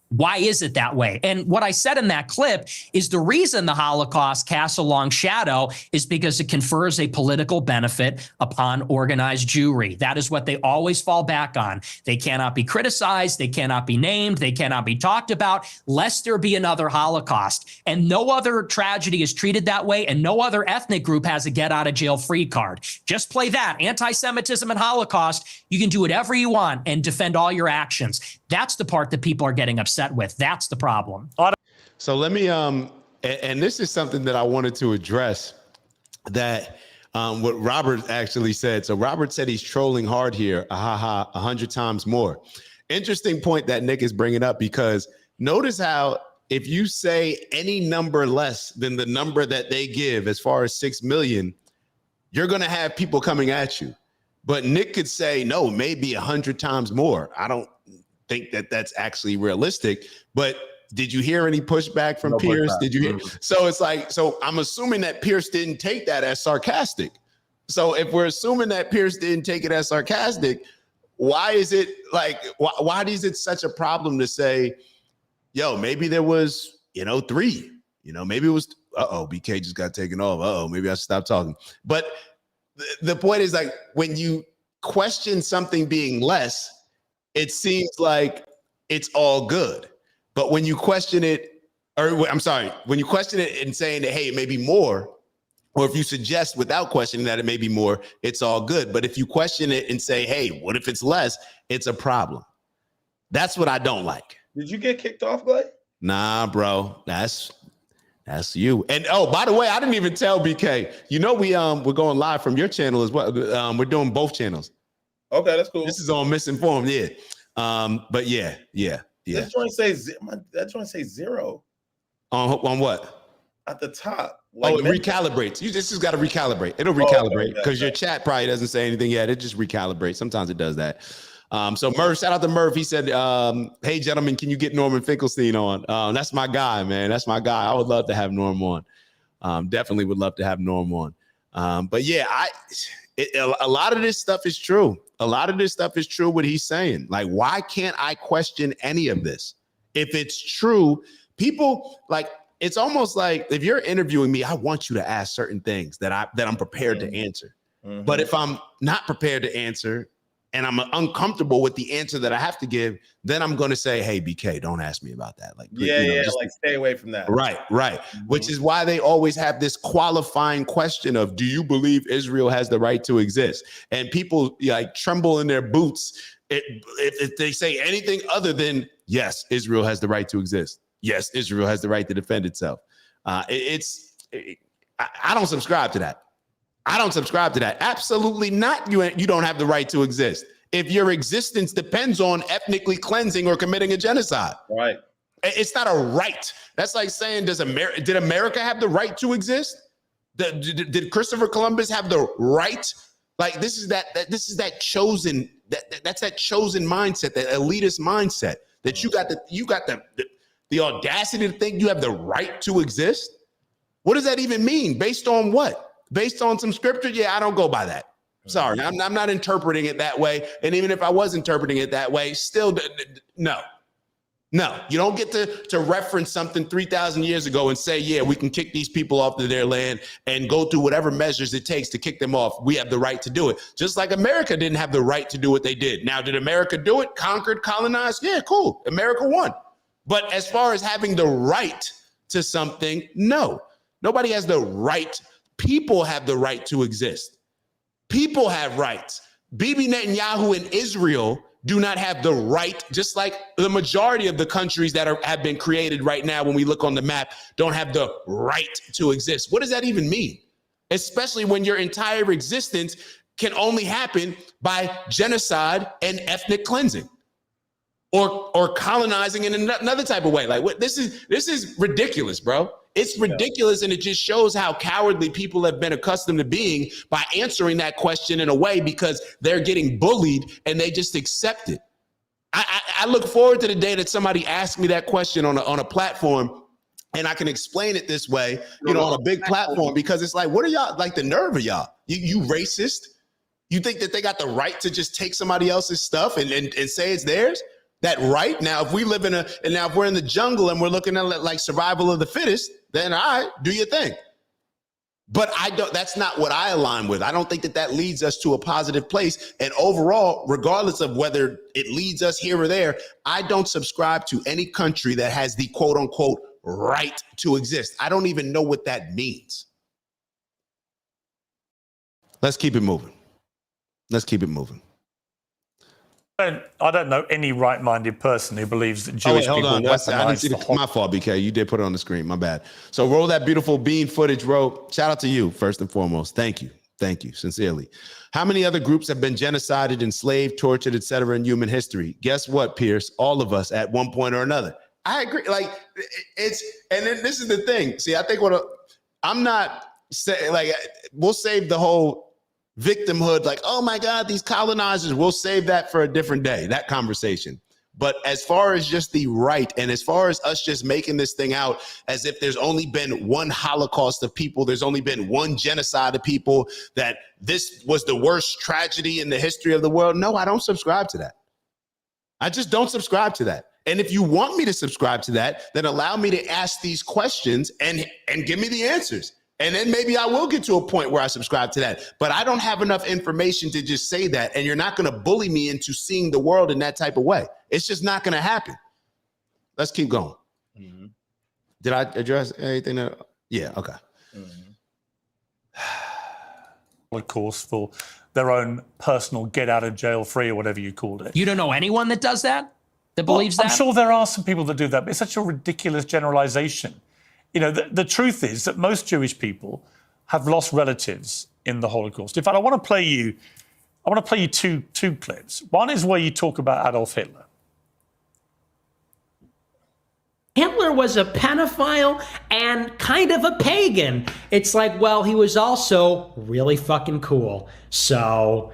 why is it that way? And what I said in that clip is the reason the Holocaust casts a long shadow is because it confers a political benefit upon organized Jewry. That is what they always fall back on. They cannot be criticized. They cannot be named. They cannot be talked about lest there be another Holocaust. And no other tragedy is treated that way. And no other ethnic group has a get out of jail free card. Just play that. Anti-Semitism and Holocaust. You can do whatever you want and defend all your actions. That's the part that people are getting upset with. That's the problem. So let me, and this is something that I wanted to address that what Robert actually said. So Robert said he's trolling hard here, 100 times more. Interesting point that Nick is bringing up, because notice how if you say any number less than the number that they give as far as 6 million, you're going to have people coming at you. But Nick could say, no, maybe 100 times more. I don't think that that's actually realistic. But did you hear any pushback from Piers? Did you hear? So it's like, so I'm assuming that Piers didn't take that as sarcastic. So if we're assuming that Piers didn't take it as sarcastic, why is it like, why is it such a problem to say, yo, maybe there was, 3, maybe it was, BK just got taken off. Maybe I should stop talking. But the point is, like, when you question something being less, it seems like it's all good. But when you question it, when you question it and saying that, hey, it may be more, or if you suggest without questioning that it may be more, it's all good. But if you question it and say, hey, what if it's less? It's a problem. That's what I don't like. Did you get kicked off, Clay? Nah, bro. That's you. And by the way, I didn't even tell BK. We're going live from your channel as well. We're doing both channels. Okay, that's cool. This is on Misinformed, yeah. But yeah. That joint say 0. On what? At the top. It recalibrates. You just got to recalibrate. It'll recalibrate because your chat probably doesn't say anything yet. It just recalibrates. Sometimes it does that. So Murph, shout out to Murph. He said, hey, gentlemen, can you get Norman Finkelstein on? That's my guy, man. That's my guy. I would love to have Norm on. Definitely would love to have Norm on. But yeah, a lot of this stuff is true. A lot of this stuff is true, what he's saying. Like, why can't I question any of this? If it's true, people, like, it's almost like if you're interviewing me, I want you to ask certain things that I'm prepared to answer. But if I'm not prepared to answer, and I'm uncomfortable with the answer that I have to give, then I'm going to say, hey, BK, don't ask me about that. Like, like stay away from that. Right. Which is why they always have this qualifying question of, do you believe Israel has the right to exist? And people like tremble in their boots if they say anything other than, yes, Israel has the right to exist. Yes, Israel has the right to defend itself. I don't subscribe to that. I don't subscribe to that. Absolutely not. You don't have the right to exist if your existence depends on ethnically cleansing or committing a genocide. Right. It's not a right. That's like saying, did America have the right to exist? Did Christopher Columbus have the right? Like, this is that chosen mindset, that elitist mindset that you got the audacity to think you have the right to exist. What does that even mean? Based on what? Based on some scripture? Yeah, I don't go by that. Sorry, I'm not interpreting it that way. And even if I was interpreting it that way, still, no. You don't get to reference something 3,000 years ago and say, yeah, we can kick these people off to their land and go through whatever measures it takes to kick them off. We have the right to do it. Just like America didn't have the right to do what they did. Now, did America do it? Conquered, colonized? Yeah, cool. America won. But as far as having the right to something, no. Nobody has the right. People have the right to exist. People have rights. Bibi Netanyahu in Israel do not have the right, just like the majority of the countries that have been created right now, when we look on the map, don't have the right to exist. What does that even mean? Especially when your entire existence can only happen by genocide and ethnic cleansing, or colonizing in another type of way. Like, this is ridiculous, bro. It's ridiculous, and it just shows how cowardly people have been accustomed to being by answering that question in a way because they're getting bullied and they just accept it. I look forward to the day that somebody asks me that question on a platform and I can explain it this way, on a big platform, because it's like, what are y'all, like, the nerve of y'all? You racist? You think that they got the right to just take somebody else's stuff and say it's theirs? That right? Now, if we live if we're in the jungle and we're looking at like survival of the fittest, then all right, do your thing. But that's not what I align with. I don't think that leads us to a positive place. And overall, regardless of whether it leads us here or there, I don't subscribe to any country that has the quote unquote right to exist. I don't even know what that means. Let's keep it moving. I don't know any right-minded person who believes that Jewish people weaponize I didn't see my fault, BK. You did put it on the screen. My bad. So roll that beautiful bean footage, bro. Shout out to you, first and foremost. Thank you, sincerely. How many other groups have been genocided, enslaved, tortured, etc. in human history? Guess what, Piers? All of us at one point or another. I agree. Like, and then this is the thing. See, I think I'm not saying, like, we'll save the whole victimhood, like, oh my God, these colonizers, we'll save that for a different day, that conversation. But as far as just the right, and as far as us just making this thing out as if there's only been one Holocaust of people, there's only been one genocide of people, that this was the worst tragedy in the history of the world. No, I don't subscribe to that. I just don't subscribe to that. And if you want me to subscribe to that, then allow me to ask these questions and give me the answers. And then maybe I will get to a point where I subscribe to that. But I don't have enough information to just say that. And you're not going to bully me into seeing the world in that type of way. It's just not going to happen. Let's keep going. Mm-hmm. Did I address anything? Yeah, okay. Of course, for their own personal get out of jail free or whatever you called it. You don't know anyone that does that? That believes that? I'm sure there are some people that do that, but it's such a ridiculous generalization. You know, the truth is that most Jewish people have lost relatives in the Holocaust. In fact, I want to play you two clips. One is where you talk about Adolf Hitler. Hitler was a pedophile and kind of a pagan. It's like, well, he was also really fucking cool. So,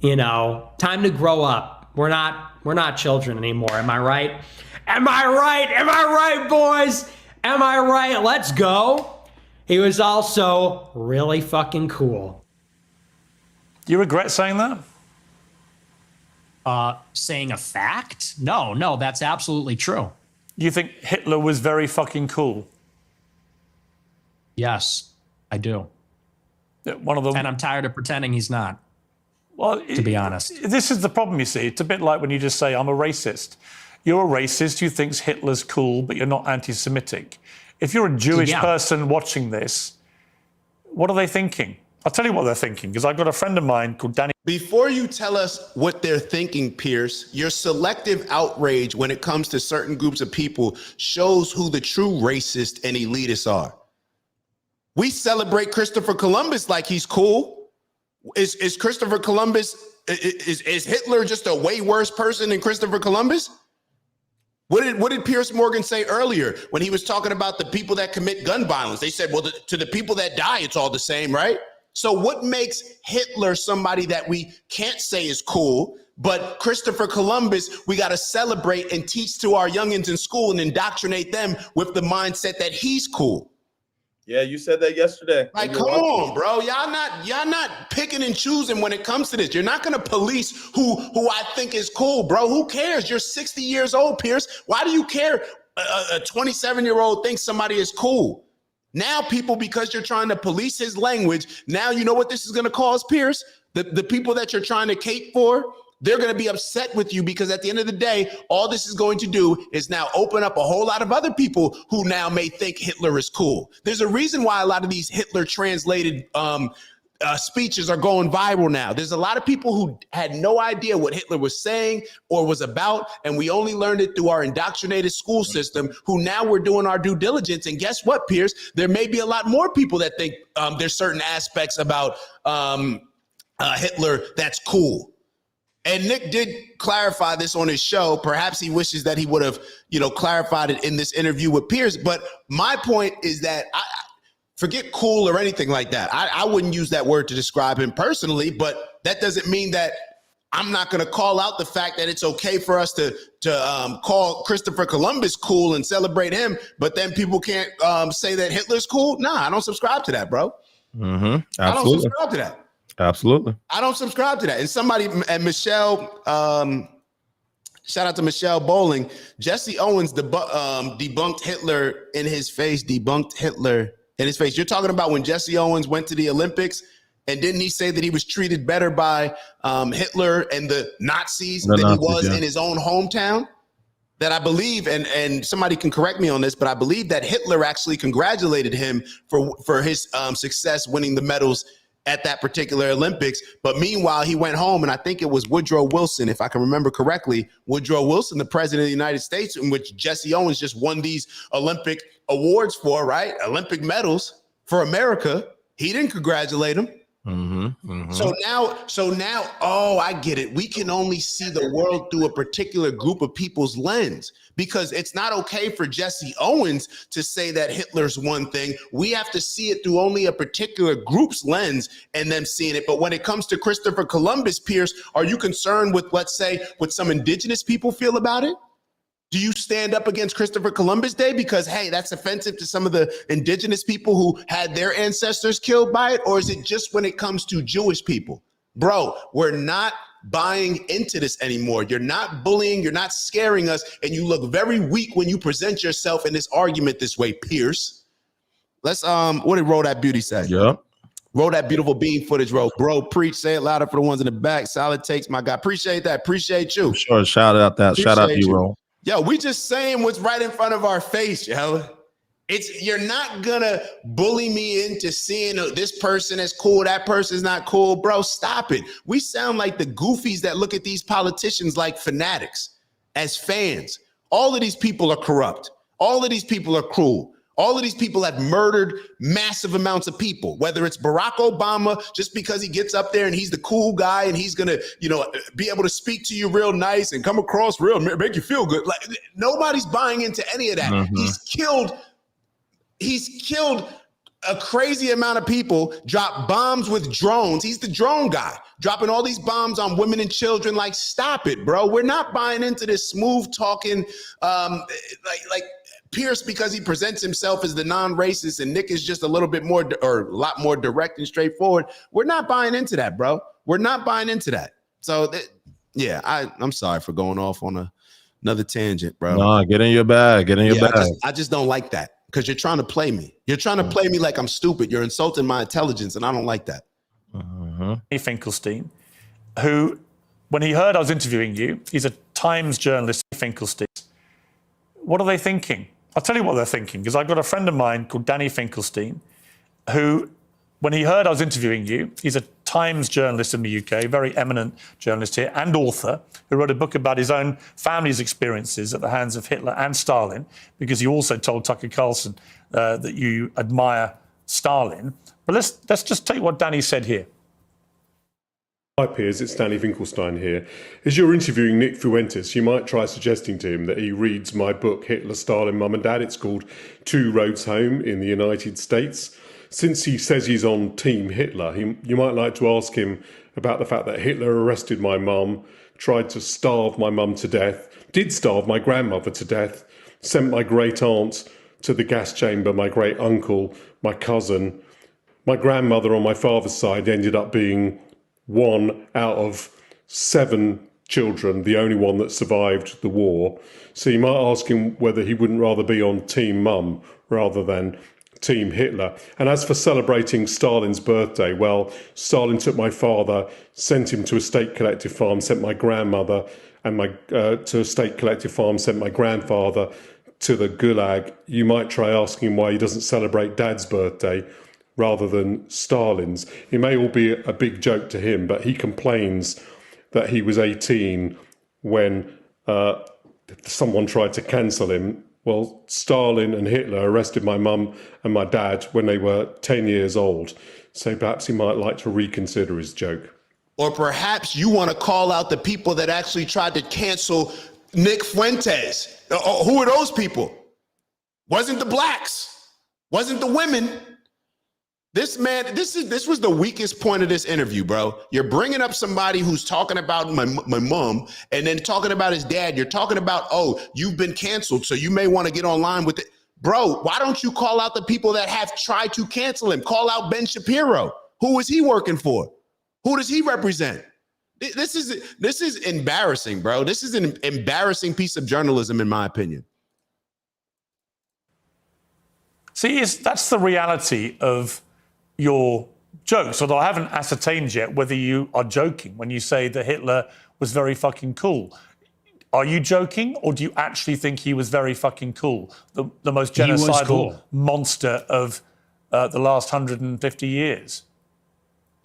time to grow up. We're not children anymore. Am I right? Am I right? Am I right, boys? Am I right? Let's go. He was also really fucking cool. You regret saying that? Saying a fact? No, that's absolutely true. You think Hitler was very fucking cool? Yes, I do. One of them. And I'm tired of pretending he's not. Well, to be honest. This is the problem, you see. It's a bit like when you just say, I'm a racist. You're a racist who thinks Hitler's cool, but you're not anti-Semitic. If you're a Jewish person watching this, what are they thinking? I'll tell you what they're thinking, because I've got a friend of mine called Danny. Before you tell us what they're thinking, Piers, your selective outrage when it comes to certain groups of people shows who the true racists and elitists are. We celebrate Christopher Columbus like he's cool. Is Christopher Columbus, is Hitler just a way worse person than Christopher Columbus? What did Piers Morgan say earlier when he was talking about the people that commit gun violence? They said, well, to the people that die, it's all the same, right? So what makes Hitler somebody that we can't say is cool, but Christopher Columbus, we got to celebrate and teach to our youngins in school and indoctrinate them with the mindset that he's cool? Yeah, you said that yesterday. Like, come on, bro. Y'all not picking and choosing when it comes to this. You're not gonna police who I think is cool, bro. Who cares? You're 60 years old, Piers. Why do you care? A 27-year-old thinks somebody is cool. Now people, because you're trying to police his language, now you know what this is gonna cause, Piers? The people that you're trying to cape for, they're going to be upset with you, because at the end of the day, all this is going to do is now open up a whole lot of other people who now may think Hitler is cool. There's a reason why a lot of these Hitler translated speeches are going viral now. There's a lot of people who had no idea what Hitler was saying or was about, and we only learned it through our indoctrinated school system, who now we're doing our due diligence. And guess what, Piers? There may be a lot more people that think there's certain aspects about Hitler that's cool. And Nick did clarify this on his show. Perhaps he wishes that he would have, clarified it in this interview with Piers. But my point is that I forget cool or anything like that. I wouldn't use that word to describe him personally, but that doesn't mean that I'm not going to call out the fact that it's okay for us to call Christopher Columbus cool and celebrate him, but then people can't say that Hitler's cool. Nah, I don't subscribe to that, bro. Mm-hmm. Absolutely. I don't subscribe to that. Absolutely. I don't subscribe to that. And somebody, and Michelle, shout out to Michelle Bowling. Jesse Owens debunked Hitler in his face. You're talking about when Jesse Owens went to the Olympics, and didn't he say that he was treated better by Hitler and the Nazis than he was in his own hometown? That I believe, and somebody can correct me on this, but I believe that Hitler actually congratulated him for his success winning the medals at that particular Olympics. But meanwhile, he went home, and I think it was Woodrow Wilson, if I can remember correctly, Woodrow Wilson, the president of the United States, in which Jesse Owens just won these Olympic awards for, right? Olympic medals for America. He didn't congratulate him. Mm-hmm, mm-hmm. So now, oh, I get it. We can only see the world through a particular group of people's lens, because it's not okay for Jesse Owens to say that Hitler's one thing. We have to see it through only a particular group's lens and them seeing it. But when it comes to Christopher Columbus, Piers, are you concerned with, let's say, what some indigenous people feel about it? Do you stand up against Christopher Columbus Day because, hey, that's offensive to some of the indigenous people who had their ancestors killed by it? Or is it just when it comes to Jewish people? Bro, we're not buying into this anymore. You're not bullying. You're not scaring us. And you look very weak when you present yourself in this argument this way, Piers. Let's, what did Roll That Beauty say? Yeah. Roll that beautiful bean footage, bro. Preach, say it louder for the ones in the back. Solid takes, my guy. Appreciate that. Appreciate you. Sure. Shout out to you, Roll. Yo, we just saying what's right in front of our face, yo. You're not gonna bully me into seeing this person is cool, that person's not cool. Bro, stop it. We sound like the goofies that look at these politicians like fanatics as fans. All of these people are corrupt. All of these people are cruel. All of these people have murdered massive amounts of people, whether it's Barack Obama, just because he gets up there and he's the cool guy and he's going to, be able to speak to you real nice and come across real, make you feel good. Like, nobody's buying into any of that. Mm-hmm. He's killed a crazy amount of people drop bombs with drones. He's the drone guy, dropping all these bombs on women and children. Like, stop it, bro. We're not buying into this smooth talking, like Pierce, because he presents himself as the non-racist, and Nick is just a little bit more or a lot more direct and straightforward. We're not buying into that, bro. We're not buying into that. So yeah, I'm sorry for going off on another tangent, bro. No, get in your bag. Get in your bag. I just don't like that. Because you're trying to play me. You're trying to play me like I'm stupid. You're insulting my intelligence, and I don't like that. Finkelstein, who, when he heard I was interviewing you, he's a Times journalist, Finkelstein. What are they thinking? I'll tell you what they're thinking, because I've got a friend of mine called Danny Finkelstein, who, when he heard I was interviewing you, he's a Times journalist in the UK, very eminent journalist here, and author, who wrote a book about his own family's experiences at the hands of Hitler and Stalin, because you also told Tucker Carlson that you admire Stalin. But let's just take what Danny said here. Hi Piers, it's Danny Finkelstein here. As you're interviewing Nick Fuentes, you might try suggesting to him that he reads my book, Hitler, Stalin, Mum and Dad. It's called Two Roads Home in the United States. Since he says he's on Team Hitler, you might like to ask him about the fact that Hitler arrested my mum, tried to starve my mum to death, did starve my grandmother to death, sent my great aunt to the gas chamber, my great uncle, my cousin. My grandmother on my father's side ended up being 1 out of 7 children, the only one that survived the war. So you might ask him whether he wouldn't rather be on Team Mum rather than Team Hitler. And as for celebrating Stalin's birthday, well, Stalin took my father, sent him to a state collective farm, sent my grandmother and to a state collective farm, sent my grandfather to the Gulag. You might try asking him why he doesn't celebrate Dad's birthday rather than Stalin's. It may all be a big joke to him, but he complains that he was 18 when someone tried to cancel him. Well, Stalin and Hitler arrested my mum and my dad when they were 10 years old. So perhaps he might like to reconsider his joke. Or perhaps you want to call out the people that actually tried to cancel Nick Fuentes. Who are those people? Wasn't the blacks, wasn't the women. This man, this was the weakest point of this interview, bro. You're bringing up somebody who's talking about my mom and then talking about his dad. You're talking about, oh, you've been canceled, so you may want to get online with it. Bro, why don't you call out the people that have tried to cancel him? Call out Ben Shapiro. Who is he working for? Who does he represent? This is embarrassing, bro. This is an embarrassing piece of journalism, in my opinion. See, that's the reality of your jokes, although I haven't ascertained yet whether you are joking when you say that Hitler was very fucking cool. Are you joking, or do you actually think he was very fucking cool? The most genocidal monster of the last 150 years?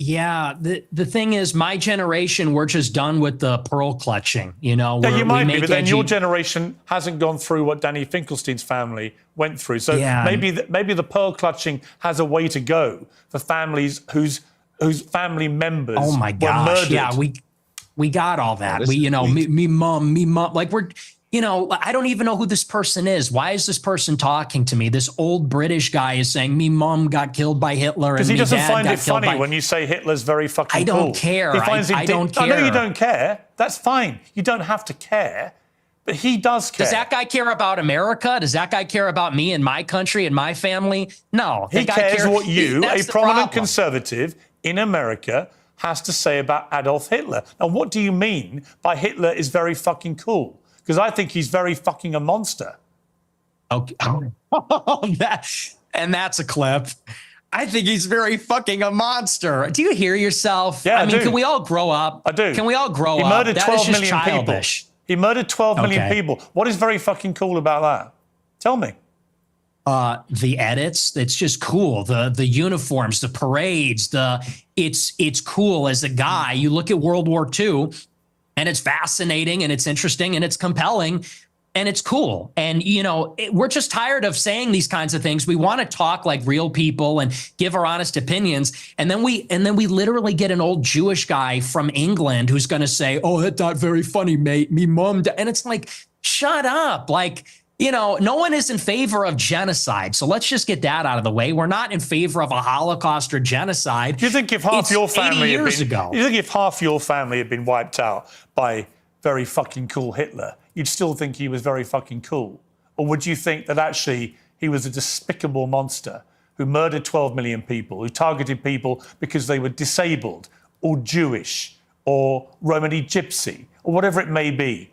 Yeah, the thing is, my generation, we're just done with the pearl clutching. You know, yeah, you might be, but then your generation hasn't gone through what Danny Finkelstein's family went through. So maybe the pearl clutching has a way to go for families whose family members oh my gosh, were murdered. Yeah, we got all that. Me mom, like we're. You know, I don't even know who this person is. Why is this person talking to me? This old British guy is saying, me mom got killed by Hitler. Because he doesn't find it funny when you say Hitler's very fucking cool. I don't care. He finds I don't care. I know you don't care. That's fine. You don't have to care. But he does care. Does that guy care about America? Does that guy care about me and my country and my family? No. He cares what you, a prominent conservative in America, has to say about Adolf Hitler. Now, what do you mean by Hitler is very fucking cool? Because I think he's very fucking a monster. Okay. That's a clip. I think he's very fucking a monster. Do you hear yourself? Yeah, I mean, can we all grow up? I do. Can we all grow up? He murdered 12 million childish. people. He murdered 12 million people. What is very fucking cool about that? Tell me. The edits, it's just cool. The uniforms, the parades, it's cool as a guy. You look at World War II, and it's fascinating and it's interesting and it's compelling and it's cool. And, you know, we're just tired of saying these kinds of things. We want to talk like real people and give our honest opinions. And then we literally get an old Jewish guy from England who's going to say, oh, that's not very funny, mate. Me mom. And it's like, shut up. Like, You know, no one is in favor of genocide. So let's just get that out of the way. We're not in favor of a Holocaust or genocide. Do you think if half your family had been, you think if half your family had been wiped out by very fucking cool Hitler, you'd still think he was very fucking cool? Or would you think that actually he was a despicable monster who murdered 12 million people, who targeted people because they were disabled or Jewish or Romani Gypsy or whatever it may be,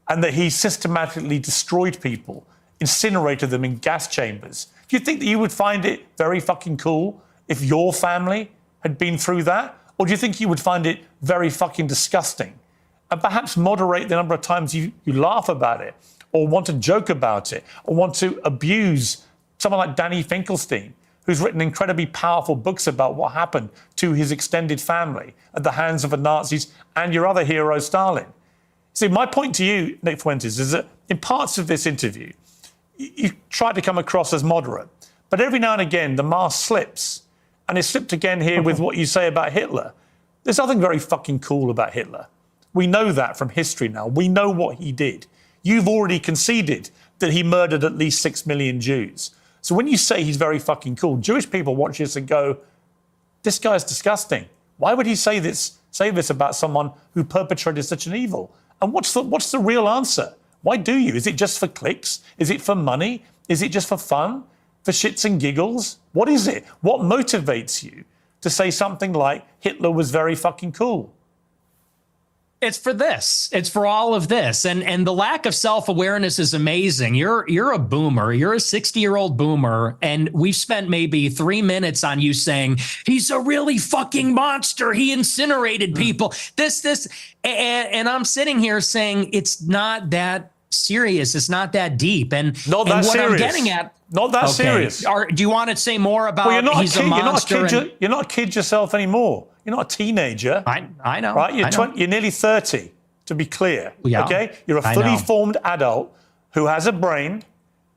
and that he systematically destroyed people, incinerated them in gas chambers? Do you think that you would find it very fucking cool if your family had been through that? Or do you think you would find it very fucking disgusting? And perhaps moderate the number of times you laugh about it, or want to joke about it, or want to abuse someone like Danny Finkelstein, who's written incredibly powerful books about what happened to his extended family at the hands of the Nazis and your other hero, Stalin. See, my point to you, Nick Fuentes, is that in parts of this interview, you try to come across as moderate, but every now and again, the mask slips. And it slipped again here with what you say about Hitler. There's nothing very fucking cool about Hitler. We know that from history now. We know what he did. You've already conceded that he murdered at least 6 million Jews. So when you say he's very fucking cool, Jewish people watch this and go, this guy's disgusting. Why would he say this about someone who perpetrated such an evil? And what's the real answer? Why do you? Is it just for clicks? Is it for money? Is it just for fun? For shits and giggles? What is it? What motivates you to say something like Hitler was very fucking cool? It's for this. It's for all of this. And the lack of self-awareness is amazing. You're a boomer. You're a 60-year-old boomer. And we've spent maybe 3 minutes on you saying, he's a really fucking monster. He incinerated people. And I'm sitting here saying it's not that serious. It's not that deep. And not that what serious. I'm getting at. Not that serious. Do you want to say more about he's a monster? You're not a kid yourself anymore. You're not a teenager. I know. Right? You're nearly 30, to be clear. Yeah, okay? You're a fully formed adult who has a brain,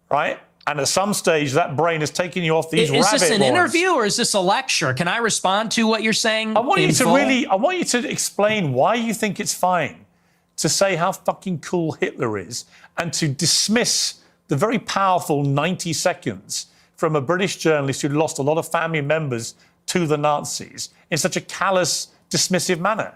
right? And at some stage, that brain is taking you off these rabbit warrens. Is this an interview or is this a lecture? Can I respond to what you're saying? I want you to explain why you think it's fine to say how fucking cool Hitler is and to dismiss the very powerful 90 seconds from a British journalist who lost a lot of family members to the Nazis in such a callous, dismissive manner.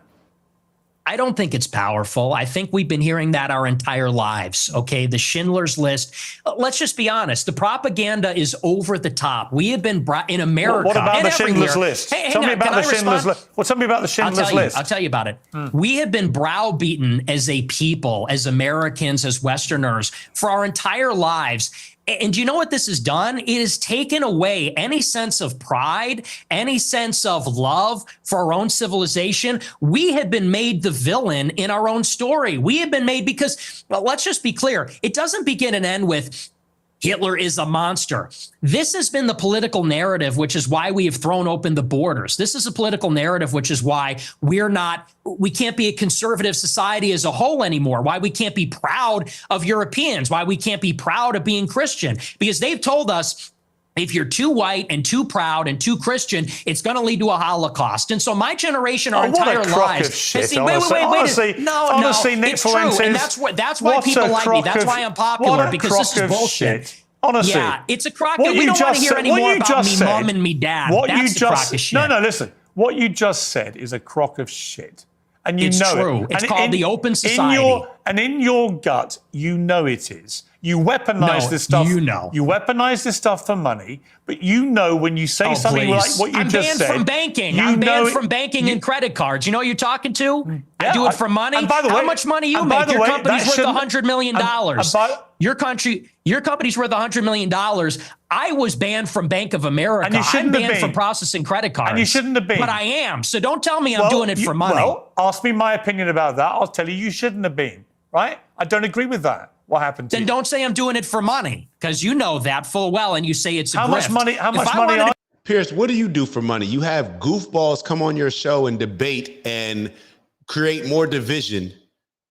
I don't think it's powerful. I think we've been hearing that our entire lives, okay? The Schindler's List. Let's just be honest. The propaganda is over the top. We have been in America. What about the Schindler's List? Tell me about the Schindler's List. Well, tell me about the Schindler's List. I'll tell you about it. We have been browbeaten as a people, as Americans, as Westerners, for our entire lives. And do you know what this has done? It has taken away any sense of pride, any sense of love for our own civilization. We have been made the villain in our own story. We have been made because, well, let's just be clear. It doesn't begin and end with Hitler is a monster. This has been the political narrative, which is why we have thrown open the borders. This is a political narrative, which is why we can't be a conservative society as a whole anymore, why we can't be proud of Europeans, why we can't be proud of being Christian, because they've told us if you're too white and too proud and too Christian, it's going to lead to a Holocaust. And so my generation, our entire lives, wait, no, Nick it's true, Fuentes, and that's why people like me. That's why I'm popular, because this is bullshit. Shit. Honestly, yeah, it's a crock. We don't want to hear any more about me mom and me dad. That's a crock of shit. No, listen. What you just said is a crock of shit. And you it's know true. it. It's called the open society. In your gut, you know it is. You weaponize this stuff. You know. You weaponize this stuff for money, but you know when you say something like what you just said. I'm banned from banking. I'm banned from banking and credit cards. You know who you're talking to? I do it for money. And by the way, how much money you make? Your company's worth $100 million. Your company's worth $100 million. I was banned from Bank of America. And you shouldn't I'm banned have been. from processing credit cards. And you shouldn't have been. But I am. So don't tell me I'm doing it for money. Well, ask me my opinion about that. I'll tell you shouldn't have been. Right? I don't agree with that. What happened to you? Then don't say I'm doing it for money, because you know that full well, and you say it's a How much money? Piers, what do you do for money? You have goofballs come on your show and debate and create more division,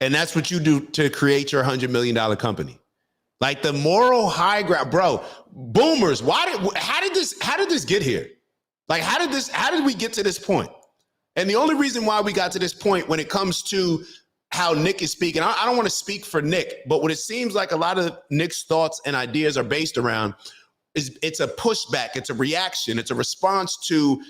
and that's what you do to create your $100 million company. Like the moral high ground, bro. Boomers, how did this get here? Like how did we get to this point? And the only reason why we got to this point when it comes to how Nick is speaking. I don't want to speak for Nick, but what it seems like a lot of Nick's thoughts and ideas are based around is it's a pushback, it's a reaction, it's a response to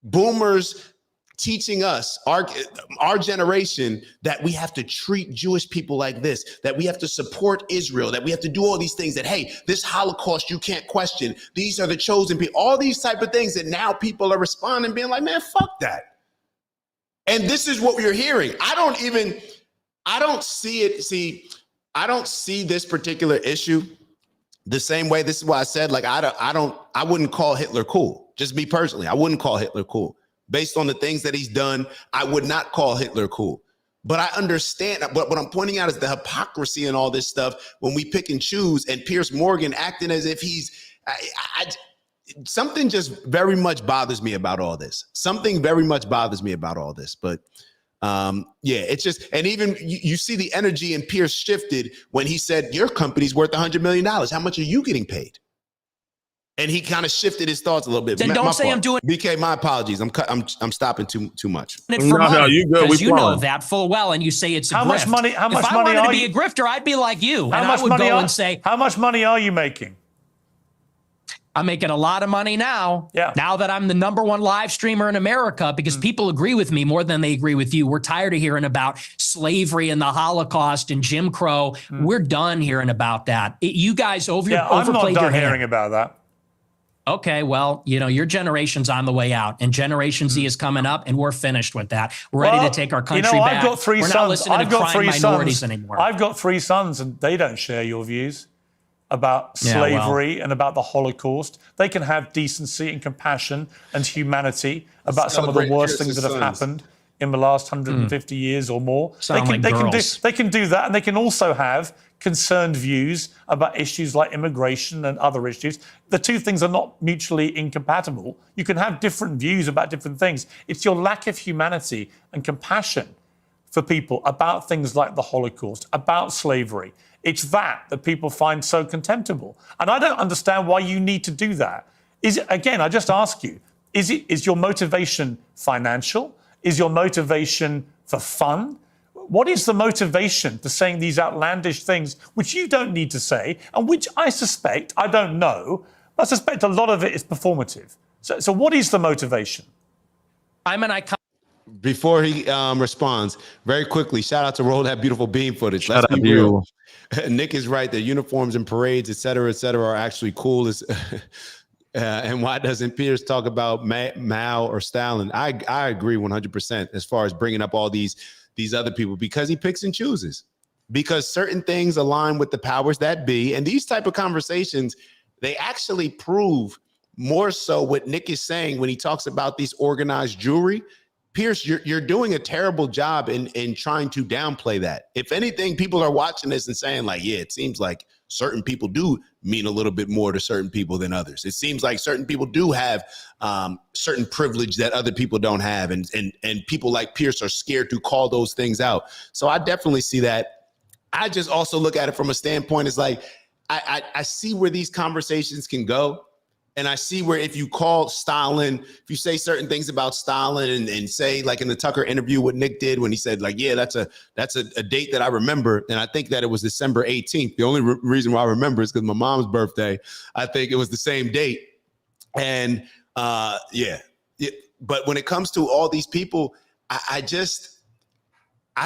boomers teaching us, our generation, that we have to treat Jewish people like this, that we have to support Israel, that we have to do all these things, that, hey, this Holocaust you can't question. These are the chosen people. All these type of things that now people are responding, being like, man, fuck that. And this is what we're hearing. I don't see it. See, I don't see this particular issue the same way. This is why I said, like, I wouldn't call Hitler cool. Just me personally, I wouldn't call Hitler cool. Based on the things that he's done, I would not call Hitler cool. But I understand, but what I'm pointing out is the hypocrisy and all this stuff when we pick and choose, and Piers Morgan acting as if he's, something just very much bothers me about all this. Something very much bothers me about all this. But yeah, it's just, and even you see the energy in Piers shifted when he said, your company's worth $100 million. How much are you getting paid? And he kind of shifted his thoughts a little bit. Then don't say I'm doing. BK, my apologies. I'm stopping too much. No, you good. Because you know that full well, and you say it's a grift. How much money if I wanted to be a grifter, I'd be like you, and I would go and say, how much money are you making? I'm making a lot of money now. Yeah. Now that I'm the #1 live streamer in America, because people agree with me more than they agree with you. We're tired of hearing about slavery and the Holocaust and Jim Crow. We're done hearing about that. You guys overplayed your hand. I'm not done hearing about that. Okay, well, you know, your generation's on the way out, and Generation Z is coming up, and we're finished with that. We're ready to take our country back. I've got three sons. Not listening to crying minorities anymore. I've got 3 sons, and they don't share your views about slavery and about the Holocaust. They can have decency and compassion and humanity about some of the worst things that have happened in the last 150 years or more. They can do that, and they can also have concerned views about issues like immigration and other issues. The two things are not mutually incompatible. You can have different views about different things. It's your lack of humanity and compassion for people about things like the Holocaust, about slavery. It's that people find so contemptible. And I don't understand why you need to do that. Is it, again, I just ask you, is your motivation financial? Is your motivation for fun? What is the motivation for saying these outlandish things, which you don't need to say, and which I suspect, I don't know, but I suspect a lot of it is performative. So what is the motivation? I'm an icon. Before he responds, very quickly, shout out to Roll That Beautiful Beam footage. Shout out to you. Nick is right. The uniforms and parades, et cetera, are actually cool. And why doesn't Piers talk about Mao or Stalin? I agree 100% as far as bringing up all these other people, because he picks and chooses, because certain things align with the powers that be. And these type of conversations, they actually prove more so what Nick is saying when he talks about these organized Jewry. Piers, you're doing a terrible job in trying to downplay that. If anything, people are watching this and saying, like, yeah, it seems like certain people do mean a little bit more to certain people than others. It seems like certain people do have certain privilege that other people don't have. And people like Piers are scared to call those things out. So I definitely see that. I just also look at it from a standpoint, it's like, I see where these conversations can go. And I see where if you call Stalin, if you say certain things about Stalin and say, like in the Tucker interview, what Nick did when he said, like, yeah, that's a date that I remember. And I think that it was December 18th. The only reason why I remember is because my mom's birthday. I think it was the same date. And yeah. But when it comes to all these people, I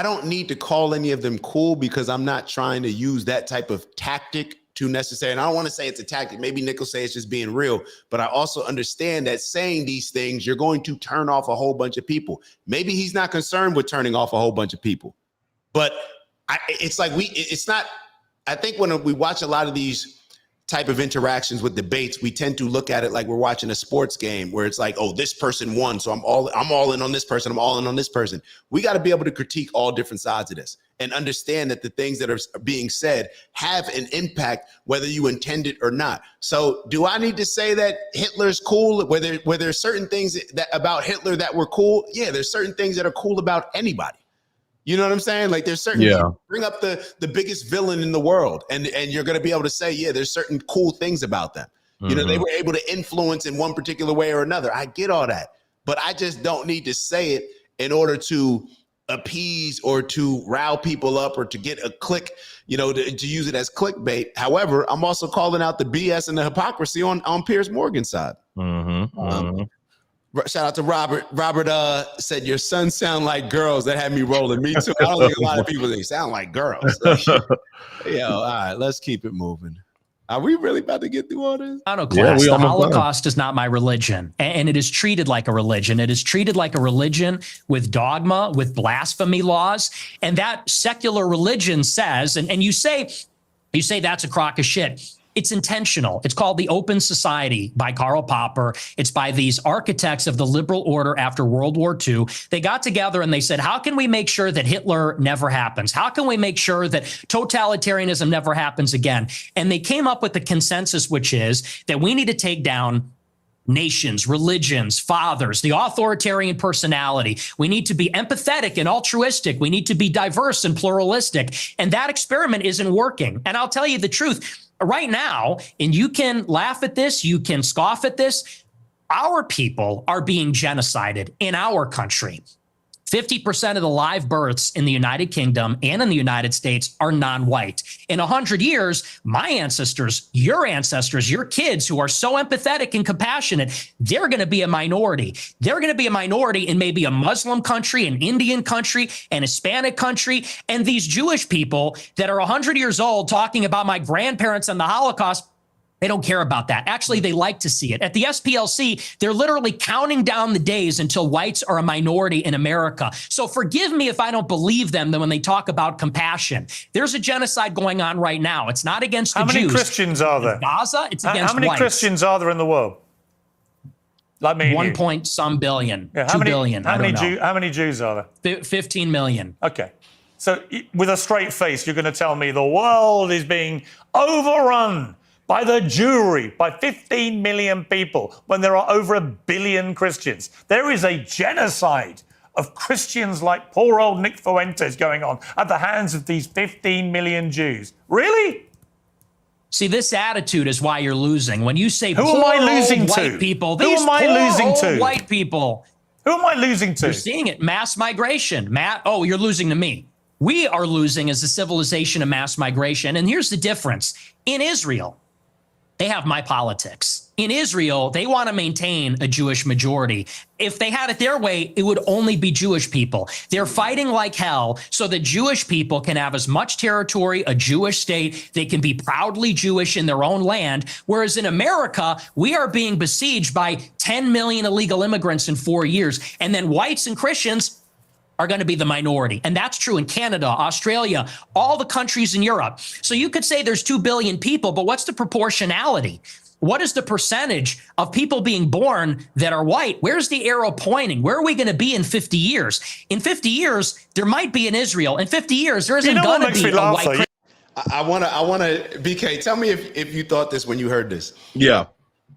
don't need to call any of them cool, because I'm not trying to use that type of tactic to necessarily, and I don't want to say it's a tactic. Maybe Nick will say it's just being real, but I also understand that saying these things, you're going to turn off a whole bunch of people. Maybe he's not concerned with turning off a whole bunch of people, but it's like I think when we watch a lot of these type of interactions with debates, we tend to look at it like we're watching a sports game where it's like, oh, this person won, so I'm all in on this person, I'm all in on this person. We got to be able to critique all different sides of this and understand that the things that are being said have an impact, whether you intend it or not. So do I need to say that Hitler's cool? Where there's certain things that about Hitler that were cool? Yeah, there's certain things that are cool about anybody. You know what I'm saying? Like there's certain, bring up the biggest villain in the world and you're going to be able to say, yeah, there's certain cool things about them. You know, they were able to influence in one particular way or another. I get all that, but I just don't need to say it in order to appease or to rile people up or to get a click, to use it as clickbait. However, I'm also calling out the BS and the hypocrisy on Piers Morgan's side. Shout out to Robert. Robert said, your sons sound like girls. That had me rolling. Me too. I don't think a lot of people, they sound like girls. All right, let's keep it moving. Are we really about to get through all this? Iconoclast. The Holocaust is not my religion, and it is treated like a religion. It is treated like a religion with dogma, with blasphemy laws, and that secular religion says, and you say that's a crock of shit. It's intentional. It's called The Open Society by Karl Popper. It's by these architects of the liberal order after World War II. They got together and they said, how can we make sure that Hitler never happens? How can we make sure that totalitarianism never happens again? And they came up with the consensus, which is that we need to take down nations, religions, fathers, the authoritarian personality. We need to be empathetic and altruistic. We need to be diverse and pluralistic. And that experiment isn't working. And I'll tell you the truth. Right now, and you can laugh at this, you can scoff at this, our people are being genocided in our country. 50% of the live births in the United Kingdom and in the United States are non-white. In 100 years, my ancestors, your kids who are so empathetic and compassionate, they're going to be a minority. They're going to be a minority in maybe a Muslim country, an Indian country, an Hispanic country. And these Jewish people that are 100 years old talking about my grandparents and the Holocaust, they don't care about that. Actually, they like to see it. At the SPLC, they're literally counting down the days until whites are a minority in America. So forgive me if I don't believe them when they talk about compassion. There's a genocide going on right now. It's not against the Jews. How many Christians are there? In Gaza, it's against How many whites. Christians are there in the world? Like me, 1 point some billion, Yeah, 2 billion. How many Jews are there? 15 million. Okay. So with a straight face, you're going to tell me the world is being overrun by the Jewry, by 15 million people, when there are over 1 billion Christians. There is a genocide of Christians like poor old Nick Fuentes going on at the hands of these 15 million Jews. Really? See, this attitude is why you're losing. When you say, who am I losing to? White people, who am I losing to? White people. Who am I losing to? You're seeing it. Mass migration. Oh, you're losing to me. We are losing as a civilization of mass migration. And here's the difference. In Israel, they have my politics. In Israel, they want to maintain a Jewish majority. If they had it their way, it would only be Jewish people. They're fighting like hell so that Jewish people can have as much territory, a Jewish state. They can be proudly Jewish in their own land. Whereas in America, we are being besieged by 10 million illegal immigrants in 4 years. And then whites and Christians are going to be the minority. And that's true in Canada, Australia, all the countries in Europe. So you could say there's 2 billion people, but what's the proportionality? What is the percentage of people being born that are white? Where's the arrow pointing? Where are we going to be in 50 years? In 50 years, there might be in Israel. In 50 years, there isn't going to be a white. I want to, BK, tell me if you thought this when you heard this. Yeah.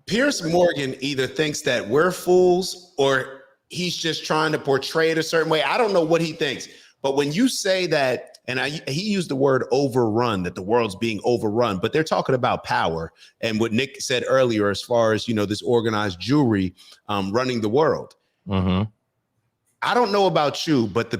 Piers Morgan either thinks that we're fools or he's just trying to portray it a certain way. I don't know what he thinks. But when you say that, and he used the word overrun, that the world's being overrun, but they're talking about power. And what Nick said earlier, as far as, this organized Jewry running the world. Mm-hmm. I don't know about you, but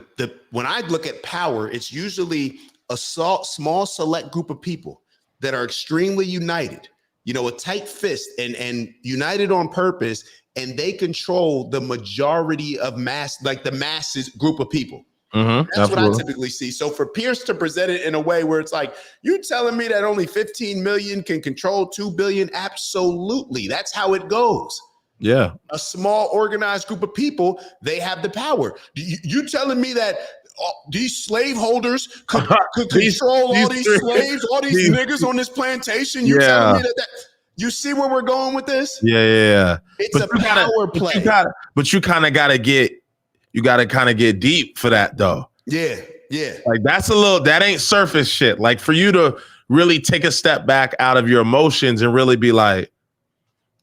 when I look at power, it's usually a small select group of people that are extremely united, a tight fist and united on purpose. And they control the majority of the masses group of people. Mm-hmm. That's what I typically see. So for Piers to present it in a way where it's like, you telling me that only 15 million can control 2 billion? Absolutely. That's how it goes. Yeah. A small organized group of people, they have the power. You telling me that these slaveholders could control all these slaves, all these niggas on this plantation? You telling me that you see where we're going with this? Yeah. It's a power play. But you kind of got to get deep for that though. Yeah. Like that ain't surface shit. Like for you to really take a step back out of your emotions and really be like,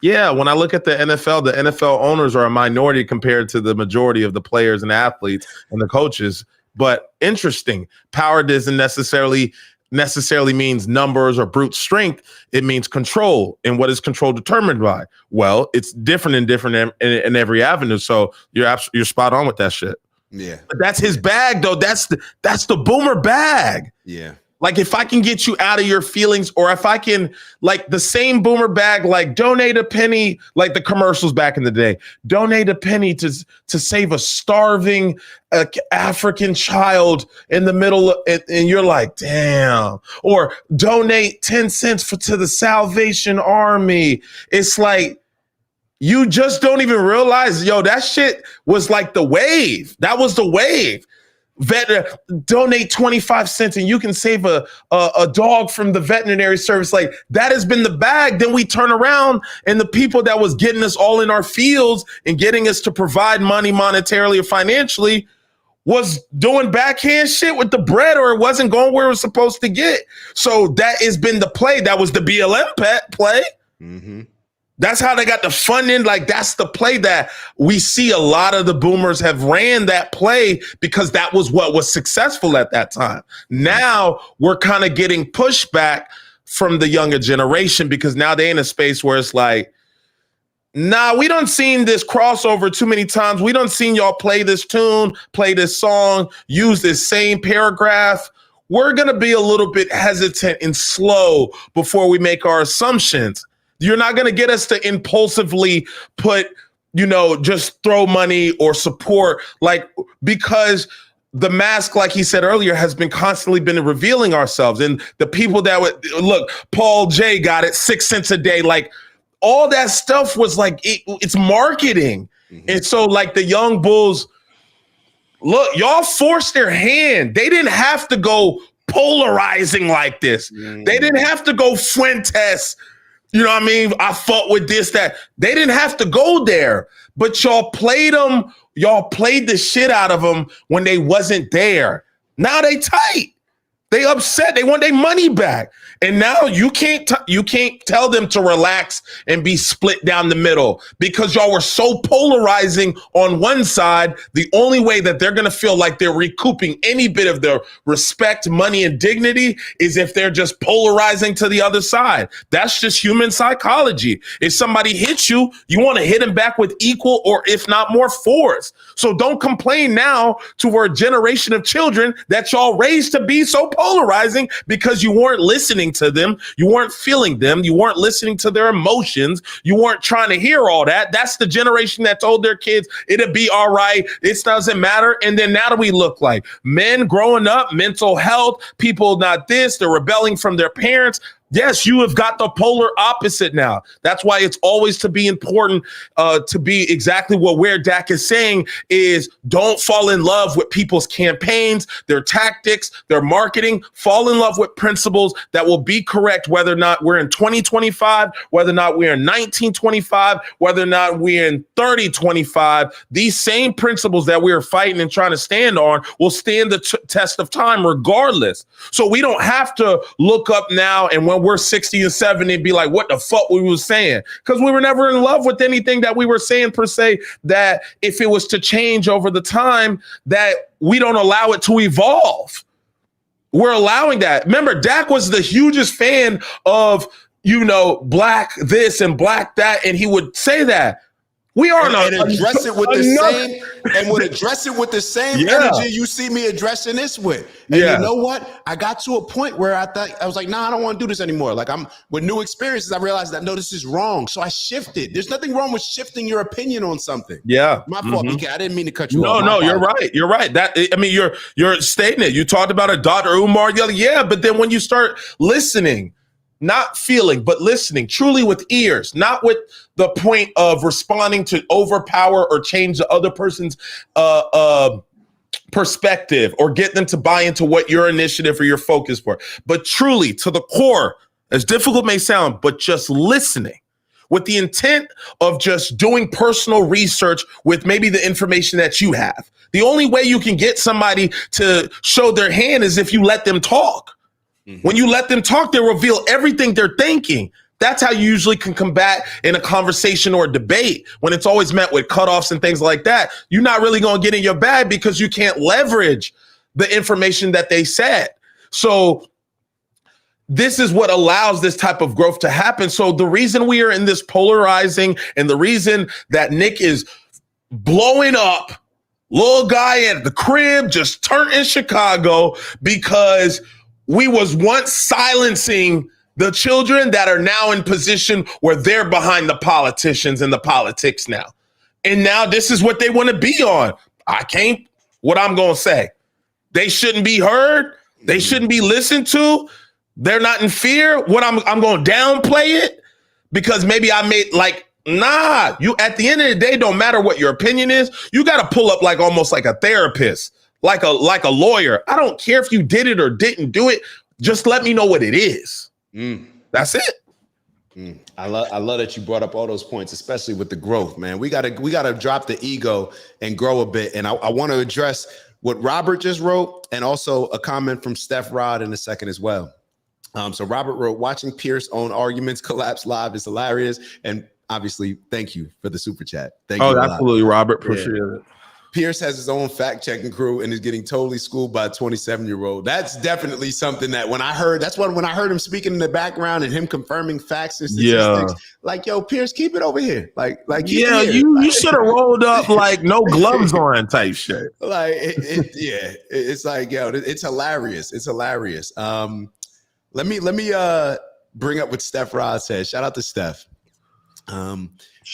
yeah, when I look at the NFL owners are a minority compared to the majority of the players and athletes and the coaches. But interesting, power doesn't necessarily means numbers or brute strength. It means control. And what is control determined by? Well, it's different in every avenue. So you're spot on with that shit. Yeah. But that's his bag, though. That's the boomer bag. Yeah. Like, if I can get you out of your feelings, or if I can, like, the same boomer bag, like, donate a penny, like the commercials back in the day, donate a penny to save a starving African child in the middle of, and you're like, damn. Or donate 10 cents to the Salvation Army. It's like, you just don't even realize, yo, that shit was like the wave. That was the wave. Donate 25 cents and you can save a dog from the veterinary service. Like, that has been the bag. Then we turn around and the people that was getting us all in our fields and getting us to provide money monetarily or financially was doing backhand shit with the bread, or it wasn't going where it was supposed to get. So that has been the play. That was the BLM play. Mm-hmm. That's how they got the funding. Like, that's the play that we see. A lot of the boomers have ran that play because that was what was successful at that time. Now we're kind of getting pushback from the younger generation because now they're in a space where it's like, nah, we done seen this crossover too many times. We done seen y'all play this tune, play this song, use this same paragraph. We're going to be a little bit hesitant and slow before we make our assumptions. You're not going to get us to impulsively put, just throw money or support, like, because the mask, like he said earlier, has been constantly been revealing ourselves. And the people that would look, Paul J got it 6 cents a day. Like, all that stuff was like, it's marketing. Mm-hmm. And so, like, the young bulls, look, y'all forced their hand. They didn't have to go polarizing like this. Mm-hmm. They didn't have to go Fuentes. You know what I mean? I fought with this, that. They didn't have to go there, but y'all played them. Y'all played the shit out of them when they wasn't there. Now they tight. They upset. They want their money back. And now you can't tell them to relax and be split down the middle because y'all were so polarizing on one side. The only way that they're going to feel like they're recouping any bit of their respect, money, and dignity is if they're just polarizing to the other side. That's just human psychology. If somebody hits you, you want to hit them back with equal or if not more force. So don't complain now to a generation of children that y'all raised to be so polarizing because you weren't listening to them. You weren't feeling them. You weren't listening to their emotions. You weren't trying to hear all that. That's the generation that told their kids it'll be all right. It doesn't matter. And then now do we look like men growing up, mental health, people not this, they're rebelling from their parents. Yes, you have got the polar opposite now. That's why it's always to be important to be exactly what Where Dak is saying is don't fall in love with people's campaigns, their tactics, their marketing. Fall in love with principles that will be correct, whether or not we're in 2025, whether or not we're in 1925, whether or not we're in 3025. These same principles that we're fighting and trying to stand on will stand the test of time regardless. So we don't have to look up now and when we're 60 and 70 and be like, what the fuck we was saying? Because we were never in love with anything that we were saying per se, that if it was to change over the time, that we don't allow it to evolve. We're allowing that. Remember, Dak was the hugest fan of, black this and black that, and he would say that. We are and address it with the same and would address it with the same energy you see me addressing this with. And you know what? I got to a point where I was like, nah, I don't want to do this anymore. Like, I'm with new experiences, I realized that no, this is wrong. So I shifted. There's nothing wrong with shifting your opinion on something. Yeah. My fault, BK. I didn't mean to cut you off. No, you're right. You're right. You're stating it. You talked about a Dr. Umar yelling, but then when you start listening, not feeling, but listening truly with ears, not with the point of responding to overpower or change the other person's perspective or get them to buy into what your initiative or your focus for, but truly to the core, as difficult may sound, but just listening with the intent of just doing personal research with maybe the information that you have. The only way you can get somebody to show their hand is if you let them talk. Mm-hmm. When you let them talk, they reveal everything they're thinking. That's how you usually can combat in a conversation or a debate. When it's always met with cutoffs and things like that, you're not really going to get in your bag because you can't leverage the information that they said. So this is what allows this type of growth to happen. So the reason we are in this polarizing and the reason that Nick is blowing up little guy at the crib just turned in Chicago because we was once silencing the children that are now in position where they're behind the politicians and the politics now. And now this is what they want to be on. What I'm going to say. They shouldn't be heard. They shouldn't be listened to. They're not in fear. I'm going to downplay it because maybe I made nah, you at the end of the day, don't matter what your opinion is. You got to pull up almost like a therapist, like a lawyer. I don't care if you did it or didn't do it. Just let me know what it is. That's it. I love that you brought up all those points, especially with the growth, man. We gotta drop the ego and grow a bit. And I want to address what Robert just wrote and also a comment from Steph Rod in a second as well. So Robert wrote, watching Pierce own arguments collapse live is hilarious. And obviously, thank you for the super chat. Thank you. Absolutely, Robert. Appreciate it. Pierce has his own fact-checking crew and is getting totally schooled by a 27-year-old. That's definitely something that when I heard him speaking in the background and him confirming facts and statistics, yo, Pierce, keep it over here. You should have rolled up no gloves on type shit. It's it's hilarious. It's hilarious. Let me bring up what Steph Rod said. Shout out to Steph.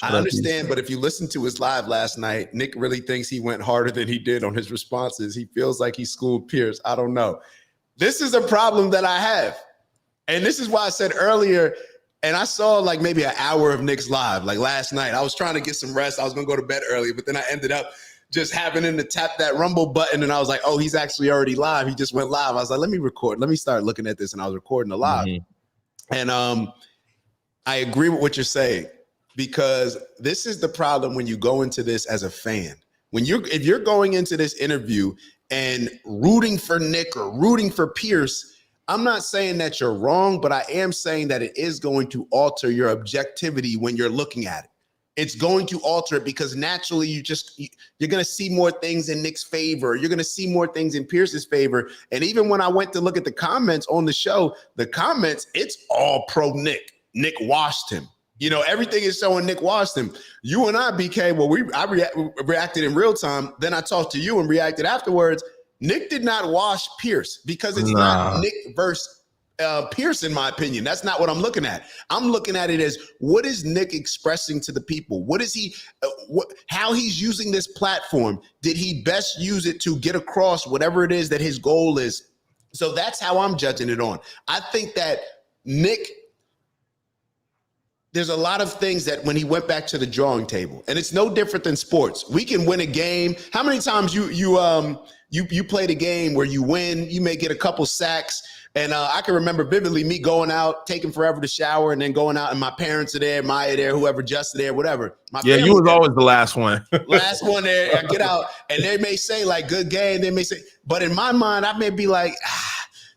I understand, but if you listen to his live last night, Nick really thinks he went harder than he did on his responses. He feels like he schooled Pierce. I don't know. This is a problem that I have. And this is why I said earlier, and I saw maybe an hour of Nick's live, last night. I was trying to get some rest. I was going to go to bed early, but then I ended up just happening to tap that Rumble button. And I was like, oh, he's actually already live. He just went live. I was like, let me record. Let me start looking at this. And I was recording the live. And I agree with what you're saying. Because this is the problem when you go into this as a fan. If you're going into this interview and rooting for Nick or rooting for Pierce, I'm not saying that you're wrong, but I am saying that it is going to alter your objectivity when you're looking at it. It's going to alter it because naturally you're going to see more things in Nick's favor. You're going to see more things in Pierce's favor. And even when I went to look at the comments on the show, it's all pro Nick. Nick washed him. Everything is showing Nick washed him. You and I, BK, I reacted in real time. Then I talked to you and reacted afterwards. Nick did not wash Pierce because it's not Nick versus Pierce, in my opinion. That's not what I'm looking at. I'm looking at it as what is Nick expressing to the people? What is he, how he's using this platform? Did he best use it to get across whatever it is that his goal is? So that's how I'm judging it on. I think that Nick, there's a lot of things that when he went back to the drawing table, and it's no different than sports. We can win a game. How many times you played a game where you win, you may get a couple sacks. And I can remember vividly me going out, taking forever to shower, and then going out, and my parents are there, Maya there, whoever, Justin there, whatever. You was always the last one. Last one there. I get out, and they may say good game. They may say, but in my mind, I may be like,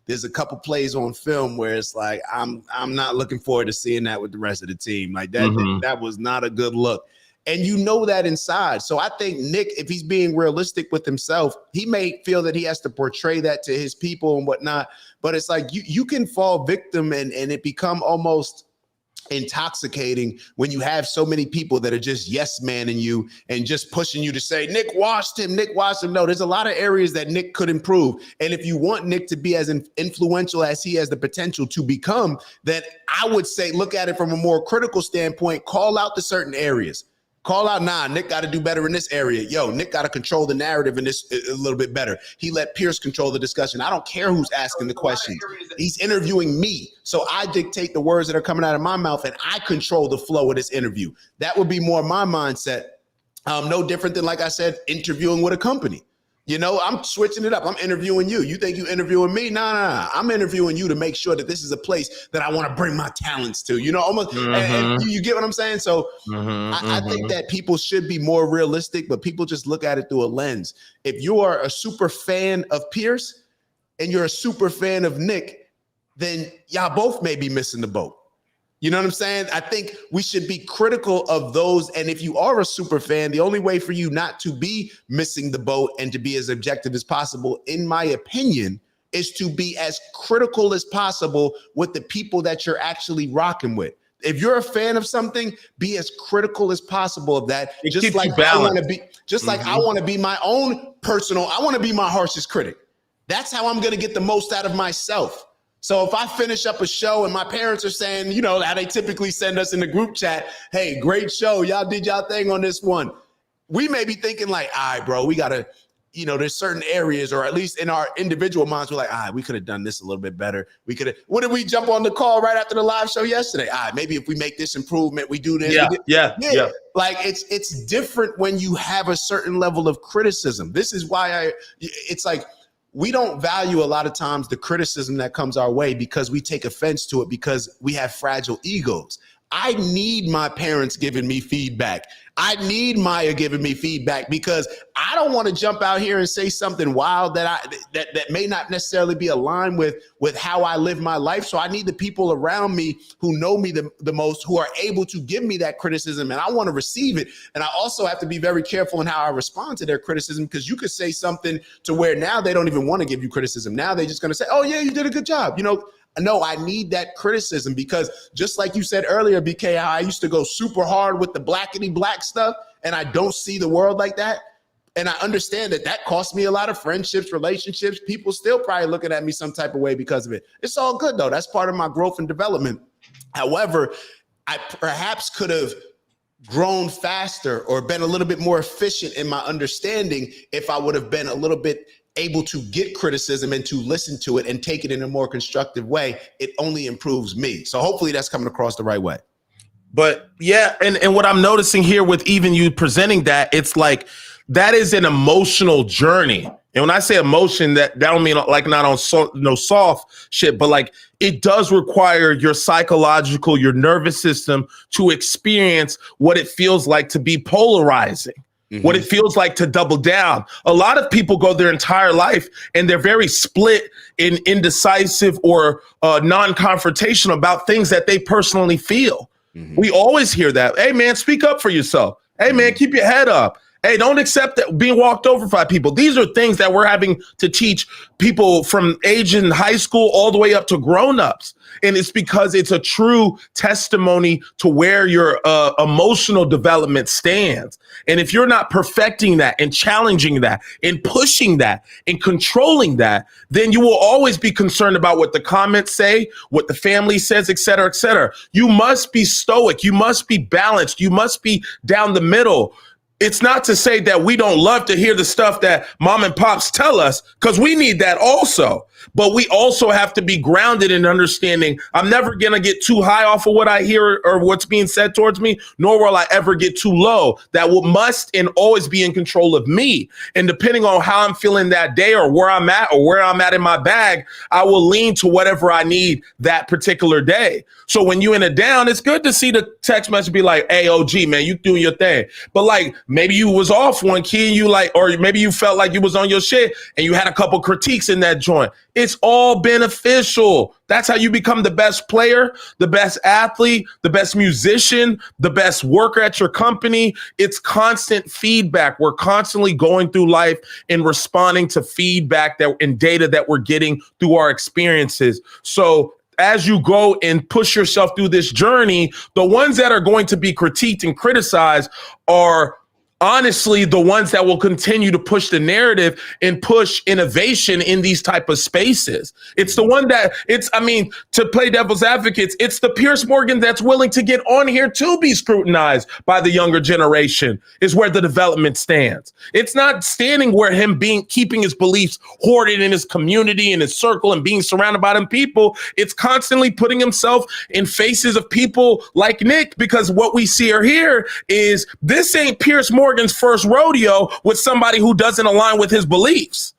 there's a couple plays on film where it's I'm not looking forward to seeing that with the rest of the team. That was not a good look. And you know that inside. So I think Nick, if he's being realistic with himself, he may feel that he has to portray that to his people and whatnot. But it's you can fall victim and it become almost intoxicating when you have so many people that are just yes manning you and just pushing you to say Nick washed him. No, there's a lot of areas that Nick could improve. And if you want Nick to be as influential as he has the potential to become, then I would say look at it from a more critical standpoint, call out the certain areas. Call out, Nick got to do better in this area. Nick got to control the narrative in this a little bit better. He let Pierce control the discussion. I don't care who's asking the questions. He's interviewing me. So I dictate the words that are coming out of my mouth and I control the flow of this interview. That would be more my mindset. No different than, like I said, interviewing with a company. I'm switching it up. I'm interviewing you. You think you interviewing me? Nah. I'm interviewing you to make sure that this is a place that I want to bring my talents to, almost. And you get what I'm saying? So I think that people should be more realistic, but people just look at it through a lens. If you are a super fan of Pierce and you're a super fan of Nick, then y'all both may be missing the boat. You know what I'm saying? I think we should be critical of those. And if you are a super fan, the only way for you not to be missing the boat and to be as objective as possible, in my opinion, is to be as critical as possible with the people that you're actually rocking with. if you're a fan of something, be as critical as possible of that. It just keeps like you I balanced. want to be, just like I want to be my own personal, I want to be my harshest critic. That's how I'm going to get the most out of myself. So if I finish up a show and my parents are saying, you know, how they typically send us in the group chat, hey, great show. Y'all did y'all thing on this one. We may be thinking like, all right, bro, we got to, you know, there's certain areas, or at least in our individual minds, we're like, all right, we could have done this a little bit better. We could have, what did we jump on the call right after the live show yesterday? All right, maybe if we make this improvement, we do this. Yeah. Like it's different when you have a certain level of criticism. This is why it's like, we don't value a lot of times the criticism that comes our way because we take offense to it because we have fragile egos. I need my parents giving me feedback. I need Maya giving me feedback because I don't want to jump out here and say something wild that may not necessarily be aligned with how I live my life. So I need the people around me who know me the most, who are able to give me that criticism, and I want to receive it. And I also have to be very careful in how I respond to their criticism, because you could say something to where now they don't even want to give you criticism. Now they're just going to say, oh yeah, you did a good job. You know, no, I need that criticism because just like you said earlier, BK, how I used to go super hard with the blackity black stuff, and I don't see the world like that. And I understand that cost me a lot of friendships, relationships. People still probably looking at me some type of way because of it. It's all good though. That's part of my growth and development. However, I perhaps could have grown faster or been a little bit more efficient in my understanding if I would have been a little bit able to get criticism and to listen to it and take it in a more constructive way. It only improves me. So hopefully that's coming across the right way. But yeah, and what I'm noticing here with even you presenting that, it's like that is an emotional journey. And when I say emotion, that don't mean like not on no soft shit, but like it does require your psychological, your nervous system to experience what it feels like to be polarizing. What it feels like to double down. A lot of people go their entire life and they're very split in indecisive or non-confrontational about things that they personally feel. We always hear that. Hey man, speak up for yourself. Hey man, keep your head up. Hey, don't accept that being walked over by people. These are things that we're having to teach people from age in high school all the way up to grown-ups. And it's because it's a true testimony to where your emotional development stands. And if you're not perfecting that and challenging that and pushing that and controlling that, then you will always be concerned about what the comments say, what the family says, et cetera, et cetera. You must be stoic. You must be balanced. You must be down the middle. It's not to say that we don't love to hear the stuff that mom and pops tell us, because we need that also. But we also have to be grounded in understanding I'm never going to get too high off of what I hear or what's being said towards me, nor will I ever get too low. That must and always be in control of me. And depending on how I'm feeling that day or where I'm at in my bag, I will lean to whatever I need that particular day. So when you in a down, it's good to see the text message be like, hey, OG, man, you doing your thing. But like maybe you was off one key and you like, or maybe you felt like you was on your shit and you had a couple critiques in that joint. It's all beneficial. That's how you become the best player, the best athlete, the best musician, the best worker at your company. It's constant feedback. We're constantly going through life and responding to feedback and data that we're getting through our experiences. So as you go and push yourself through this journey, the ones that are going to be critiqued and criticized are honestly the ones that will continue to push the narrative and push innovation in these type of spaces. It's the one that to play devil's advocates, it's the Piers Morgan that's willing to get on here to be scrutinized by the younger generation is where the development stands. It's not standing where keeping his beliefs hoarded in his community, in his circle, and being surrounded by them people. It's constantly putting himself in faces of people like Nick, because what we see or hear is this ain't Piers Morgan's first rodeo with somebody who doesn't align with his beliefs.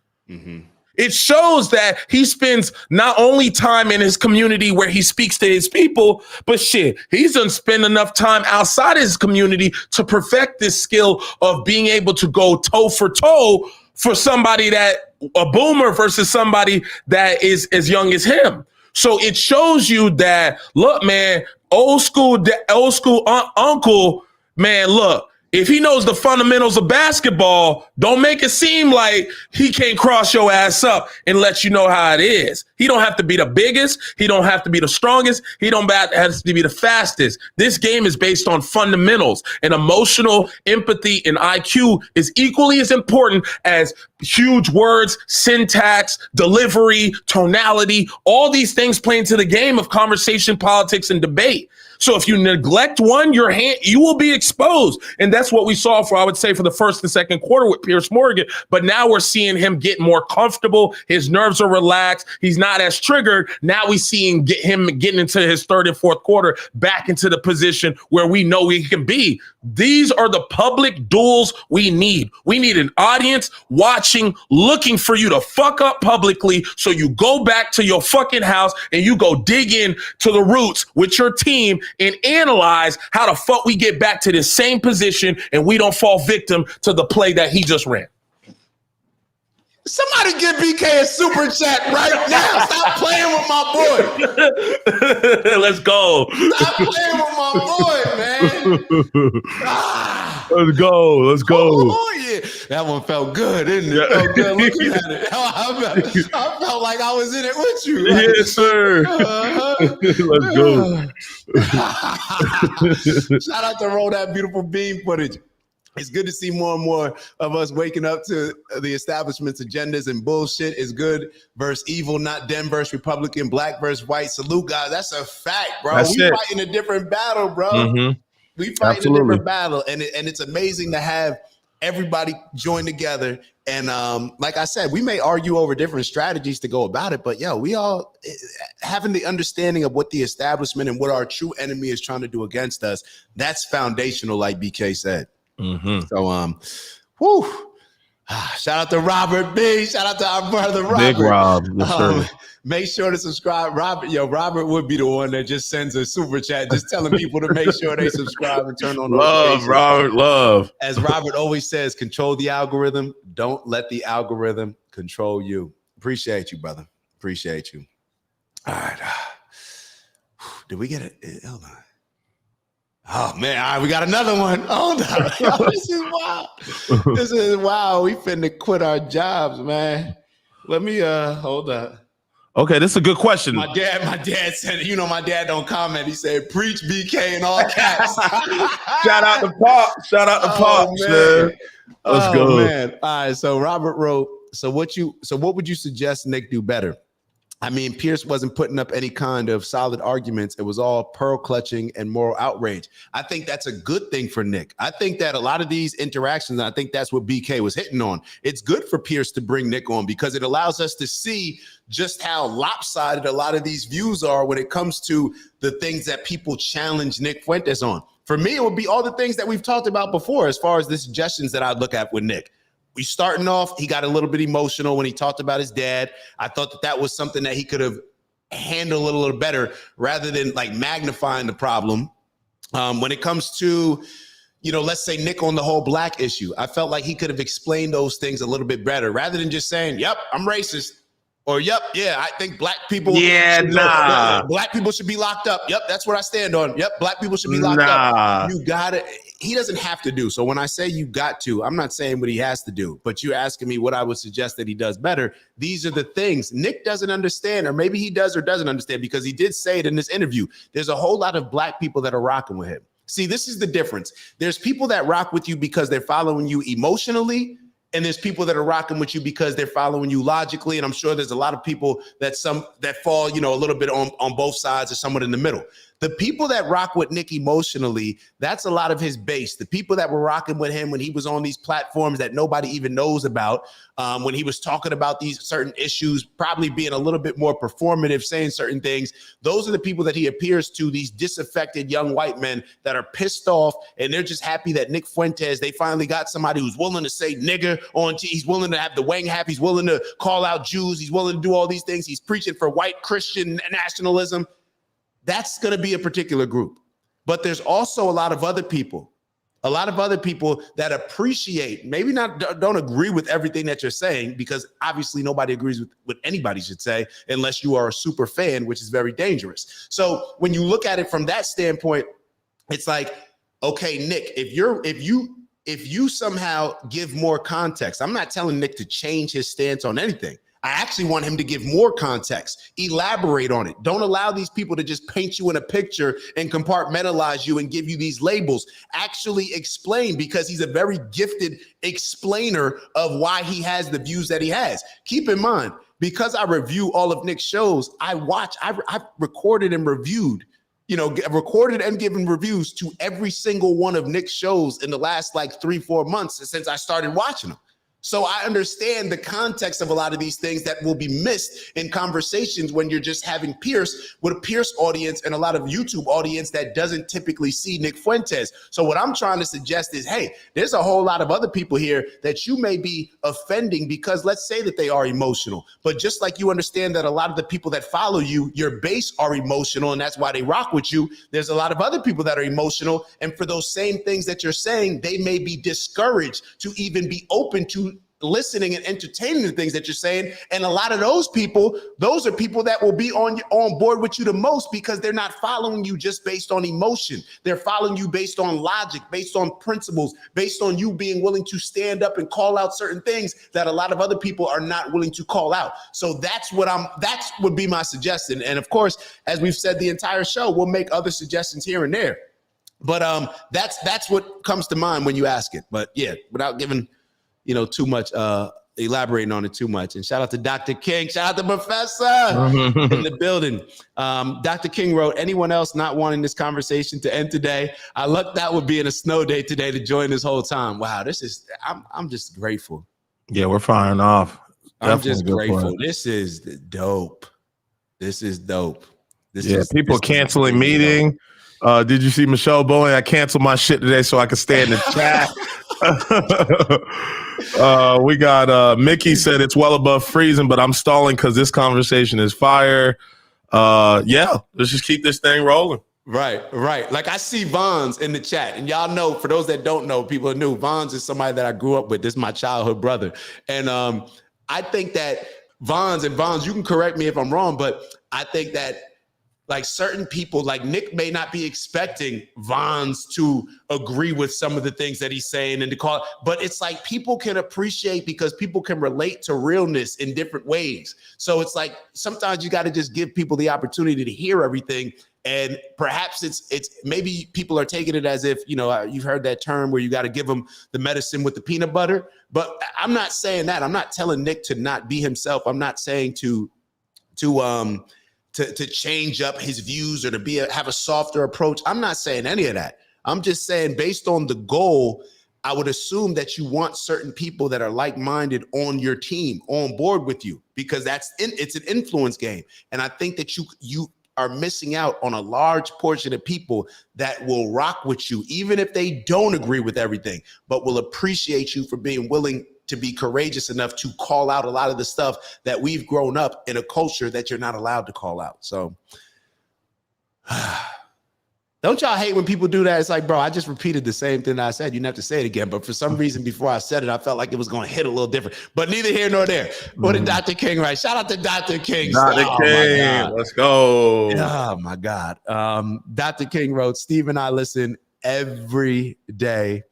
It shows that he spends not only time in his community where he speaks to his people, but shit, he's done spend enough time outside his community to perfect this skill of being able to go toe for toe for somebody that a boomer versus somebody that is as young as him. So it shows you that, look, man, old school uncle, man, look, if he knows the fundamentals of basketball, don't make it seem like he can't cross your ass up and let you know how it is. He don't have to be the biggest. He don't have to be the strongest. He don't have to be the fastest. This game is based on fundamentals, and emotional empathy and IQ is equally as important as huge words, syntax, delivery, tonality. All these things play into the game of conversation, politics, and debate. So if you neglect one, you will be exposed. And that's what we saw for the first and second quarter with Piers Morgan. But now we're seeing him get more comfortable. His nerves are relaxed. He's not as triggered. Now we see him getting into his third and fourth quarter back into the position where we know he can be. These are the public duels we need. We need an audience watching, looking for you to fuck up publicly so you go back to your fucking house and you go dig in to the roots with your team and analyze how the fuck we get back to the same position and we don't fall victim to the play that he just ran. Somebody give BK a super chat right now. Stop playing with my boy. Let's go. Stop playing with my boy, man. Let's go. Let's go. Oh, yeah. That one felt good, didn't it? Felt good looking at it. I felt like I was in it with you. Right? Yes, sir. Let's go. Shout out to Roll That Beautiful Beam footage. It's good to see more and more of us waking up to the establishment's agendas and bullshit. Is good versus evil, not Dem versus Republican, black versus white. Salute, guys. That's a fact, bro. We fighting a different battle, bro. Mm-hmm. We fighting a different battle. And it's amazing to have everybody join together. And like I said, we may argue over different strategies to go about it, but we all having the understanding of what the establishment and what our true enemy is trying to do against us. That's foundational, like BK said. Mm-hmm. So, shout out to Robert B. Shout out to our brother Robert. Big Rob. Yes, make sure to subscribe. Robert would be the one that just sends a super chat, just telling people to make sure they subscribe and turn on notifications. Love. As Robert always says, control the algorithm. Don't let the algorithm control you. Appreciate you, brother. Appreciate you. All right. Did we get it? Hold on. Oh man, all right, we got another one. Hold on. This is wild. This is wild. We finna quit our jobs, man. Let me hold on. Okay, this is a good question. My dad said, my dad don't comment. He said, preach BK in all caps. Shout out to Pops. Shout out to Pops, man. Let's go. Man. All right. So Robert wrote, so what would you suggest Nick do better? I mean, Pierce wasn't putting up any kind of solid arguments. It was all pearl clutching and moral outrage. I think that's a good thing for Nick. I think that a lot of these interactions, I think that's what BK was hitting on. It's good for Pierce to bring Nick on because it allows us to see just how lopsided a lot of these views are when it comes to the things that people challenge Nick Fuentes on. For me, it would be all the things that we've talked about before as far as the suggestions that I'd look at with Nick. We starting off, he got a little bit emotional when he talked about his dad. I thought that was something that he could have handled a little better rather than like magnifying the problem. When it comes to, let's say Nick on the whole black issue, I felt like he could have explained those things a little bit better rather than just saying, yep, I'm racist. Or, yep, I think black people. Black people should be locked up. Yep, that's what I stand on. Yep, black people should be locked up. You got it. He doesn't have to do. So when I say you got to, I'm not saying what he has to do, but you're asking me what I would suggest that he does better. These are the things Nick doesn't understand, or maybe he does or doesn't understand, because he did say it in this interview. There's a whole lot of black people that are rocking with him. See, this is the difference. There's people that rock with you because they're following you emotionally, and there's people that are rocking with you because they're following you logically. And I'm sure there's a lot of people that fall, a little bit on both sides or somewhat in the middle. The people that rock with Nick emotionally, that's a lot of his base. The people that were rocking with him when he was on these platforms that nobody even knows about, when he was talking about these certain issues, probably being a little bit more performative, saying certain things, those are the people that he appears to, these disaffected young white men that are pissed off, and they're just happy that Nick Fuentes, they finally got somebody who's willing to say nigger on he's willing to have the wang hat, he's willing to call out Jews, he's willing to do all these things, he's preaching for white Christian nationalism. That's going to be a particular group. But there's also a lot of other people that appreciate, maybe don't agree with everything that you're saying, because obviously nobody agrees with what anybody should say unless you are a super fan, which is very dangerous. So when you look at it from that standpoint, it's like, okay, Nick, if you somehow give more context, I'm not telling Nick to change his stance on anything. I actually want him to give more context, elaborate on it. Don't allow these people to just paint you in a picture and compartmentalize you and give you these labels. Actually explain, because he's a very gifted explainer of why he has the views that he has. Keep in mind, because I review all of Nick's shows, I've recorded and reviewed, recorded and given reviews to every single one of Nick's shows in the last like 3-4 months since I started watching them. So I understand the context of a lot of these things that will be missed in conversations when you're just having Pierce with a Pierce audience and a lot of YouTube audience that doesn't typically see Nick Fuentes. So what I'm trying to suggest is, hey, there's a whole lot of other people here that you may be offending because let's say that they are emotional. But just like you understand that a lot of the people that follow you, your base are emotional and that's why they rock with you, there's a lot of other people that are emotional. And for those same things that you're saying, they may be discouraged to even be open to listening and entertaining the things that you're saying. And a lot of those people, those are people that will be on board with you the most because they're not following you just based on emotion. They're following you based on logic, based on principles, based on you being willing to stand up and call out certain things that a lot of other people are not willing to call out. So that would be my suggestion. And of course, as we've said the entire show, we'll make other suggestions here and there. But that's what comes to mind when you ask it. But yeah, without giving too much, elaborating on it too much. And shout out to Dr. King, shout out to Professor in the building. Dr. King wrote, anyone else not wanting this conversation to end today? I lucked out with being a snow day today to join this whole time. Wow, I'm just grateful. Yeah, we're firing off. I'm just grateful. This is dope. This is dope. People canceling meeting. Did you see Michelle Bowen? I canceled my shit today so I could stay in the chat. We got Mickey said it's well above freezing, but I'm stalling because this conversation is fire. Yeah, let's just keep this thing rolling. Right. Like I see Vons in the chat, and y'all know, for those that don't know, people are new. Vons is somebody that I grew up with. This is my childhood brother. And I think that Vons, you can correct me if I'm wrong, but I think that like certain people, like Nick may not be expecting Vons to agree with some of the things that he's saying and to call, but it's like people can appreciate because people can relate to realness in different ways. So it's like sometimes you got to just give people the opportunity to hear everything. And perhaps it's maybe people are taking it as if, you've heard that term where you got to give them the medicine with the peanut butter. But I'm not saying that. I'm not telling Nick to not be himself. I'm not saying to change up his views or to have a softer approach. I'm not saying any of that. I'm just saying based on the goal, I would assume that you want certain people that are like-minded on your team, on board with you, because it's an influence game. And I think that you are missing out on a large portion of people that will rock with you, even if they don't agree with everything, but will appreciate you for being willing to be courageous enough to call out a lot of the stuff that we've grown up in a culture that you're not allowed to call out. So don't y'all hate when people do that? It's like, bro, I just repeated the same thing I said. You didn't have to say it again. But for some reason, before I said it, I felt like it was going to hit a little different. But neither here nor there. What did Dr. King write? Shout out to Dr. King. Dr. King, let's go. Oh, my God. Dr. King wrote, Steve and I listen every day.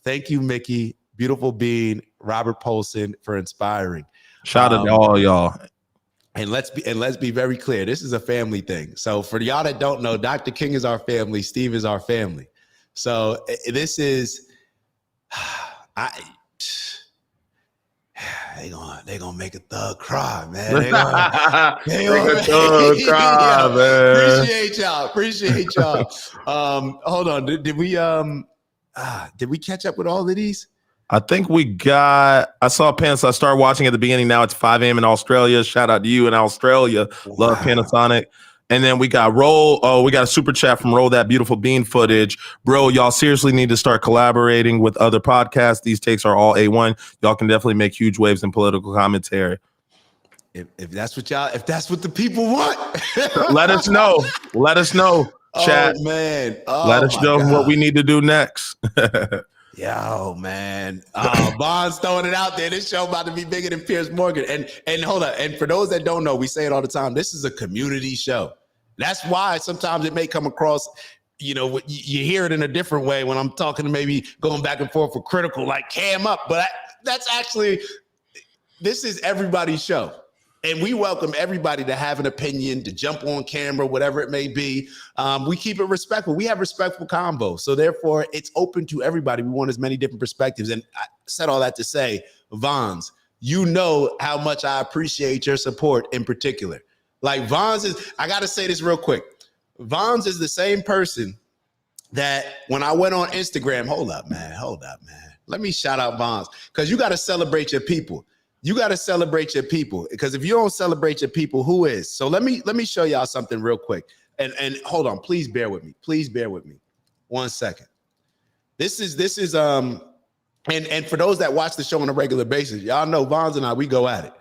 Thank you, Mickey. Beautiful Bean, Robert Polson, for inspiring. Shout out to all y'all. And let's be very clear. This is a family thing. So for y'all that don't know, Dr. King is our family. Steve is our family. So this is, they gonna make a thug cry, man. They gonna make a thug cry, man. Appreciate y'all. Hold on. Did we catch up with all of these? I think I saw Panasonic. I started watching at the beginning. Now it's 5 a.m. in Australia. Shout out to you in Australia. Wow. Love Panasonic. And then we got we got a super chat from Roll That Beautiful Bean Footage. Bro, y'all seriously need to start collaborating with other podcasts. These takes are all A1. Y'all can definitely make huge waves in political commentary. If that's what the people want. Let us know. Chat. Oh, man. Let us know what we need to do next. Yo, man. Bond's throwing it out there. This show about to be bigger than Piers Morgan. And hold on. And for those that don't know, we say it all the time. This is a community show. That's why sometimes it may come across, you hear it in a different way when I'm talking, maybe going back and forth for critical, like Cam up. But that's actually, this is everybody's show. And we welcome everybody to have an opinion, to jump on camera, whatever it may be. We keep it respectful. We have respectful convo. So therefore, it's open to everybody. We want as many different perspectives. And I said all that to say, Vons, you know how much I appreciate your support in particular. Like Vons is, I got to say this real quick. Vons is the same person that when I went on Instagram, hold up, man. Let me shout out Vons, because you got to celebrate your people. You got to celebrate your people, because if you don't celebrate your people, who is? So let me show y'all something real quick. And hold on, please bear with me. Please bear with me. 1 second. This is and for those that watch the show on a regular basis, y'all know Vons and I, we go at it.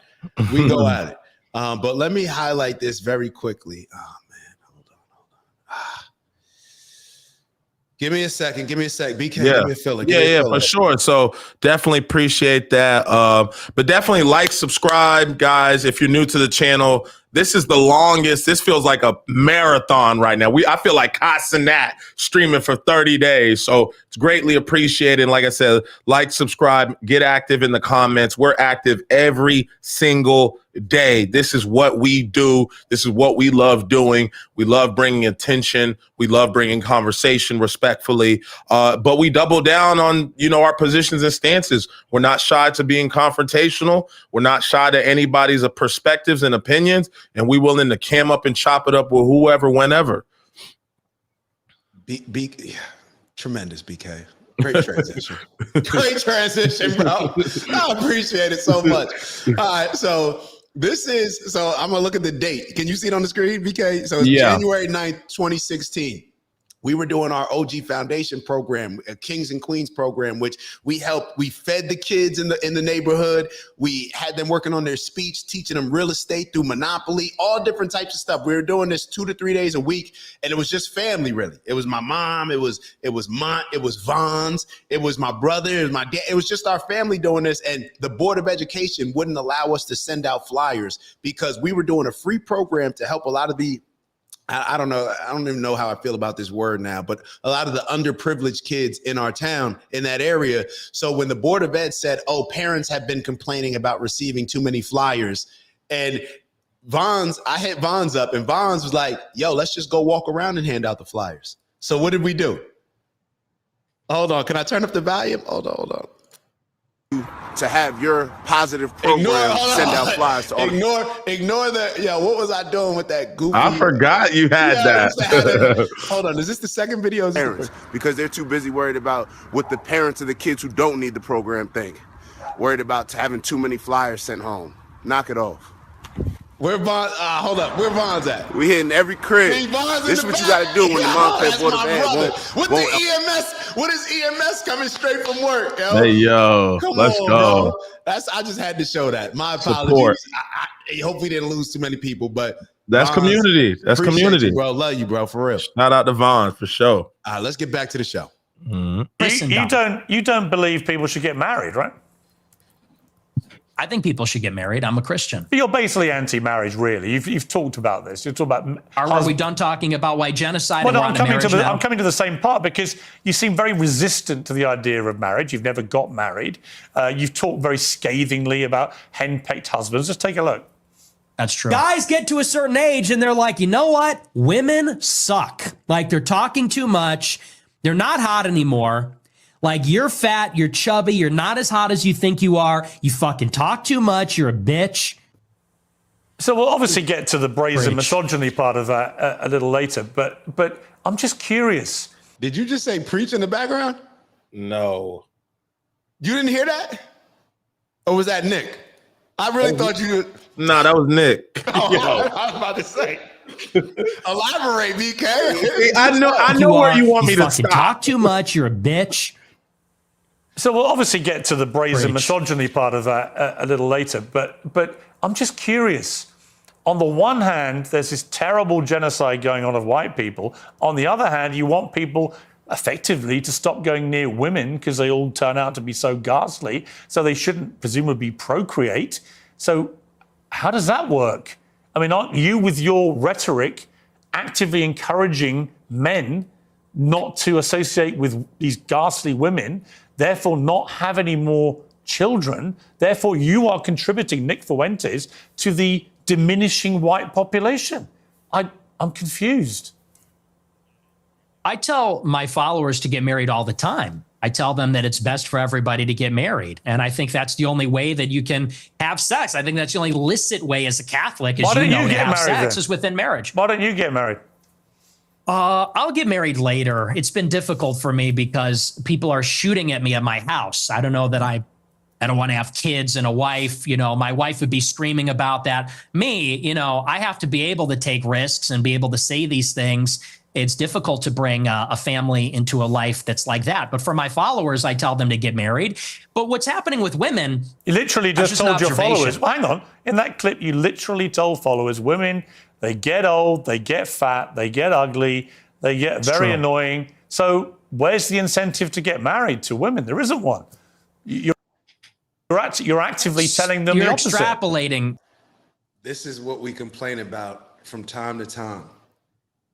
We go at it. But let me highlight this very quickly. Oh man, hold on. Give me a second. BK, give me a filler. For sure. So definitely appreciate that. But definitely like, subscribe, guys. If you're new to the channel, this is the longest. This feels like a marathon right now. I feel like Casanat streaming for 30 days. So it's greatly appreciated. Like I said, like, subscribe, get active in the comments. We're active every single day. This is what we do. This is what we love doing. We love bringing attention. We love bringing conversation respectfully. But we double down on, our positions and stances. We're not shy to being confrontational. We're not shy to anybody's perspectives and opinions. And we willing to cam up and chop it up with whoever, whenever. Tremendous, BK. Great transition. Great transition, bro. I appreciate it so much. All right, so I'm gonna look at the date. Can you see it on the screen, BK? So it's January 9th, 2016. We were doing our OG Foundation program, a Kings and Queens program, which we fed the kids in the neighborhood. We had them working on their speech, teaching them real estate through Monopoly, all different types of stuff. We were doing this 2 to 3 days a week, and it was just family, really. It was my mom, it was Vons, it was my brother, it was my dad. It was just our family doing this, and the Board of Education wouldn't allow us to send out flyers because we were doing a free program to help a lot of the I don't know. I don't even know how I feel about this word now, but a lot of the underprivileged kids in our town, in that area. So when the Board of Ed said, parents have been complaining about receiving too many flyers, and I hit Vons up, and Vons was like, yo, let's just go walk around and hand out the flyers. So what did we do? Hold on. Can I turn up the volume? Hold on. To have your positive program send out flyers to all ignore the what was I doing with that goofy? I forgot you had that. Hold on, is this the second video? Parents, because they're too busy worried about what the parents of the kids who don't need the program think. Worried about having too many flyers sent home. Knock it off. Where Vons? Hold up. Where Vons at? We hitting every crib. This is what you got to do when the mom play Board of Ed won't. What EMS? What is EMS coming straight from work? Yo? Hey yo, let's go. Bro. I just had to show that. My apologies. I hope we didn't lose too many people, but that's Vons, community. That's community, bro. Love you, bro. For real. Shout out to Vons for sure. All right, let's get back to the show. Mm-hmm. You don't believe people should get married, right? I think people should get married. I'm a Christian. You're basically anti-marriage, really. You've talked about this. You've talked about. Are we done talking about white genocide? Well, no, I'm coming to the same part because you seem very resistant to the idea of marriage. You've never got married. You've talked very scathingly about henpecked husbands. Just take a look. That's true. Guys get to a certain age and they're like, you know what? Women suck. Like they're talking too much. They're not hot anymore. Like, you're fat, you're chubby, you're not as hot as you think you are. You fucking talk too much, you're a bitch. So we'll obviously get to the brazen misogyny part of that a little later, but I'm just curious. Did you just say preach in the background? No. You didn't hear that? Or was that Nick? I really thought you... No, that was Nick. I was about to say. Elaborate, BK. I know where you want me to stop. Talk too much, you're a bitch. So we'll obviously get to the brazen misogyny part of that a little later, but I'm just curious. On the one hand, there's this terrible genocide going on of white people. On the other hand, you want people effectively to stop going near women because they all turn out to be so ghastly, so they shouldn't presumably procreate. So how does that work? I mean, aren't you, with your rhetoric, actively encouraging men not to associate with these ghastly women, therefore not have any more children? Therefore, you are contributing, Nick Fuentes, to the diminishing white population? I'm confused. I tell my followers to get married all the time. I tell them that it's best for everybody to get married. And I think that's the only way that you can have sex. I think that's the only licit way as a Catholic, as you know, to have sex is within marriage. Why don't you get married? I'll get married later. It's been difficult for me because people are shooting at me at my house. I don't know that I don't want to have kids and a wife. You know, my wife would be screaming about that. Me, you know, I have to be able to take risks and be able to say these things. It's difficult to bring a family into a life that's like that. But for my followers, I tell them to get married. But what's happening with women? You literally just told your followers, well, hang on, in that clip, you literally told followers, women, they get old, they get fat, they get ugly, they get very annoying. So where's the incentive to get married to women? There isn't one. You're actively telling them the opposite. You're extrapolating. This is what we complain about from time to time.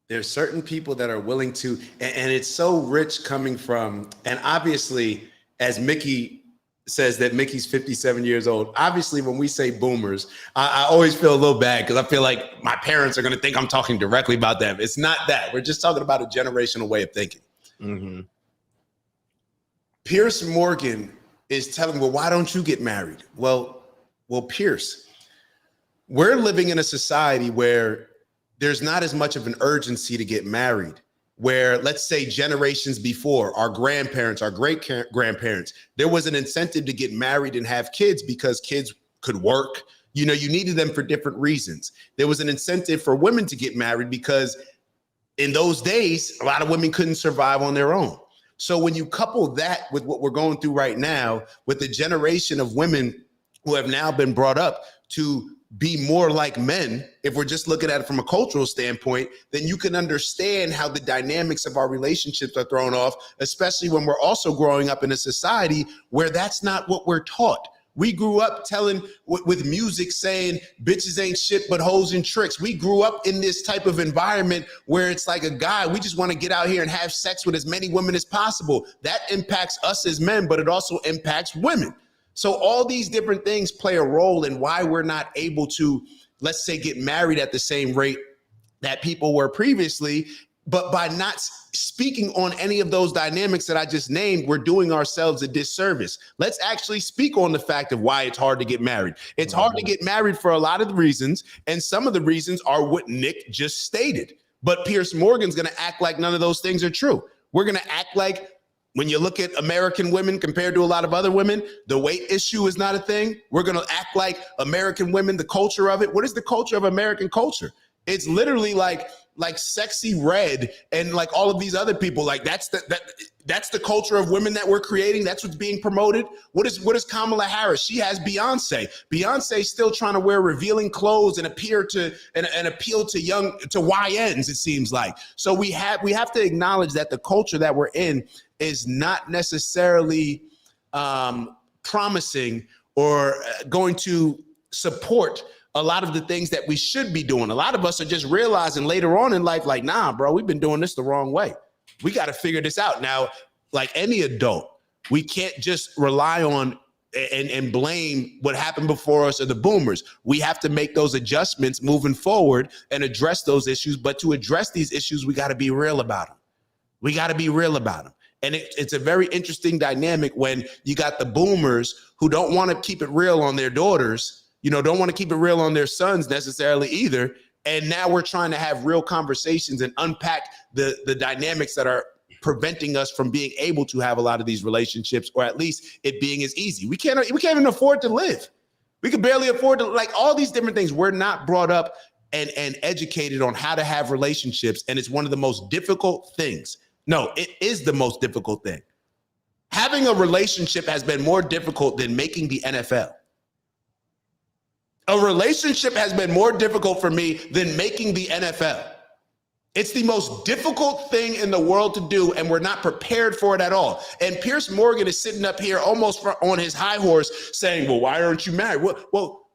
There's certain people that are willing to, and it's so rich coming from, and obviously, as Mickey says that Mickey's 57 years old, obviously when we say boomers, I always feel a little bad because I feel like my parents are going to think I'm talking directly about them. It's not that. We're just talking about a generational way of thinking. Mm-hmm. Piers Morgan is telling, well, why don't you get married? Well, Piers, we're living in a society where there's not as much of an urgency to get married, where let's say generations before, our grandparents, our great grandparents, there was an incentive to get married and have kids because kids could work. You know, you needed them for different reasons. There was an incentive for women to get married because in those days, a lot of women couldn't survive on their own. So when you couple that with what we're going through right now, with the generation of women who have now been brought up to be more like men, if we're just looking at it from a cultural standpoint, then you can understand how the dynamics of our relationships are thrown off, especially when we're also growing up in a society where that's not what we're taught. We grew up telling with music saying bitches ain't shit but hoes and tricks. We grew up in this type of environment where it's like a guy, we just want to get out here and have sex with as many women as possible. That impacts us as men, but it also impacts women. So all these different things play a role in why we're not able to, let's say, get married at the same rate that people were previously. But by not speaking on any of those dynamics that I just named, we're doing ourselves a disservice. Let's actually speak on the fact of why it's hard to get married. It's hard to get married for a lot of the reasons, and some of the reasons are what Nick just stated. But Piers Morgan's going to act like none of those things are true. We're going to act like when you look at American women compared to a lot of other women, the weight issue is not a thing. We're going to act like American women, the culture of it. What is the culture of American culture? It's literally like Sexy Red and like all of these other people. Like that's the culture of women that we're creating. That's what's being promoted. What is Kamala Harris? She has Beyonce. Beyonce's still trying to wear revealing clothes and appeal to YNs, it seems like. So we have to acknowledge that the culture that we're in is not necessarily promising or going to support a lot of the things that we should be doing. A lot of us are just realizing later on in life, like, nah, bro, we've been doing this the wrong way. We got to figure this out. Now, like any adult, we can't just rely on and blame what happened before us or the boomers. We have to make those adjustments moving forward and address those issues. But to address these issues, we got to be real about them. We got to be real about them. And it's a very interesting dynamic when you got the boomers who don't want to keep it real on their daughters, don't want to keep it real on their sons necessarily either. And now we're trying to have real conversations and unpack the dynamics that are preventing us from being able to have a lot of these relationships, or at least it being as easy. We can't even afford to live. We can barely afford to, like, all these different things. We're not brought up and educated on how to have relationships. And it's one of the most difficult things. No, it is the most difficult thing. Having a relationship has been more difficult than making the NFL. A relationship has been more difficult for me than making the NFL. It's the most difficult thing in the world to do, and we're not prepared for it at all. And Piers Morgan is sitting up here almost on his high horse saying, well, why aren't you married? Well,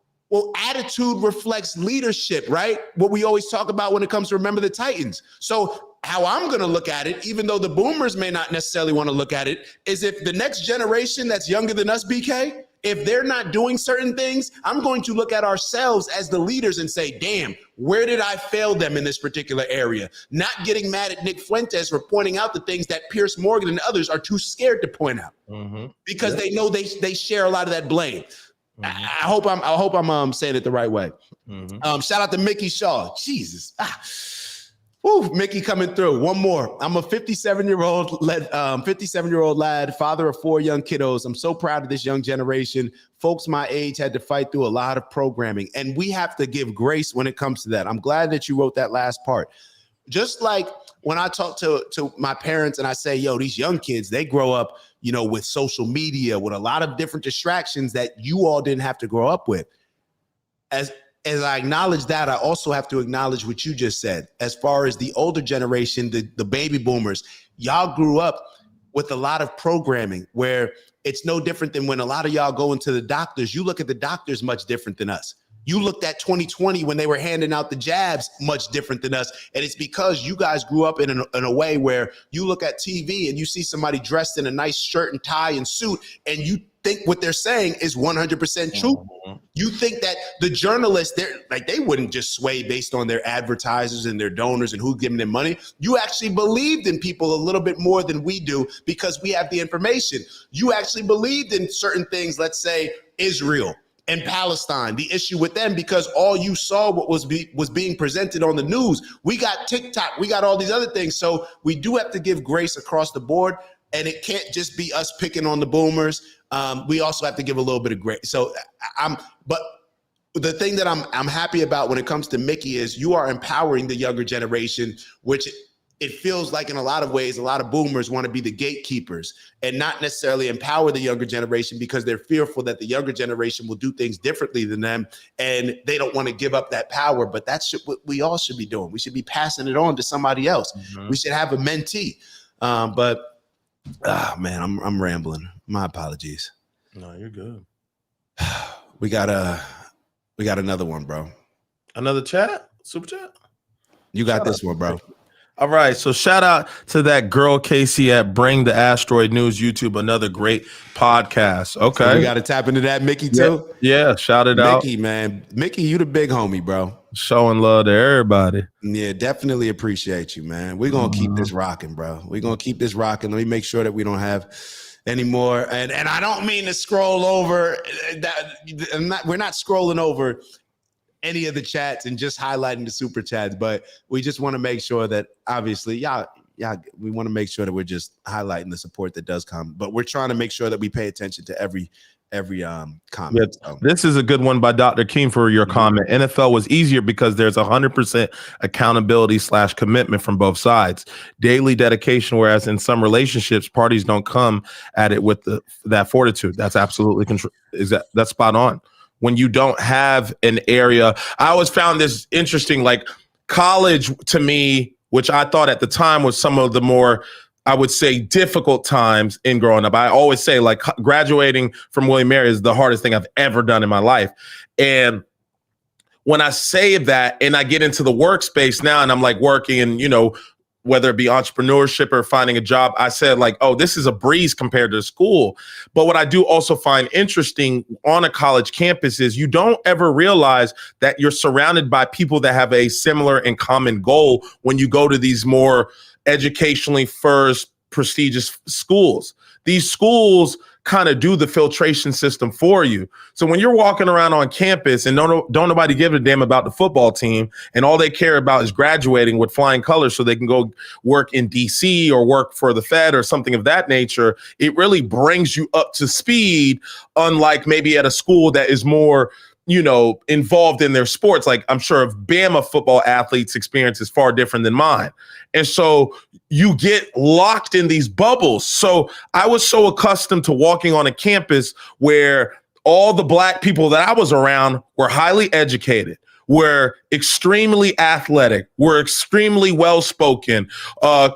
attitude reflects leadership, right? What we always talk about when it comes to Remember the Titans. So how I'm going to look at it, even though the boomers may not necessarily want to look at it, is if the next generation that's younger than us, BK, if they're not doing certain things, I'm going to look at ourselves as the leaders and say, damn, where did I fail them in this particular area? Not getting mad at Nick Fuentes for pointing out the things that Piers Morgan and others are too scared to point out because they know they share a lot of that blame. I hope I'm saying it the right way. Shout out to Mickey Shaw. Jesus. Woo, Mickey coming through. One more. I'm a 57-year-old lad, father of 4 young kiddos. I'm so proud of this young generation. Folks my age had to fight through a lot of programming, and we have to give grace when it comes to that. I'm glad that you wrote that last part. Just like when I talk to my parents and I say, yo, these young kids, they grow up, with social media, with a lot of different distractions that you all didn't have to grow up with. As I acknowledge that, I also have to acknowledge what you just said. As far as the older generation, the baby boomers, y'all grew up with a lot of programming where it's no different than when a lot of y'all go into the doctors. You look at the doctors much different than us. You looked at 2020 when they were handing out the jabs much different than us. And it's because you guys grew up in a way where you look at TV and you see somebody dressed in a nice shirt and tie and suit, and you think what they're saying is 100% true. You think that the journalists, they wouldn't just sway based on their advertisers and their donors and who's giving them money. You actually believed in people a little bit more than we do because we have the information. You actually believed in certain things, let's say Israel and Palestine, the issue with them, because all you saw what was being presented on the news. We got TikTok, we got all these other things. So we do have to give grace across the board, and it can't just be us picking on the boomers. We also have to give a little bit of grace. So but the thing that I'm happy about when it comes to Mickey is you are empowering the younger generation, which it feels like in a lot of ways, a lot of boomers want to be the gatekeepers and not necessarily empower the younger generation because they're fearful that the younger generation will do things differently than them and they don't want to give up that power. But that's what we all should be doing. We should be passing it on to somebody else. We should have a mentee. Man, I'm rambling. My apologies. No, you're good. We got another one, bro. Another chat? Super chat? You got this one, bro. All right, so shout out to that girl Casey at Bring the Asteroid News YouTube, another great podcast. Okay, so we got to tap into that, Mickey too. Yeah, shout it out, Mickey, man. Mickey, you the big homie, bro. Showing love to everybody. Yeah, definitely appreciate you, man. We're gonna keep this rocking, bro. We're gonna keep this rocking. Let me make sure that we don't have any more. And I don't mean to scroll over. We're not scrolling over any of the chats and just highlighting the super chats, but we just want to make sure that obviously we want to make sure that we're just highlighting the support that does come, but we're trying to make sure that we pay attention to every comment. Yeah, this is a good one by Dr. King for your comment. NFL was easier because there's 100% accountability / commitment from both sides, daily dedication, whereas in some relationships parties don't come at it with that fortitude. That's absolutely that's spot on. When you don't have an area, I always found this interesting, like college to me, which I thought at the time was some of the more, I would say, difficult times in growing up. I always say like graduating from William & Mary is the hardest thing I've ever done in my life. And when I say that and I get into the workspace now and I'm like working and, whether it be entrepreneurship or finding a job, I said like, oh, this is a breeze compared to school. But what I do also find interesting on a college campus is you don't ever realize that you're surrounded by people that have a similar and common goal when you go to these more educationally first prestigious schools. These schools kind of do the filtration system for you. So when you're walking around on campus and don't nobody give a damn about the football team and all they care about is graduating with flying colors so they can go work in DC or work for the Fed or something of that nature, it really brings you up to speed, unlike maybe at a school that is more involved in their sports. Like I'm sure if Bama football athletes' experience is far different than mine. And so you get locked in these bubbles. So I was so accustomed to walking on a campus where all the Black people that I was around were highly educated, were extremely athletic, were extremely well-spoken,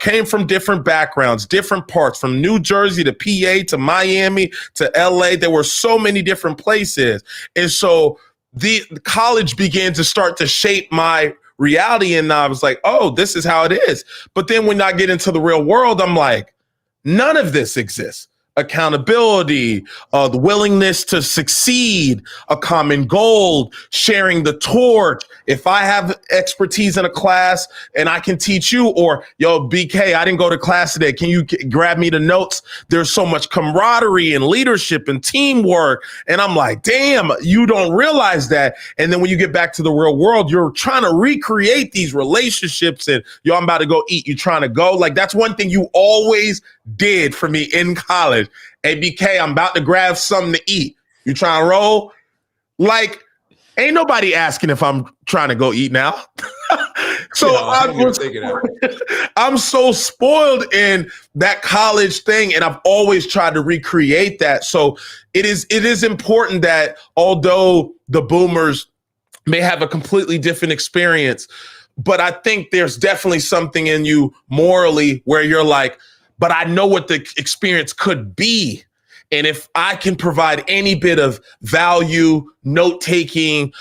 came from different backgrounds, different parts, from New Jersey to PA to Miami to LA. There were so many different places. And so the college began to start to shape my reality. And I was like, oh, this is how it is. But then when I get into the real world, I'm like, none of this exists. accountability, the willingness to succeed, a common goal, sharing the torch. If I have expertise in a class and I can teach you, or yo, BK, I didn't go to class today. Can you grab me the notes? There's so much camaraderie and leadership and teamwork. And I'm like, damn, you don't realize that. And then when you get back to the real world, you're trying to recreate these relationships and yo, I'm about to go eat. You trying to go? Like, that's one thing you always did for me in college. Hey, BK, I'm about to grab something to eat. You trying to roll? Like, ain't nobody asking if I'm trying to go eat now. So I'm so spoiled in that college thing, and I've always tried to recreate that. So it is important that although the boomers may have a completely different experience, but I think there's definitely something in you morally where you're like, but I know what the experience could be. And if I can provide any bit of value, note-taking,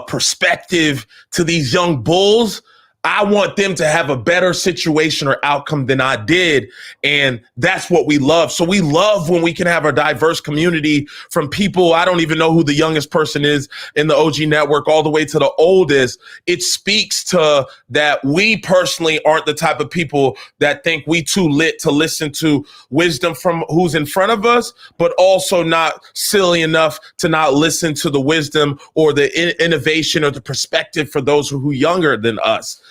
perspective to these young bulls, I want them to have a better situation or outcome than I did. And that's what we love. So we love when we can have a diverse community from people, I don't even know who the youngest person is in the OG network, all the way to the oldest. It speaks to that we personally aren't the type of people that think we too lit to listen to wisdom from who's in front of us, but also not silly enough to not listen to the wisdom or the innovation or the perspective for those who are younger than us.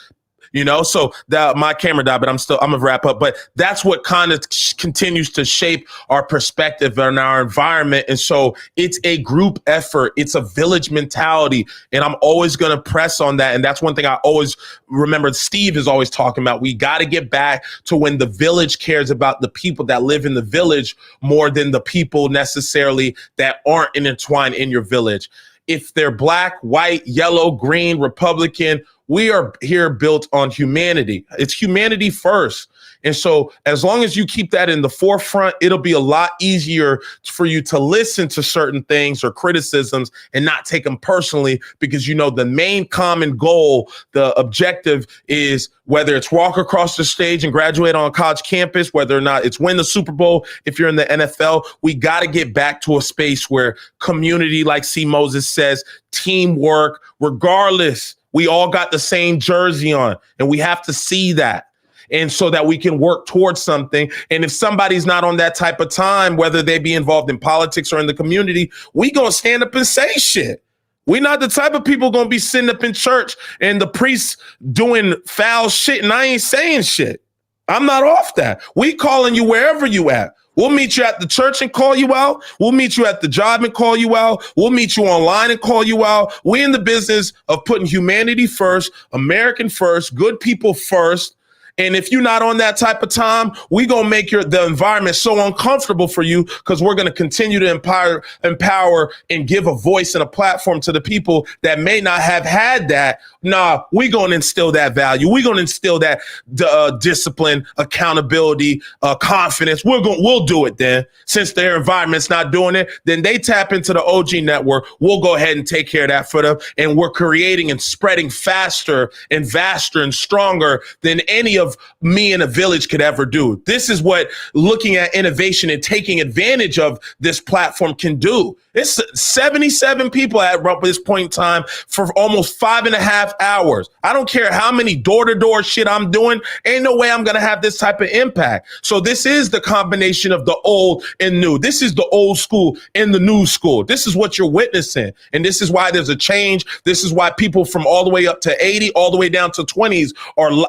You know, so that my camera died, but I'm gonna wrap up. But that's what kind of continues to shape our perspective and our environment. And so it's a group effort. It's a village mentality. And I'm always going to press on that. And that's one thing I always remember Steve is always talking about. We got to get back to when the village cares about the people that live in the village more than the people necessarily that aren't intertwined in your village. If they're black, white, yellow, green, Republican, we are here built on humanity. It's humanity first. And so as long as you keep that in the forefront, it'll be a lot easier for you to listen to certain things or criticisms and not take them personally, because you know the main common goal, the objective is whether it's walk across the stage and graduate on a college campus, whether or not it's win the Super Bowl, if you're in the NFL, we got to get back to a space where community, like C. Moses says, teamwork, regardless, we all got the same jersey on, and we have to see that. And so that we can work towards something. And if somebody's not on that type of time, whether they be involved in politics or in the community, we gonna stand up and say shit. We're not the type of people gonna be sitting up in church and the priests doing foul shit and I ain't saying shit. I'm not off that. We calling you wherever you at. We'll meet you at the church and call you out. We'll meet you at the job and call you out. We'll meet you online and call you out. We're in the business of putting humanity first, American first, good people first. And if you're not on that type of time, we gonna make the environment so uncomfortable for you, because we're gonna continue to empower and give a voice and a platform to the people that may not have had that. Nah, we gonna instill that value. We gonna instill that discipline, accountability, confidence. We'll do it then. Since their environment's not doing it, then they tap into the OG network. We'll go ahead and take care of that for them. And we're creating and spreading faster and vaster and stronger than any of me in a village could ever do. This is what looking at innovation and taking advantage of this platform can do. It's 77 people at this point in time for almost 5.5 hours. I don't care how many door-to-door shit I'm doing. Ain't no way I'm going to have this type of impact. So this is the combination of the old and new. This is the old school and the new school. This is what you're witnessing. And this is why there's a change. This is why people from all the way up to 80, all the way down to 20s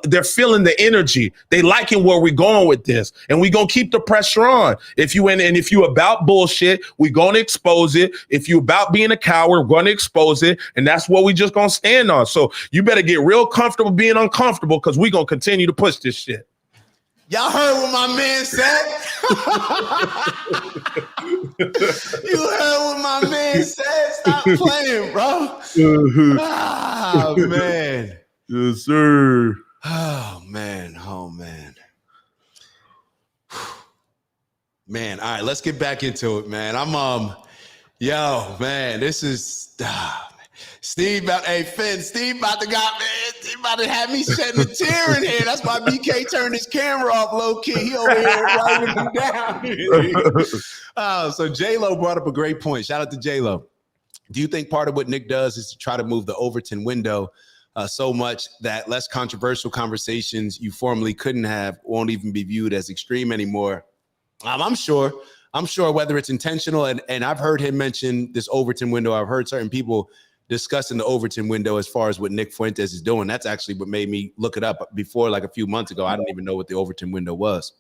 they're feeling the energy. They liking where we're going with this. And we're going to keep the pressure on. If you about bullshit, we're going to expose it. If you about being a coward, we're going to expose it. And that's what we just going to stand on. So you better get real comfortable being uncomfortable, because we're going to continue to push this shit. Y'all heard what my man said? You heard what my man said? Stop playing, bro. Ah, man. Yes, sir. Oh, man. Oh, man. Man, all right, let's get back into it, man. Yo, man, this is, Steve about to have me shedding a tear in here. That's why BK turned his camera off low key. He over here wiping him down. So J-Lo brought up a great point. Shout out to J-Lo. Do you think part of what Nick does is to try to move the Overton window so much that less controversial conversations you formerly couldn't have won't even be viewed as extreme anymore? I'm sure whether it's intentional, and I've heard him mention this Overton window. I've heard certain people discussing the Overton window as far as what Nick Fuentes is doing. That's actually what made me look it up before, like a few months ago. I didn't even know what the Overton window was.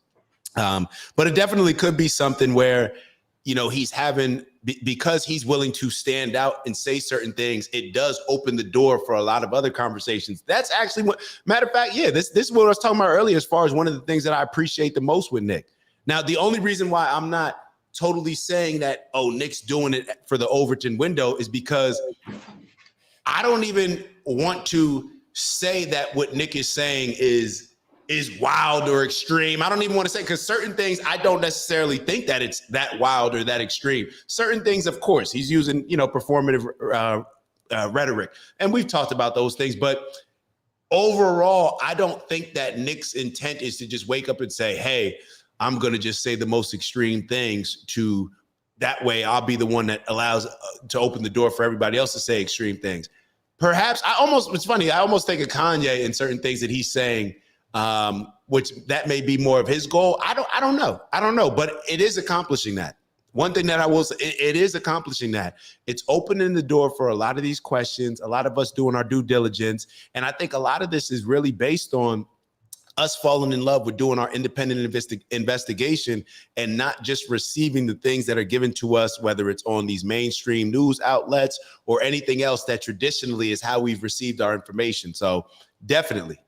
But it definitely could be something where, you know, he's having, because he's willing to stand out and say certain things, it does open the door for a lot of other conversations. That's actually what, matter of fact, yeah, this is what I was talking about earlier as far as one of the things that I appreciate the most with Nick. Now, the only reason why I'm not totally saying that, oh, Nick's doing it for the Overton window is because I don't even want to say that what Nick is saying is wild or extreme. I don't even want to say, because certain things, I don't necessarily think that it's that wild or that extreme. Certain things, of course, he's using, you know, performative rhetoric. And we've talked about those things. But overall, I don't think that Nick's intent is to just wake up and say, hey, I'm going to just say the most extreme things to that way. I'll be the one that allows to open the door for everybody else to say extreme things. Perhaps it's funny. I almost think of Kanye in certain things that he's saying, which that may be more of his goal. I don't know, but it is accomplishing that. One thing that I will say, it is accomplishing that. It's opening the door for a lot of these questions, a lot of us doing our due diligence. And I think a lot of this is really based on us falling in love with doing our independent investigation and not just receiving the things that are given to us, whether it's on these mainstream news outlets or anything else that traditionally is how we've received our information. So definitely,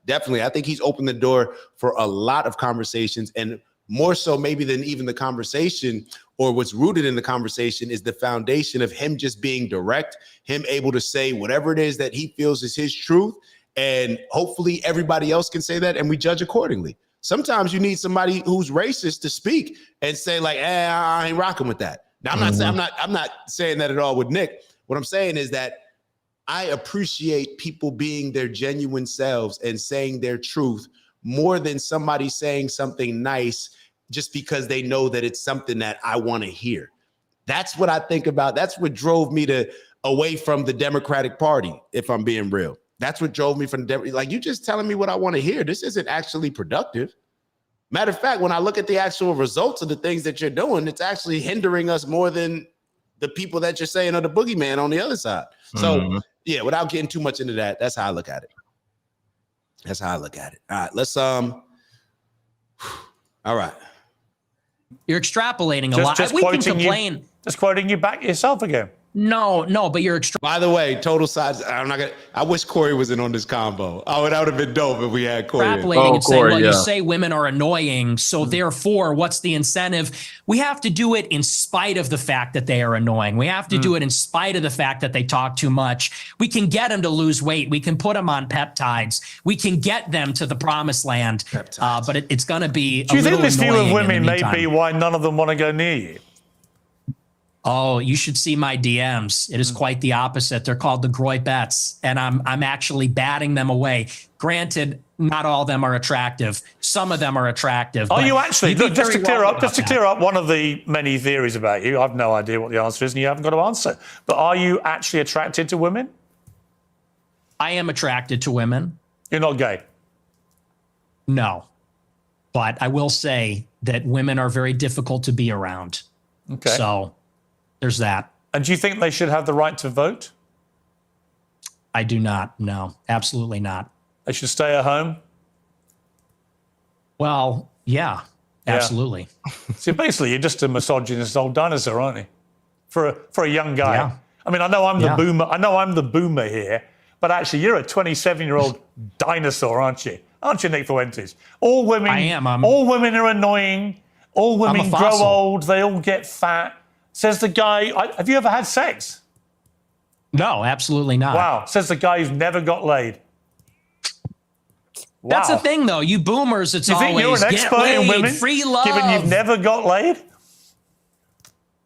I think he's opened the door for a lot of conversations, and more so maybe than even the conversation or what's rooted in the conversation is the foundation of him just being direct, him able to say whatever it is that he feels is his truth. And hopefully everybody else can say that and we judge accordingly. Sometimes you need somebody who's racist to speak and say like, I ain't rocking with that. Now, I'm not saying that at all with Nick. What I'm saying is that I appreciate people being their genuine selves and saying their truth more than somebody saying something nice just because they know that it's something that I want to hear. That's what I think about. That's what drove me away from the Democratic Party, if I'm being real. That's what drove me from like, you just telling me what I want to hear. This isn't actually productive. Matter of fact, when I look at the actual results of the things that you're doing, it's actually hindering us more than the people that you're saying are the boogeyman on the other side. So yeah, without getting too much into that, that's how I look at it. All right, let's all right. You're extrapolating a lot. We can complain. Just quoting you back yourself again. No, but you're By the way, total sides. I wish Corey was in on this combo. Oh, that would have been dope if we had Corey. Extrapolating and saying, well, you say women are annoying, so therefore, what's the incentive? We have to do it in spite of the fact that they are annoying. We have to do it in spite of the fact that they talk too much. We can get them to lose weight. We can put them on peptides. We can get them to the promised land. But it's going to be. Do you think this view of women may be why none of them want to go near you? Oh, you should see my DMs. It is quite the opposite. They're called the Groibettes, and I'm actually batting them away. Granted, not all of them are attractive. Some of them are attractive. Are you actually? Look, just to clear up one of the many theories about you, I've no idea what the answer is, and you haven't got to answer. But are you actually attracted to women? I am attracted to women. You're not gay? No. But I will say that women are very difficult to be around. Okay. So there's that. And do you think they should have the right to vote? I do not. No, absolutely not. They should stay at home? Well, yeah, absolutely. See, basically, you're just a misogynist old dinosaur, aren't you? For a young guy. Yeah. I mean, I know I'm the boomer. I know I'm the boomer here, but actually, you're a 27-year-old dinosaur, aren't you? Aren't you, Nick Fuentes? All women. I am. All women are annoying. All women grow old. They all get fat. Says the guy. Have you ever had sex? No, absolutely not. Wow. Says the guy who's never got laid. Wow. That's the thing, though. You boomers, it's always you're an expert in women, free love. Given you've never got laid?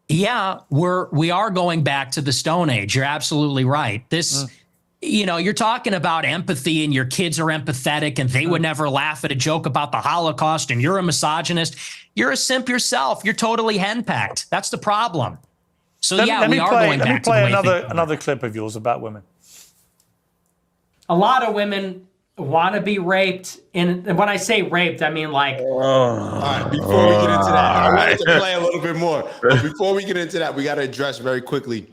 Yeah, we are going back to the Stone Age. You're absolutely right. This, you're talking about empathy, and your kids are empathetic, and they would never laugh at a joke about the Holocaust, and you're a misogynist. You're a simp yourself. You're totally henpecked. That's the problem. So we are going back to the way another clip of yours about women. A lot of women want to be raped, and when I say raped, I mean like. All right, before we get into that, I wanted to play a little bit more. But before we get into that, we got to address very quickly.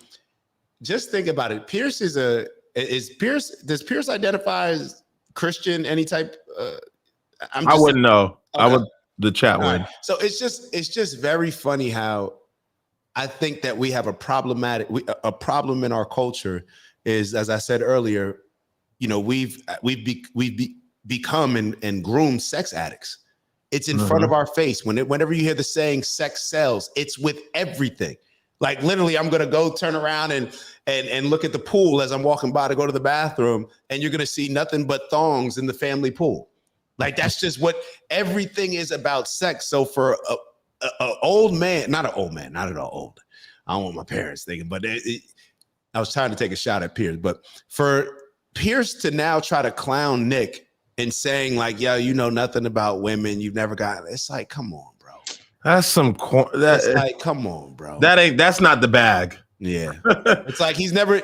Just think about it. Pierce does Pierce identify as Christian? Any type? I wouldn't know. Okay. I would. The chat would. Right. So it's just very funny how I think that we have a problem in our culture. Is, as I said earlier, we've become and groomed sex addicts. It's in front of our face. Whenever you hear the saying "sex sells," it's with everything. Like literally, I'm gonna go turn around and look at the pool as I'm walking by to go to the bathroom, and you're gonna see nothing but thongs in the family pool. Like that's just what everything is about sex. So for a old man, not an old man, not at all old. I don't want my parents thinking, but I was trying to take a shot at Piers. But for Piers to now try to clown Nick and saying like, "Yo, you know nothing about women. You've never got." It's like, come on, bro. That's some. It's like, come on, bro. That's not the bag. Yeah. It's like he's never,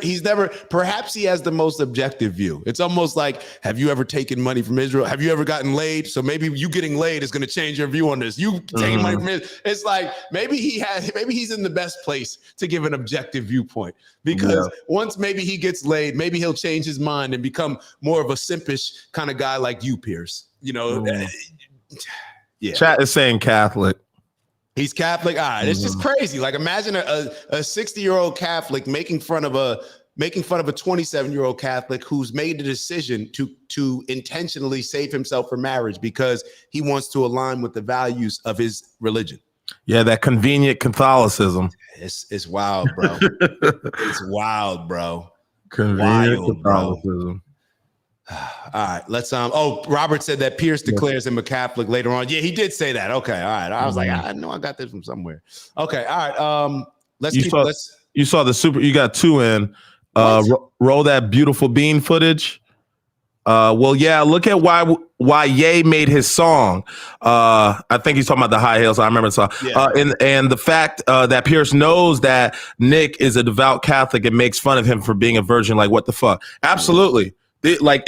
perhaps he has the most objective view. It's almost like, have you ever taken money from Israel? Have you ever gotten laid? So maybe you getting laid is going to change your view on this. You taking money from Israel. It's like, maybe he's in the best place to give an objective viewpoint, because once maybe he gets laid, maybe he'll change his mind and become more of a simpish kind of guy like you, Piers. Yeah. Chat is saying Catholic. He's Catholic. All right, it's just crazy. Like imagine a 60-year-old Catholic making fun of a 27-year-old Catholic who's made the decision to intentionally save himself for marriage because he wants to align with the values of his religion. Yeah, that convenient Catholicism. It's wild, bro. It's wild, bro. Convenient Catholicism. Bro. All right, let's Robert said that Pierce declares him a Catholic later on. Yeah, he did say that. Okay, all right. I was like, I know I got this from somewhere. Okay, all right. You saw the super. You got two in. Roll that beautiful bean footage. Look at why Ye made his song. I think he's talking about the high heels. I remember the song. Yeah. And the fact that Pierce knows that Nick is a devout Catholic and makes fun of him for being a virgin. Like, what the fuck? Absolutely. It's like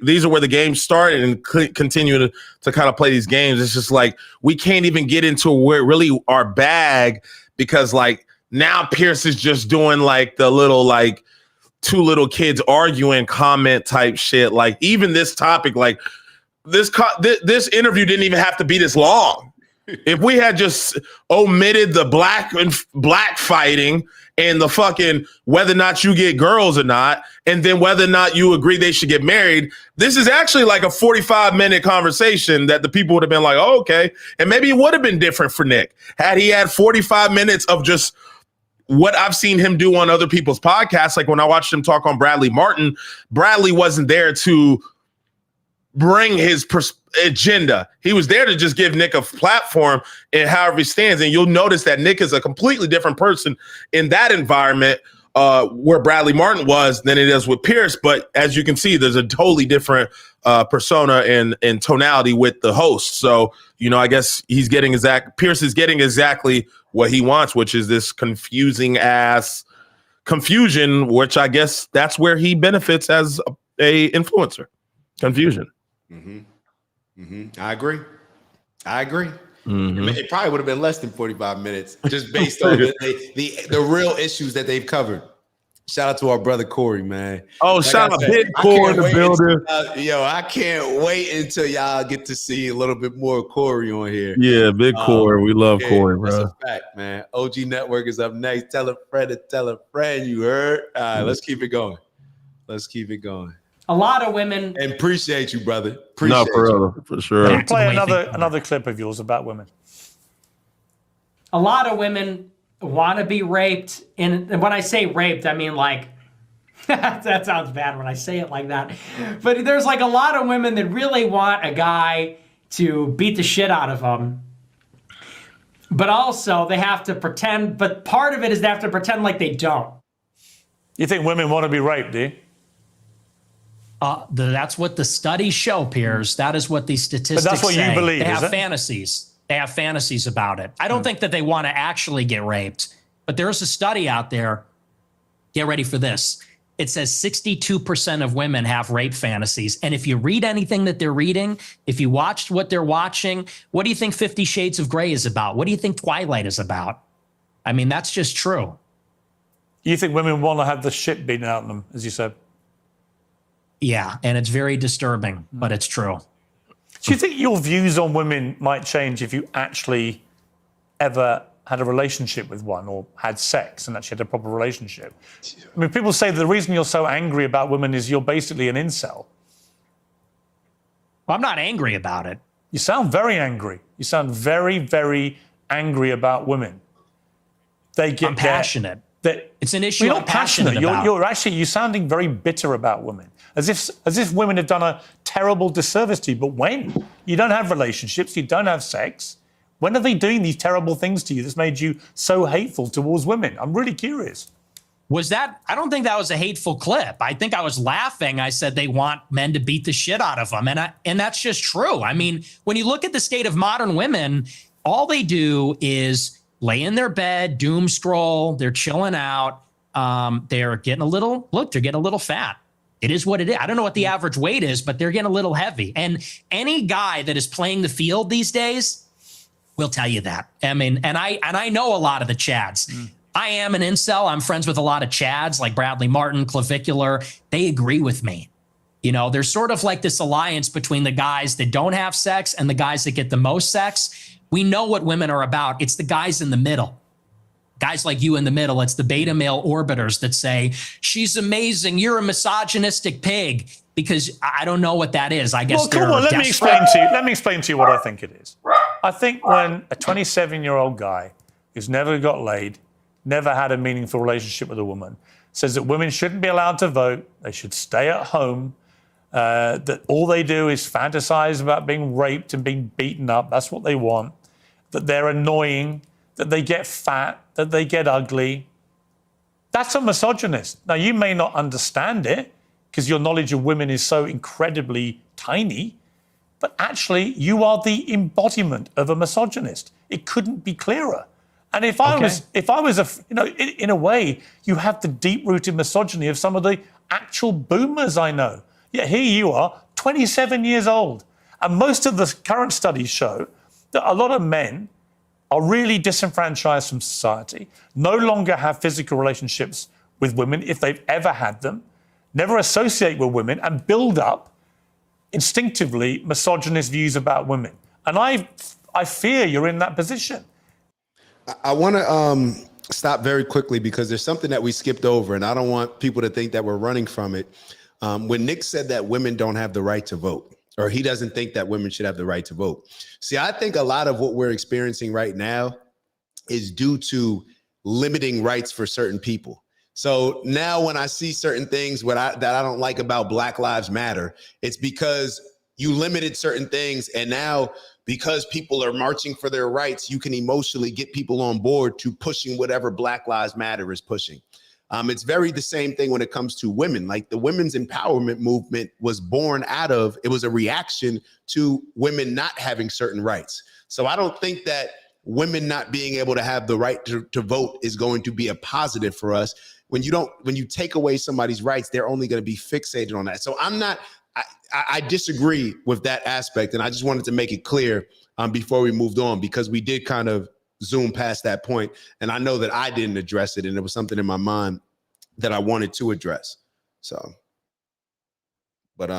these are where the games start and continue to kind of play these games. It's just like we can't even get into where really our bag, because like now Pierce is just doing like the little like two little kids arguing comment type shit. Like even this topic, like this interview didn't even have to be this long. If we had just omitted the black fighting and the fucking whether or not you get girls or not, and then whether or not you agree they should get married, this is actually like a 45-minute conversation that the people would have been like, oh, okay. And maybe it would have been different for Nick had he had 45 minutes of just what I've seen him do on other people's podcasts. Like when I watched him talk on Bradley Martin, Bradley wasn't there to bring his agenda. He was there to just give Nick a platform and however he stands. And you'll notice that Nick is a completely different person in that environment where Bradley Martin was than it is with Pierce. But as you can see, there's a totally different persona and tonality with the host. So, I guess Pierce is getting exactly what he wants, which is this confusing ass confusion, which I guess that's where he benefits as a influencer. Confusion. I agree. Mm-hmm. It probably would have been less than 45 minutes just based on the real issues that they've covered. Shout out to our brother Corey, man. Oh, like shout out Big Corey in the building. I can't wait until y'all get to see a little bit more Corey on here. Yeah, Big Corey. We love Corey, bro. That's a fact, man. OG Network is up next. Tell a friend to tell a friend, you heard? All right, let's keep it going. A lot of women. And appreciate you, brother. For sure. Let me play another clip of yours about women. A lot of women want to be raped. And when I say raped, I mean like, that sounds bad when I say it like that. But there's like a lot of women that really want a guy to beat the shit out of them. But also, they have to pretend, but part of it is they have to pretend like they don't. You think women want to be raped, do you? That's what the studies show, Piers. That is what these statistics say. But that's what you believe, They is have it? fantasies. They have fantasies about it. I don't think that they want to actually get raped, but there is a study out there. Get ready for this. It says 62% of women have rape fantasies. And if you read anything that they're reading, if you watched what they're watching, what do you think 50 Shades of Grey is about? What do you think Twilight is about? I mean, that's just true. You think women want to have the shit beaten out of them, as you said? Yeah, and it's very disturbing, but it's true. Do you think your views on women might change if you actually ever had a relationship with one or had sex and actually had a proper relationship? I mean, people say the reason you're so angry about women is you're basically an incel. Well, I'm not angry about it. You sound very angry. You sound very, very angry about women. I'm passionate. It's an issue You're I'm not passionate. about. You're sounding very bitter about women, as if women have done a terrible disservice to you. But when you don't have relationships, you don't have sex, when are they doing these terrible things to you that's made you so hateful towards women? I'm really curious. Was that? I don't think that was a hateful clip. I think I was laughing. I said they want men to beat the shit out of them, and that's just true. I mean, when you look at the state of modern women, all they do is lay in their bed, doom scroll. They're chilling out. They're getting a little fat. It is what it is. I don't know what the average weight is, but they're getting a little heavy. And any guy that is playing the field these days will tell you that. I mean, and I know a lot of the Chads. I am an incel. I'm friends with a lot of Chads like Bradley Martin, Clavicular. They agree with me. You know, there's sort of like this alliance between the guys that don't have sex and the guys that get the most sex. We know what women are about. It's the guys in the middle. Guys like you in the middle. It's the beta male orbiters that say, she's amazing. You're a misogynistic pig. Because I don't know what that is. I guess well, come on, let me explain to you what I think it is. I think when a 27-year-old guy who's never got laid, never had a meaningful relationship with a woman, says that women shouldn't be allowed to vote, they should stay at home, that all they do is fantasize about being raped and being beaten up, that's what they want, that they're annoying, that they get fat, that they get ugly. That's a misogynist. Now, you may not understand it because your knowledge of women is so incredibly tiny, but actually you are the embodiment of a misogynist. It couldn't be clearer. And if I was in a way, you have the deep-rooted misogyny of some of the actual boomers I know. Yet here you are, 27 years old. And most of the current studies show that a lot of men are really disenfranchised from society, no longer have physical relationships with women if they've ever had them, never associate with women, and build up instinctively misogynist views about women. And I fear you're in that position. I want to stop very quickly because there's something that we skipped over, and I don't want people to think that we're running from it. When Nick said that women don't have the right to vote, or he doesn't think that women should have the right to vote. See, I think a lot of what we're experiencing right now is due to limiting rights for certain people. So now when I see certain things that I don't like about Black Lives Matter, it's because you limited certain things. And now because people are marching for their rights, you can emotionally get people on board to pushing whatever Black Lives Matter is pushing. It's very the same thing when it comes to women. Like the women's empowerment movement was born out of, it was a reaction to women not having certain rights. So I don't think that women not being able to have the right to vote is going to be a positive for us. When you take away somebody's rights, they're only going to be fixated on that. So I disagree with that aspect. And I just wanted to make it clear before we moved on, because we did kind of zoom past that point. And I know that I didn't address it. And it was something in my mind that I wanted to address. So, but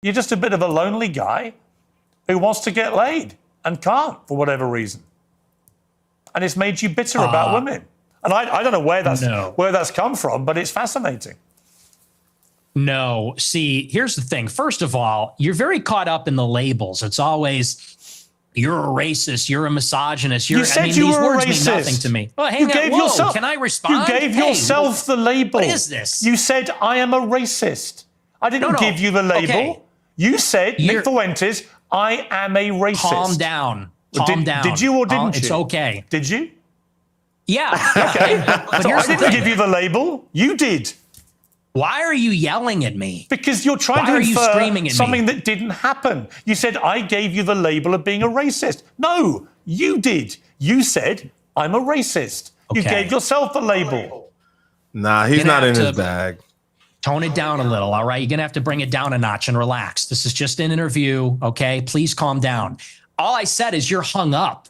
You're just a bit of a lonely guy who wants to get laid and can't for whatever reason. And it's made you bitter about women. And I don't know where that's come from, but it's fascinating. No. See, here's the thing. First of all, you're very caught up in the labels. It's always, you're a racist, you're a misogynist. You said these you were words a racist. mean nothing to me. Oh, hang on. Can I respond? You gave yourself the label. What is this? You said, I am a racist. I didn't give you the label. Okay. You said, Nick Fuentes, I am a racist. Calm down. Calm down. Did you or didn't you? It's okay. Did you? Yeah. Okay. But So here's I the didn't thing. give you the label. You did. Why are you yelling at me? Because you're trying Why to are you infer screaming at something me? that didn't happen. You said, I gave you the label of being a racist. No, you did. You said, I'm a racist. You Okay. gave yourself the label. Nah, he's You're not gonna in have his to bag. Tone it down a little, all right? You're going to have to bring it down a notch and relax. This is just an interview, okay? Please calm down. All I said is you're hung up.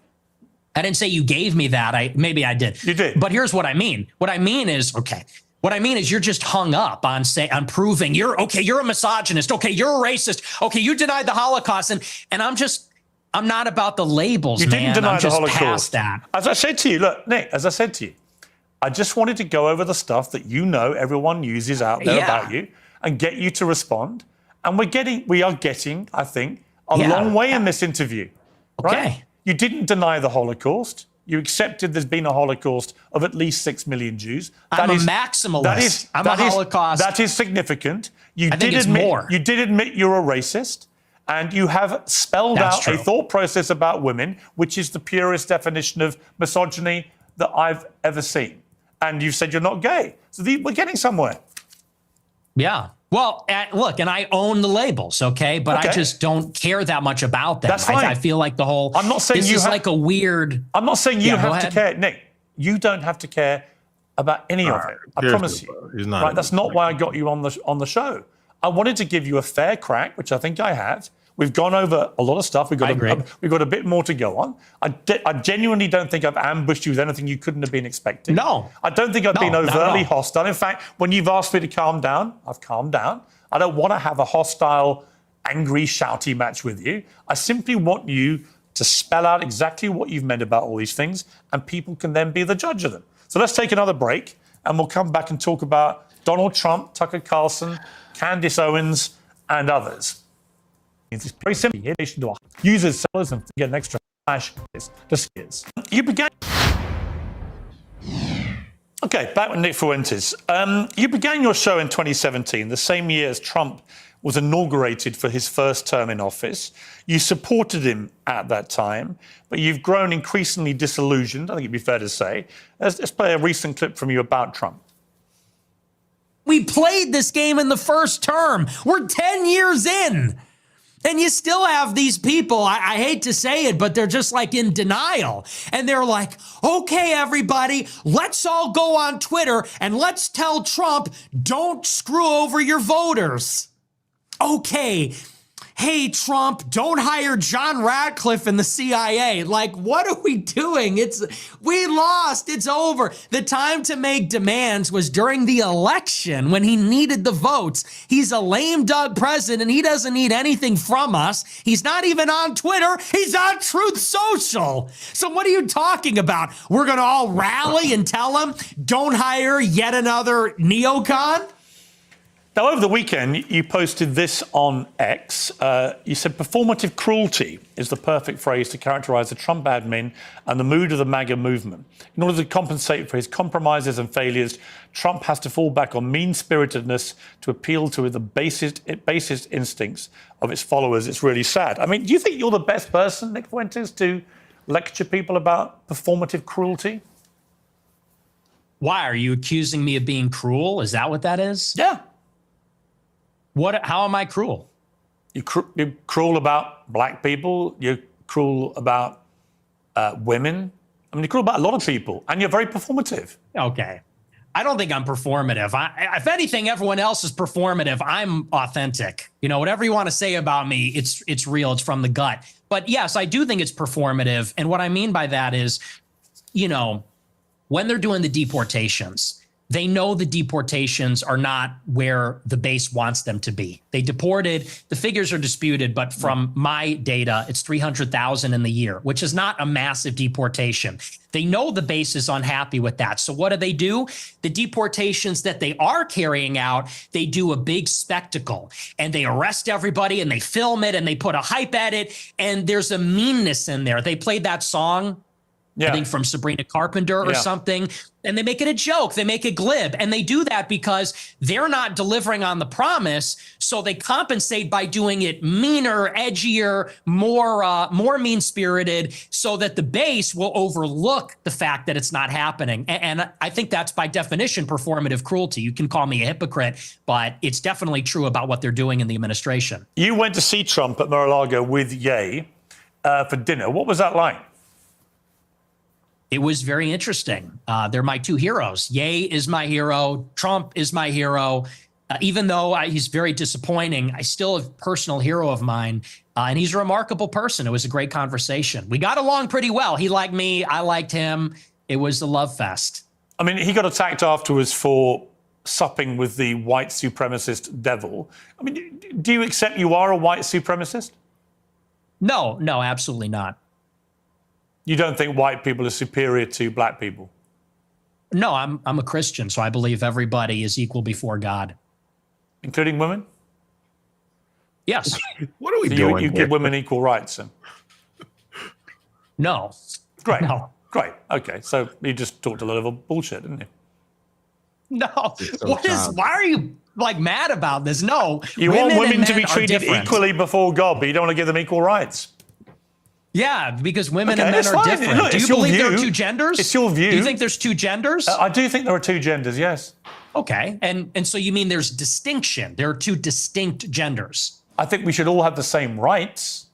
I didn't say you gave me that. Maybe I did. You did. But here's what I mean. What I mean is you're just hung up on proving you're a misogynist. Okay, you're a racist. Okay, you denied the Holocaust. And I'm not about the labels, You man. didn't deny I'm the just Holocaust. past that. As I said to you, look, Nick, as I said to you, I just wanted to go over the stuff that everyone uses out there about you and get you to respond. And we are getting, I think, a long way in this interview. Right? Okay. You didn't deny the Holocaust. You accepted there's been a Holocaust of at least 6 million Jews. I'm a maximalist. I'm a Holocaust. That is significant. I think it's more. You did admit you're a racist, and you have spelled That's out a true. thought process about women, which is the purest definition of misogyny that I've ever seen. And you've said you're not gay. So we're getting somewhere. Yeah. Well, look, and I own the labels, okay? But I just don't care that much about them. That's fine. I feel like the whole I'm not saying this you is have- like a weird. I'm not saying you Yeah, go have to ahead. care, Nick. You don't have to care about any of it. I Here's promise the- you. he's not Right? in That's the not why I got you on the show. I wanted to give you a fair crack, which I think I have. We've gone over a lot of stuff. We've got a bit more to go on. I genuinely don't think I've ambushed you with anything you couldn't have been expecting. No. I don't think I've been not at overtly all. hostile. In fact, when you've asked me to calm down, I've calmed down. I don't want to have a hostile, angry, shouty match with you. I simply want you to spell out exactly what you've meant about all these things, and people can then be the judge of them. So let's take another break, and we'll come back and talk about Donald Trump, Tucker Carlson, Candace Owens, and others. It's very simple. Users, sellers, and get an extra flash to skiers. You began. Okay, back with Nick Fuentes. You began your show in 2017, the same year as Trump was inaugurated for his first term in office. You supported him at that time, but you've grown increasingly disillusioned, I think it'd be fair to say. Let's play a recent clip from you about Trump. We played this game in the first term. We're 10 years in. And you still have these people, I hate to say it, but they're just like in denial. And they're like, okay, everybody, let's all go on Twitter and let's tell Trump, don't screw over your voters. Okay. Hey, Trump, don't hire John Ratcliffe in the CIA. Like, what are we doing? We lost. It's over. The time to make demands was during the election when he needed the votes. He's a lame duck president. He doesn't need anything from us. He's not even on Twitter. He's on Truth Social. So what are you talking about? We're going to all rally and tell him, don't hire yet another neocon? Now, over the weekend, you posted this on X. You said performative cruelty is the perfect phrase to characterize the Trump admin and the mood of the MAGA movement. In order to compensate for his compromises and failures, Trump has to fall back on mean-spiritedness to appeal to the basest instincts of its followers. It's really sad. I mean, do you think you're the best person, Nick Fuentes, to lecture people about performative cruelty? Why are you accusing me of being cruel? Is that what that is? Yeah. How am I cruel? You're cruel about black people. You're cruel about women. I mean, you're cruel about a lot of people, and you're very performative. Okay. I don't think I'm performative. If anything, everyone else is performative. I'm authentic. You know, whatever you want to say about me, it's real. It's from the gut. But yes, I do think it's performative. And what I mean by that is, you know, when they're doing the deportations, they know the deportations are not where the base wants them to be. They deported, the figures are disputed, but from my data, it's 300,000 in the year, which is not a massive deportation. They know the base is unhappy with that. So what do? The deportations that they are carrying out, they do a big spectacle and they arrest everybody and they film it and they put a hype at it. And there's a meanness in there. They played that song Yeah. I think from Sabrina Carpenter or something. And they make it a joke. They make it glib. And they do that because they're not delivering on the promise. So they compensate by doing it meaner, edgier, more mean-spirited, so that the base will overlook the fact that it's not happening. And I think that's by definition performative cruelty. You can call me a hypocrite, but it's definitely true about what they're doing in the administration. You went to see Trump at Mar-a-Lago with Ye for dinner. What was that like? It was very interesting. They're my two heroes. Ye is my hero. Trump is my hero. Even though he's very disappointing, I still a personal hero of mine. And he's a remarkable person. It was a great conversation. We got along pretty well. He liked me. I liked him. It was a love fest. I mean, he got attacked afterwards for supping with the white supremacist devil. I mean, do you accept you are a white supremacist? No, absolutely not. You don't think white people are superior to black people? No, I'm a Christian, so I believe everybody is equal before God. Including women? Yes. What are we doing? You give women equal rights? Then? No. Great. No. Great. Okay. So you just talked a lot of bullshit, didn't you? No. Why are you like mad about this? No. You want women to be treated equally before God, but you don't want to give them equal rights. Yeah, because women and men are different. Look, do you believe there are two genders? It's your view. Do you think there's two genders? I do think there are two genders, yes. Okay. And so you mean there's distinction. There are two distinct genders. I think we should all have the same rights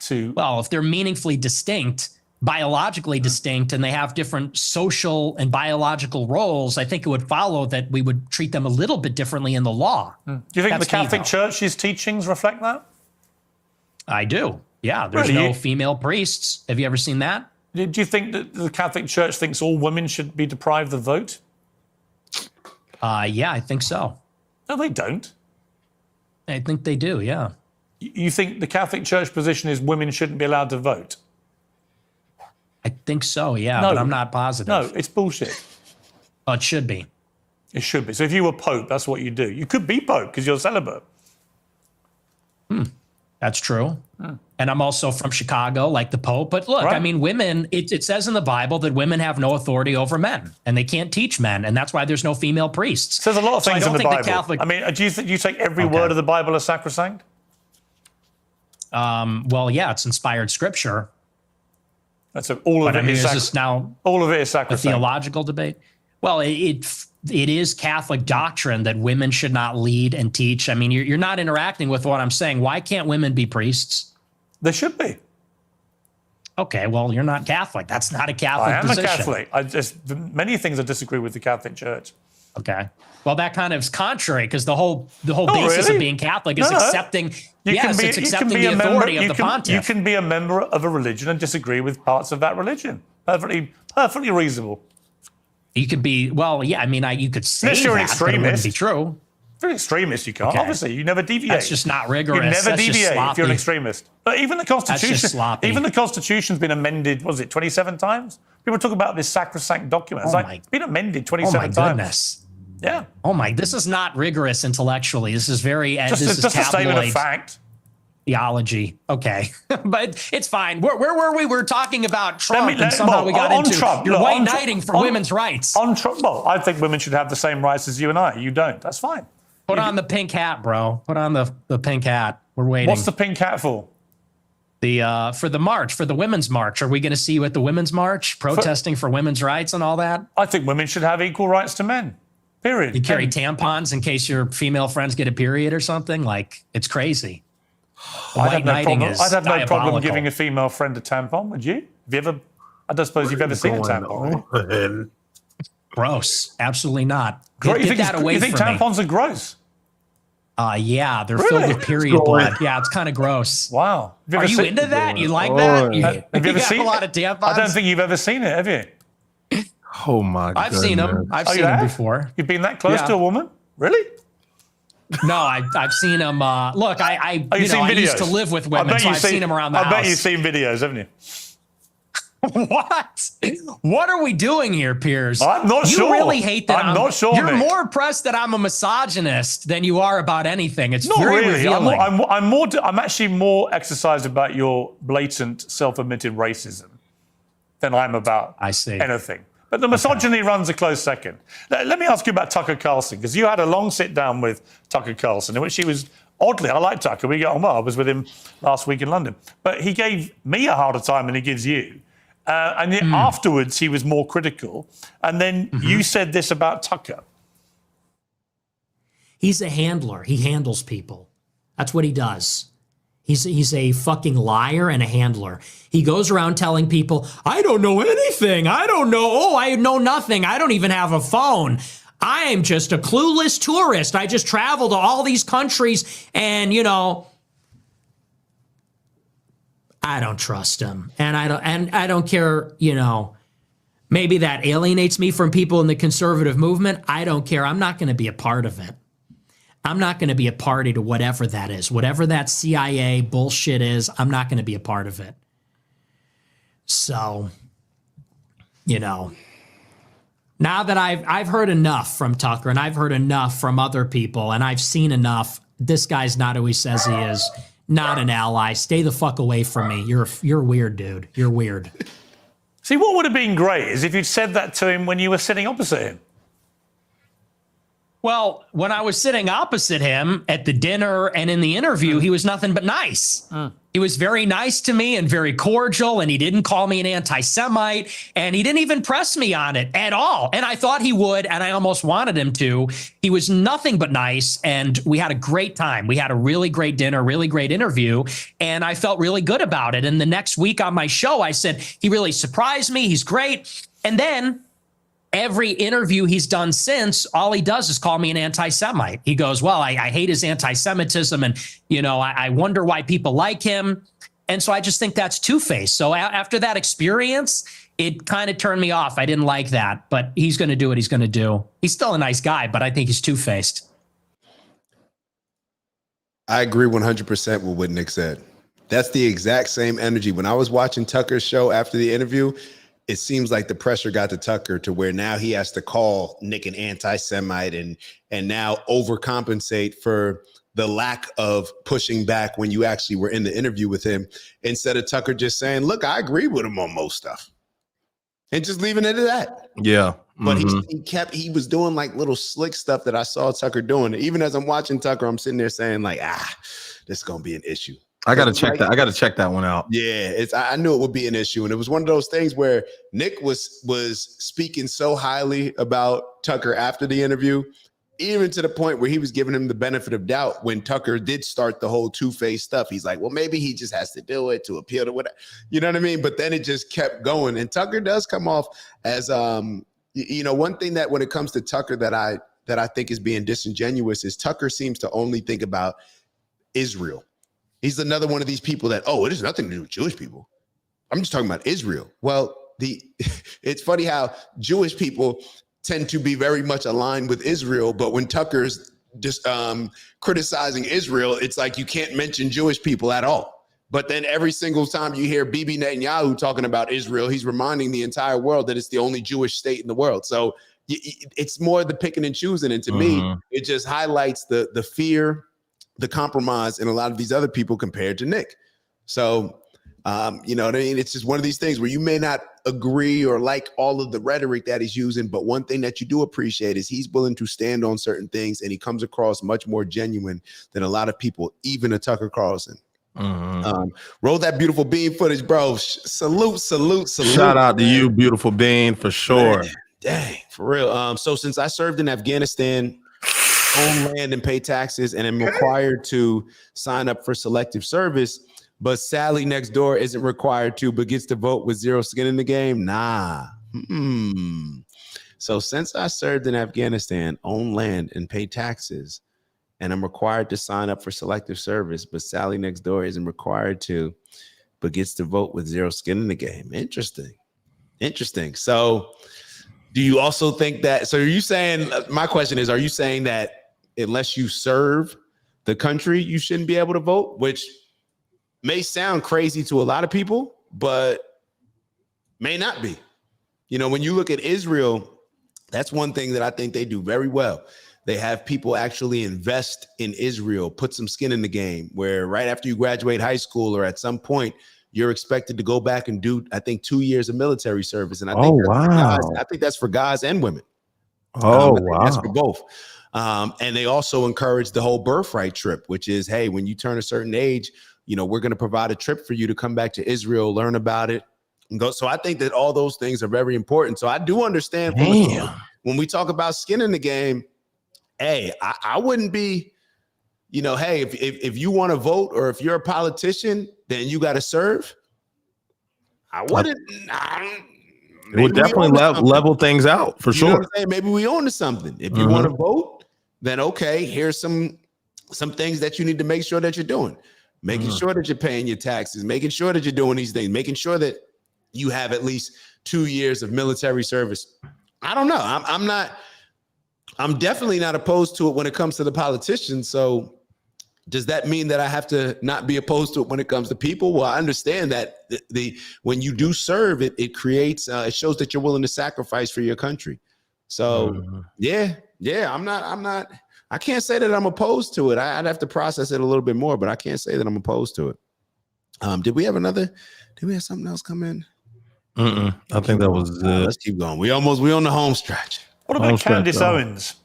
to... Well, if they're meaningfully distinct, biologically distinct, and they have different social and biological roles, I think it would follow that we would treat them a little bit differently in the law. Do you think the Catholic Church's teachings reflect that? I do. Yeah, there's no female priests. Have you ever seen that? Do you think that the Catholic Church thinks all women should be deprived of the vote? Yeah, I think so. No, they don't. I think they do, yeah. You think the Catholic Church position is women shouldn't be allowed to vote? I think so, yeah, No. but I'm not positive. No, it's bullshit. Oh, it should be. It should be. So if you were Pope, that's what you do. You could be Pope because you're celibate. That's true. And I'm also from Chicago, like the Pope. But look, I mean, women, it says in the Bible that women have no authority over men and they can't teach men. And that's why there's no female priests. It says a lot of things in the Bible. Catholic... I mean, do you take every word of the Bible as sacrosanct? Well, yeah, it's inspired scripture. That's all of it. Is this now all of it is sacrosanct. A theological debate? Well, it is Catholic doctrine that women should not lead and teach. I mean, you're not interacting with what I'm saying. Why can't women be priests? They should be. Okay, well, you're not Catholic. That's not a Catholic position. I am a Catholic. Many things I disagree with the Catholic Church. Okay. Well, that kind of is contrary because the whole basis of being Catholic is accepting. It's accepting the authority of the pontiff. You can be a member of a religion and disagree with parts of that religion. Perfectly reasonable. You could be, well, yeah, I mean, you could say unless you're that, an extremist. but it wouldn't be true. If you're an extremist, you can't. Okay. Obviously, you never deviate. That's just not rigorous. You never That's just deviate if sloppy. you're an extremist. But even the Constitution, That's just sloppy. even the Constitution's been amended, what was it, 27 times? People talk about this sacrosanct document. It's been amended 27 times. Oh, my goodness. Yeah. Oh, this is not rigorous intellectually. This is very, just this a is tabloid statement of fact. Theology. Okay. But it's fine. Where were we? We were talking about Trump and somehow we got into Trump, you're white knighting for women's rights. On Trump, well, I think women should have the same rights as you and I. You don't. That's fine. Put on the pink hat, bro. Put on the pink hat. We're waiting. What's the pink hat for? For the march, for the women's march. Are we going to see you at the women's march protesting for women's rights and all that? I think women should have equal rights to men. Period. You carry tampons in case your female friends get a period or something? Like, it's crazy. I'd have no problem giving a female friend a tampon, would you? Have you ever? I don't suppose you've ever seen a tampon. Gross. Absolutely not. You Get that away you think from me. tampons are gross? Yeah, they're filled with period blood. Yeah, it's kind of gross. Wow. Are you into that? You like that? Have you ever seen a lot of tampons? I don't think you've ever seen it, have you? Oh my god. I've seen them. I've seen them before. You've been that close to a woman? Really? No, I've seen them. Look, I used to live with women, so I've seen them around the house. I bet you've seen videos, haven't you? What? What are we doing here, Piers? I'm not sure. You really hate that. I'm not sure. You're mate. more impressed that I'm a misogynist than you are about anything. It's not very really. revealing. I'm actually more exercised about your blatant, self-admitted racism than I am about anything. But the misogyny runs a close second. Let me ask you about Tucker Carlson, because you had a long sit down with Tucker Carlson in which he was, oddly, I like Tucker, we get on well. I was with him last week in London. But he gave me a harder time than he gives you. And then afterwards, he was more critical. And then you said this about Tucker. He's a handler. He handles people. That's what he does. He's a fucking liar and a handler. He goes around telling people, I don't know anything. I don't know. Oh, I know nothing. I don't even have a phone. I am just a clueless tourist. I just travel to all these countries and, I don't trust him. And I don't care, maybe that alienates me from people in the conservative movement. I don't care. I'm not going to be a part of it. I'm not going to be a party to whatever that is. Whatever that CIA bullshit is, I'm not going to be a part of it. So, now that I've heard enough from Tucker and I've heard enough from other people and I've seen enough, this guy's not who he says he is. Not an ally. Stay the fuck away from me. You're weird, dude. You're weird. See, what would have been great is if you'd said that to him when you were sitting opposite him. Well, when I was sitting opposite him at the dinner and in the interview, he was nothing but nice. He was very nice to me and very cordial, and he didn't call me an anti-Semite, and he didn't even press me on it at all. And I thought he would, and I almost wanted him to. He was nothing but nice, and we had a great time. We had a really great dinner, really great interview, and I felt really good about it. And the next week on my show, I said, he really surprised me. He's great. And then every interview he's done since, all he does is call me an anti-Semite. He goes, well, I hate his anti-Semitism, and, I wonder why people like him. And so I just think that's two-faced. So after that experience, it kind of turned me off. I didn't like that, but he's going to do what he's going to do. He's still a nice guy, but I think he's two-faced. I agree 100% with what Nick said. That's the exact same energy. When I was watching Tucker's show after the interview, it seems like the pressure got to Tucker to where now he has to call Nick an anti-Semite and now overcompensate for the lack of pushing back when you actually were in the interview with him, instead of Tucker just saying, look, I agree with him on most stuff and just leaving it at that. Yeah. But he was doing like little slick stuff that I saw Tucker doing. Even as I'm watching Tucker, I'm sitting there saying like, this is going to be an issue. I got to check that. I got to check that one out. Yeah, I knew it would be an issue. And it was one of those things where Nick was speaking so highly about Tucker after the interview, even to the point where he was giving him the benefit of doubt when Tucker did start the whole two-faced stuff. He's like, well, maybe he just has to do it to appeal to whatever. You know what I mean? But then it just kept going. And Tucker does come off as, one thing that when it comes to Tucker that I think is being disingenuous is Tucker seems to only think about Israel. He's another one of these people that, it has nothing to do with Jewish people. I'm just talking about Israel. Well, it's funny how Jewish people tend to be very much aligned with Israel, but when Tucker's just criticizing Israel, it's like you can't mention Jewish people at all. But then every single time you hear Bibi Netanyahu talking about Israel, he's reminding the entire world that it's the only Jewish state in the world. So it's more the picking and choosing. And to me, it just highlights the fear, the compromise in a lot of these other people compared to Nick. So, you know what I mean? It's just one of these things where you may not agree or like all of the rhetoric that he's using, but one thing that you do appreciate is he's willing to stand on certain things, and he comes across much more genuine than a lot of people, even a Tucker Carlson. Roll that beautiful bean footage, bro. Salute. Shout out to you, beautiful bean, for sure. Man, dang, for real. So since I served in Afghanistan, own land and pay taxes, and am required to sign up for selective service, but Sally next door isn't required to, but gets to vote with zero skin in the game. Nah. So since I served in Afghanistan, own land and pay taxes, and I'm required to sign up for selective service, but Sally next door isn't required to, but gets to vote with zero skin in the game. Interesting. So do you also think that, so are you saying, my question is, are you saying that unless you serve the country, you shouldn't be able to vote? Which may sound crazy to a lot of people, but may not be. You know, when you look at Israel, that's one thing that I think they do very well. They have people actually invest in Israel, put some skin in the game, where right after you graduate high school or at some point, you're expected to go back and do, I think, 2 years of military service. And I think that's for guys and women. That's for both. And they also encourage the whole birthright trip, which is, hey, when you turn a certain age, we're going to provide a trip for you to come back to Israel, learn about it, and go. So I think that all those things are very important. So I do understand when we talk about skin in the game, hey, I wouldn't be, hey, if you want to vote or if you're a politician, then you got to serve. I wouldn't. It would definitely level things out for sure. Know what I'm saying? Maybe we own to something. If you want to vote, then okay, here's some things that you need to make sure that you're doing. Making sure that you're paying your taxes, making sure that you're doing these things, making sure that you have at least 2 years of military service. I don't know. I'm definitely not opposed to it when it comes to the politicians. So does that mean that I have to not be opposed to it when it comes to people? Well, I understand that when you do serve, it creates, it shows that you're willing to sacrifice for your country. So yeah, I can't say that I'm opposed to it. I'd have to process it a little bit more, but I can't say that I'm opposed to it. Did we have something else come in? I think that was it. Let's keep going. We on the home stretch. What about Candace Owens?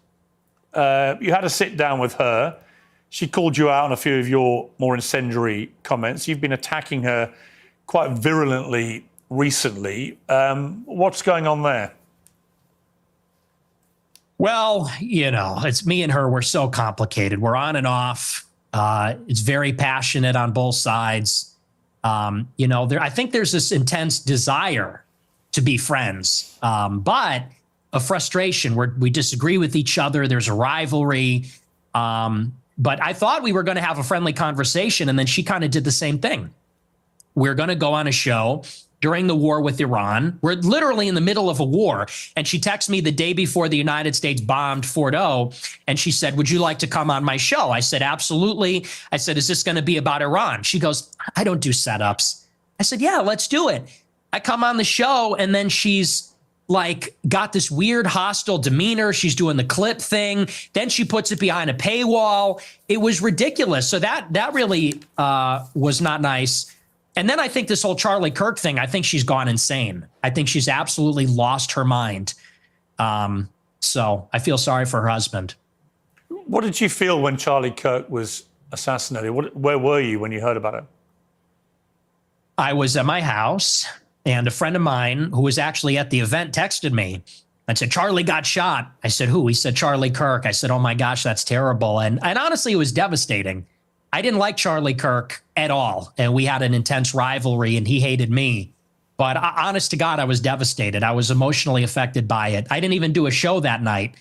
You had a sit down with her. She called you out on a few of your more incendiary comments. You've been attacking her quite virulently recently. What's going on there? Well, it's me and her. We're so complicated. We're on and off. It's very passionate on both sides. I think there's this intense desire to be friends, but a frustration where we disagree with each other. There's a rivalry. But I thought we were going to have a friendly conversation, and then she kind of did the same thing. We're going to go on a show during the war with Iran. We're literally in the middle of a war. And she texted me the day before the United States bombed Fort O. And she said, would you like to come on my show? I said, absolutely. I said, is this going to be about Iran? She goes, I don't do setups. I said, yeah, let's do it. I come on the show, and then she's got this weird hostile demeanor. She's doing the clip thing. Then she puts it behind a paywall. It was ridiculous. So that really was not nice. And then I think this whole Charlie Kirk thing, I think she's gone insane. I think she's absolutely lost her mind. So I feel sorry for her husband. What did you feel when Charlie Kirk was assassinated? Where were you when you heard about it? I was at my house, and a friend of mine who was actually at the event texted me and said, Charlie got shot. I said, who? He said, Charlie Kirk. I said, oh my gosh, that's terrible. And honestly, it was devastating. I didn't like Charlie Kirk at all. And we had an intense rivalry, and he hated me. But honest to God, I was devastated. I was emotionally affected by it. I didn't even do a show that night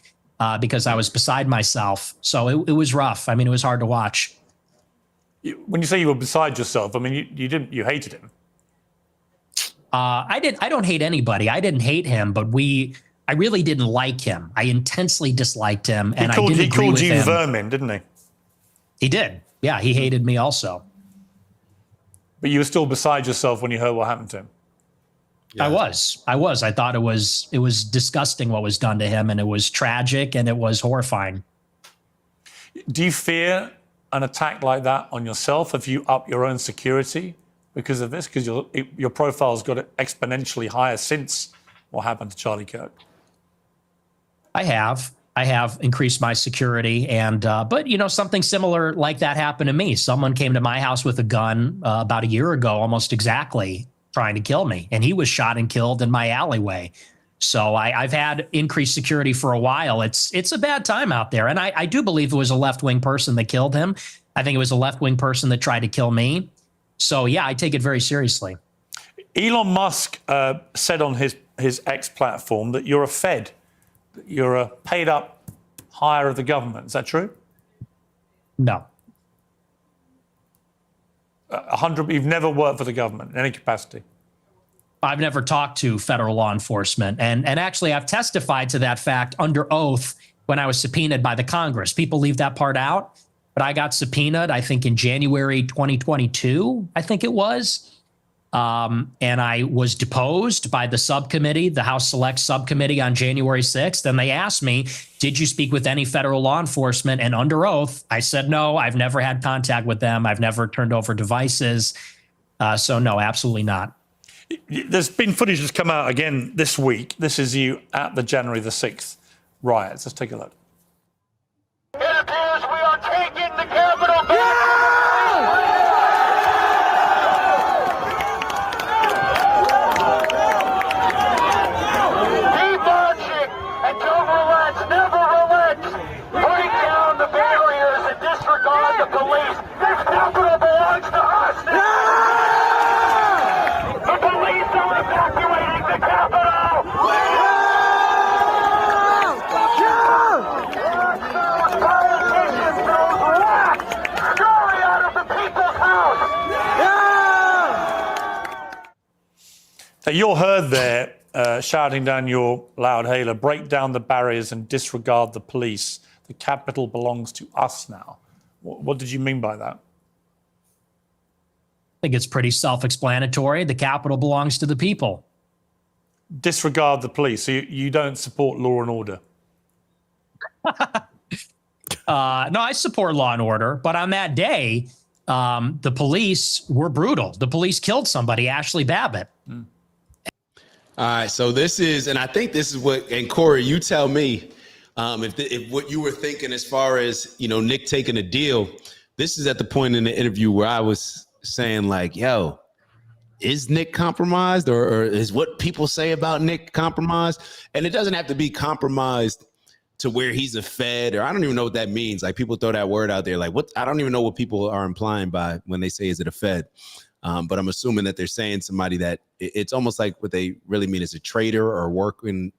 because I was beside myself. So it was rough. I mean, it was hard to watch. When you say you were beside yourself, I mean, you hated him. I don't hate anybody. I didn't hate him, but I really didn't like him. I intensely disliked him, and I didn't agree with him. He called you vermin, didn't he? He did. Yeah, he hated me also. But you were still beside yourself when you heard what happened to him. Yeah. I was. I thought it was disgusting what was done to him, and it was tragic, and it was horrifying. Do you fear an attack like that on yourself? Have you upped your own security because of this? Because your profile's got exponentially higher since what happened to Charlie Kirk. I have increased my security, and but something similar like that happened to me. Someone came to my house with a gun about a year ago, almost exactly, trying to kill me, and he was shot and killed in my alleyway. So I've had increased security for a while. It's a bad time out there, and I do believe it was a left-wing person that killed him. I think it was a left-wing person that tried to kill me. So yeah, I take it very seriously. Elon Musk said on his X platform that you're a Fed. You're a paid-up hire of the government. Is that true? No. 100. You've never worked for the government in any capacity. I've never talked to federal law enforcement, and actually, I've testified to that fact under oath when I was subpoenaed by the Congress. People leave that part out, but I got subpoenaed, I think, in January 2022. I think it was. And I was deposed by the subcommittee, the House Select Subcommittee, on January 6th. And they asked me, did you speak with any federal law enforcement? And under oath, I said, no, I've never had contact with them. I've never turned over devices. So no, absolutely not. There's been footage that's come out again this week. This is you at the January the 6th riots. Let's take a look. It appears we are taking the Capitol back. Keep marching and don't relent, never relent. Break down the barriers and disregard the police. This Capitol belongs to us. The police are evacuating the Capitol. Politicians, those rats, scurry out of the people's house. Now you're heard there shouting down your loud hailer, break down the barriers and disregard the police. The Capitol belongs to us now. What did you mean by that? I think it's pretty self-explanatory. The Capitol belongs to the people. Disregard the police. So you don't support law and order? No, I support law and order. But on that day, the police were brutal. The police killed somebody, Ashley Babbitt. All right, so this is, and I think this is what, and Corey, you tell me if what you were thinking as far as, Nick taking a deal. This is at the point in the interview where I was saying like, yo, is Nick compromised or is what people say about Nick compromised? And it doesn't have to be compromised to where he's a Fed, or I don't even know what that means. Like people throw that word out there. Like what, I don't even know what people are implying by when they say, is it a Fed? But I'm assuming that they're saying somebody that it's almost like what they really mean is a trader or working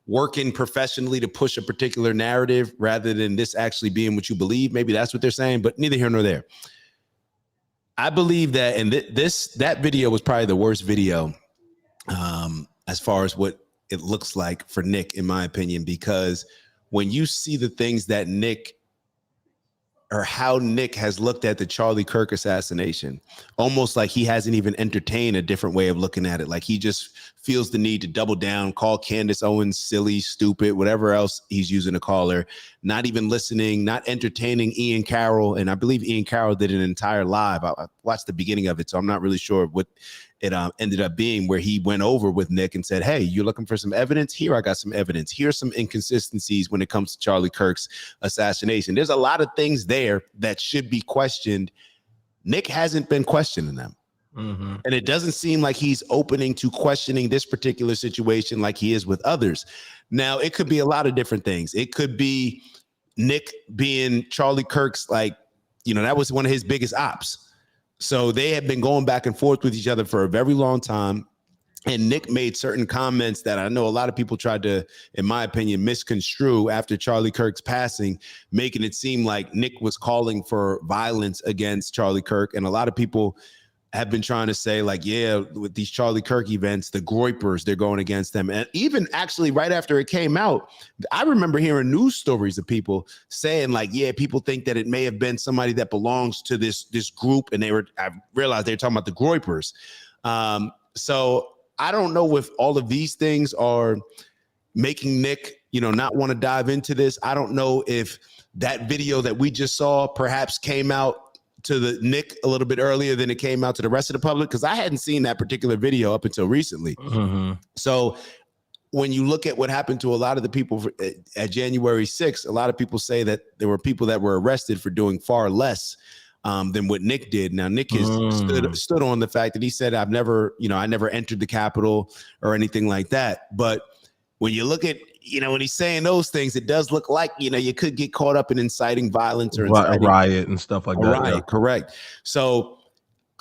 working professionally to push a particular narrative rather than this actually being what you believe. Maybe that's what they're saying, but neither here nor there. I believe that, and that video was probably the worst video as far as what it looks like for Nick, in my opinion, because when you see the things that Nick or how Nick has looked at the Charlie Kirk assassination, almost like he hasn't even entertained a different way of looking at it. Like he just feels the need to double down, call Candace Owens silly, stupid, whatever else he's using to call her, not even listening, not entertaining Ian Carroll. And I believe Ian Carroll did an entire live. I watched the beginning of it, so I'm not really sure what it ended up being, where he went over with Nick and said, hey, you're looking for some evidence? Here, I got some evidence. Here's some inconsistencies when it comes to Charlie Kirk's assassination. There's a lot of things there that should be questioned. Nick hasn't been questioning them. Mm-hmm. And it doesn't seem like he's opening to questioning this particular situation like he is with others. Now, it could be a lot of different things. It could be Nick being Charlie Kirk's, that was one of his biggest ops. So they had been going back and forth with each other for a very long time. And Nick made certain comments that I know a lot of people tried to, in my opinion, misconstrue after Charlie Kirk's passing, making it seem like Nick was calling for violence against Charlie Kirk. And a lot of people have been trying to say, like, yeah, with these Charlie Kirk events, the Groypers, they're going against them. And even actually right after it came out, I remember hearing news stories of people saying, like, yeah, people think that it may have been somebody that belongs to this group. And I realized they were talking about the Groypers. So I don't know if all of these things are making Nick, not want to dive into this. I don't know if that video that we just saw perhaps came out to the Nick a little bit earlier than it came out to the rest of the public, because I hadn't seen that particular video up until recently. Mm-hmm. So when you look at what happened to a lot of the people at January 6th, a lot of people say that there were people that were arrested for doing far less than what Nick did. Now, Nick has stood on the fact that he said, I never entered the Capitol or anything like that. But when you look at, when he's saying those things, it does look like, you could get caught up in inciting violence or a riot and stuff like that. Right, yeah. Correct. So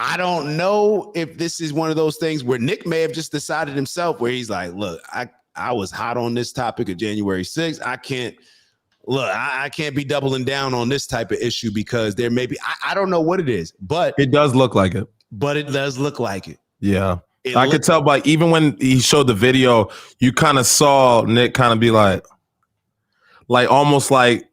I don't know if this is one of those things where Nick may have just decided himself, where he's like, look, I was hot on this topic of January 6th. I can't be doubling down on this type of issue because there may be, I don't know what it is, but it does look like it. But it does look like it. Yeah. I could tell by even when he showed the video, you kind of saw Nick kind of be like almost like,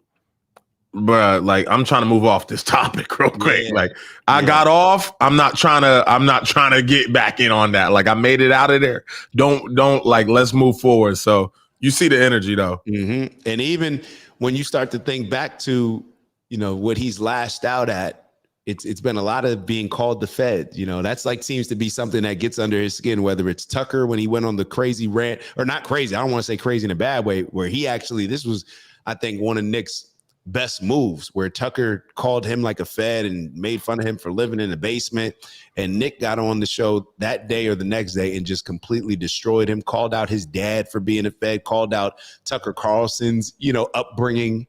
bruh, like I'm trying to move off this topic real quick. Yeah. Like I got off. I'm not trying to get back in on that. Like I made it out of there. Don't like, let's move forward. So you see the energy though. Mm-hmm. And even when you start to think back to, what he's lashed out at it's been a lot of being called the Fed. You know, that's like seems to be something that gets under his skin, whether it's Tucker when he went on the crazy rant, or not crazy. I don't want to say crazy in a bad way, where he actually, this was, I think, one of Nick's best moves, where Tucker called him like a Fed and made fun of him for living in the basement. And Nick got on the show that day or the next day and just completely destroyed him, called out his dad for being a Fed, called out Tucker Carlson's, upbringing.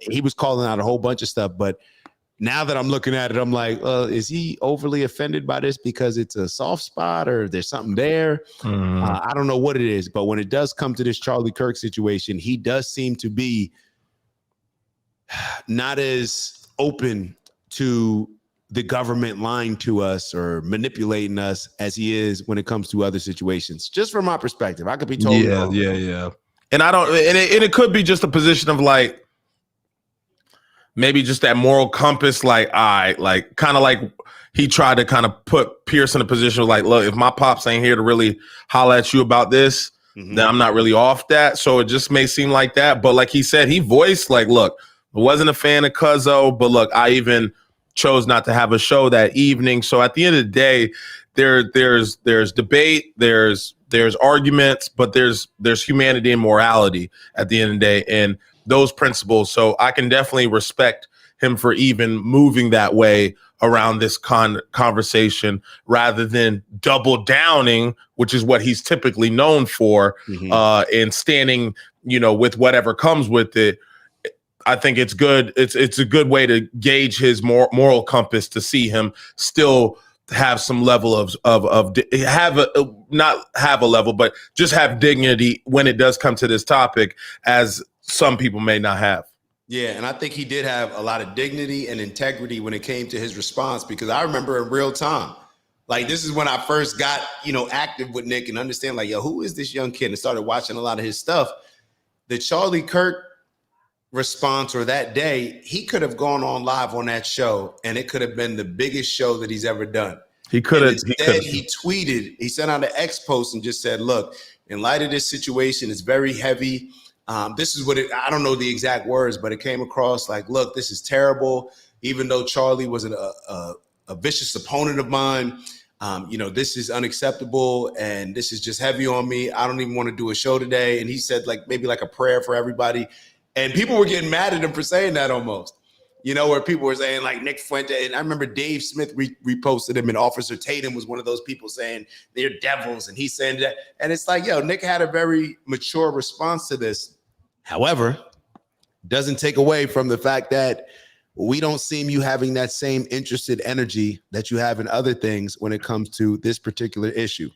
He was calling out a whole bunch of stuff, but now that I'm looking at it, I'm like, is he overly offended by this because it's a soft spot or there's something there? I don't know what it is, but when it does come to this Charlie Kirk situation, he does seem to be not as open to the government lying to us or manipulating us as he is when it comes to other situations. Just from my perspective, I could be told. Yeah. And I don't, and it could be just a position of like, maybe just that moral compass, like, kind of like he tried to kind of put Pierce in a position of like, look, if my pops ain't here to really holler at you about this, then I'm not really off that. So it just may seem like that. But like he said, he voiced like, look, I wasn't a fan of Cuzzo, but look, I even chose not to have a show that evening. So at the end of the day, there's debate, there's arguments, but there's humanity and morality at the end of the day. And those principles. So I can definitely respect him for even moving that way around this conversation rather than double downing, which is what he's typically known for, and standing, with whatever comes with it. I think it's good. It's a good way to gauge his moral compass to see him still have some level not have a level, but just have dignity when it does come to this topic, as some people may not have. Yeah, and I think he did have a lot of dignity and integrity when it came to his response, because I remember in real time, like this is when I first got, active with Nick and understand like, yo, who is this young kid? And started watching a lot of his stuff. The Charlie Kirk response, or that day, he could have gone on live on that show and it could have been the biggest show that he's ever done. He could have. He tweeted, he sent out an X post and just said, look, in light of this situation, it's very heavy. This is what I don't know the exact words, but it came across like, look, this is terrible. Even though Charlie was a vicious opponent of mine, this is unacceptable and this is just heavy on me. I don't even want to do a show today. And he said maybe like a prayer for everybody. And people were getting mad at him for saying that almost, where people were saying like Nick Fuentes. And I remember Dave Smith reposted him, and Officer Tatum was one of those people saying they're devils. And he's saying that. And it's like, yo, Nick had a very mature response to this. However, doesn't take away from the fact that we don't seem you having that same interested energy that you have in other things when it comes to this particular issue,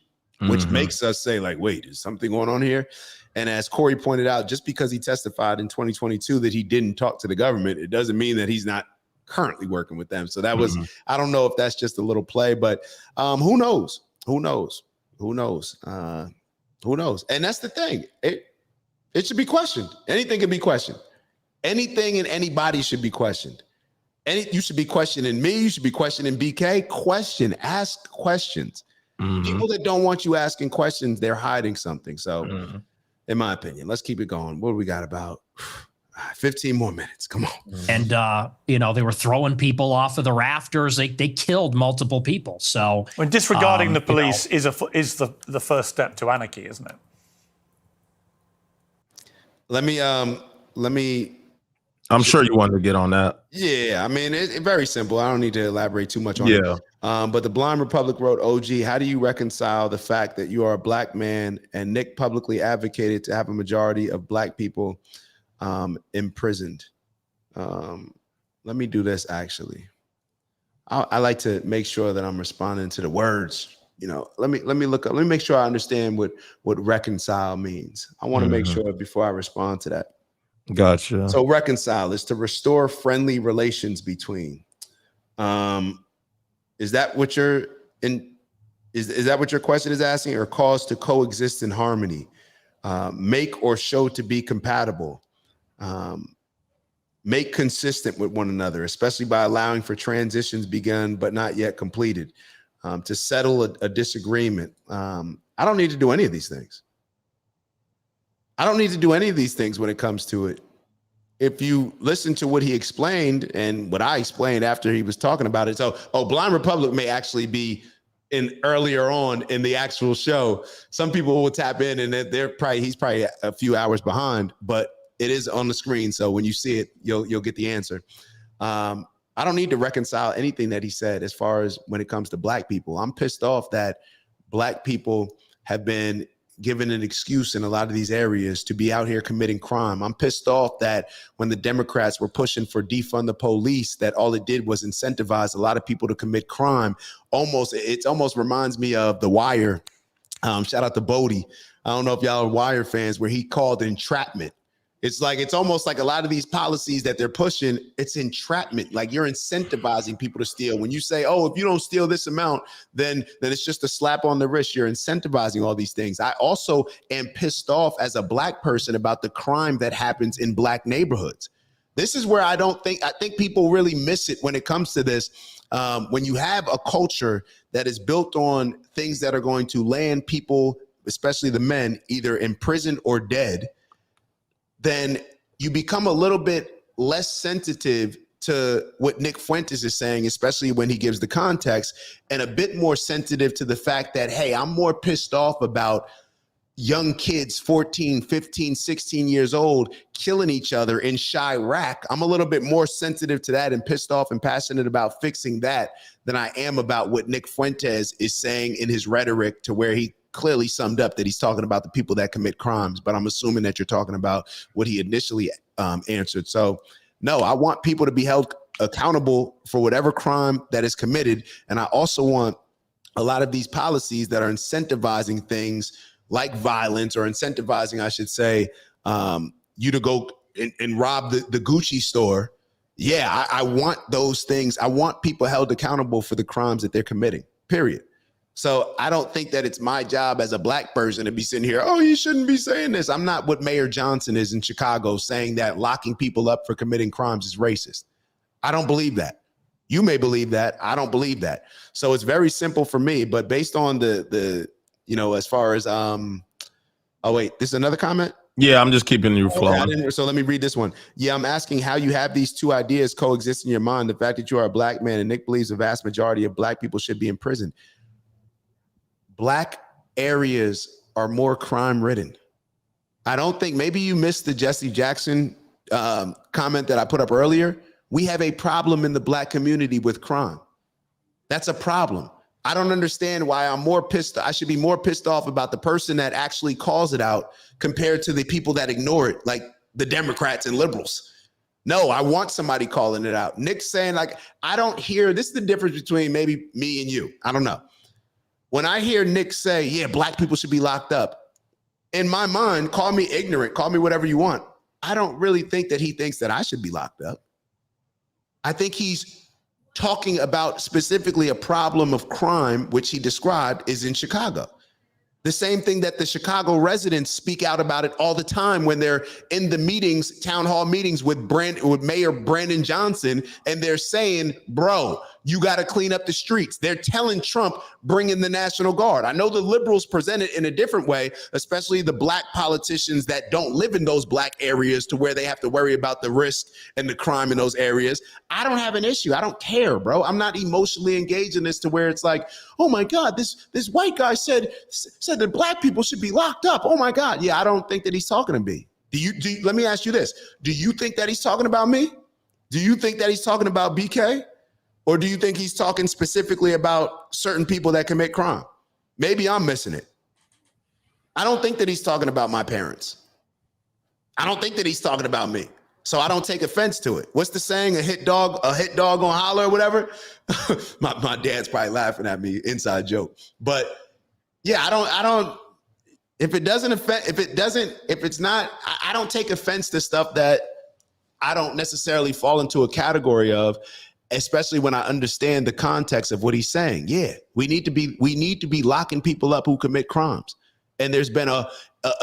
which makes us say like, wait, is something going on here? And as Corey pointed out, just because he testified in 2022 that he didn't talk to the government, it doesn't mean that he's not currently working with them. So that was, I don't know if that's just a little play, but who knows? Who knows? Who knows? Who knows? And that's the thing. It should be questioned. Anything can be questioned. Anything and anybody should be questioned. You should be questioning me. You should be questioning BK. Ask questions. People that don't want you asking questions, they're hiding something. So in my opinion, let's keep it going. What do we got? About 15 more minutes. Come on. And, they were throwing people off of the rafters. They killed multiple people. So when disregarding the police is the first step to anarchy, isn't it? Let me. I'm sure you wanted to get on that. Yeah, I mean, it's very simple. I don't need to elaborate too much on it. But the Blind Republic wrote, OG, how do you reconcile the fact that you are a black man and Nick publicly advocated to have a majority of black people imprisoned? Let me do this, actually. I like to make sure that I'm responding to the words. Let me look up. Let me make sure I understand what reconcile means. I want to make sure before I respond to that. Gotcha. So reconcile is to restore friendly relations between. Is that what your question is asking, or cause to coexist in harmony, make or show to be compatible, make consistent with one another, especially by allowing for transitions begun but not yet completed, to settle a disagreement. I don't need to do any of these things. I don't need to do any of these things when it comes to it. if you listen to what he explained and what I explained after he was talking about it, so Blind Republic may actually be in earlier on in the actual show. Some people will tap in and he's probably a few hours behind, but it is on the screen. So when you see it, you'll get the answer. I don't need to reconcile anything that he said as far as when it comes to black people. I'm pissed off that black people have been given an excuse in a lot of these areas to be out here committing crime. I'm pissed off that when the Democrats were pushing for defund the police, that all it did was incentivize a lot of people to commit crime. It almost reminds me of The Wire. Shout out to Bodie. I don't know if y'all are Wire fans, where he called it entrapment. It's almost like a lot of these policies that they're pushing, it's entrapment. Like you're incentivizing people to steal. When you say, oh, if you don't steal this amount, then it's just a slap on the wrist. You're incentivizing all these things. I also am pissed off as a black person about the crime that happens in black neighborhoods. This is where I think people really miss it when it comes to this. When you have a culture that is built on things that are going to land people, especially the men, either in prison or dead, then you become a little bit less sensitive to what Nick Fuentes is saying, especially when he gives the context, and a bit more sensitive to the fact that, hey, I'm more pissed off about young kids, 14, 15, 16 years old, killing each other in Chirac. I'm a little bit more sensitive to that and pissed off and passionate about fixing that than I am about what Nick Fuentes is saying in his rhetoric, to where he clearly summed up that he's talking about the people that commit crimes, but I'm assuming that you're talking about what he initially answered. So no, I want people to be held accountable for whatever crime that is committed. And I also want a lot of these policies that are incentivizing things like violence, or incentivizing, I should say, you to go and rob the Gucci store. Yeah, I want those things. I want people held accountable for the crimes that they're committing, period. So I don't think that it's my job as a black person to be sitting here, oh, you shouldn't be saying this. I'm not what Mayor Johnson is in Chicago, saying that locking people up for committing crimes is racist. I don't believe that. You may believe that. I don't believe that. So it's very simple for me. But based on the as far as oh wait, this is another comment. Yeah, I'm just keeping you flowing. So let me read this one. Yeah, I'm asking how you have these two ideas coexist in your mind. The fact that you are a black man and Nick believes the vast majority of black people should be in prison. Black areas are more crime ridden. I don't think, maybe you missed the Jesse Jackson comment that I put up earlier. We have a problem in the black community with crime. That's a problem. I don't understand why I should be more pissed off about the person that actually calls it out compared to the people that ignore it, like the Democrats and liberals. No, I want somebody calling it out. Nick's saying, like, I don't hear, this is the difference between maybe me and you. I don't know. When I hear Nick say, yeah, black people should be locked up, in my mind, call me ignorant, call me whatever you want. I don't really think that he thinks that I should be locked up. I think he's talking about specifically a problem of crime, which he described is in Chicago. The same thing that the Chicago residents speak out about it all the time when they're in the meetings, town hall meetings with Mayor Brandon Johnson, and they're saying, bro, you got to clean up the streets. They're telling Trump, bring in the National Guard. I know the liberals present it in a different way, especially the black politicians that don't live in those black areas to where they have to worry about the risk and the crime in those areas. I don't have an issue. I don't care, bro. I'm not emotionally engaged in this to where it's like, oh my God, this white guy said that black people should be locked up. Oh my God. Yeah, I don't think that he's talking to me. Let me ask you this. Do you think that he's talking about me? Do you think that he's talking about BK? Or do you think he's talking specifically about certain people that commit crime? Maybe I'm missing it. I don't think that he's talking about my parents. I don't think that he's talking about me. So I don't take offense to it. What's the saying? A hit dog on holler or whatever? my dad's probably laughing at me, inside joke. But yeah, I don't, if it's not, I don't take offense to stuff that I don't necessarily fall into a category of, especially when I understand the context of what he's saying. Yeah, we need to be locking people up who commit crimes. And there's been a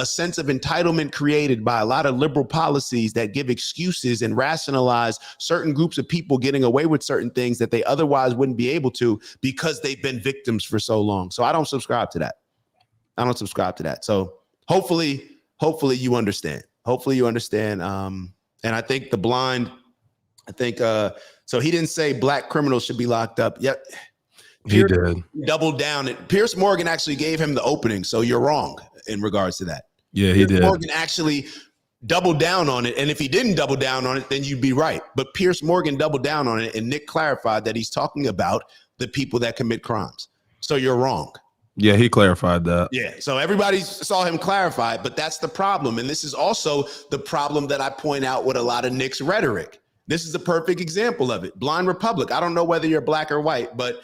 sense of entitlement created by a lot of liberal policies that give excuses and rationalize certain groups of people getting away with certain things that they otherwise wouldn't be able to because they've been victims for so long. So I don't subscribe to that. So hopefully you understand. Hopefully you understand And I think so he didn't say black criminals should be locked up. Yep. He did. Doubled down. Piers Morgan actually gave him the opening, so you're wrong in regards to that. Yeah, he did. Morgan actually doubled down on it, and if he didn't double down on it, then you'd be right. But Piers Morgan doubled down on it, and Nick clarified that he's talking about the people that commit crimes. So you're wrong. Yeah, he clarified that. Yeah, so everybody saw him clarify, but that's the problem. And this is also the problem that I point out with a lot of Nick's rhetoric. This is a perfect example of it. Blind Republic. I don't know whether you're black or white, but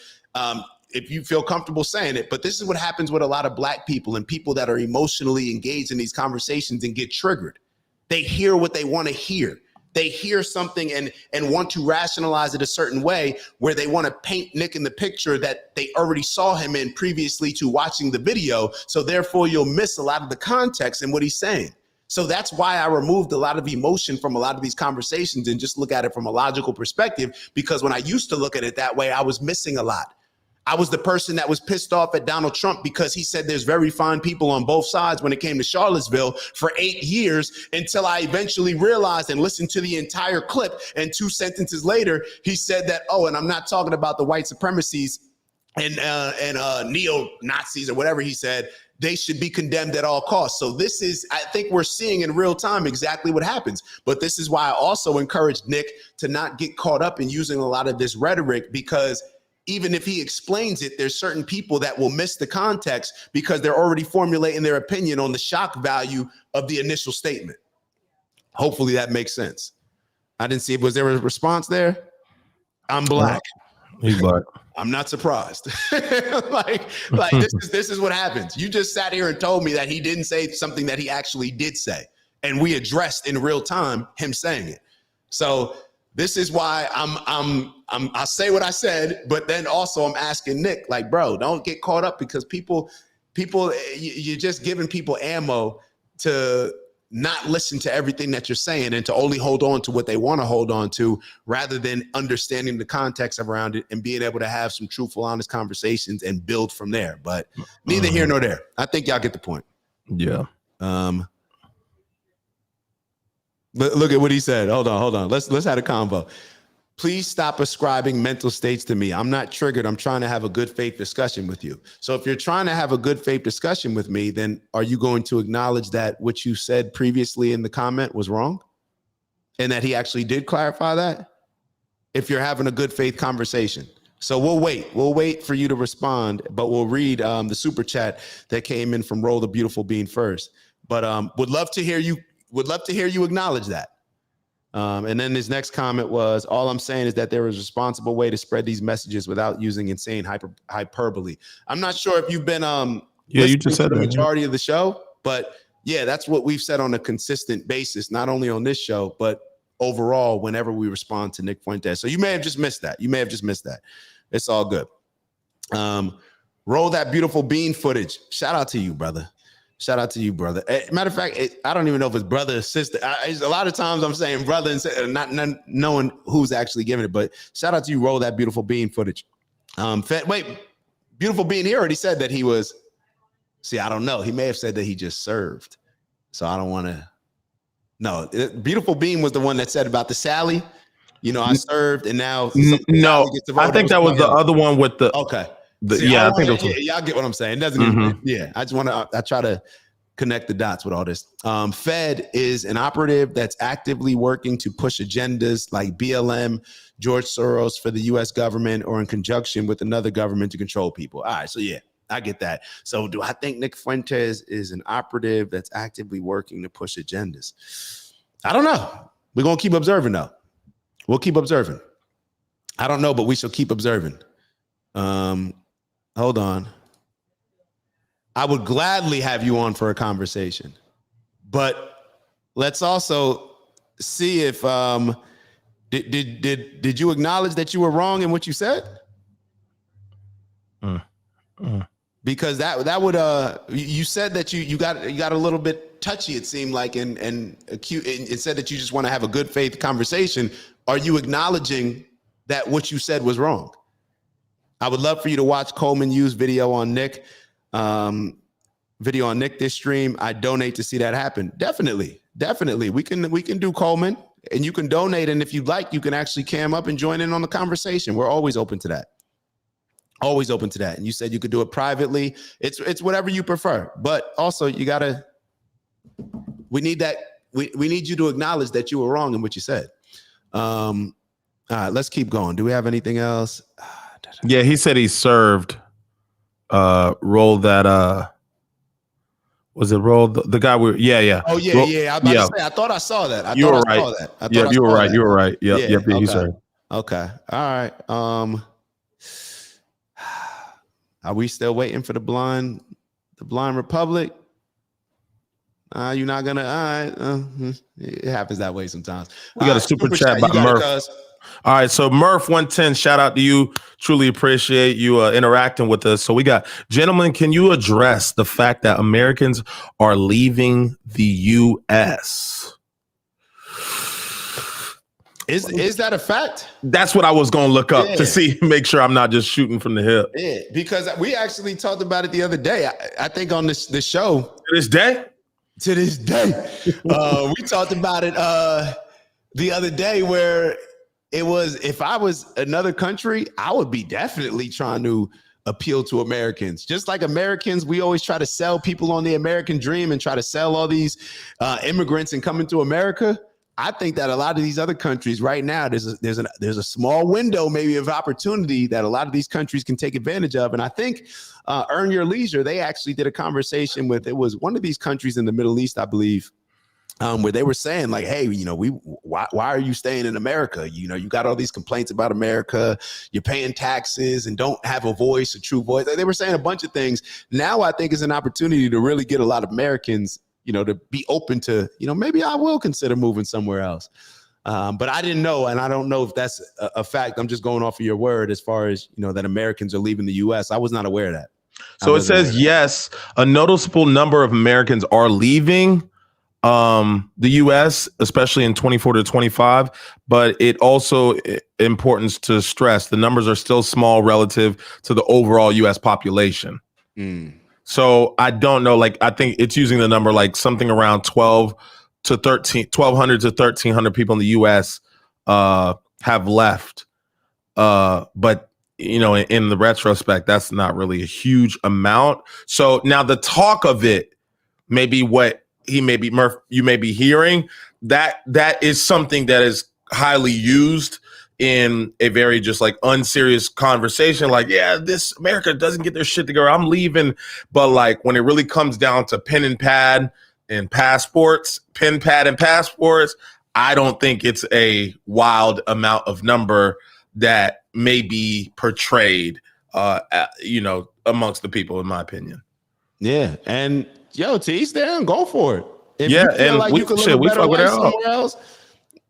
if you feel comfortable saying it, but this is what happens with a lot of black people and people that are emotionally engaged in these conversations and get triggered. They hear what they want to hear. They hear something and want to rationalize it a certain way where they want to paint Nick in the picture that they already saw him in previously to watching the video. So therefore you'll miss a lot of the context in what he's saying. So that's why I removed a lot of emotion from a lot of these conversations and just look at it from a logical perspective, because when I used to look at it that way, I was missing a lot. I was the person that was pissed off at Donald Trump because he said there's very fine people on both sides when it came to Charlottesville for 8 years, until I eventually realized and listened to the entire clip. And 2 sentences later, he said that, oh, and I'm not talking about the white supremacies and neo-Nazis or whatever he said. They should be condemned at all costs. So this is, I think we're seeing in real time exactly what happens. But this is why I also encouraged Nick to not get caught up in using a lot of this rhetoric, because even if he explains it, there's certain people that will miss the context because they're already formulating their opinion on the shock value of the initial statement. Hopefully that makes sense. I didn't see it. Was there a response there? I'm black. He's black. I'm not surprised. like this is what happens. You just sat here and told me that he didn't say something that he actually did say, and we addressed in real time him saying it. So this is why I say what I said, but then also I'm asking Nick, like, bro, don't get caught up, because people, you're just giving people ammo to not listen to everything that you're saying and to only hold on to what they want to hold on to, rather than understanding the context around it and being able to have some truthful, honest conversations and build from there. But neither here nor there. I think y'all get the point. Yeah. But look at what he said. Hold on. Let's have a convo. Please stop ascribing mental states to me. I'm not triggered. I'm trying to have a good faith discussion with you. So if you're trying to have a good faith discussion with me, then are you going to acknowledge that what you said previously in the comment was wrong, and that he actually did clarify that? If you're having a good faith conversation. So we'll wait for you to respond, but we'll read the super chat that came in from Roll the Beautiful Bean first. But would love to hear you acknowledge that. And then his next comment was, all I'm saying is that there is a responsible way to spread these messages without using insane hyperbole. I'm not sure if you've been you just said the that, majority of the show, but yeah, that's what we've said on a consistent basis, not only on this show, but overall whenever we respond to Nick Fuentes. So you may have just missed that. It's all good. Roll that beautiful bean footage. Shout out to you, brother. Matter of fact, I don't even know if it's brother or sister. A lot of times I'm saying brother and not knowing who's actually giving it. But shout out to you, Roll that beautiful bean footage. Beautiful bean, he already said that he was. See, I don't know. He may have said that he just served. So I don't want to. No, Beautiful Bean was the one that said about the Sally. You know, I served, and now no. I think that was the other one with the. Okay. I think y'all get what I'm saying. It doesn't even, I just want to, I try to connect the dots with all this. Fed is an operative that's actively working to push agendas like BLM, George Soros for the US government, or in conjunction with another government to control people. All right. So yeah, I get that. So do I think Nick Fuentes is an operative that's actively working to push agendas? I don't know. We're going to keep observing though. We'll keep observing. I don't know, but we shall keep observing. Hold on. I would gladly have you on for a conversation, but let's also see if did you acknowledge that you were wrong in what you said? Because that would you said that you got a little bit touchy, it seemed like, and acute, and said that you just want to have a good faith conversation. Are you acknowledging that what you said was wrong? I would love for you to watch Coleman Yu's video on Nick this stream. I donate to see that happen. Definitely. We can do Coleman. and you can donate. And if you'd like, you can actually cam up and join in on the conversation. We're always open to that. Always open to that. And you said you could do it privately. It's whatever you prefer. But also we need that. We need you to acknowledge that you were wrong in what you said. All right, let's keep going. Do we have anything else? Yeah, he said he served. Rolled that. Was it rolled the guy? Yeah. Oh yeah. I was about to say. I thought I saw that. You were right. Yeah, you were right. You were right. Yep. Yep. Okay. He served. Okay. All right. Are we still waiting for the blind Republic? You're not gonna. All right. It happens that way sometimes. We got a super chat by Murph. All right, so Murph 110, shout out to you. Truly appreciate you interacting with us. So we got, gentlemen, can you address the fact that Americans are leaving the U.S.? Is that a fact? That's what I was going to look up to see, make sure I'm not just shooting from the hip. Yeah, because we actually talked about it the other day. I think on this show. To this day? To this day. We talked about it the other day where it was, if I was another country, I would be definitely trying to appeal to Americans. Just like Americans, we always try to sell people on the American dream and try to sell all these immigrants and coming to America. I think that a lot of these other countries right now, there's a small window maybe of opportunity that a lot of these countries can take advantage of. And I think Earn Your Leisure, they actually did a conversation with, it was one of these countries in the Middle East, I believe, where they were saying like, hey, why are you staying in America? You got all these complaints about America. You're paying taxes and don't have a voice, a true voice. They were saying a bunch of things. Now I think it's an opportunity to really get a lot of Americans, to be open to, maybe I will consider moving somewhere else. But I didn't know, and I don't know if that's a fact. I'm just going off of your word as far as, that Americans are leaving the U.S. I was not aware of that. So it says, yes, a noticeable number of Americans are leaving the U.S., especially in 24 to 25, but it also important to stress the numbers are still small relative to the overall U.S. population. So I don't know, I think it's using the number like something around 1,200 to 1,300 people in the U.S. Have left. But, in the retrospect, that's not really a huge amount. So now the talk of it may be what Murph, you may be hearing, that is something that is highly used in a very just unserious conversation. This America doesn't get their shit together, I'm leaving. But when it really comes down to pen pad and passports, I don't think it's a wild amount of number that may be portrayed, amongst the people, in my opinion. Yeah. And yo, to each their own, go for it. If you feel like you can live a better life somewhere else,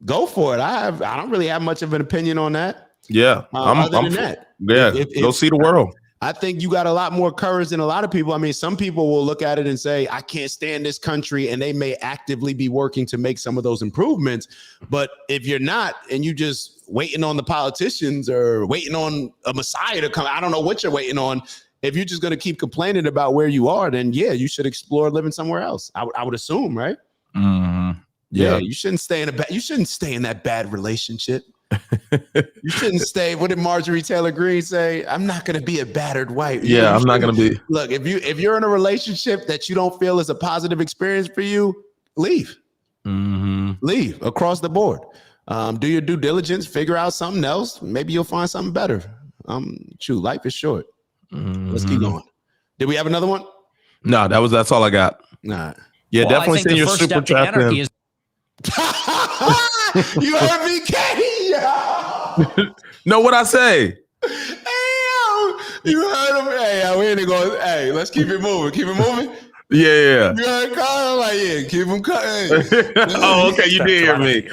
go for it. I don't really have much of an opinion on that. Yeah, other than that. Yeah, go see the world. I think you got a lot more courage than a lot of people. I mean, some people will look at it and say, I can't stand this country, and they may actively be working to make some of those improvements. But if you're not, and you just waiting on the politicians or waiting on a messiah to come, I don't know what you're waiting on. If you're just going to keep complaining about where you are, then yeah, you should explore living somewhere else. I would assume, right? Mm-hmm. Yeah, you shouldn't stay in that bad relationship. You shouldn't stay. What did Marjorie Taylor Greene say? I'm not going to be a battered wife. Yeah, I'm not going to be. Look, if you're in a relationship that you don't feel is a positive experience for you, leave. Mm-hmm. Leave across the board. Do your due diligence. Figure out something else. Maybe you'll find something better. Life is short. Mm-hmm. Let's keep going. Did we have another one? No, that's all I got. Nah. Yeah, well, definitely send your super chat in. You heard me, Katie? No, what I say? Hey, you heard him? Hey, we ain't going. Hey, let's keep it moving. Keep it moving. Yeah. You heard Carl? Like, yeah, keep him cutting. Oh, okay. You did hear me.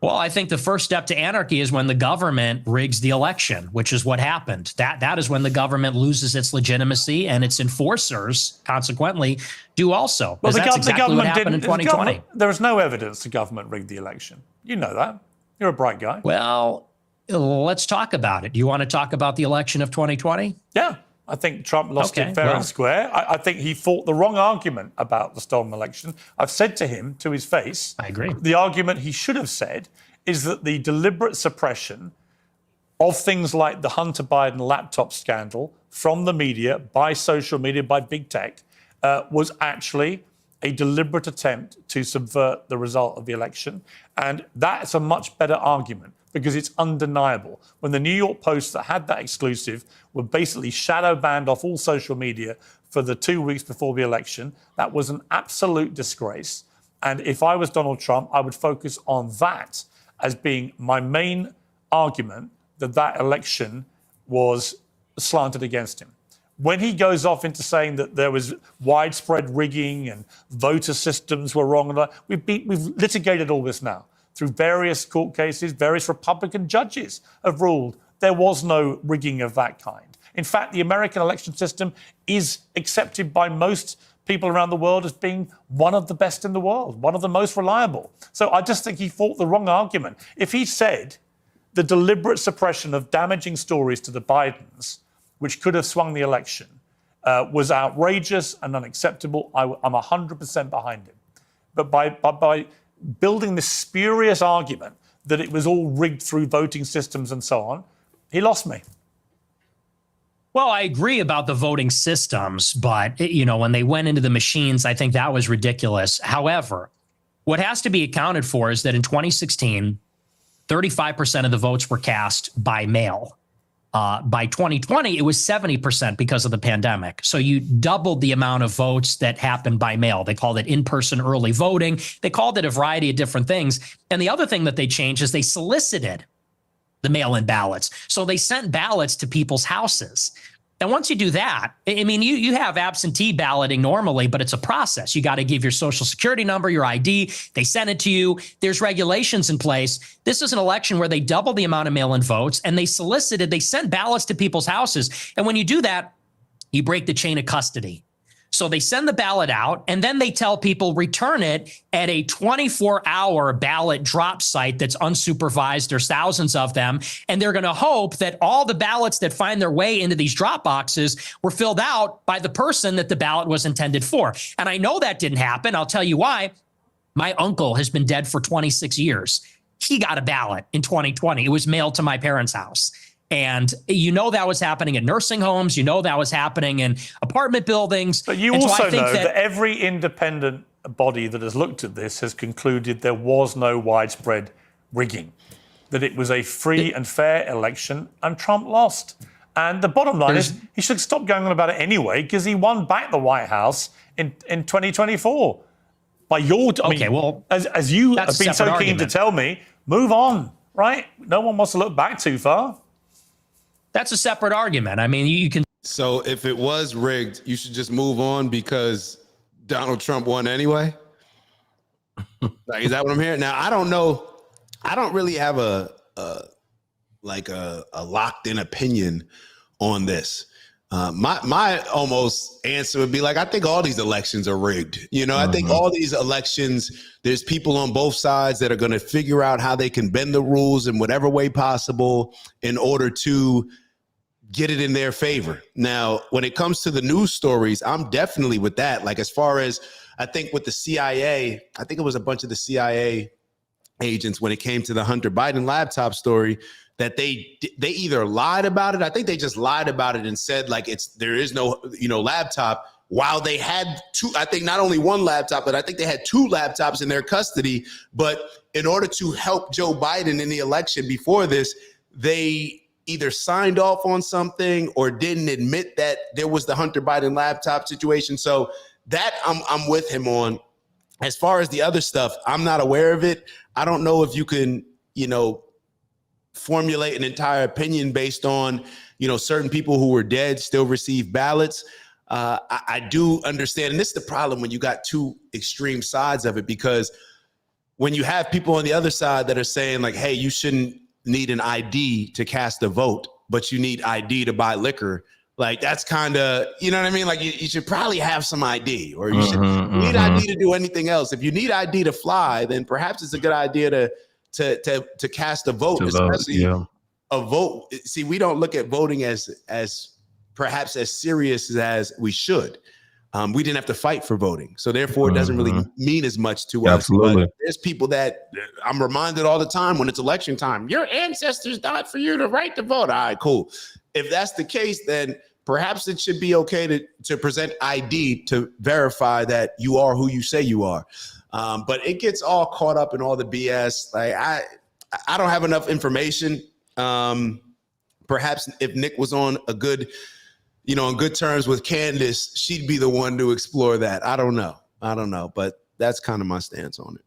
Well, I think the first step to anarchy is when the government rigs the election, which is what happened. That is when the government loses its legitimacy, and its enforcers, consequently, do also. Well, that's exactly what happened in 2020. There was no evidence the government rigged the election. You know that. You're a bright guy. Well, let's talk about it. You want to talk about the election of 2020? Yeah. I think Trump lost Okay, it fair well. and square. I think he fought the wrong argument about the stolen election. I've said to him, to his face, I agree. The argument he should have said is that the deliberate suppression of things like the Hunter Biden laptop scandal from the media, by social media, by big tech, was actually a deliberate attempt to subvert the result of the election. And that's a much better argument because it's undeniable. When the New York Post that had that exclusive were basically shadow banned off all social media for the 2 weeks before the election, that was an absolute disgrace. And if I was Donald Trump, I would focus on that as being my main argument that that election was slanted against him. When he goes off into saying that there was widespread rigging and voter systems were wrong, and we've litigated all this now through various court cases. Various Republican judges have ruled there was no rigging of that kind. In fact, the American election system is accepted by most people around the world as being one of the best in the world, one of the most reliable. So I just think he fought the wrong argument. If he said the deliberate suppression of damaging stories to the Bidens, which could have swung the election, was outrageous and unacceptable, I'm 100% behind him. But by building this spurious argument that it was all rigged through voting systems and so on, he lost me. Well, I agree about the voting systems, but, you know, when they went into the machines, I think that was ridiculous. However, what has to be accounted for is that in 2016, 35% of the votes were cast by mail. By 2020, it was 70% because of the pandemic. So you doubled the amount of votes that happened by mail. They called it in-person early voting. They called it a variety of different things. And the other thing that they changed is they solicited the mail-in ballots. So they sent ballots to people's houses. And once you do that, I mean, you have absentee balloting normally, but it's a process. You got to give your social security number, your ID. They send it to you. There's regulations in place. This is an election where they double the amount of mail-in votes, and they sent ballots to people's houses. And when you do that, you break the chain of custody. So they send the ballot out, and then they tell people return it at a 24-hour ballot drop site that's unsupervised. There's thousands of them, and they're going to hope that all the ballots that find their way into these drop boxes were filled out by the person that the ballot was intended for. And I know that didn't happen. I'll tell you why. My uncle has been dead for 26 years. He got a ballot in 2020. It was mailed to my parents' house. And you know that was happening in nursing homes. You know that was happening in apartment buildings. But you also know that every independent body that has looked at this has concluded there was no widespread rigging, that it was a free and fair election, and Trump lost. And the bottom line is he should stop going on about it anyway because he won back the White House in 2024. By your, as you have been so keen to tell me, move on, right? No one wants to look back too far. That's a separate argument. I mean, you can. So if it was rigged, you should just move on because Donald Trump won anyway? Like, is that what I'm hearing? Now, I don't know. I don't really have a locked in opinion on this. My almost answer would be like, I think all these elections are rigged. You know, I think all these elections, there's people on both sides that are going to figure out how they can bend the rules in whatever way possible in order to get it in their favor. Now, when it comes to the news stories, I'm definitely with that. Like, as far as I think with the CIA, I think it was a bunch of the CIA agents when it came to the Hunter Biden laptop story, that they either lied about it. I think they just lied about it and said like there is no, laptop, while they had two, I think not only one laptop, but I think they had two laptops in their custody. But in order to help Joe Biden in the election before this, they either signed off on something or didn't admit that there was the Hunter Biden laptop situation. So that I'm with him on. As far as the other stuff, I'm not aware of it. I don't know if you can, formulate an entire opinion based on, certain people who were dead still receive ballots. I do understand, and this is the problem when you got two extreme sides of it, because when you have people on the other side that are saying like, hey, you shouldn't need an ID to cast a vote, but you need ID to buy liquor. Like, that's kind of, you know what I mean? Like, you should probably have some ID, or you should need ID to do anything else. If you need ID to fly, then perhaps it's a good idea to cast a vote, especially a vote. See, we don't look at voting as perhaps as serious as we should. We didn't have to fight for voting. So therefore, it doesn't really mean as much to us. Absolutely. But there's people that I'm reminded all the time when it's election time, your ancestors died for you the right to vote. All right, cool. If that's the case, then perhaps it should be okay to present ID to verify that you are who you say you are. But it gets all caught up in all the BS. Like I don't have enough information. Perhaps if Nick was on a good, on good terms with Candace, she'd be the one to explore that. I don't know, but that's kind of my stance on it.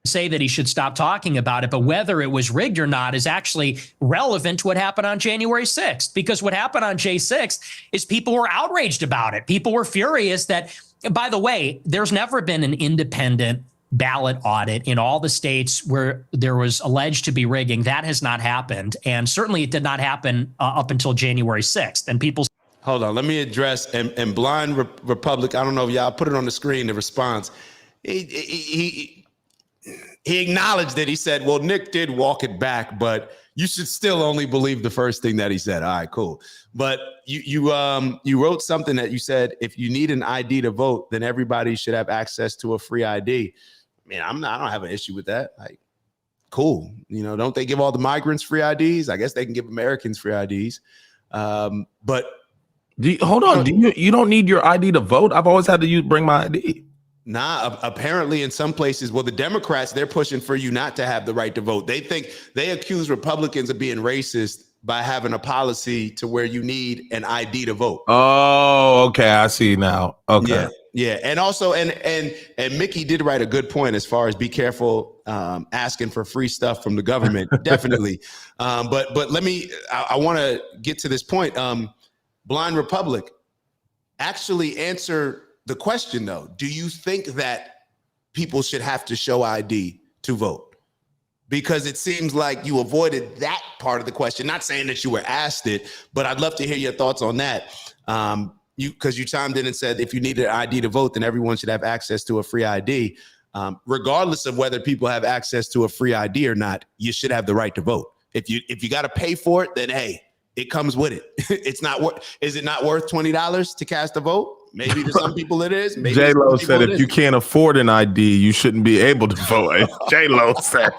Say that he should stop talking about it, but whether it was rigged or not is actually relevant to what happened on January 6th, because what happened on J 6th is people were outraged about it. People were furious that, by the way, there's never been an independent ballot audit in all the states where there was alleged to be rigging. That has not happened. And certainly it did not happen up until January 6th. And people... Hold on, let me address, and Blind Republic, I don't know if y'all put it on the screen, the response. He acknowledged that. He said, well, Nick did walk it back, but you should still only believe the first thing that he said. All right, cool. But you wrote something that you said, if you need an ID to vote, then everybody should have access to a free ID. I mean, I don't have an issue with that. Like, cool. Don't they give all the migrants free IDs? I guess they can give Americans free IDs. But hold on. You don't need your ID to vote? I've always had to bring my ID. Nah, apparently in some places, well, the Democrats, they're pushing for you not to have the right to vote. They accuse Republicans of being racist by having a policy to where you need an ID to vote. Oh, okay. I see now. Okay. Yeah. And also, and Mickey did write a good point as far as be careful asking for free stuff from the government. Definitely. But I want to get to this point. Blind Republic, actually answer the question, though. Do you think that people should have to show ID to vote? Because it seems like you avoided that part of the question. Not saying that you were asked it, but I'd love to hear your thoughts on that. Because you chimed in and said if you needed an ID to vote, then everyone should have access to a free ID. Regardless of whether people have access to a free ID or not, you should have the right to vote. If you got to pay for it, then hey, it comes with it. Is it not worth $20 to cast a vote? Maybe to some people it is. J-Lo said if you can't afford an ID, you shouldn't be able to vote. J-Lo says.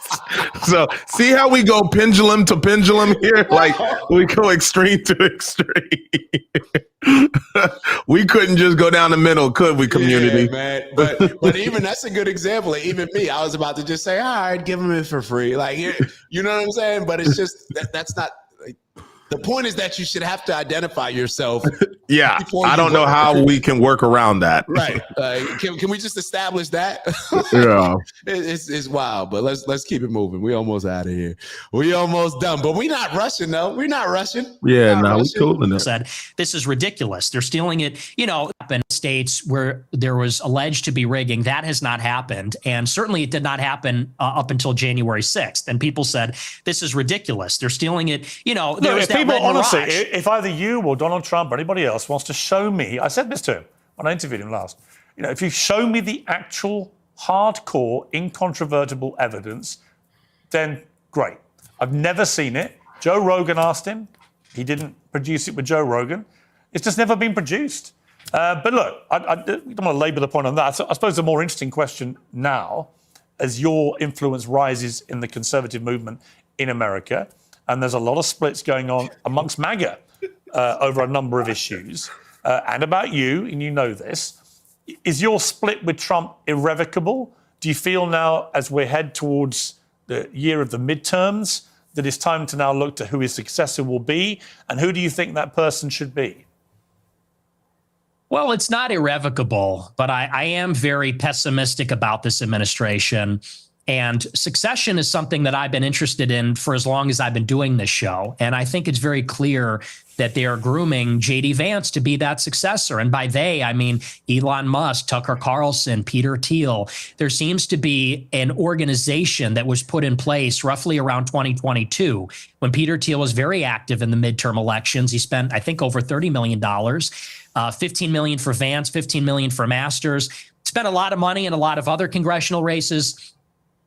So see how we go pendulum to pendulum here? Like we go extreme to extreme. We couldn't just go down the middle, could we, community? Yeah, man. But even that's a good example. Even me, I was about to just say, all right, give them it for free. Like, you know what I'm saying? But it's just, that's not, like, the point is that you should have to identify yourself. Yeah, I don't know how we can work around that. Right. Can we just establish that? Yeah. It's wild, but let's keep it moving. We almost out of here. We almost done, but we're not rushing, though. We're not rushing. Yeah, no, we're cool. Said this is ridiculous. They're stealing it. In states where there was alleged to be rigging, that has not happened, and certainly it did not happen up until January 6th. And people said this is ridiculous. They're stealing it. There was that red honestly, mirage. if either you or Donald Trump or anybody else wants to show me, I said this to him when I interviewed him last, if you show me the actual hardcore, incontrovertible evidence, then great. I've never seen it. Joe Rogan asked him. He didn't produce it with Joe Rogan. It's just never been produced. But look, I don't want to labour the point on that. So I suppose the more interesting question now, as your influence rises in the conservative movement in America, and there's a lot of splits going on amongst MAGA over a number of issues, and about you, and you know this. Is your split with Trump irrevocable? Do you feel now, as we head towards the year of the midterms, that it's time to now look to who his successor will be, and who do you think that person should be? Well, it's not irrevocable, but I am very pessimistic about this administration. And succession is something that I've been interested in for as long as I've been doing this show. And I think it's very clear that they are grooming J.D. Vance to be that successor. And by they, I mean Elon Musk, Tucker Carlson, Peter Thiel. There seems to be an organization that was put in place roughly around 2022 when Peter Thiel was very active in the midterm elections. He spent, I think, over $30 million, $15 million for Vance, $15 million for Masters, spent a lot of money in a lot of other congressional races.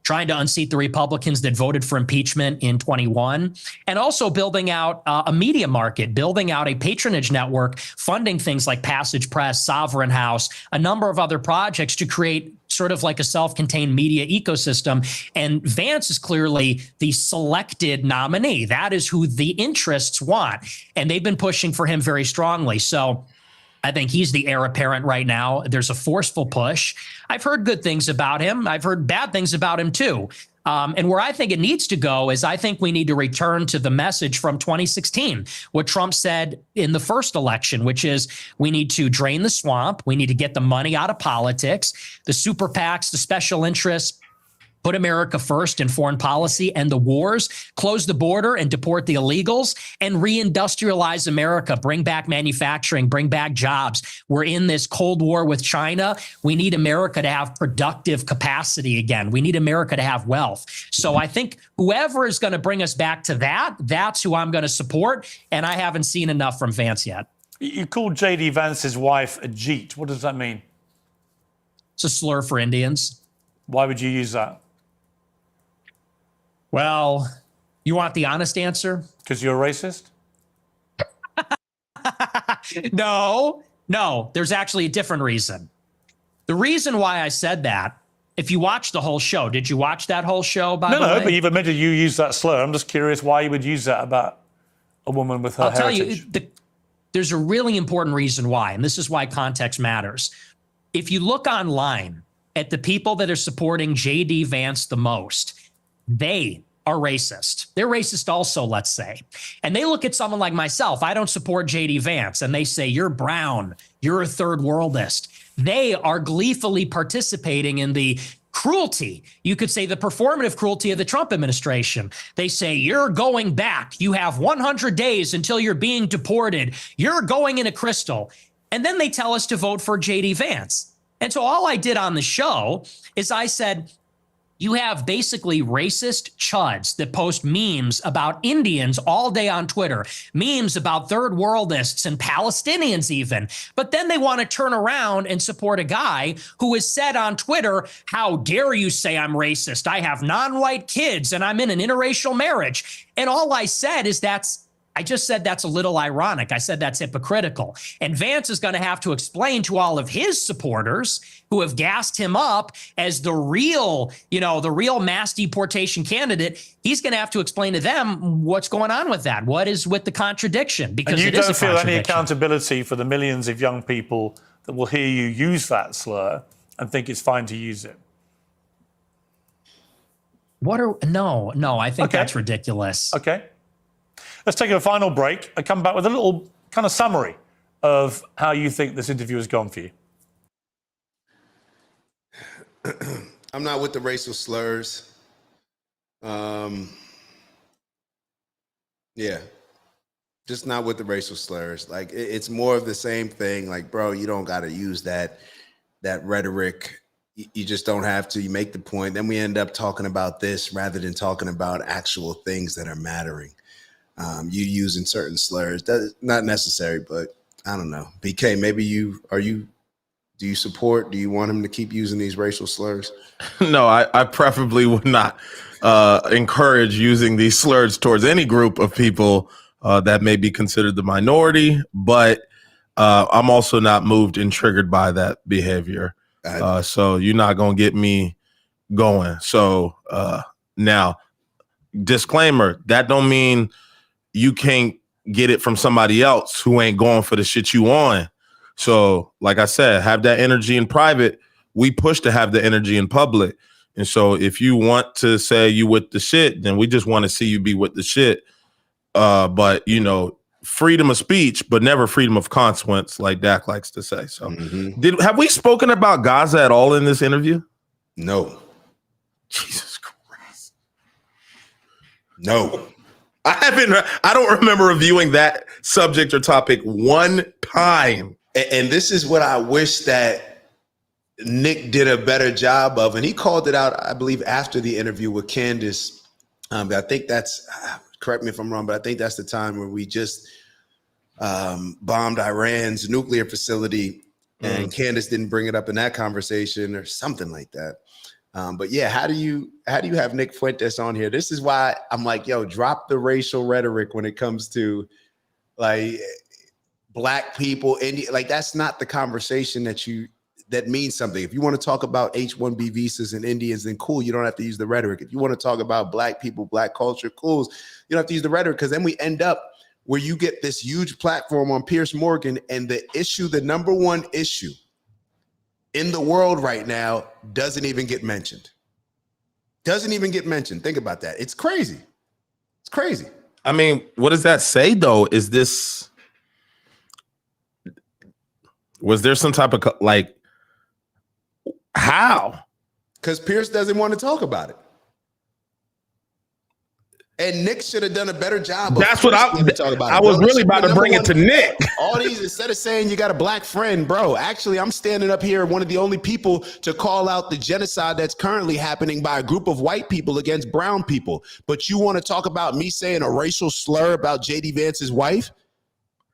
trying to unseat the Republicans that voted for impeachment in 21, and also building out a media market, building out a patronage network, funding things like Passage Press, Sovereign House, a number of other projects to create sort of like a self-contained media ecosystem. And Vance is clearly the selected nominee. That is who the interests want. And they've been pushing for him very strongly. So I think he's the heir apparent right now. There's a forceful push. I've heard good things about him. I've heard bad things about him too. And where I think it needs to go is I think we need to return to the message from 2016, what Trump said in the first election, which is we need to drain the swamp. We need to get the money out of politics, the super PACs, the special interests, put America first in foreign policy and the wars, close the border and deport the illegals, and reindustrialize America, bring back manufacturing, bring back jobs. We're in this Cold War with China. We need America to have productive capacity again. We need America to have wealth. So I think whoever is going to bring us back to that, that's who I'm going to support. And I haven't seen enough from Vance yet. You called J.D. Vance's wife a Jeet. What does that mean? It's a slur for Indians. Why would you use that? Well, you want the honest answer? Because you're a racist? No, there's actually a different reason. The reason why I said that, if you watched the whole show, did you watch that whole show, by the way? No, but you've admitted you used that slur. I'm just curious why you would use that about a woman with her heritage. I'll tell you, there's a really important reason why, and this is why context matters. If you look online at the people that are supporting J.D. Vance the most, they are racist. They're racist also, let's say. And they look at someone like myself. I don't support J.D. Vance. And they say, you're brown. You're a third worldist. They are gleefully participating in the cruelty. You could say the performative cruelty of the Trump administration. They say, you're going back. You have 100 days until you're being deported. You're going in a crystal. And then they tell us to vote for J.D. Vance. And so all I did on the show is I said, you have basically racist chuds that post memes about Indians all day on Twitter, memes about third worldists and Palestinians even. But then they want to turn around and support a guy who has said on Twitter, how dare you say I'm racist? I have non-white kids and I'm in an interracial marriage. And all I said is I just said that's a little ironic. I said that's hypocritical. And Vance is going to have to explain to all of his supporters who have gassed him up as the real mass deportation candidate. He's going to have to explain to them what's going on with that. What is with the contradiction? Because and you don't feel any accountability for the millions of young people that will hear you use that slur and think it's fine to use it. No, I think that's ridiculous. Okay. Let's take a final break and come back with a little kind of summary of how you think this interview has gone for you. I'm not with the racial slurs. Just not with the racial slurs. Like it's more of the same thing. Like, bro, you don't got to use that rhetoric. You just don't have to. You make the point. Then we end up talking about this rather than talking about actual things that are mattering. You using certain slurs, that's not necessary, but I don't know. BK, maybe do you want him to keep using these racial slurs? No, I preferably would not encourage using these slurs towards any group of people that may be considered the minority, but I'm also not moved and triggered by that behavior. So you're not going to get me going. So now, disclaimer, that don't mean you can't get it from somebody else who ain't going for the shit you on. So, like I said, have that energy in private. We push to have the energy in public. And so if you want to say you with the shit, then we just want to see you be with the shit. But, freedom of speech, but never freedom of consequence, like Dak likes to say. So have we spoken about Gaza at all in this interview? No. Jesus Christ. No. I don't remember reviewing that subject or topic one time. And this is what I wish that Nick did a better job of. And he called it out, I believe, after the interview with Candace. I think that's, correct me if I'm wrong, but I think that's the time where we just bombed Iran's nuclear facility and Candace didn't bring it up in that conversation or something like that. But yeah, how do you have Nick Fuentes on here? This is why I'm like, yo, drop the racial rhetoric when it comes to like black people. Like that's not the conversation that means something. If you want to talk about H-1B visas and Indians, then cool. You don't have to use the rhetoric. If you want to talk about black people, black culture, cool. You don't have to use the rhetoric, because then we end up where you get this huge platform on Piers Morgan, and the number one issue in the world right now doesn't even get mentioned. Doesn't even get mentioned. Think about that. It's crazy. It's crazy. I mean, what does that say though? Was there some type of like, how? Because Piers doesn't want to talk about it. And Nick should have done a better job. That's what I was really about to bring it to Nick. All these, instead of saying you got a black friend, bro, actually, I'm standing up here, one of the only people to call out the genocide that's currently happening by a group of white people against brown people. But you want to talk about me saying a racial slur about JD Vance's wife?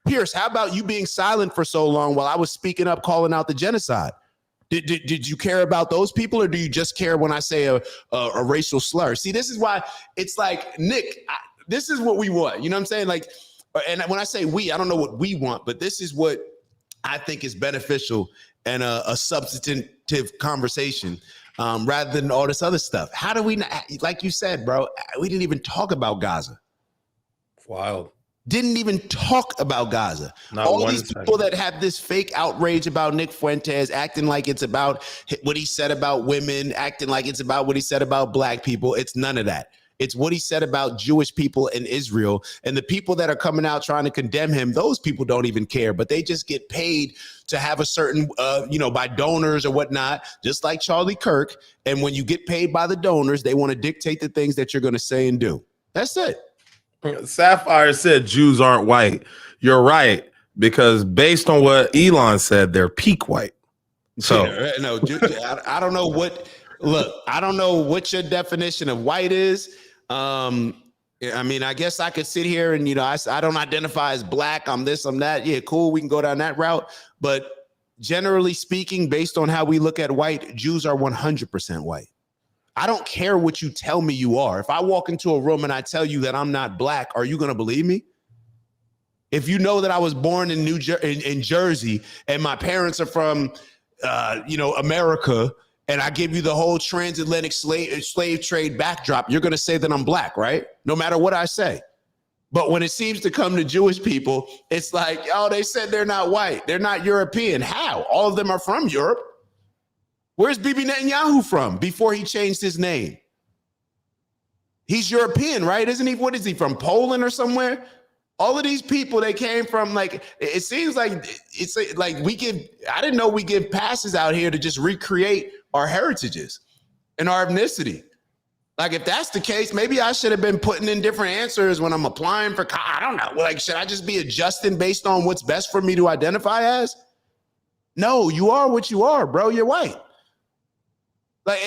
Piers, how about you being silent for so long while I was speaking up, calling out the genocide? Did you care about those people, or do you just care when I say a racial slur? See, this is why it's like, Nick, this is what we want. You know what I'm saying? Like, and when I say we, I don't know what we want, but this is what I think is beneficial and a substantive conversation rather than all this other stuff. How do we not, like you said, bro, we didn't even talk about Gaza. Wild. Didn't even talk about Gaza. All these people that have this fake outrage about Nick Fuentes, acting like it's about what he said about women, acting like it's about what he said about black people. It's none of that. It's what he said about Jewish people in Israel. And the people that are coming out trying to condemn him, those people don't even care, but they just get paid to have a certain, by donors or whatnot, just like Charlie Kirk. And when you get paid by the donors, they want to dictate the things that you're going to say and do. That's it. Sapphire said Jews aren't white. You're right, because based on what Elon said, they're peak white. So no, I don't know what. Look, I don't know what your definition of white is. I mean, I guess I could sit here and I don't identify as black. I'm this, I'm that. Yeah, cool. We can go down that route. But generally speaking, based on how we look at white, Jews are 100% white. I don't care what you tell me you are. If I walk into a room and I tell you that I'm not black, are you going to believe me? If you know that I was born in in Jersey and my parents are from, America, and I give you the whole transatlantic slave trade backdrop, you're going to say that I'm black, right? No matter what I say. But when it seems to come to Jewish people, it's like, oh, they said they're not white. They're not European. How? All of them are from Europe. Where's Bibi Netanyahu from before he changed his name? He's European, right? Isn't he? What is he, from Poland or somewhere? All of these people, they came from, like, it seems like it's like I didn't know we give passes out here to just recreate our heritages and our ethnicity. Like, if that's the case, maybe I should have been putting in different answers when I'm applying for, I don't know. Like, should I just be adjusting based on what's best for me to identify as? No, you are what you are, bro. You're white. Like,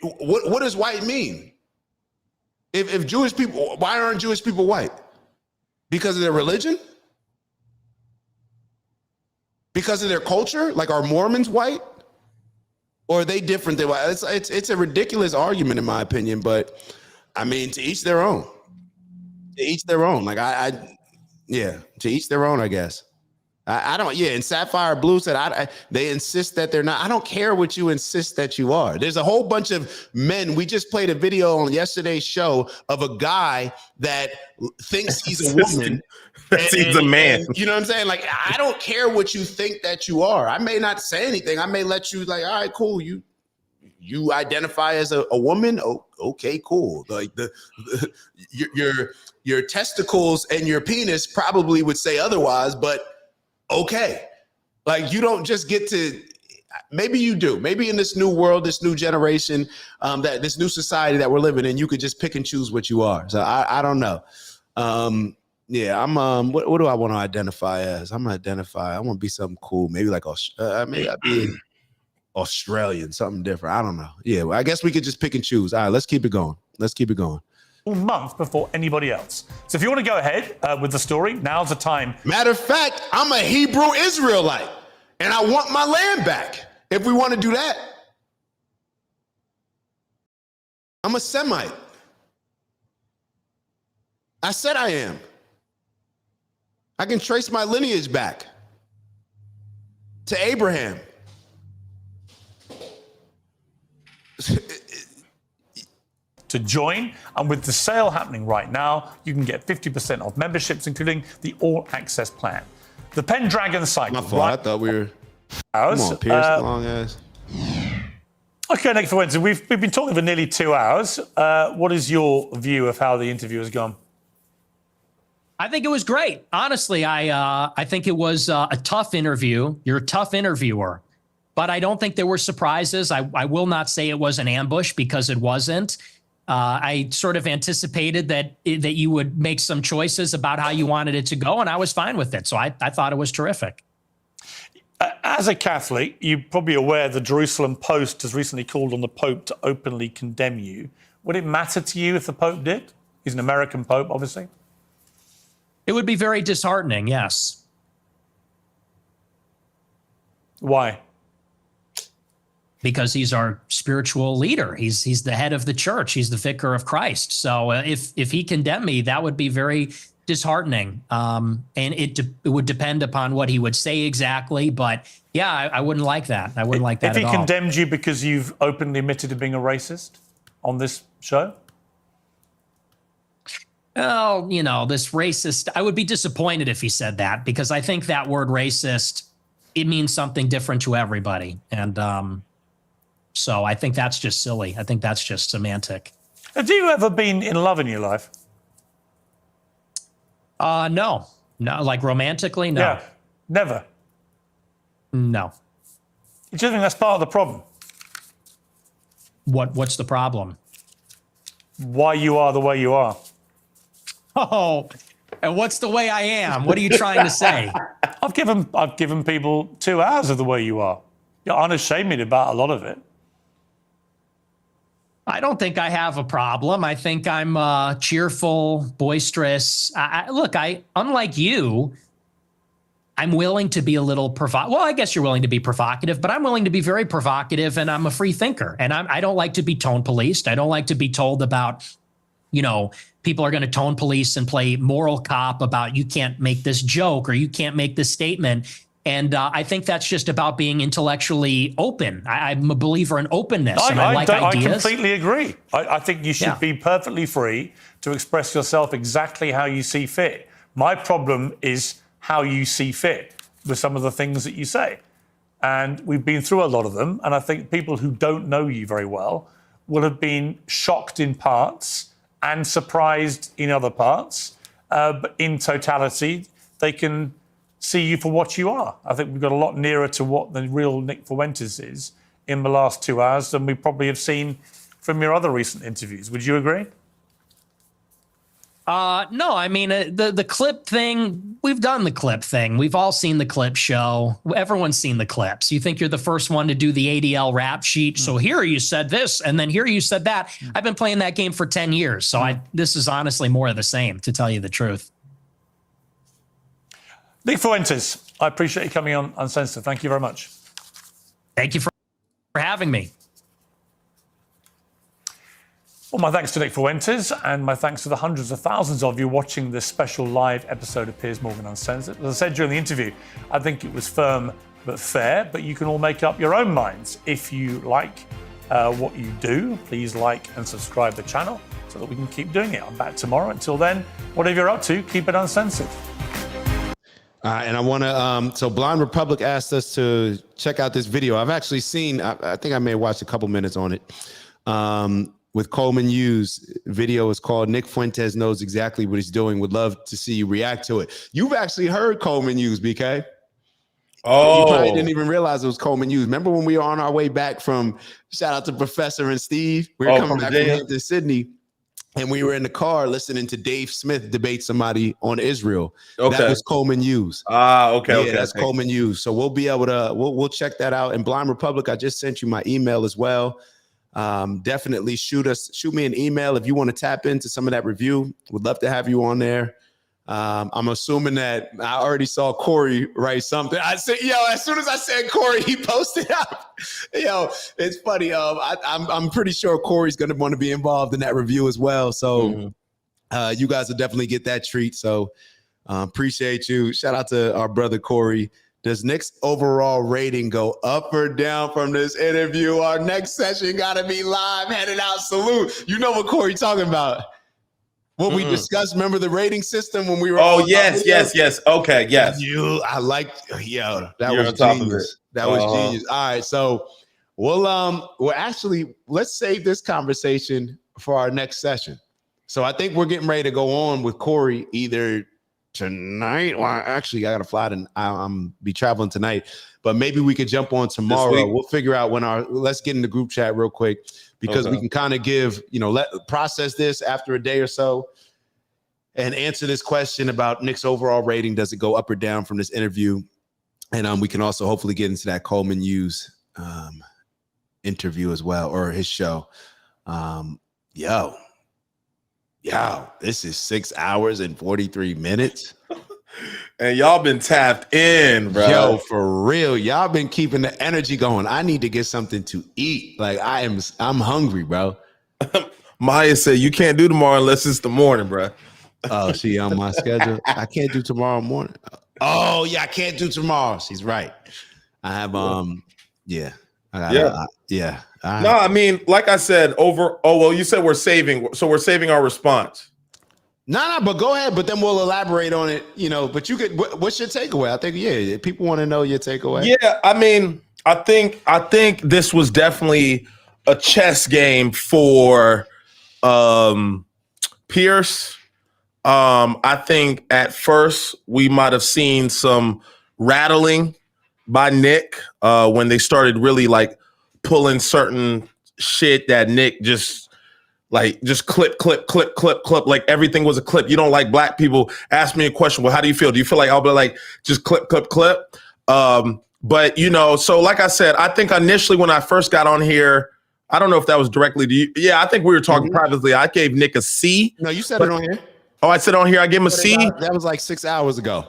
what does white mean? If Jewish people, why aren't Jewish people white? Because of their religion? Because of their culture? Like, are Mormons white? Or are they different than white? It's a ridiculous argument in my opinion, but I mean, to each their own. To each their own. Like, to each their own, I guess. I don't, and Sapphire Blue said, they insist that they're not. I don't care what you insist that you are. There's a whole bunch of men. We just played a video on yesterday's show of a guy that thinks he's a woman. He's a man. And, you know what I'm saying? Like, I don't care what you think that you are. I may not say anything. I may let you, like, all right, cool. You identify as a woman? Oh, okay, cool. Like, your testicles and your penis probably would say otherwise, but okay. Like, you don't just get to, maybe you do. Maybe in this new world, this new generation, that this new society that we're living in, you could just pick and choose what you are. So I don't know. I'm what do I want to identify as? I want to be something cool. Maybe like maybe I'd be Australian, something different. I don't know. Yeah, well, I guess we could just pick and choose. All right, let's keep it going. Month before anybody else. So if you want to go ahead with the story, now's the time. Matter of fact, I'm a Hebrew Israelite and I want my land back. If we want to do that. I'm a Semite. I said I am. I can trace my lineage back to Abraham. To join, and with the sale happening right now, you can get 50% off memberships, including the all-access plan. The Pendragon cycle. My fault. Right? I thought we were. Hours. Come on, Piers, long ass. Okay, Nick Fuentes, we've been talking for nearly 2 hours. What is your view of how the interview has gone? I think it was great. Honestly, I think it was a tough interview. You're a tough interviewer, but I don't think there were surprises. I will not say it was an ambush because it wasn't. I sort of anticipated that you would make some choices about how you wanted it to go, and I was fine with it. So I thought it was terrific. As a Catholic, you're probably aware the Jerusalem Post has recently called on the Pope to openly condemn you. Would it matter to you if the Pope did? He's an American Pope, obviously. It would be very disheartening, yes. Why? Because he's our spiritual leader. He's the head of the church. He's the vicar of Christ. So if he condemned me, that would be very disheartening. And it would depend upon what he would say exactly. But yeah, I wouldn't like that. I wouldn't like that at all. If he condemned you because you've openly admitted to being a racist on this show? Oh, this racist. I would be disappointed if he said that, because I think that word racist, it means something different to everybody. And so I think that's just silly. I think that's just semantic. Have you ever been in love in your life? No, like romantically, no. Yeah, never. No. Do you think that's part of the problem? What's the problem? Why you are the way you are. Oh, and what's the way I am? What are you trying to say? I've given people 2 hours of the way you are. You're unashamed about a lot of it. I don't think I have a problem. I think I'm cheerful, boisterous. Unlike you, I'm willing to be a little provocative. Well, I guess you're willing to be provocative, but I'm willing to be very provocative, and I'm a free thinker. And I don't like to be tone policed. I don't like to be told about, people are going to tone police and play moral cop about you can't make this joke or you can't make this statement. And I think that's just about being intellectually open. I'm a believer in openness, and I like ideas. I completely agree. I think you should be perfectly free to express yourself exactly how you see fit. My problem is how you see fit with some of the things that you say. And we've been through a lot of them. And I think people who don't know you very well will have been shocked in parts and surprised in other parts. But in totality, they can see you for what you are. I think we've got a lot nearer to what the real Nick Fuentes is in the last 2 hours than we probably have seen from your other recent interviews. Would you agree? No, I mean, the clip thing, we've done the clip thing. We've all seen the clip show. Everyone's seen the clips. You think you're the first one to do the ADL rap sheet. So here you said this, and then here you said that. I've been playing that game for 10 years. So this is honestly more of the same, to tell you the truth. Nick Fuentes, I appreciate you coming on Uncensored. Thank you very much. Thank you for having me. Well, my thanks to Nick Fuentes, and my thanks to the hundreds of thousands of you watching this special live episode of Piers Morgan Uncensored. As I said during the interview, I think it was firm but fair, but you can all make up your own minds. If you like what you do, please like and subscribe the channel so that we can keep doing it. I'm back tomorrow. Until then, whatever you're up to, keep it uncensored. And I want to, so Blind Republic asked us to check out this video. I've actually seen, I think I may have watched a couple minutes on it, with Coleman Hughes. Video is called Nick Fuentes Knows Exactly What He's Doing. Would love to see you react to it. You've actually heard Coleman Hughes, BK. Oh. You probably didn't even realize it was Coleman Hughes. Remember when we were on our way back from, shout out to Professor and Steve? We were coming back from Hampton, Sydney. And we were in the car listening to Dave Smith debate somebody on Israel. Okay. That was Coleman Hughes. Okay. That's Coleman Hughes. So we'll be able to, we'll check that out. And Blind Republic, I just sent you my email as well. Definitely shoot me an email if you want to tap into some of that review. Would love to have you on there. I'm assuming that I already saw Corey write something. I said, yo, as soon as I said Corey, he posted up. Yo, it's funny. I'm pretty sure Corey's going to want to be involved in that review as well. So you guys will definitely get that treat. So appreciate you. Shout out to our brother Corey. Does Nick's overall rating go up or down from this interview? Our next session got to be live. Headed out. Salute. You know what Corey talking about. What we discussed, remember the rating system when we were yes. Okay, yes. That was genius. That was genius. All right, so we'll actually, let's save this conversation for our next session. So I think we're getting ready to go on with Corey either tonight, or actually I got to fly to, I'm be traveling tonight, but maybe we could jump on tomorrow. We'll figure out when let's get in the group chat real quick, because we can kind of give, process this after a day or so and answer this question about Nick's overall rating. Does it go up or down from this interview? And we can also hopefully get into that Coleman Hughes interview as well, or his show. Yo, this is 6 hours and 43 minutes. And y'all been tapped in, bro. Yo, for real. Y'all been keeping the energy going. I need to get something to eat. Like I'm hungry, bro. Maya said you can't do tomorrow unless it's the morning, bro. Oh, she on my schedule. I can't do tomorrow morning. Oh, yeah, I can't do tomorrow. She's right. I have No, I mean, like I said, you said we're saving, so we're saving our response. No, but go ahead. But then we'll elaborate on it, but you could, what's your takeaway? I think, people want to know your takeaway. Yeah, I mean, I think this was definitely a chess game for Pierce. I think at first we might have seen some rattling by Nick when they started really like pulling certain shit that Nick just clip, like everything was a clip. You don't like black people. Ask me a question. Well, how do you feel? Do you feel like I'll be like just clip? But so like I said, I think initially when I first got on here, I don't know if that was directly to you. Yeah, I think we were talking privately. I gave Nick a C. No, you said it on here. Oh, I said on here, I gave him a C? That was like 6 hours ago.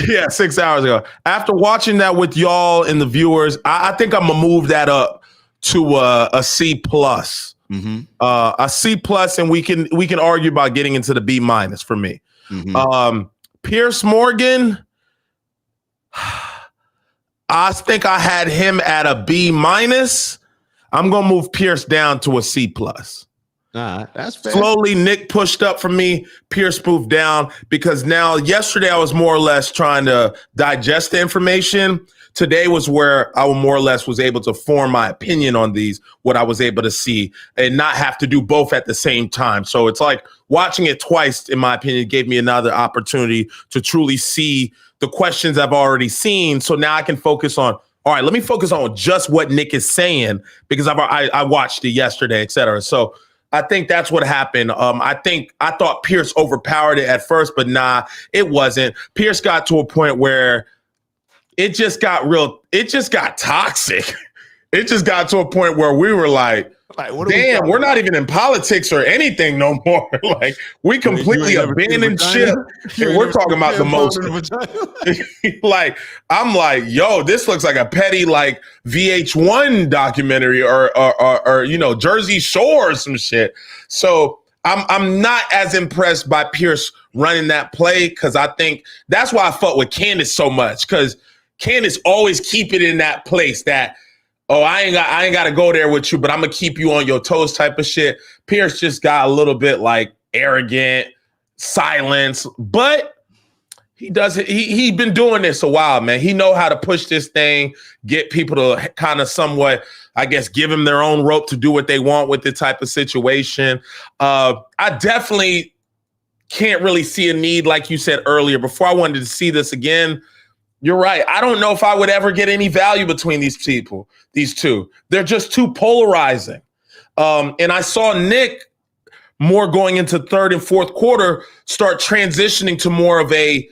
Yeah, 6 hours ago. After watching that with y'all and the viewers, I think I'm going to move that up to a C+. A C+, and we can argue about getting into the B- for me. Piers Morgan, I think I had him at a B-. I'm going to move Pierce down to a C+. That's fair. Slowly, Nick pushed up for me. Pierce moved down, because now yesterday I was more or less trying to digest the information. Today was where I more or less was able to form my opinion on what I was able to see, and not have to do both at the same time. So it's like watching it twice, in my opinion, gave me another opportunity to truly see the questions I've already seen. So now I can focus on, all right, let me focus on just what Nick is saying, because I watched it yesterday, et cetera. So I think that's what happened. I thought Pierce overpowered it at first, but nah, it wasn't. Pierce got to a point where it just got toxic. It just got to a point where we were like, damn, we're not even in politics or anything no more. Like, we completely abandoned shit. And we're talking about the most. Like, I'm like, yo, this looks like a petty like VH1 documentary or Jersey Shore or some shit. So I'm not as impressed by Pierce running that play, because I think that's why I fought with Candace so much, because Candace always keep it in that place that, oh, I ain't got to go there with you, but I'm gonna keep you on your toes type of shit. Pierce just got a little bit like arrogant, silence, but he does it. He been doing this a while, man. He know how to push this thing, get people to kind of somewhat, I guess, give him their own rope to do what they want with the type of situation. I definitely can't really see a need, like you said earlier, before I wanted to see this again. You're right. I don't know if I would ever get any value between these two. They're just too polarizing. And I saw Nick more going into third and fourth quarter start transitioning to more of a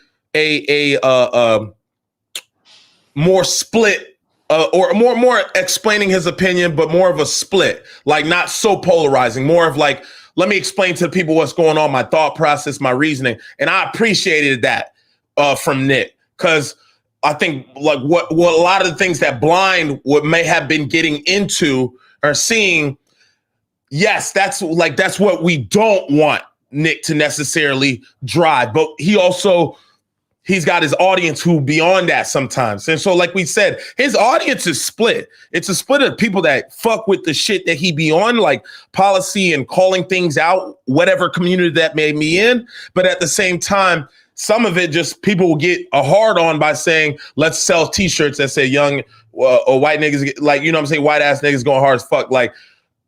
more split or more explaining his opinion, but more of a split, like not so polarizing, more of like, let me explain to the people what's going on, my thought process, my reasoning. And I appreciated that from Nick, because I think like what a lot of the things that blind what may have been getting into or seeing, yes, that's what we don't want Nick to necessarily drive. But he's got his audience who beyond that sometimes. And so, like we said, his audience is split. It's a split of people that fuck with the shit that he be on, like policy and calling things out, whatever community that may be in. But at the same time, some of it just people will get a hard on by saying, let's sell t-shirts that say young or white niggas, like, you know what I'm saying? White ass niggas going hard as fuck. Like,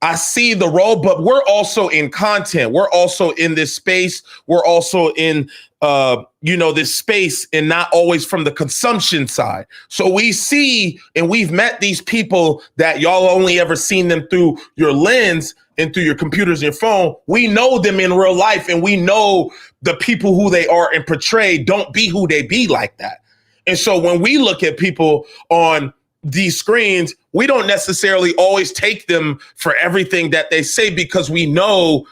I see the role, but we're also in content. We're also in this space. We're also in, this space and not always from the consumption side. So we see and we've met these people that y'all only ever seen them through your lens and through your computers and your phone. We know them in real life, and we know the people who they are and portray don't be who they be like that. And so when we look at people on these screens, we don't necessarily always take them for everything that they say, because we know,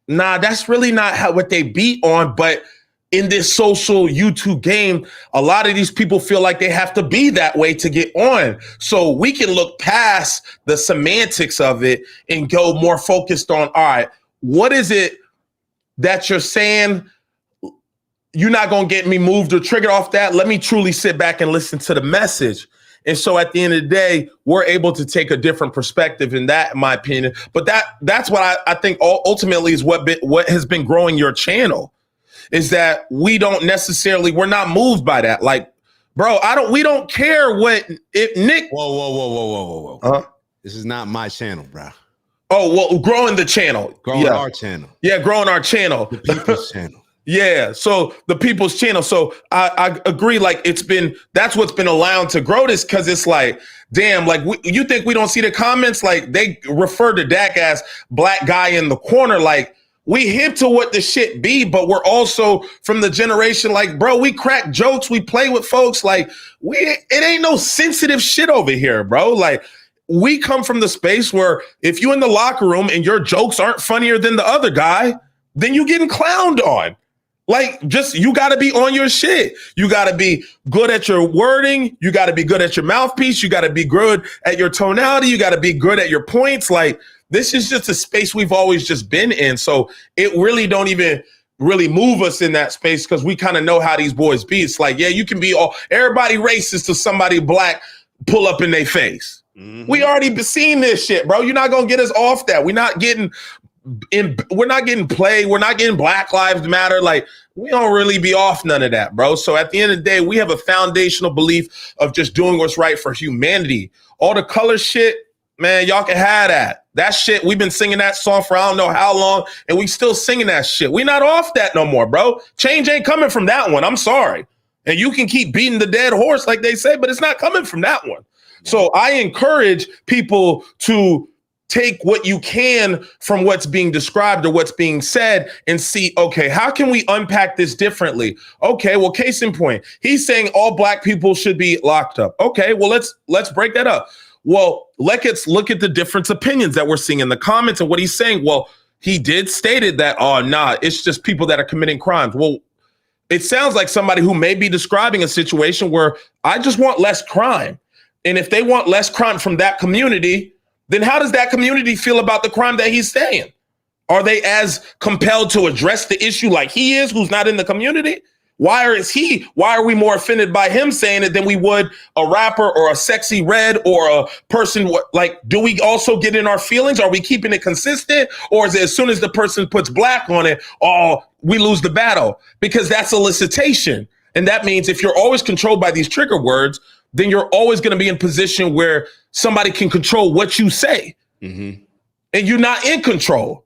that's really not what they beat on. But in this social YouTube game, a lot of these people feel like they have to be that way to get on. So we can look past the semantics of it and go more focused on, all right, what is it that you're saying? You're not going to get me moved or triggered off that. Let me truly sit back and listen to the message. And so at the end of the day, we're able to take a different perspective in that, in my opinion. But that's what I think ultimately is what has been growing your channel, is that we're not moved by that. Like, bro, we don't care what Nick. Whoa. This is not my channel, bro. Oh, well, growing the channel. Growing our channel. Yeah, growing our channel. The people's channel. Yeah, so the people's channel. So I agree. Like, that's what's been allowed to grow this, because it's like, damn, like you think we don't see the comments? Like, they refer to Dak as black guy in the corner. Like, we hip to what the shit be, but we're also from the generation, like, bro, we crack jokes, we play with folks. Like, it ain't no sensitive shit over here, bro. Like, we come from the space where if you in the locker room and your jokes aren't funnier than the other guy, then you getting clowned on. Like, you got to be on your shit. You got to be good at your wording. You got to be good at your mouthpiece. You got to be good at your tonality. You got to be good at your points. Like, this is just a space we've always just been in. So it really don't even really move us in that space, because we kind of know how these boys be. It's like, yeah, you can be everybody racist to somebody black pull up in their face. Mm-hmm. We already seen this shit, bro. You're not going to get us off that. We're not getting play. We're not getting Black Lives Matter. Like, we don't really be off none of that, bro. So at the end of the day, we have a foundational belief of just doing what's right for humanity. All the color shit, man, y'all can have that. That shit, we've been singing that song for I don't know how long, and we still singing that shit. We not off that no more, bro. Change ain't coming from that one. I'm sorry. And you can keep beating the dead horse like they say, but it's not coming from that one. So I encourage people to take what you can from what's being described or what's being said and see, okay, how can we unpack this differently? Okay, well, case in point, he's saying all black people should be locked up. Okay, well, let's break that up. Well, let's look at the different opinions that we're seeing in the comments and what he's saying. Well, he did stated that, it's just people that are committing crimes. Well, it sounds like somebody who may be describing a situation where I just want less crime. And if they want less crime from that community, then how does that community feel about the crime that he's saying? Are they as compelled to address the issue like he is, who's not in the community? Why are we more offended by him saying it than we would a rapper or a sexy red or a person? Like, do we also get in our feelings? Are we keeping it consistent? Or is it as soon as the person puts black on it, we lose the battle? Because that's elicitation. And that means if you're always controlled by these trigger words, then you're always going to be in position where somebody can control what you say. Mm-hmm. And you're not in control.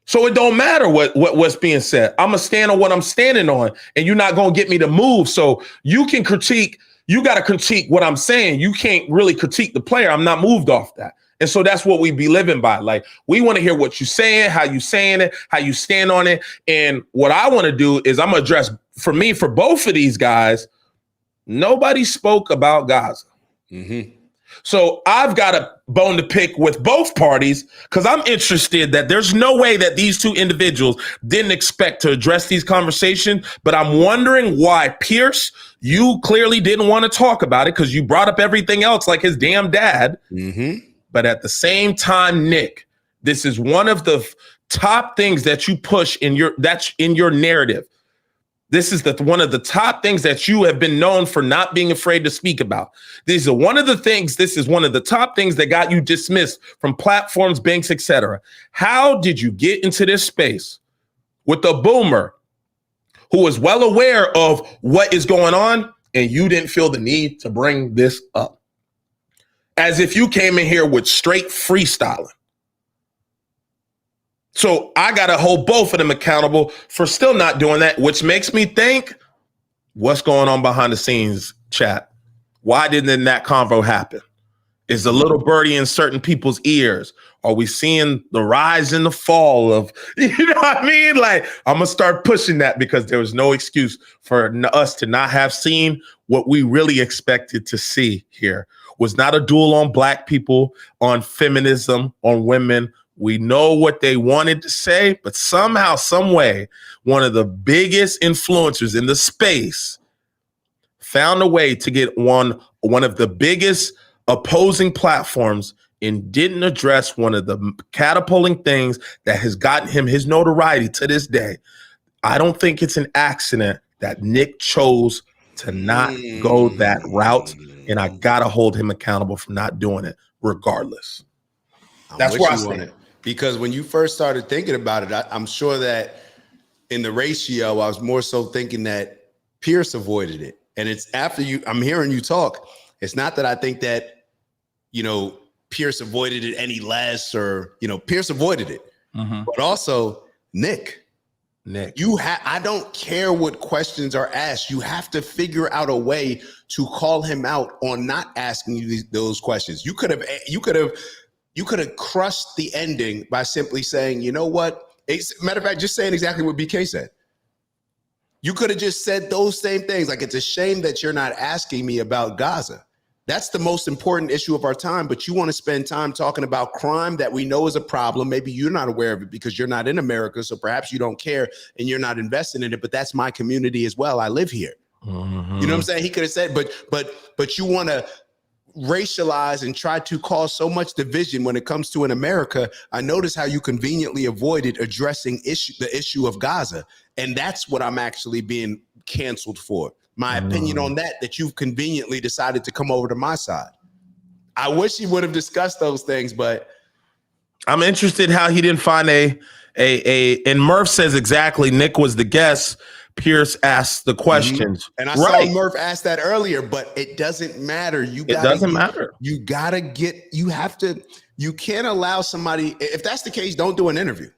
So it don't matter what's being said. I'm going to stand on what I'm standing on, and you're not going to get me to move. So you can critique. You got to critique what I'm saying. You can't really critique the player. I'm not moved off that. And so that's what we be living by. Like, we want to hear what you're saying, how you saying it, how you stand on it. And what I want to do is I'm going to address, for both of these guys, nobody spoke about Gaza. Mm-hmm. So I've got a bone to pick with both parties because I'm interested that there's no way that these two individuals didn't expect to address these conversations. But I'm wondering why, Pierce, you clearly didn't want to talk about it because you brought up everything else like his damn dad. Mm-hmm. But at the same time, Nick, this is one of the top things that you push in your narrative. This is one of the top things that you have been known for not being afraid to speak about. This is one of the top things that got you dismissed from platforms, banks, etc. How did you get into this space with a boomer who is well aware of what is going on and you didn't feel the need to bring this up? As if you came in here with straight freestyling. So I got to hold both of them accountable for still not doing that, which makes me think, what's going on behind the scenes, chat? Why didn't that convo happen? Is the little birdie in certain people's ears? Are we seeing the rise and the fall of, you know what I mean? Like, I'm going to start pushing that because there was no excuse for us to not have seen what we really expected to see here. Was not a duel on black people, on feminism, on women. We know what they wanted to say, but somehow, some way, one of the biggest influencers in the space found a way to get one of the biggest opposing platforms and didn't address one of the catapulting things that has gotten him his notoriety to this day. I don't think it's an accident that Nick chose to not go that route, and I gotta hold him accountable for not doing it regardless. That's where I stand. Because when you first started thinking about it, I'm sure that in the ratio, I was more so thinking that Pierce avoided it. And it's after I'm hearing you talk. It's not that I think that, Pierce avoided it any less or, Pierce avoided it. Mm-hmm. But also, Nick, I don't care what questions are asked. You have to figure out a way to call him out on not asking you those questions. You could have crushed the ending by simply saying, you know what? Matter of fact, just saying exactly what BK said. You could have just said those same things. Like, it's a shame that you're not asking me about Gaza. That's the most important issue of our time, but you want to spend time talking about crime that we know is a problem. Maybe you're not aware of it because you're not in America, so perhaps you don't care and you're not invested in it, but that's my community as well. I live here. Mm-hmm. You know what I'm saying? He could have said, but you want to racialize and try to cause so much division when it comes to in America. I notice how you conveniently avoided addressing the issue of Gaza. And that's what I'm actually being canceled for. My opinion on that you've conveniently decided to come over to my side. I wish he would have discussed those things, but I'm interested how he didn't find and Murph says exactly, Nick was the guest. Pierce asked the questions. And I saw Murph ask that earlier, but it doesn't matter. You can't allow somebody, if that's the case, don't do an interview.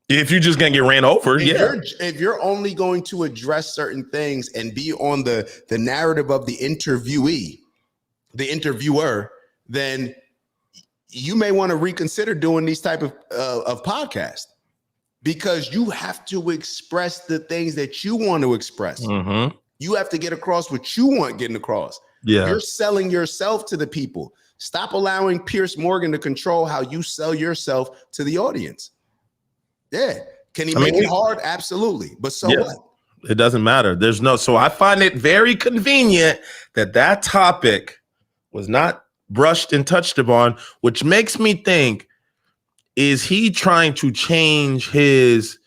If you're just going to get ran over, if you're only going to address certain things and be on the narrative of the interviewee, the interviewer, then you may want to reconsider doing these type of podcasts. Because you have to express the things that you want to express. Mm-hmm. You have to get across what you want getting across. Yeah. You're selling yourself to the people. Stop allowing Piers Morgan to control how you sell yourself to the audience. Yeah. Can he make it hard? Absolutely. But what? It doesn't matter. So I find it very convenient that topic was not brushed and touched upon, which makes me think, is he trying to change his?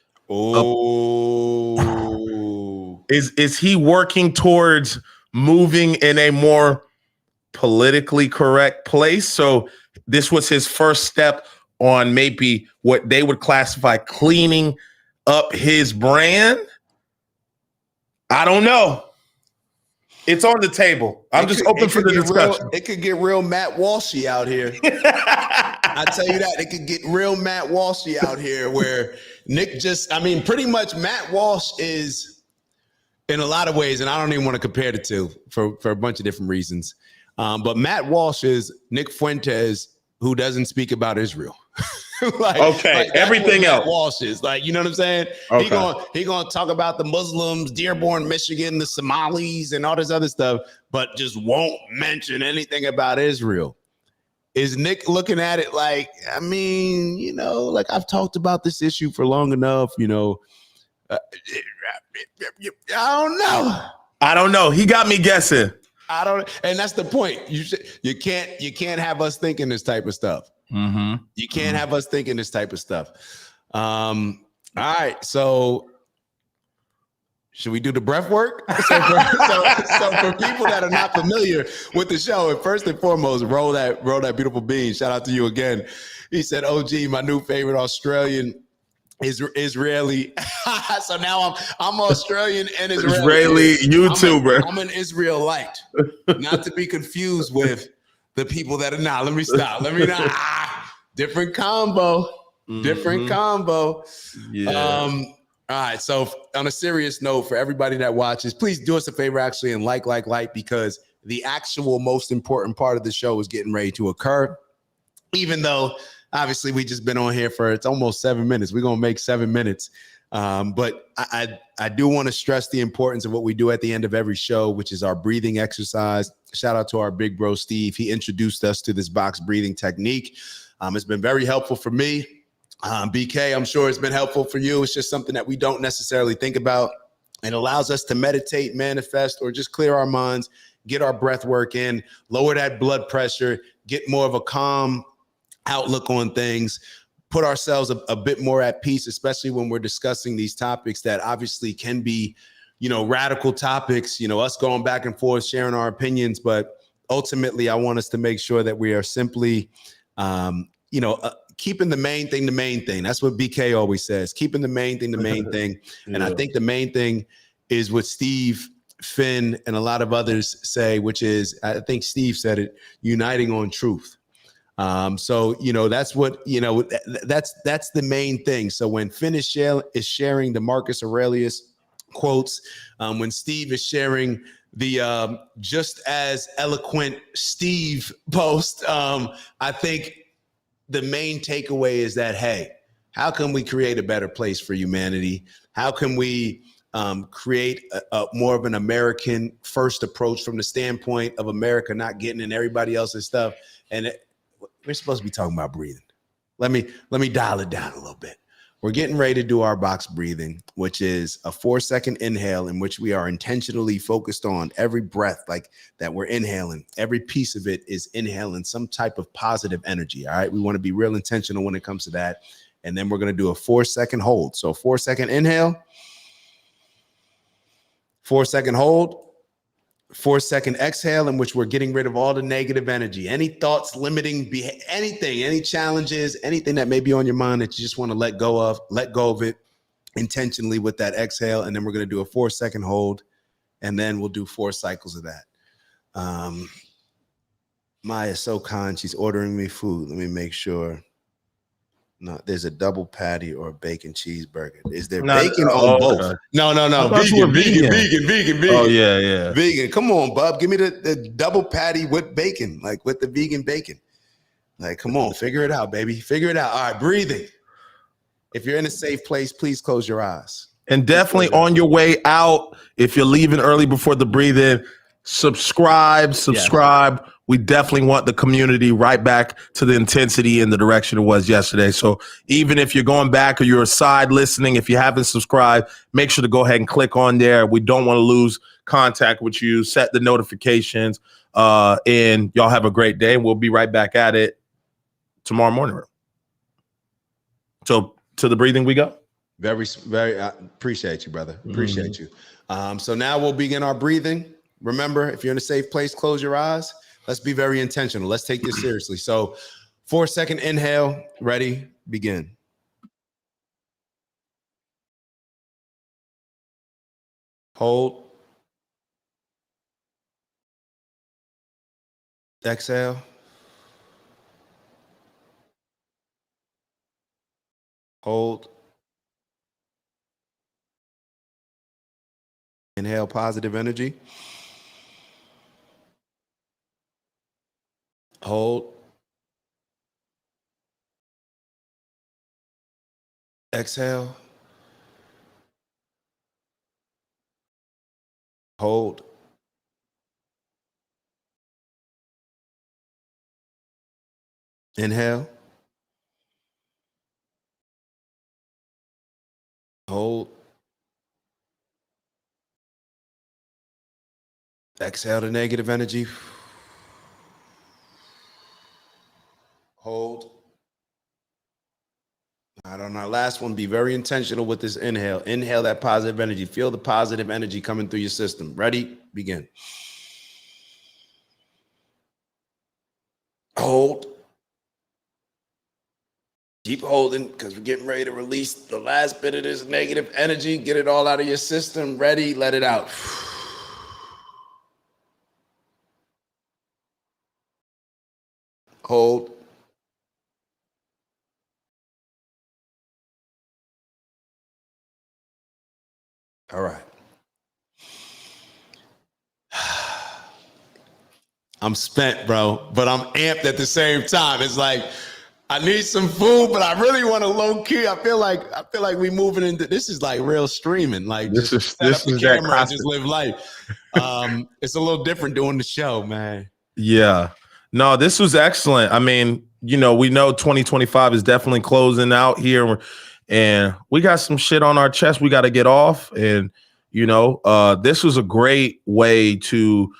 Is he working towards moving in a more politically correct place? So this was his first step on maybe what they would classify cleaning up his brand. I don't know. It's on the table. I'm just open for the discussion. It could get real Matt Walshy out here. I tell you that. It could get real Matt Walshy out here where Nick pretty much Matt Walsh is, in a lot of ways, and I don't even want to compare the two for a bunch of different reasons. But Matt Walsh is Nick Fuentes, who doesn't speak about Israel. Everything else. Walsh is you know what I'm saying? Okay. He gonna talk about the Muslims, Dearborn, Michigan, the Somalis, and all this other stuff, but just won't mention anything about Israel. Is Nick looking at it like, I mean, you know, like I've talked about this issue for long enough, you know. I don't know. I don't know. He got me guessing. I don't, and that's the point. You can't have us thinking this type of stuff. Mm-hmm. You can't have us thinking this type of stuff. All right, so should we do the breath work? So for people that are not familiar with the show, and first and foremost, roll that beautiful bean. Shout out to you again. He said, "OG, my new favorite Australian Israeli." So now I'm Australian and Israeli YouTuber. I'm an Israelite, not to be confused with the people that are not. Let me stop. Different combo. Different combo. Yeah. All right. So on a serious note, for everybody that watches, please do us a favor actually and like, because the actual most important part of the show is getting ready to occur. Even though obviously we just been on here for it's almost 7 minutes. We're gonna make 7 minutes. But I do want to stress the importance of what we do at the end of every show, which is our breathing exercise. Shout out to our big bro Steve. He introduced us to this box breathing technique. It's been very helpful for me. BK, I'm sure it's been helpful for you. It's just something that we don't necessarily think about. It allows us to meditate, manifest, or just clear our minds, get our breath work in, lower that blood pressure, get more of a calm outlook on things, put ourselves a bit more at peace, especially when we're discussing these topics that obviously can be, you know, radical topics, you know, us going back and forth, sharing our opinions. But ultimately, I want us to make sure that we are simply, keeping the main thing the main thing. That's what BK always says, keeping the main thing the main thing. And I think the main thing is what Steve, Finn, and a lot of others say, which is, I think Steve said it, uniting on truth. So, you know, that's what, you know, that's the main thing. So when Finn is sharing the Marcus Aurelius quotes, when Steve is sharing the just as eloquent Steve post, I think the main takeaway is that, hey, how can we create a better place for humanity? How can we create a more of an American first approach from the standpoint of America not getting in everybody else's stuff? And we're supposed to be talking about breathing. Let me dial it down a little bit. We're getting ready to do our box breathing, which is a 4-second inhale in which we are intentionally focused on every breath like that we're inhaling. Every piece of it is inhaling some type of positive energy. All right. We want to be real intentional when it comes to that. And then we're going to do a 4-second hold. So 4-second inhale, 4-second hold, 4-second exhale, in which we're getting rid of all the negative energy, any thoughts, limiting anything, any challenges, anything that may be on your mind that you just want to let go of it intentionally with that exhale. And then we're going to do a 4-second hold, and then we'll do 4 cycles of that. Maya's so kind. She's ordering me food. Let me make sure. No, there's a double patty or a bacon cheeseburger. Is there bacon on both? Okay. No. Vegan. Oh, yeah. Vegan. Come on, bub. Give me the double patty with bacon, like with the vegan bacon. Like, come on, figure it out, baby. Figure it out. All right, breathing. If you're in a safe place, please close your eyes. And definitely on your way out, if you're leaving early before the breathing, subscribe. Yeah. We definitely want the community right back to the intensity and the direction it was yesterday. So even if you're going back or you're aside listening, if you haven't subscribed, make sure to go ahead and click on there. We don't want to lose contact with you. Set the notifications, and y'all have a great day. We'll be right back at it tomorrow morning. So to the breathing we go. Very, very appreciate you, brother. Appreciate you. So now we'll begin our breathing. Remember, if you're in a safe place, close your eyes. Let's be very intentional. Let's take this seriously. So 4-second inhale. Ready? Begin. Hold. Exhale. Hold. Inhale positive energy. Hold. Exhale. Hold. Inhale. Hold. Exhale the negative energy. Hold. All right, on our last one, be very intentional with this inhale. Inhale that positive energy. Feel the positive energy coming through your system. Ready? Begin. Hold. Keep holding because we're getting ready to release the last bit of this negative energy. Get it all out of your system. Ready? Let it out. Hold. All right. I'm spent, bro, but I'm amped at the same time. It's like I need some food, but I really want to low key. I feel like we moving into this is like real streaming. Like This just is set up the that camera and just live life. It's a little different doing the show, man. Yeah. No, this was excellent. I mean, we know 2025 is definitely closing out here, and we got some shit on our chest we got to get off. And, this was a great way to,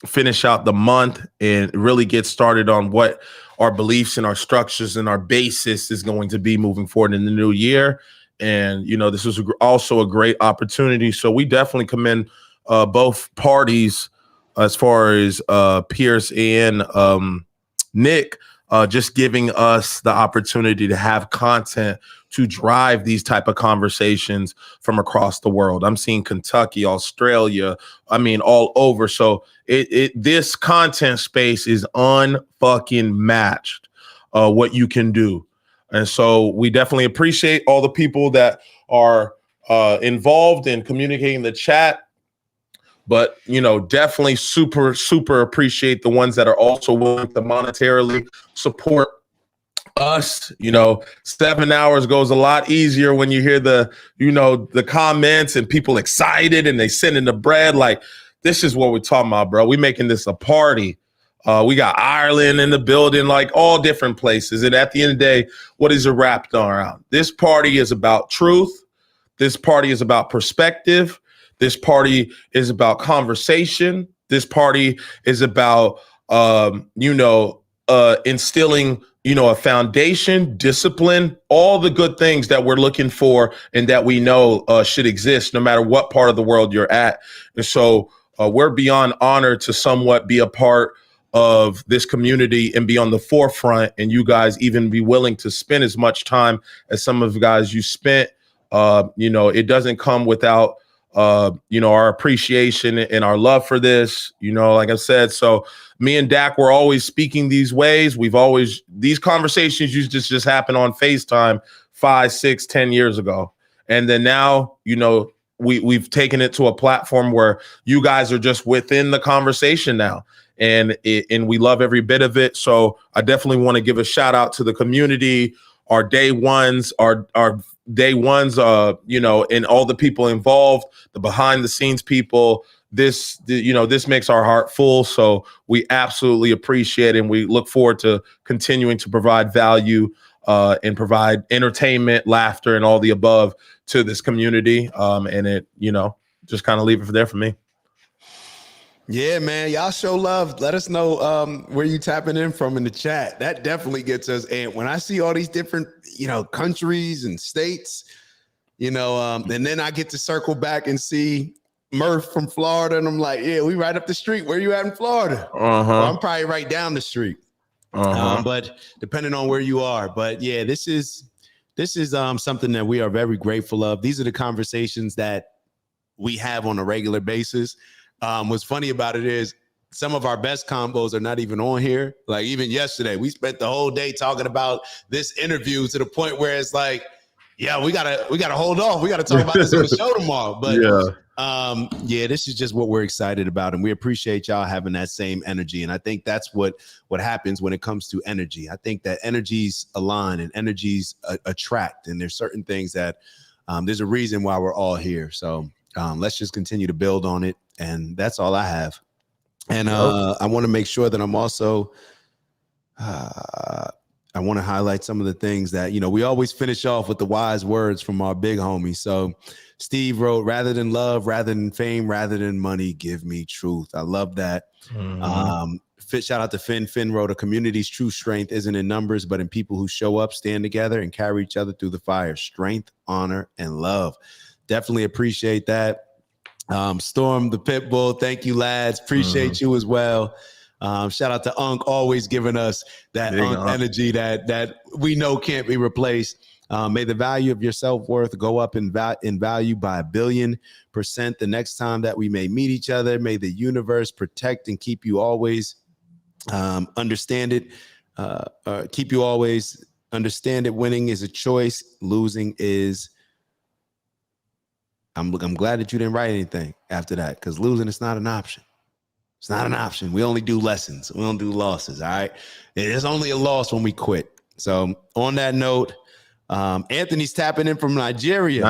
finish out the month and really get started on what our beliefs and our structures and our basis is going to be moving forward in the new year. And, this was also a great opportunity. So we definitely commend both parties as far as Piers and Nick, just giving us the opportunity to have content to drive these type of conversations from across the world. I'm seeing Kentucky, Australia, all over. So this content space is unfucking matched, what you can do. And so we definitely appreciate all the people that are involved in communicating the chat. But, definitely super, super appreciate the ones that are also willing to monetarily support us. 7 hours goes a lot easier when you hear the comments and people excited and they send in the bread. Like, this is what we're talking about, bro. We making this a party. We got Ireland in the building, like all different places. And at the end of the day, what is it wrapped around? This party is about truth. This party is about perspective. This party is about conversation. This party is about, instilling, a foundation, discipline, all the good things that we're looking for and that we know should exist no matter what part of the world you're at. And so we're beyond honored to somewhat be a part of this community and be on the forefront, and you guys even be willing to spend as much time as some of the guys you spent. It doesn't come without our appreciation and our love for this, like I said. So me and Dak were always speaking these ways. These conversations used to just happen on FaceTime 5, 6, 10 years ago. And then now, we've taken it to a platform where you guys are just within the conversation now. And we love every bit of it. So I definitely want to give a shout out to the community, our day ones, our day ones, and all the people involved, the behind the scenes people. This makes our heart full. So we absolutely appreciate it. And we look forward to continuing to provide value and provide entertainment, laughter, and all the above to this community. And it, just kind of leave it there for me. Yeah, man. Y'all show love. Let us know where you tapping in from in the chat. That definitely gets us. And when I see all these different, countries and states, and then I get to circle back and see Murph from Florida, and I'm like, yeah, we right up the street. Where you at in Florida? Well, I'm probably right down the street. But depending on where you are. But yeah, this is something that we are very grateful of. These are the conversations that we have on a regular basis. What's funny about it is some of our best combos are not even on here. Like even yesterday, we spent the whole day talking about this interview to the point where it's like, yeah, we gotta hold off. We gotta talk about this on the show tomorrow. But this is just what we're excited about, and we appreciate y'all having that same energy. And I think that's what happens when it comes to energy. I think that energies align and energies attract, and there's certain things that there's a reason why we're all here. So let's just continue to build on it. And that's all I have. And I want to make sure that I'm also I want to highlight some of the things that, we always finish off with the wise words from our big homie. So Steve wrote, rather than love, rather than fame, rather than money, give me truth. I love that. Shout out to Finn. Finn wrote, a community's true strength isn't in numbers, but in people who show up, stand together, and carry each other through the fire. Strength, honor, and love. Definitely appreciate that. Storm the Pitbull, thank you, lads. Appreciate you as well. Shout out to Unk, always giving us that Unk energy that we know can't be replaced. May the value of your self-worth go up in value by 1,000,000,000% the next time that we may meet each other. May the universe protect and keep you always. Understand it. Keep you always. Understand it. Winning is a choice. Losing is. I'm glad that you didn't write anything after that, because losing is not an option. It's not an option. We only do lessons. We don't do losses. All right. It is only a loss when we quit. So on that note, Anthony's tapping in from Nigeria.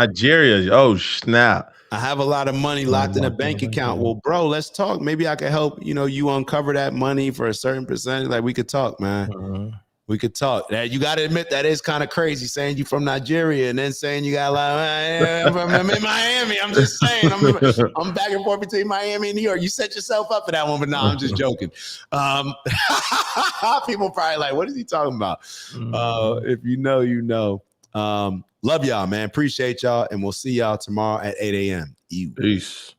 Oh, snap. I have a lot of money locked in a bank account. Well, bro, let's talk. Maybe I could help, you uncover that money for a certain percentage. Like, we could talk, man. We could talk. You got to admit that is kind of crazy saying you from Nigeria and then saying you got I'm in Miami. I'm just saying I'm back and forth between Miami and New York. You set yourself up for that one, but no, I'm just joking. People probably like, what is he talking about? If you know, you know. Love y'all, man. Appreciate y'all, and we'll see y'all tomorrow at 8 a.m. Peace.